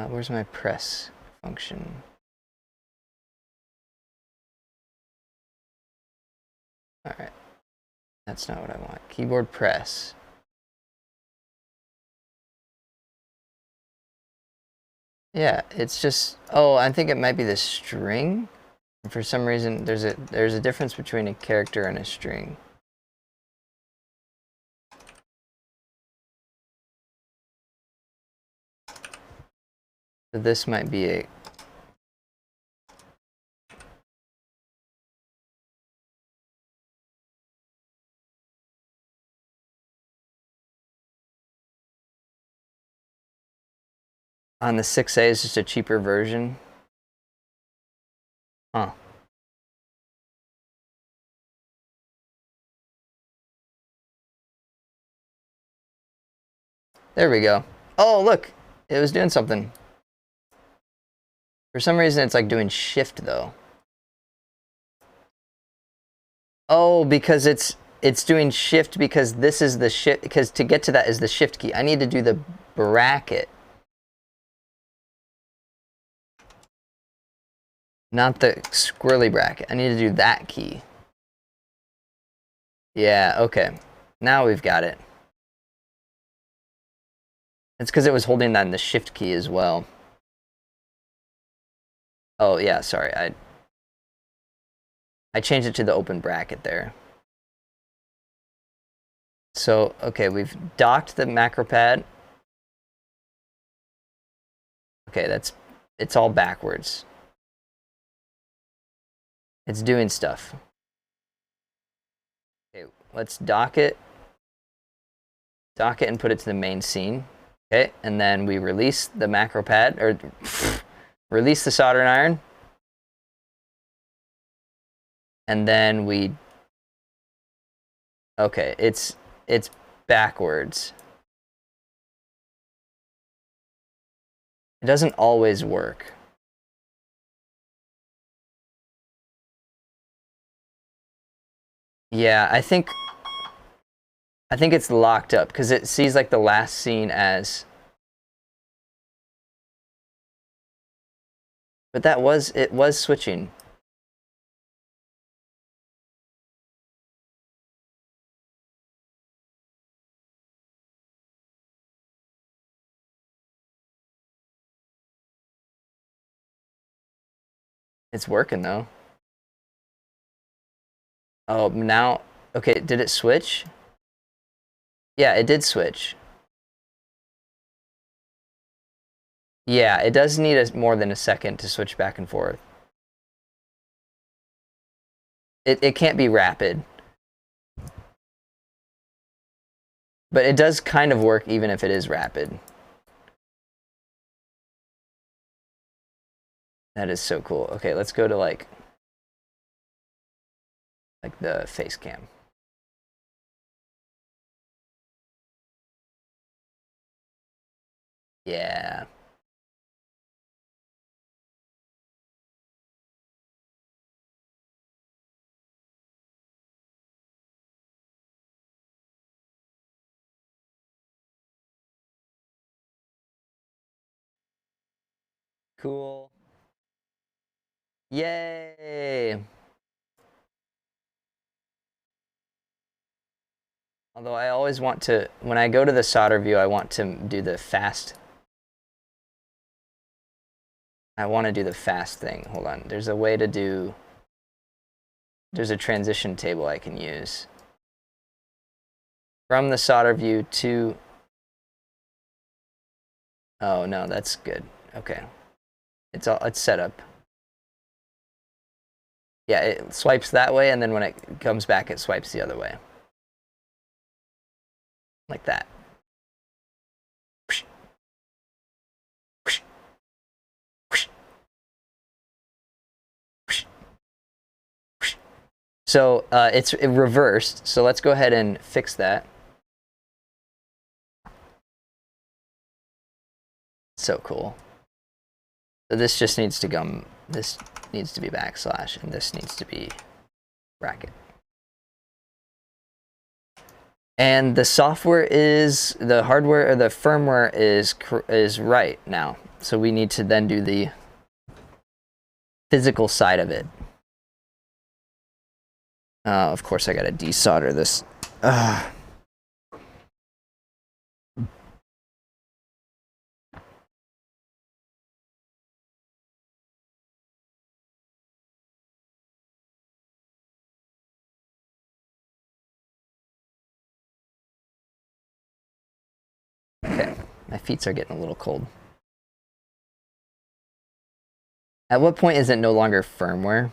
Where's my press function? All right. That's not what I want. Keyboard press. Yeah, it's just... Oh, I think it might be the string. For some reason, there's a difference between a character and a string. So this might be a... On the 6A, it's just a cheaper version. Huh. There we go. Oh, look. It was doing something. For some reason, it's like doing shift though. Oh, because it's doing shift because this is the shift, because to get to that is the shift key. I need to do the bracket. Not the squirrely bracket. I need to do that key. Yeah, okay. Now we've got it. It's because it was holding that in the shift key as well. Oh, yeah, sorry. I changed it to the open bracket there. So, okay, we've docked the macro pad. Okay, it's all backwards. It's doing stuff. Okay, let's dock it. Dock it and put it to the main scene. Okay, and then we release the macro pad, or release the soldering iron. And then we, okay, it's backwards. It doesn't always work. Yeah, I think it's locked up because it sees like the last scene as. But it was switching. It's working though. Oh, now, okay, did it switch? Yeah, it did switch. Yeah, it does need more than a second to switch back and forth. It can't be rapid. But it does kind of work even if it is rapid. That is so cool. Okay, let's go to like the face cam. Yeah. Cool. Yay. Although I always want to, when I go to the solder view, I want to do the fast. I want to do the fast thing. Hold on. There's a way to do, there's a transition table I can use. From the solder view to, oh no, that's good. Okay. It's set up. Yeah, it swipes that way, and then when it comes back, it swipes the other way. Like that. So it's reversed, so let's go ahead and fix that. So cool. So this just needs to come, this needs to be backslash, and this needs to be bracket. And the software is, the hardware, or the firmware is right now. So we need to then do the physical side of it. Of course, I gotta desolder this. Okay, my feet are getting a little cold. At what point is it no longer firmware?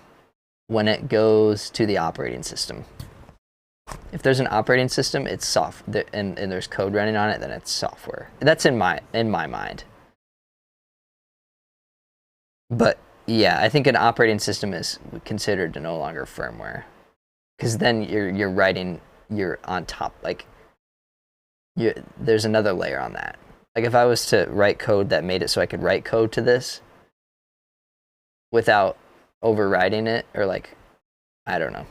When it goes to the operating system. If there's an operating system, it's soft, and there's code running on it, then it's software. That's in my mind. But yeah, I think an operating system is considered to no longer firmware, because then you're on top, like there's another layer on that. Like if I was to write code that made it so I could write code to this without overriding it, or like, I don't know.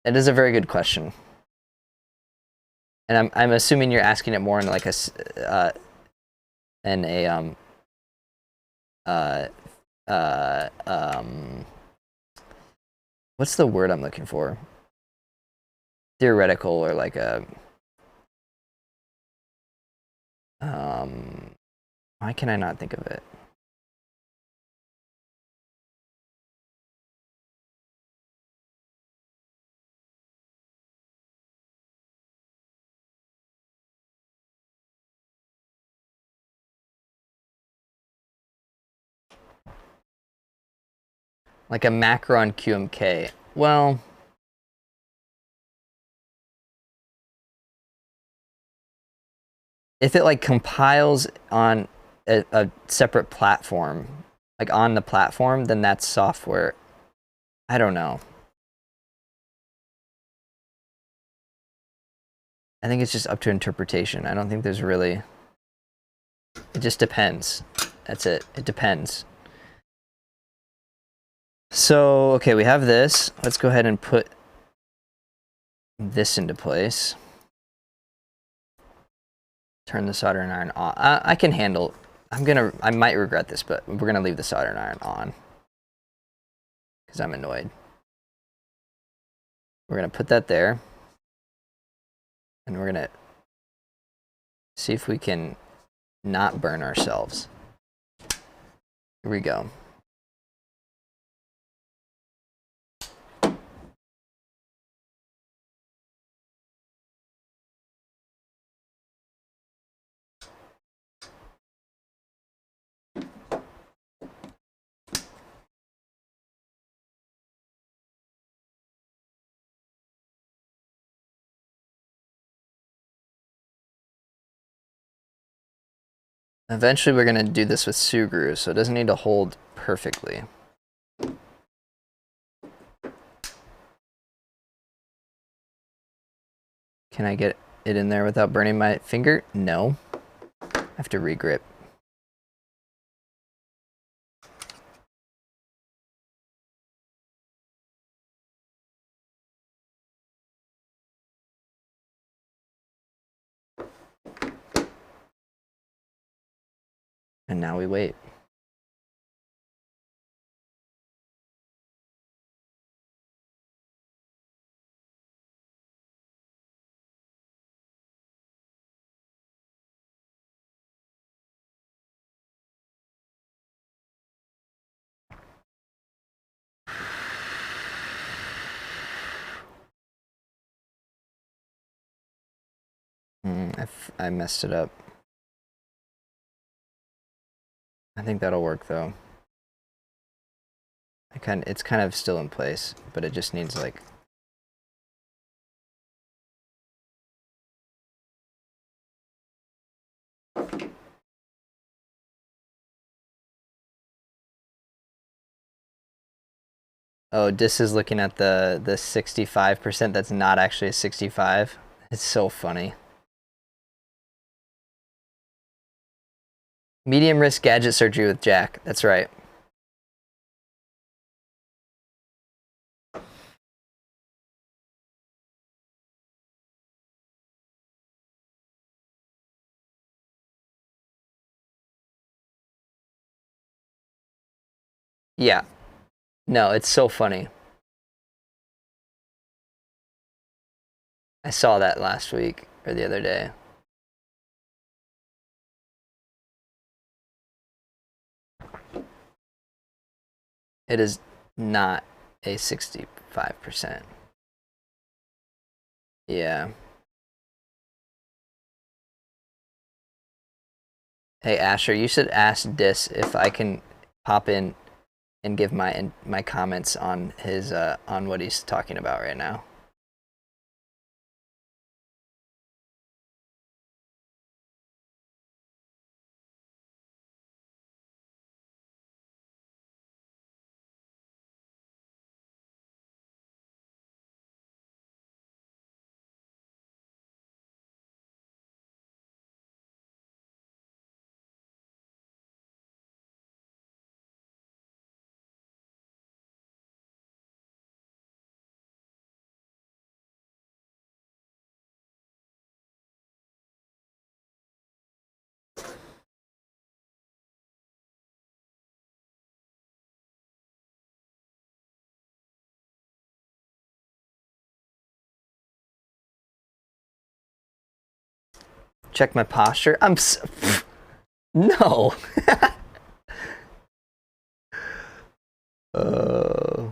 It is a very good question. And I'm assuming you're asking it more in like in a what's the word I'm looking for? Theoretical, or like a why can I not think of it? Like a macro on QMK. Well, if it like compiles on a separate platform, like on the platform, then that's software. I don't know. I think it's just up to interpretation. I don't think there's really. It just depends. That's it. It depends. So, okay, we have this. Let's go ahead and put this into place. Turn the soldering iron on. I can handle. I might regret this, but we're gonna leave the soldering iron on because I'm annoyed. We're gonna put that there, and we're gonna see if we can not burn ourselves. Here we go. Eventually we're going to do this with Sugru, so it doesn't need to hold perfectly. Can I get it in there without burning my finger? No. I have to regrip. And now we wait. I messed it up. I think that'll work though. It's kind of still in place, but it just needs like. Oh, Dis is looking at the 65% that's not actually a 65. It's so funny. Medium risk gadget surgery with Jack. That's right. Yeah. No, it's so funny. I saw that last week or the other day. It is not a 65%. Yeah. Hey Asher, you should ask Dis if I can pop in and give my comments on his on what he's talking about right now. Check my posture. No. uh,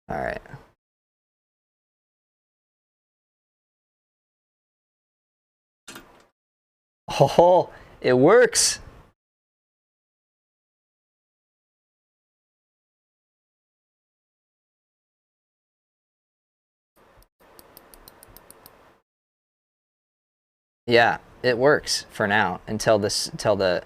all right. Oh, it works. Yeah, it works for now until the until the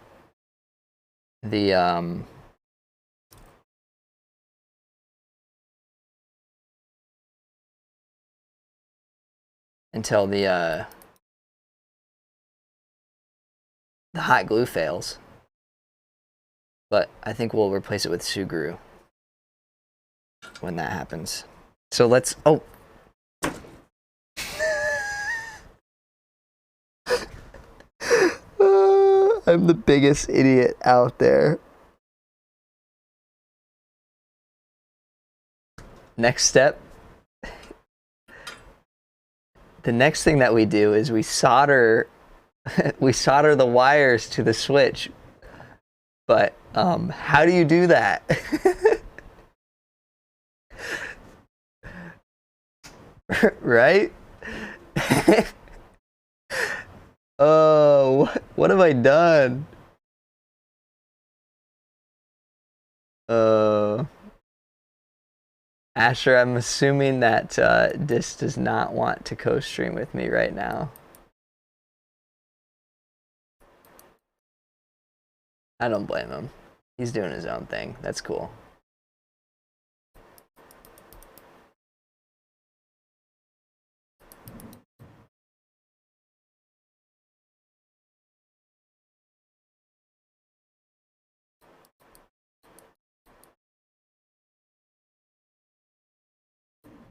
hot glue fails. But I think we'll replace it with Suguru when that happens. So let's. Oh. I'm the biggest idiot out there. Next step. The next thing that we do is we solder the wires to the switch. But how do you do that? Right? Oh, what have I done? Asher, I'm assuming that Dis does not want to co-stream with me right now. I don't blame him. He's doing his own thing. That's cool.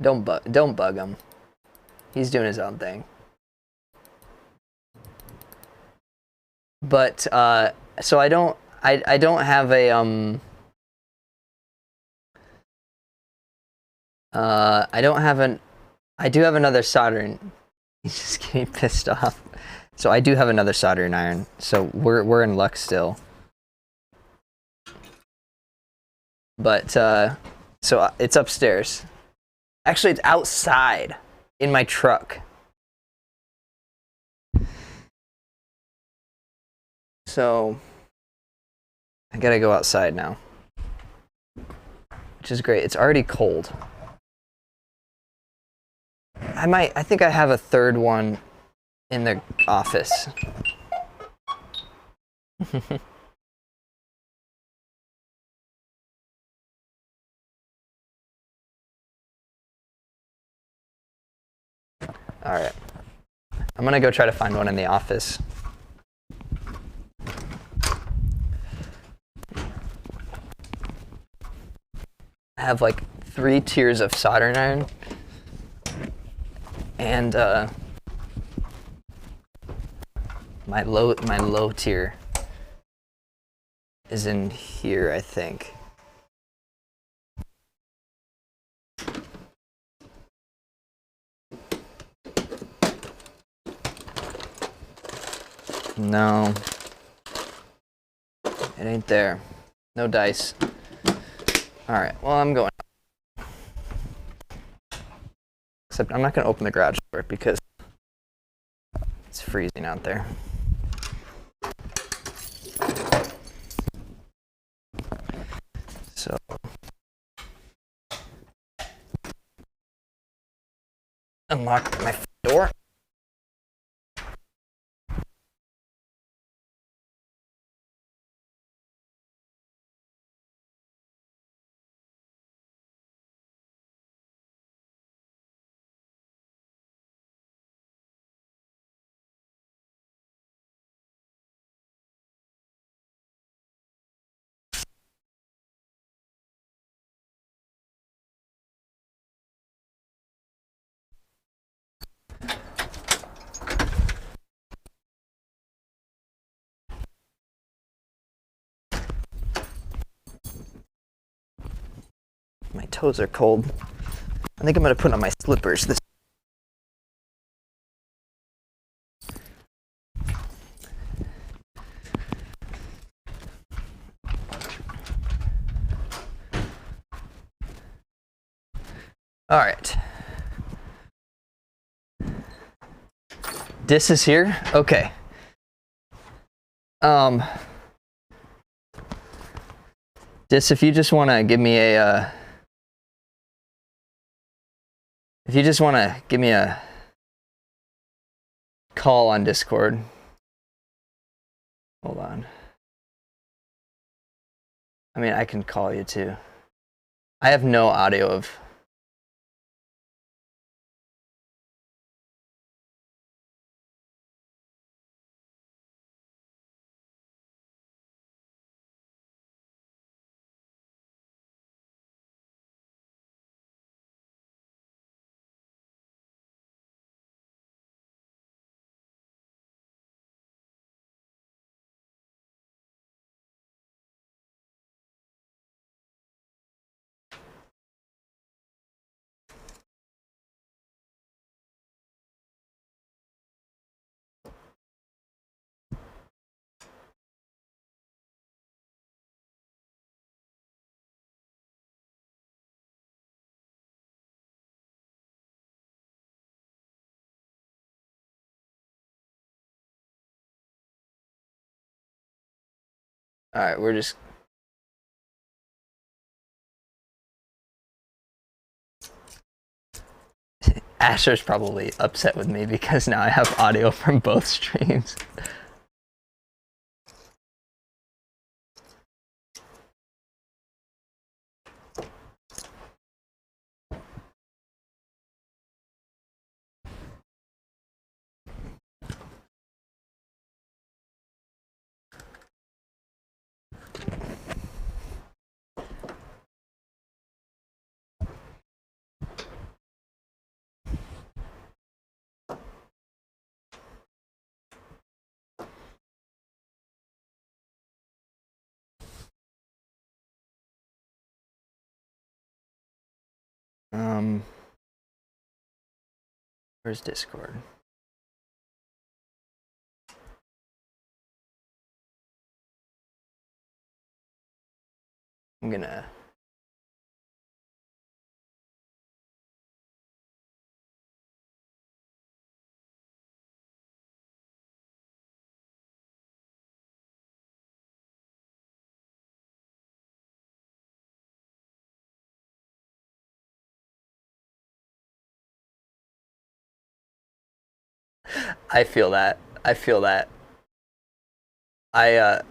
Don't bug him. He's doing his own thing. But so I don't have a I do have another soldering. He's just getting pissed off. So I do have another soldering iron. So we're in luck still. But so it's upstairs. Actually, it's outside in my truck. So I gotta go outside now, which is great. It's already cold. I think I have a third one in the office. All right. I'm gonna go try to find one in the office. I have like 3 tiers of soldering iron, and my low tier is in here, I think. No, it ain't there. No dice. All right, well, I'm going. Except I'm not going to open the garage door because it's freezing out there. So unlock my door. toes are cold. I think I'm gonna put on my slippers this. All right. Dis is here. Okay. Dis, if you just want to give me a, call on Discord. Hold on. I mean, I can call you too. I have no audio of. All right, we're just. Asher's probably upset with me because now I have audio from both streams. Where's Discord? I'm gonna. I feel that. I feel that. I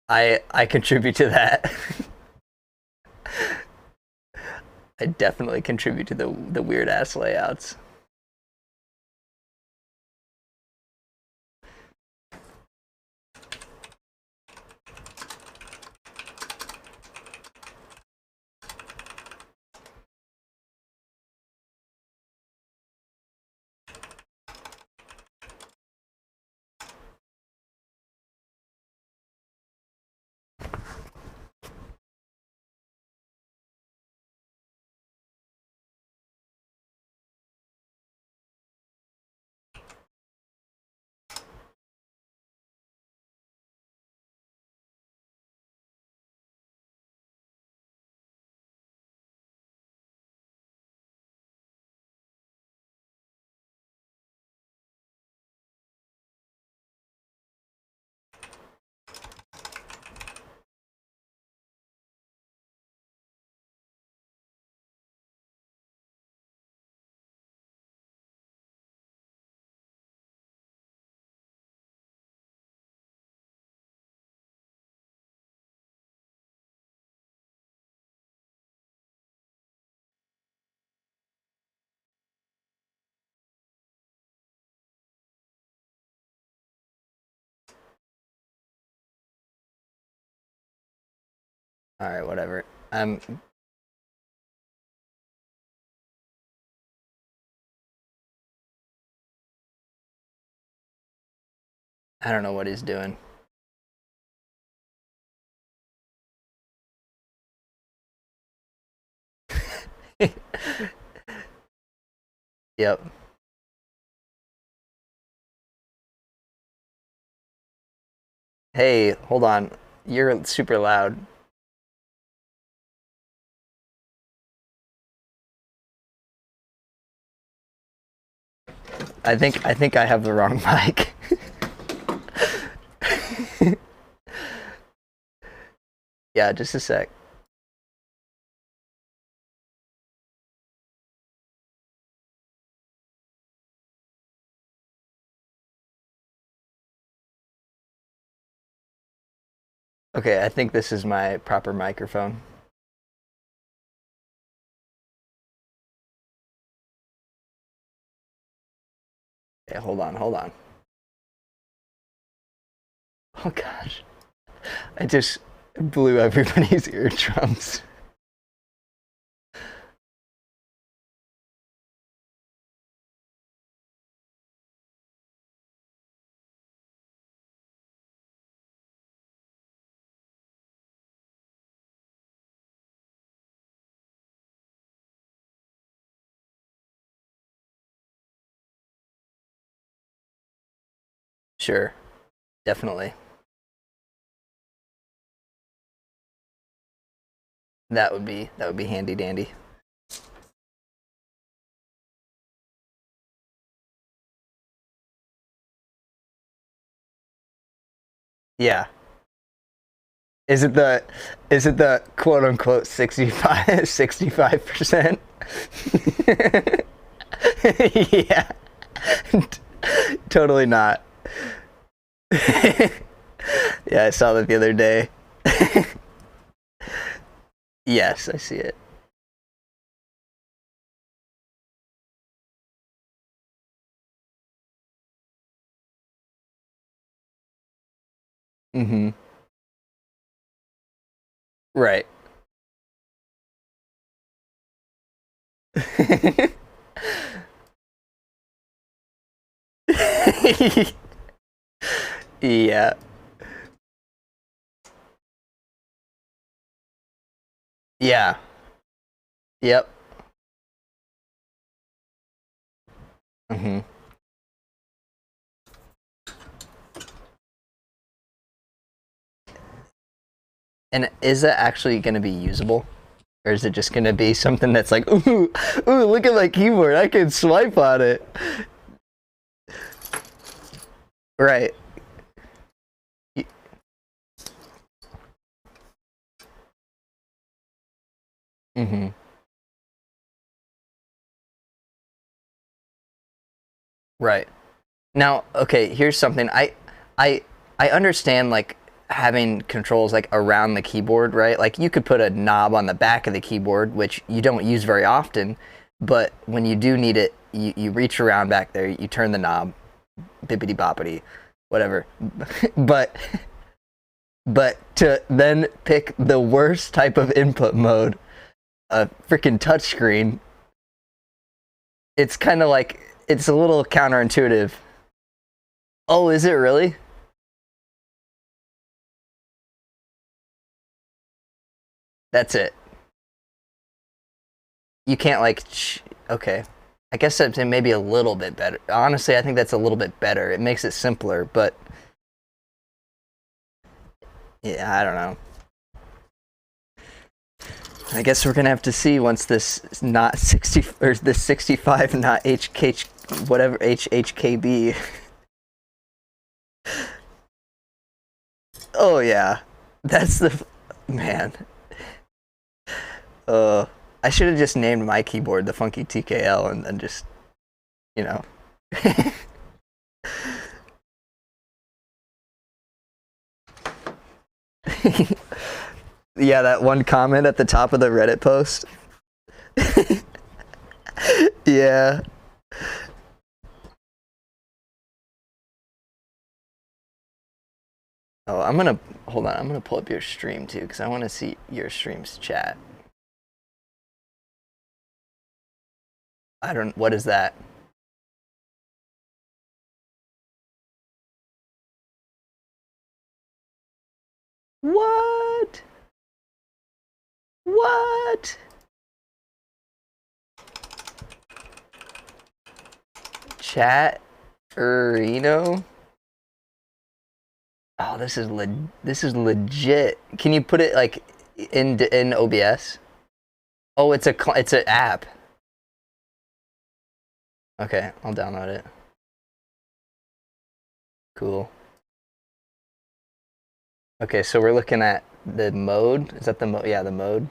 I contribute to that. I definitely contribute to the weird ass layouts. All right, whatever. I don't know what he's doing. Yep. Hey, hold on. You're super loud. I think I have the wrong mic. Yeah, just a sec. Okay, I think this is my proper microphone. Okay, hold on, hold on. Oh gosh. I just blew everybody's eardrums. Sure, definitely. That would be handy dandy. Yeah. Is it the quote unquote 65%? Yeah. Totally not. Yeah, I saw that the other day. Yes, I see it. Mm-hmm. Right. Yeah. Yeah. Yep. Hmm. And is that actually going to be usable? Or is it just going to be something that's like, ooh, look at my keyboard. I can swipe on it. Right. Mm-hmm. Right. Now, okay, here's something. I I understand like having controls like around the keyboard, right? Like you could put a knob on the back of the keyboard, which you don't use very often, but when you do need it, you reach around back there, you turn the knob, bippity boppity, whatever. but but to then pick the worst type of input mode, a freaking touchscreen, it's kind of like it's a little counterintuitive. Oh, is it really? That's it. You can't like okay. I guess that's maybe a little bit better. Honestly, I think that's a little bit better. It makes it simpler, but yeah, I don't know. I guess we're gonna have to see once this not 60 or this 65 not HK whatever HHKB. Oh yeah, that's the man. Uh, I should have just named my keyboard the Funky TKL and then just you know. Yeah, that one comment at the top of the Reddit post. Yeah. Oh, I'm gonna hold on. I'm gonna pull up your stream too because I want to see your stream's chat. I don't. What is that? What? What? Chat Reno. Oh, this is legit. Can you put it like in OBS? Oh, it's an app. Okay, I'll download it. Cool. Okay, so we're looking at the mode. Is that the mode? Yeah, the mode.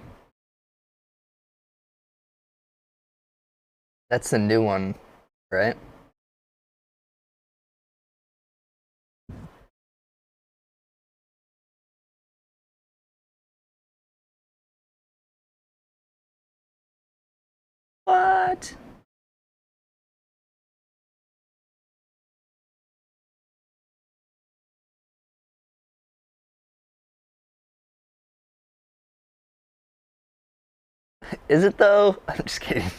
That's the new one, right? What? Is it though? I'm just kidding.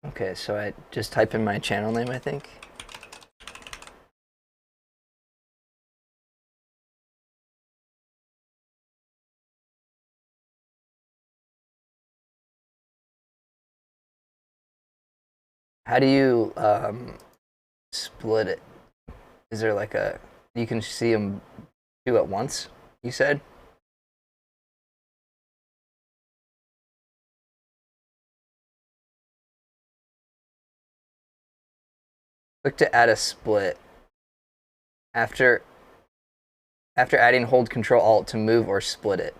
Okay, so I just type in my channel name, I think. How do you split it? Is there like a you can see them two at once? You said. Click to add a split. After adding, hold Control Alt to move or split it.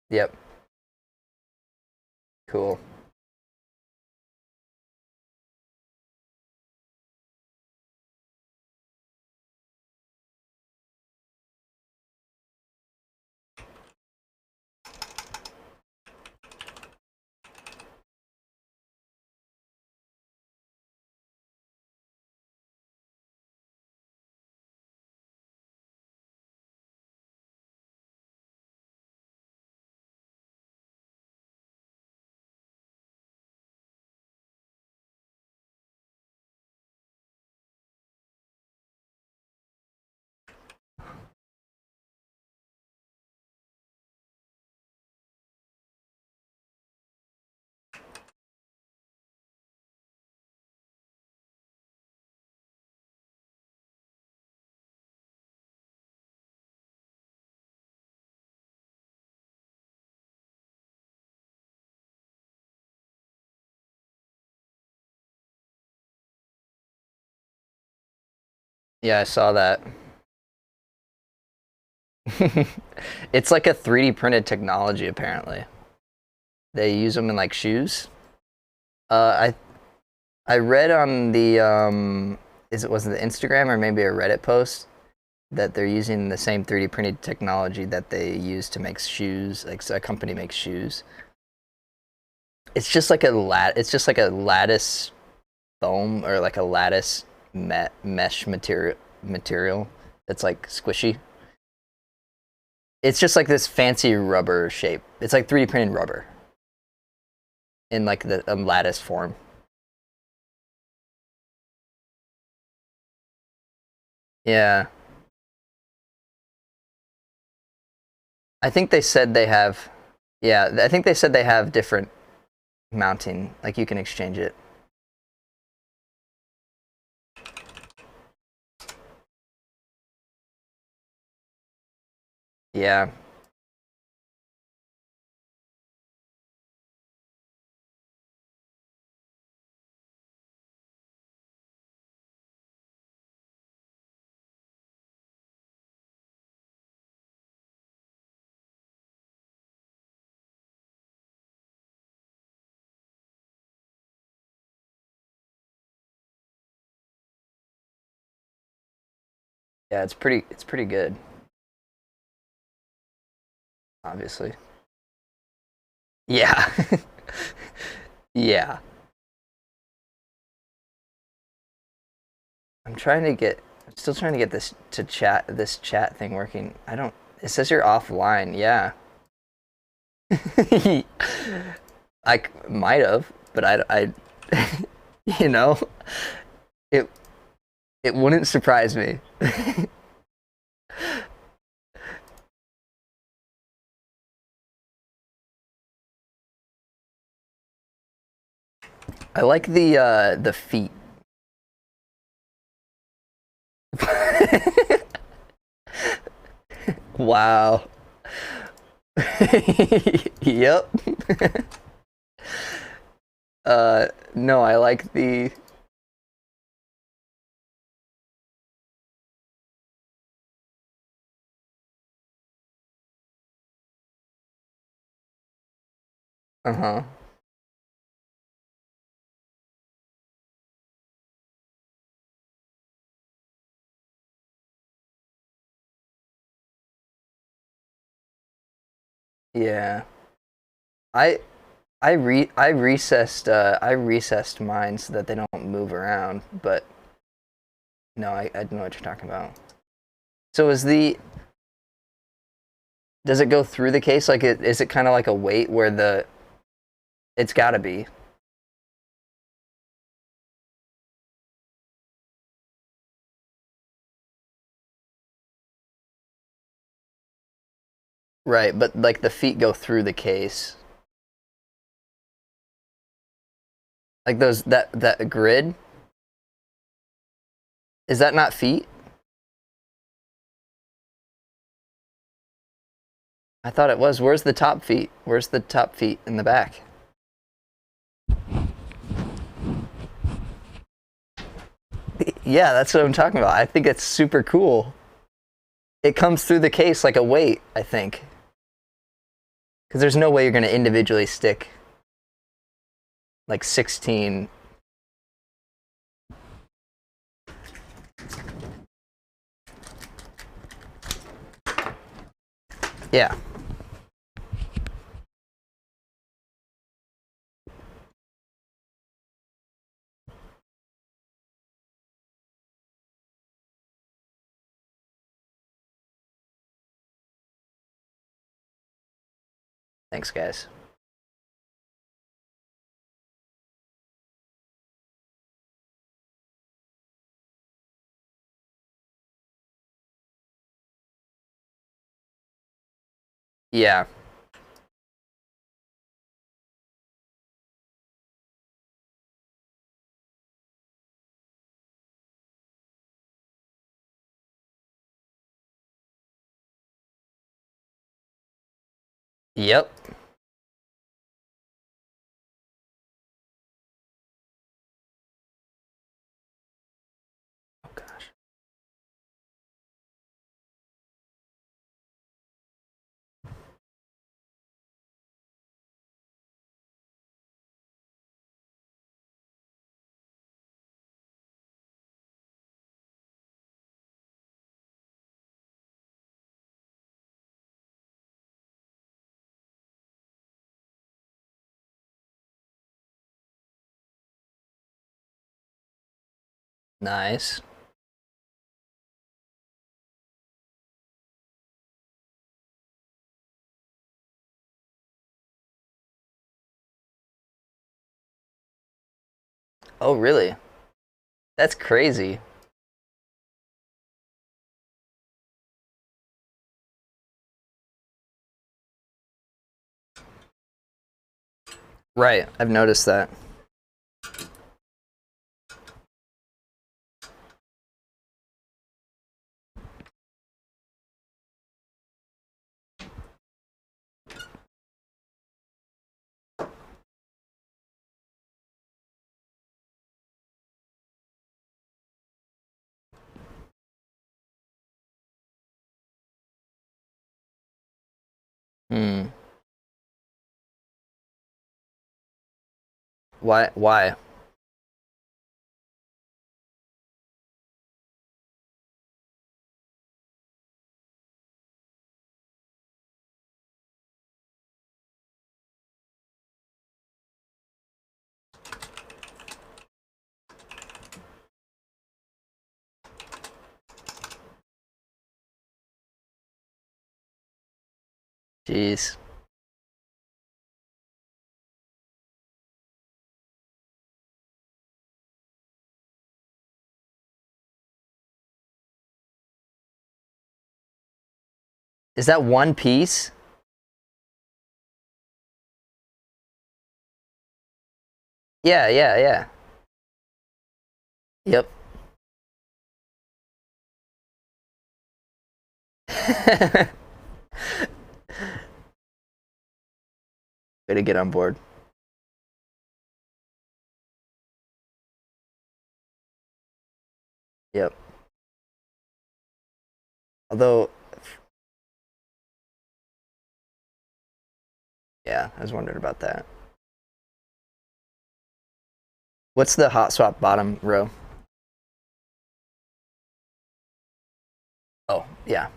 Yep. Cool. Yeah, I saw that. It's like a 3D printed technology apparently. They use them in like shoes. I read on the was it the Instagram or maybe a Reddit post that they're using the same 3D printed technology that they use to make shoes. Like so a company makes shoes. It's just like a lattice foam or like a lattice mesh material that's like squishy. It's just like this fancy rubber shape. It's like 3D printed rubber in like the lattice form. Yeah. I think they said they have yeah, I think they said they have different mounting. Like you can exchange it. Yeah. Yeah, it's pretty good, obviously. Yeah. Yeah. I'm still trying to get this chat thing working. I don't it says you're offline. Yeah. Might have, but you know, it it wouldn't surprise me. I like the feet. Wow. Yep. No, I like the. Uh-huh. Yeah. I I recessed mine so that they don't move around, but no, I know what you're talking about. So does it go through the case? Like is it kind of like a weight where it's got to be. Right, but like the feet go through the case. Like those that grid, is that not feet? I thought it was. Where's the top feet? Where's the top feet in the back? Yeah, that's what I'm talking about. I think it's super cool. It comes through the case like a weight, I think. Because there's no way you're going to individually stick like 16. Yeah. Thanks, guys. Yeah. Yep. Oh gosh. Nice. Oh, really? That's crazy. Right. I've noticed that. Hmm. Why? Why? Jeez. Is that one piece? Yeah, yeah, yeah. Yep. Way to get on board. Yep. Although, yeah, I was wondering about that. What's the hot swap bottom row? Oh, yeah.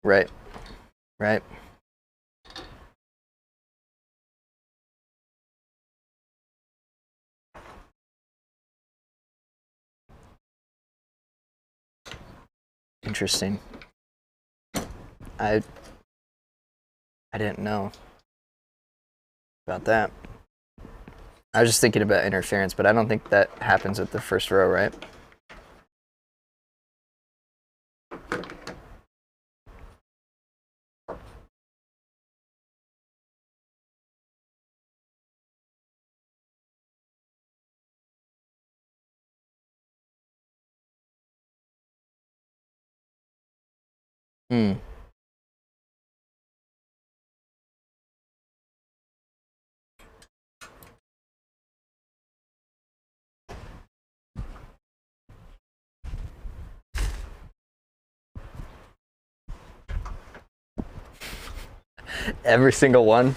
Right. Right. Interesting. I I didn't know about that. I was just thinking about interference, but I don't think that happens at the first row, right? Hmm. Every single one.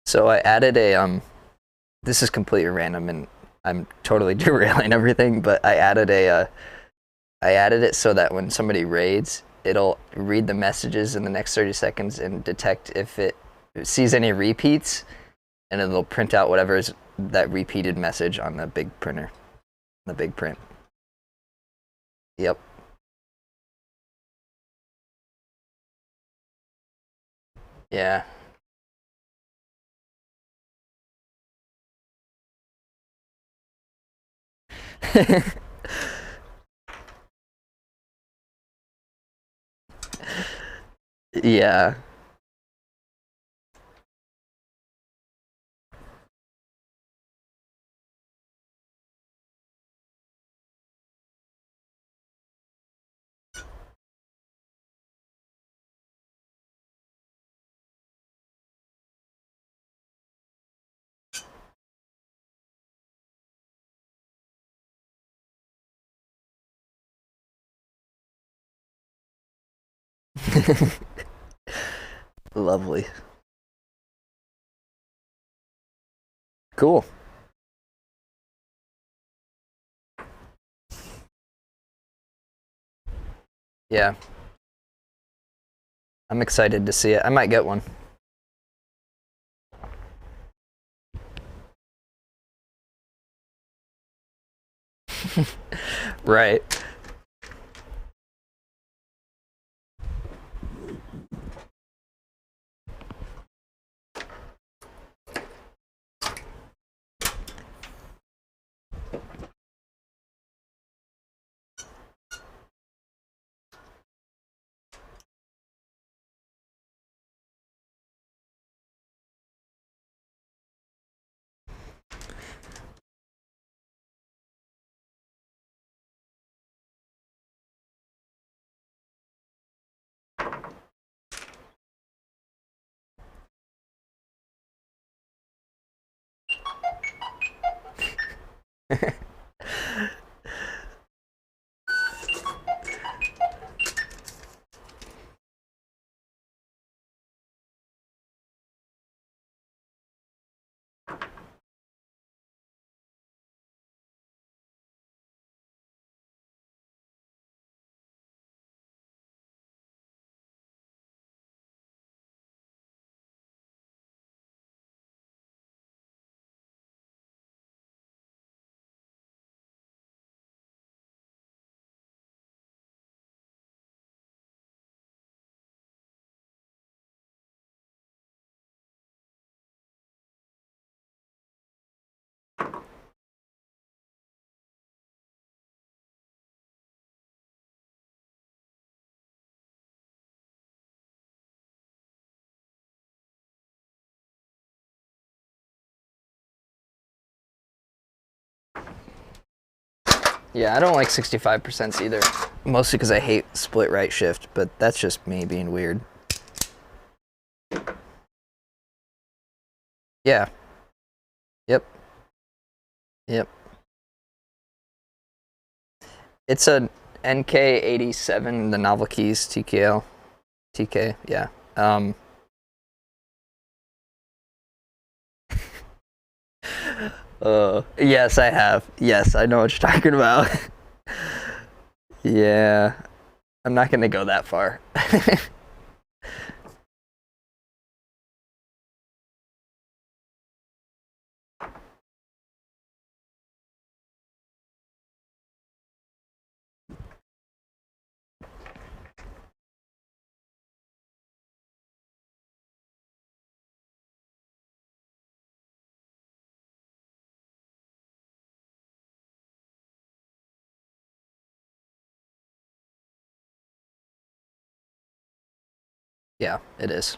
So I added a this is completely random and I'm totally derailing everything, but I added it so that when somebody raids, it'll read the messages in the next 30 seconds and detect if it sees any repeats, and it'll print out whatever is that repeated message on the big printer, the big print. Yep. Yeah. Yeah. Lovely. Cool. Yeah. I'm excited to see it. I might get one. Right. Yeah, I don't like 65% either. Mostly because I hate split right shift, but that's just me being weird. Yeah. Yep. Yep. It's a NK87, the Novel Keys TKL. TK, yeah. Yes, I have. Yes, I know what you're talking about. Yeah. I'm not gonna go that far. Yeah, it is.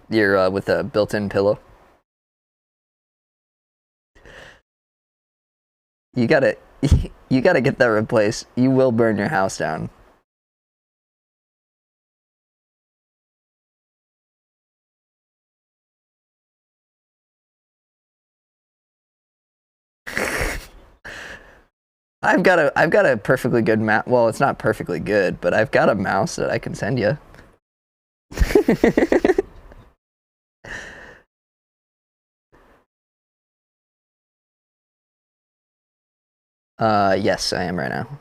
You're with a built-in pillow. You gotta, you gotta get that replaced. You will burn your house down. I've got a perfectly good mouse. Well, it's not perfectly good, but I've got a mouse that I can send you. Yes, I am right now.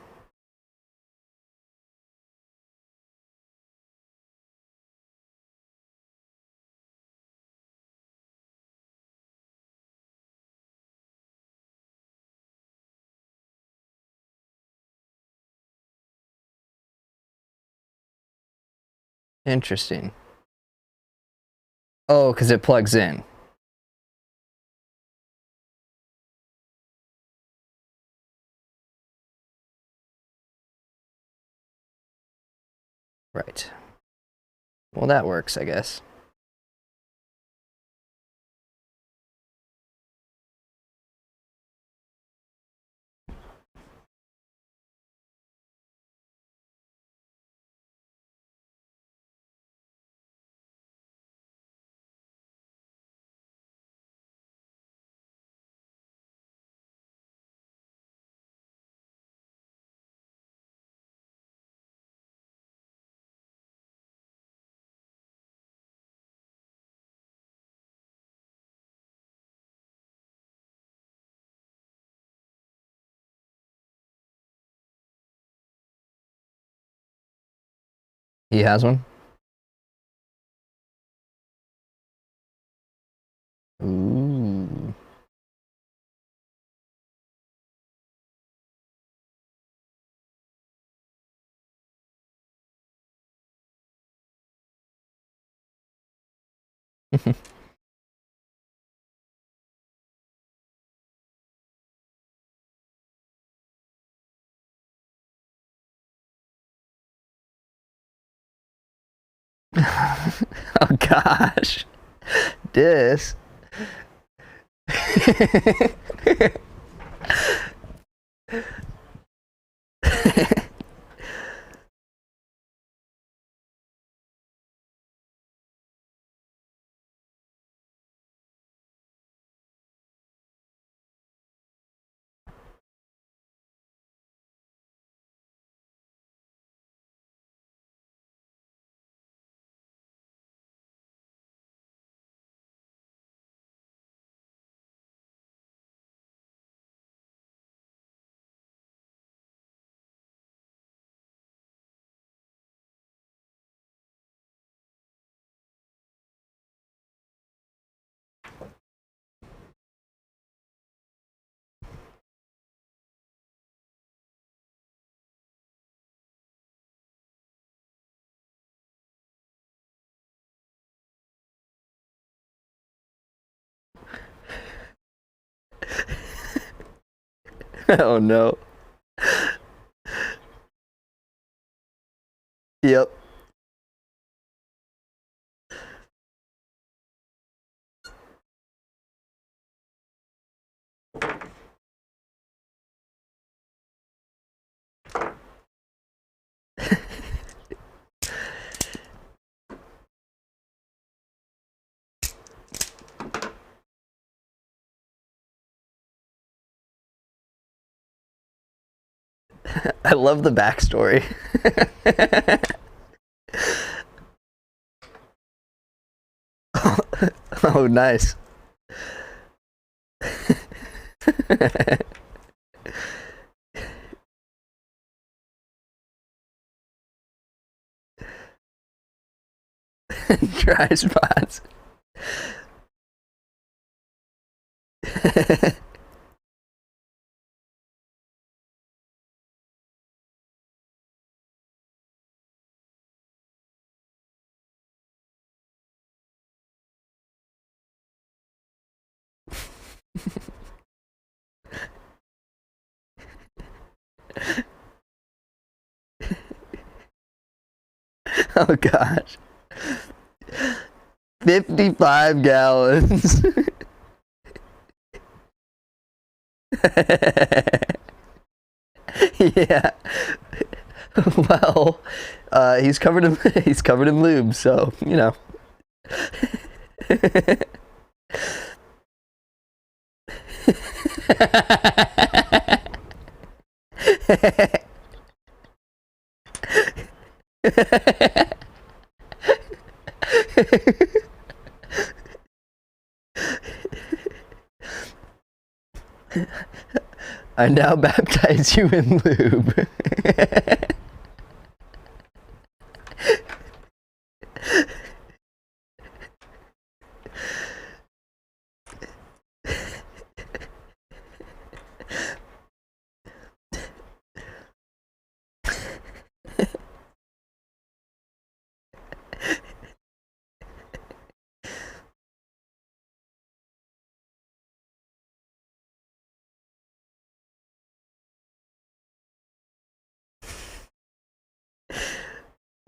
Interesting. Oh, because it plugs in. Right. Well, that works, I guess. He has one. Ooh. Oh gosh. This. Oh no. Yep. I love the backstory. Oh, nice. Dry spots. Oh gosh. 55 gallons. Yeah. Well, he's covered in he's covered in lube, so you know. I now baptize you in lube.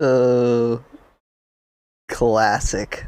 Oh, classic.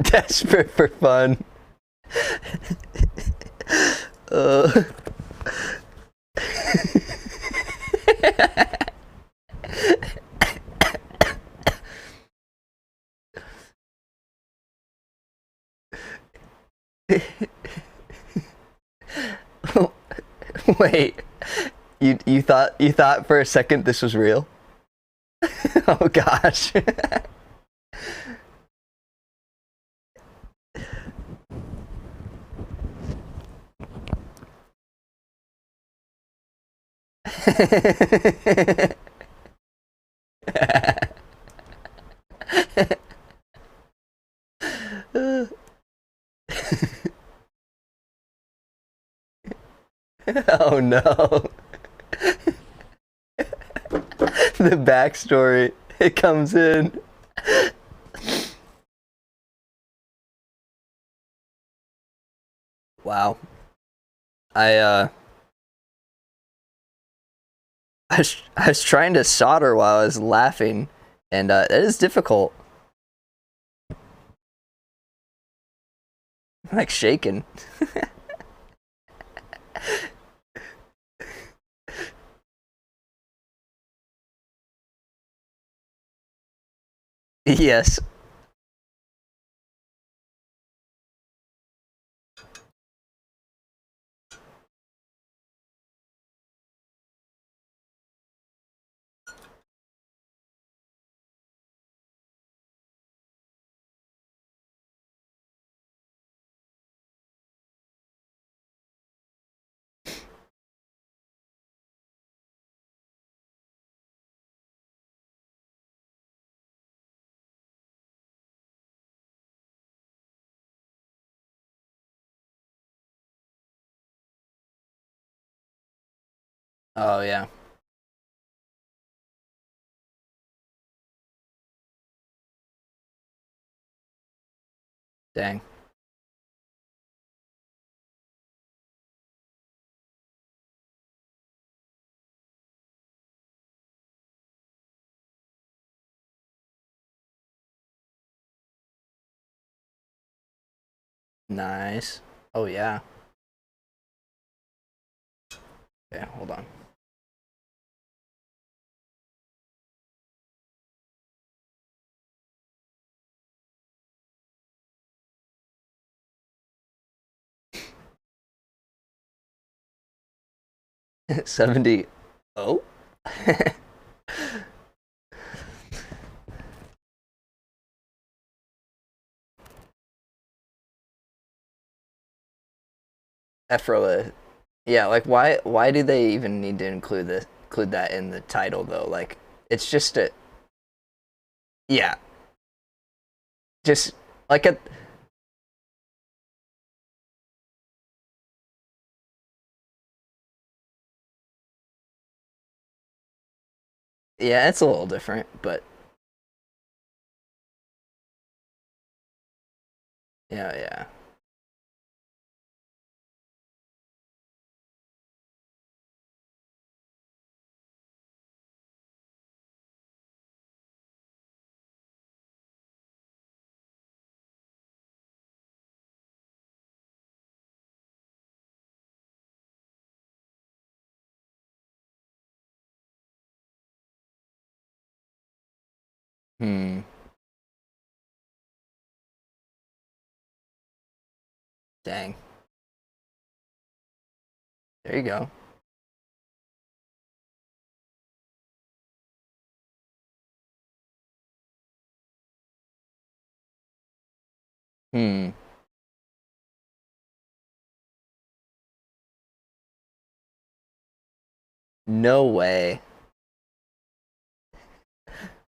Desperate for fun. Uh. Wait, you thought for a second this was real? Oh gosh. Oh no. The backstory. It comes in. Wow. I I was trying to solder while I was laughing, and it is difficult. I'm like shaking. Yes. Oh yeah. Dang. Nice. Oh yeah. Yeah, hold on. 70. Oh? Efroa. Yeah, like why do they even need to include that in the title though? Like it's just a yeah, just like a yeah, it's a little different, but yeah, yeah. Hmm. Dang. There you go. Hmm. No way.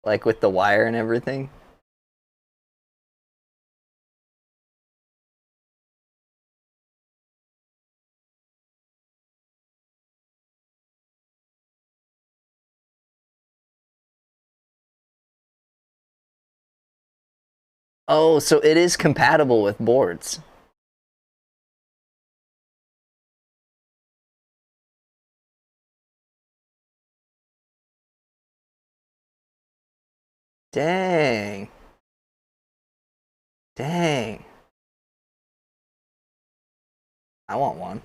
Like with the wire and everything. Oh, so it is compatible with boards. Dang. Dang. I want one.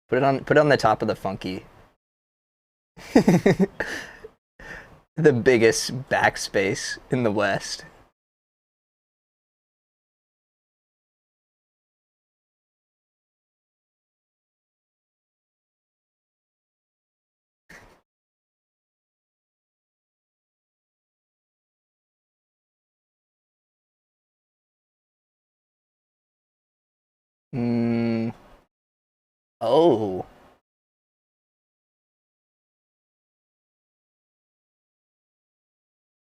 Put it on the top of the funky. The biggest backspace in the West. Mm, oh.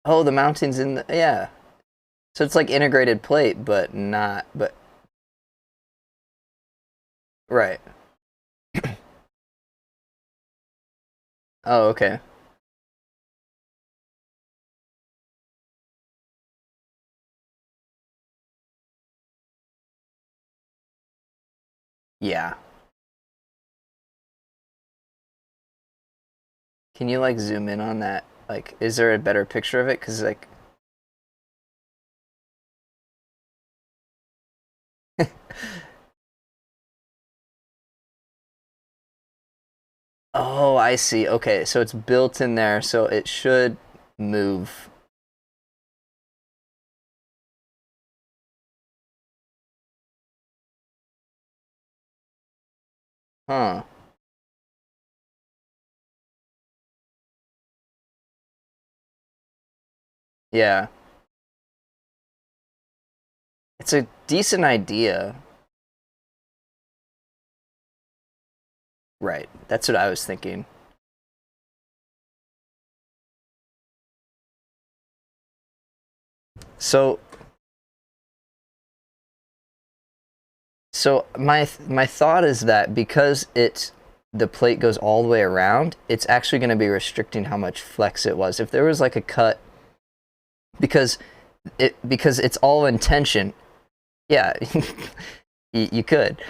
Oh, the mountain's in the yeah. So it's like integrated plate, but not but right. Oh, okay. Yeah. Can you like zoom in on that? Like, is there a better picture of it? Cause like, oh, I see. Okay, so it's built in there, so it should move. Huh. Yeah. It's a decent idea. Right. That's what I was thinking. So, so my thought is that because it's the plate goes all the way around, it's actually going to be restricting how much flex it was. If there was like a cut, because it's all in tension, yeah, you could,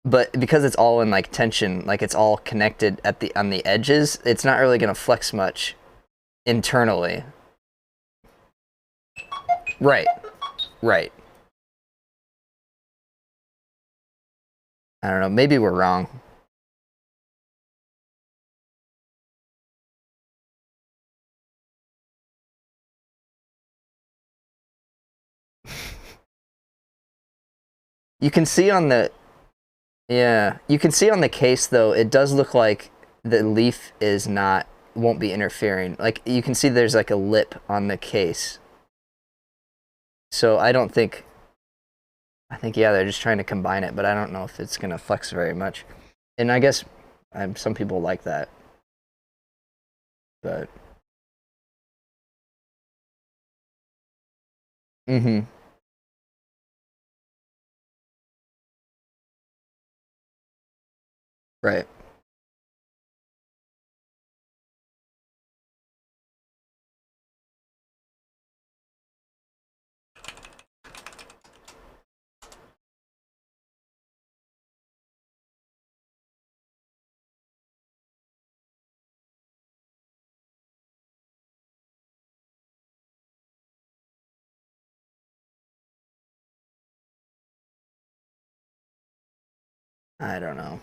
but because it's all in like tension, like it's all connected at the on the edges, it's not really going to flex much internally. Right, right. I don't know. Maybe we're wrong. You can see on the Yeah, you can see on the case though, it does look like the leaf is not won't be interfering. Like you can see there's like a lip on the case. So I think yeah, they're just trying to combine it, but I don't know if it's gonna flex very much. And I guess some people like that, but mm-hmm. Right. I don't know.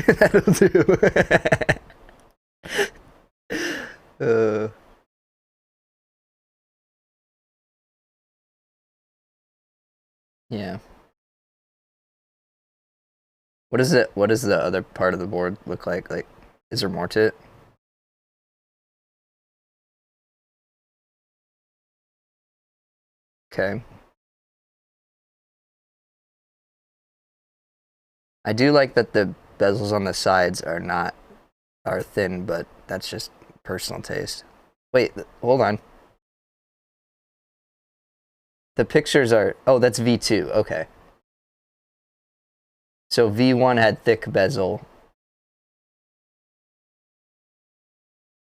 That'll do. uh, yeah. What is it? What does the other part of the board look like? Like, is there more to it? Okay. I do like that the bezels on the sides are thin, but that's just personal taste. Wait, hold on. The pictures are that's V2. Okay. So V1 had thick bezel.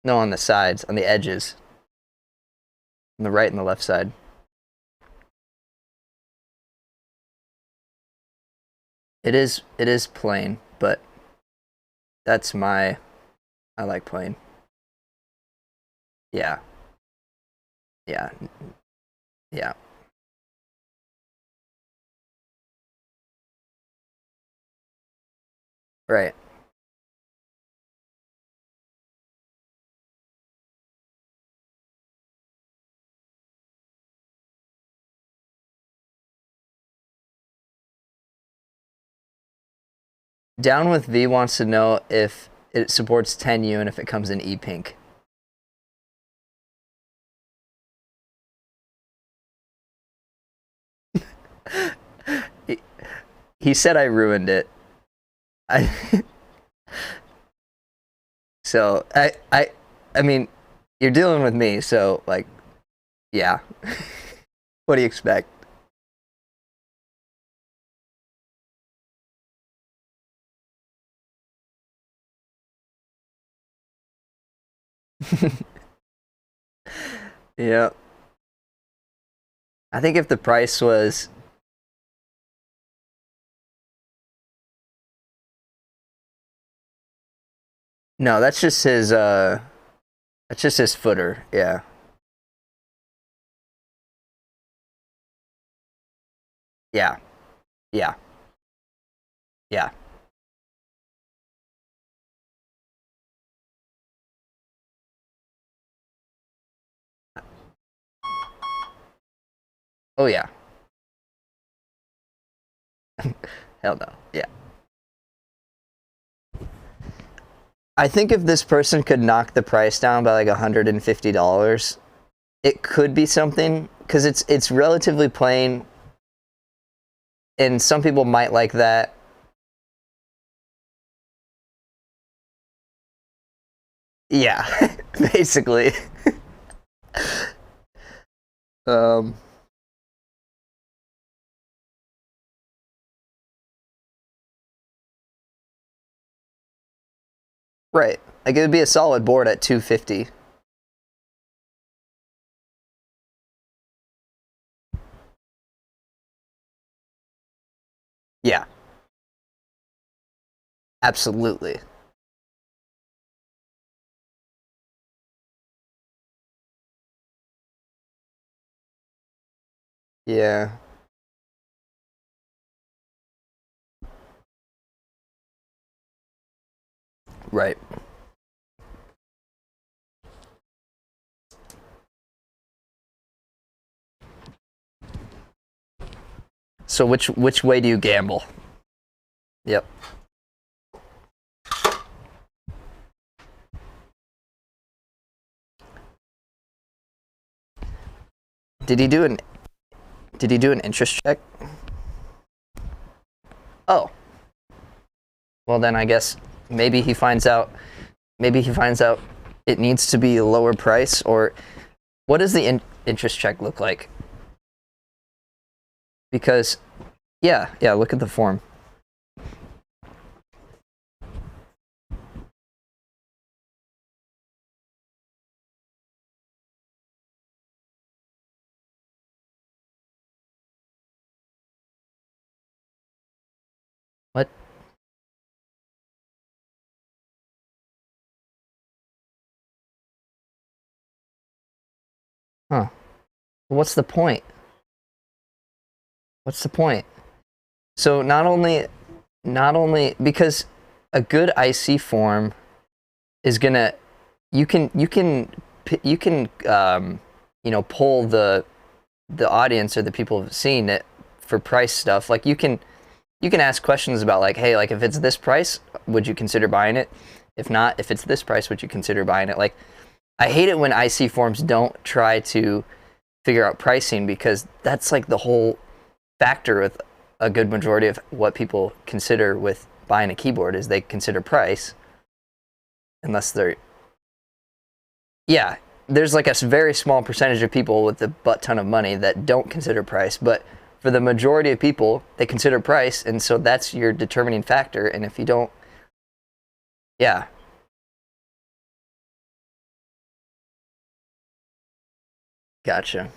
No, on the sides, on the edges, on the right and the left side. It is plain, but that's my I like plain. Yeah. Yeah. Yeah. Right. Down with V wants to know if it supports 10U and if it comes in e-pink. he, he said I ruined it. I so I mean, you're dealing with me, so like yeah. What do you expect? Yeah. I think if the price was no, that's just his footer. Yeah. Yeah. Yeah. Yeah. Oh yeah. Hell no. Yeah. I think if this person could knock the price down by like $150, it could be something because it's relatively plain, and some people might like that. Yeah, basically. Um, right. Like it would be a solid board at 250. Yeah, absolutely. Yeah, right. So which way do you gamble? Yep. Did he do an Did he do an interest check? Oh, well then I guess maybe he finds out. Maybe he finds out it needs to be a lower price, or what does the interest check look like? Because yeah, look at the form. What? Huh. What's the point? What's the point? So not only because a good IC form is gonna you can pull the audience or the people who've seen it for price stuff. Like you can ask questions about like, hey, like if it's this price, would you consider buying it? If not, if it's this price, would you consider buying it? Like I hate it when IC forms don't try to figure out pricing, because that's like the whole factor with a good majority of what people consider with buying a keyboard is they consider price, unless they're yeah, there's like a very small percentage of people with a butt ton of money that don't consider price, but for the majority of people, they consider price, and so that's your determining factor. And if you don't, yeah, gotcha.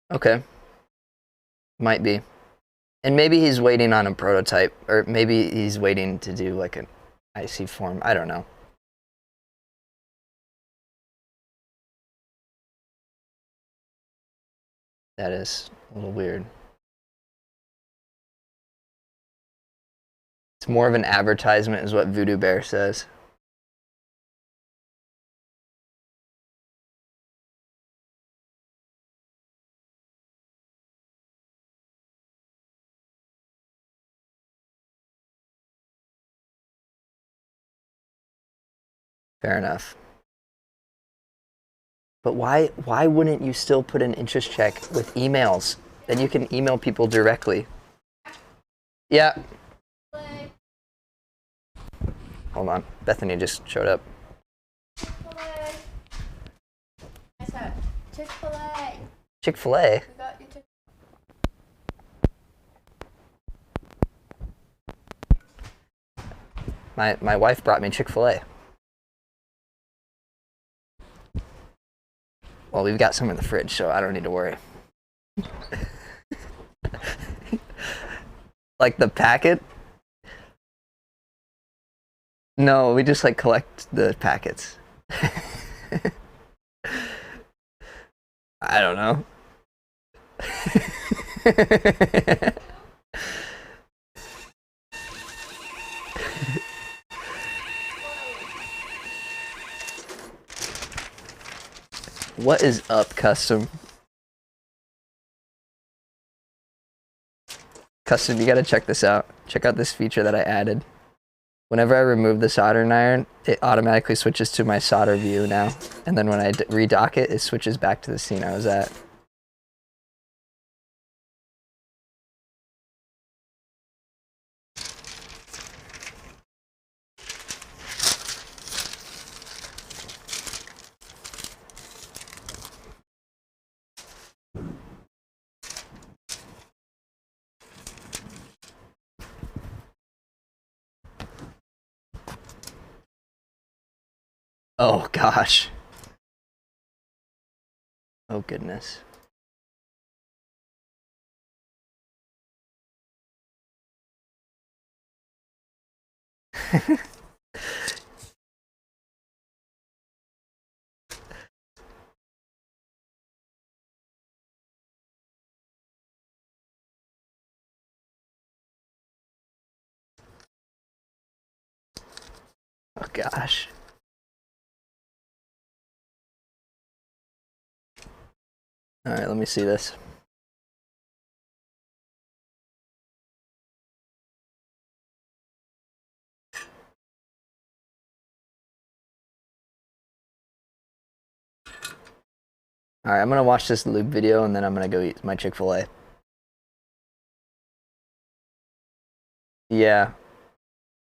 Okay, might be. And maybe he's waiting on a prototype, or maybe he's waiting to do like an IC form. I don't know. That is a little weird. It's more of an advertisement, is what Voodoo Bear says. Fair enough. But why wouldn't you still put an interest check with emails? Then you can email people directly. Yeah. Hold on. Bethany just showed up. Chick-fil-A. I said, Chick-fil-A. Chick-fil-A? We got you Chick- My wife brought me Chick-fil-A. Well, we've got some in the fridge, so I don't need to worry. Like the packet? No, we just like collect the packets. I don't know. What is up, Custom? Custom, you gotta check this out. Check out this feature that I added. Whenever I remove the soldering iron, it automatically switches to my solder view now. And then when I redock it, it switches back to the scene I was at. Oh gosh. Oh goodness. Oh gosh. All right, let me see this. All right, I'm gonna watch this loop video and then I'm gonna go eat my Chick-fil-A. Yeah.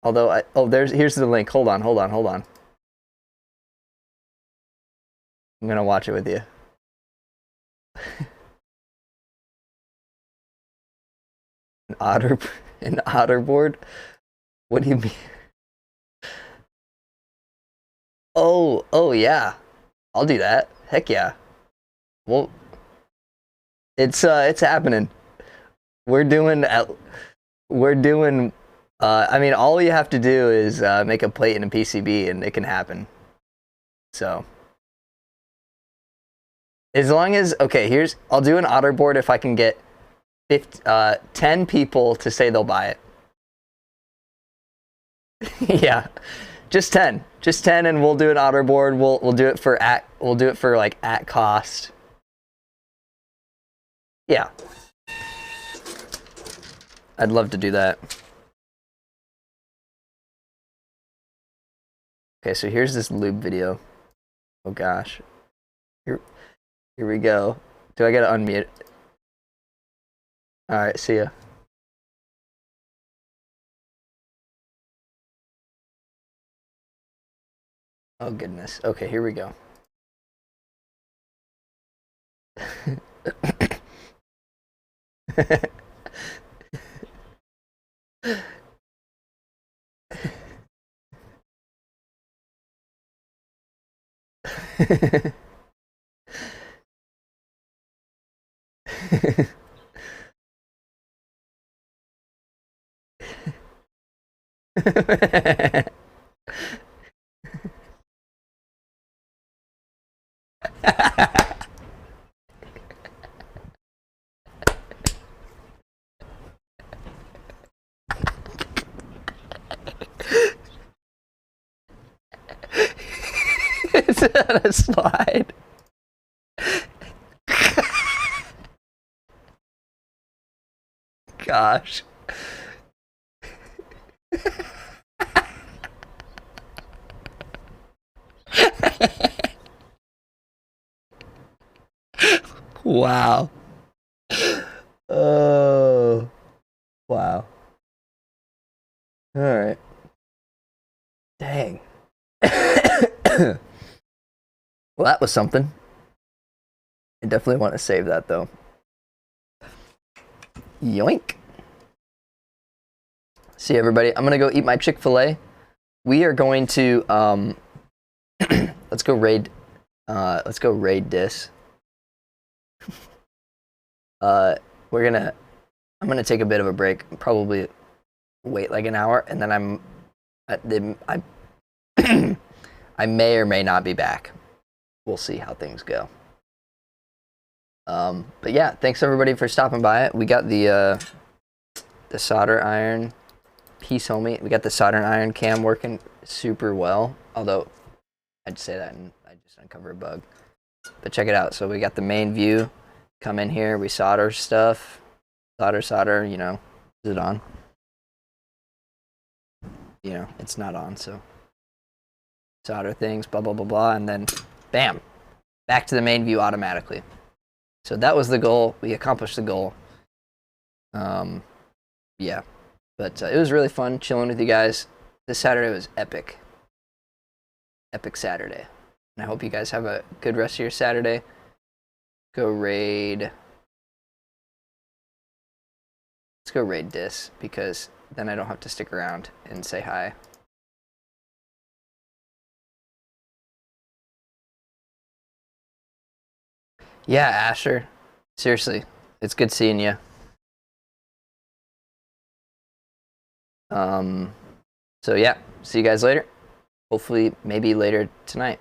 Although here's the link. Hold on. I'm gonna watch it with you. An otter board? What do you mean? Oh yeah. I'll do that. Heck yeah. Well, it's happening. We're doing I mean, all you have to do is make a plate and a PCB and it can happen. So as long as, okay, I'll do an otter board if I can get 10 people to say they'll buy it. Yeah, just 10 and we'll do an otter board. We'll do it for like at cost. Yeah, I'd love to do that. Okay, so here's this loop video. Oh gosh, here we go. Do I gotta unmute? All right, see ya. Oh goodness. Okay, here we go. It's on a slide. Gosh. Wow. Oh. Wow. All right. Dang. Well, that was something. I definitely want to save that though. Yoink. See everybody, I'm gonna go eat my Chick-fil-A. We are going to let's go raid this. I'm gonna take a bit of a break, probably wait like an hour, and then I may or may not be back. We'll see how things go. But yeah, thanks everybody for stopping by. We got the solder iron piece, homie. We got the soldering iron cam working super well. Although I'd say that and I just uncovered a bug. But check it out. So we got the main view. Come in here. We solder stuff. Solder. You know, is it on? you know, it's not on. So solder things, blah, blah, blah, blah. And then bam, back to the main view automatically. So that was the goal. We accomplished the goal. Yeah, but it was really fun chilling with you guys. This Saturday was epic. Epic Saturday. And I hope you guys have a good rest of your Saturday. Go raid. Let's go raid Dis, because then I don't have to stick around and say hi. Yeah, Asher. Seriously, it's good seeing you. So yeah, see you guys later. Hopefully, maybe later tonight.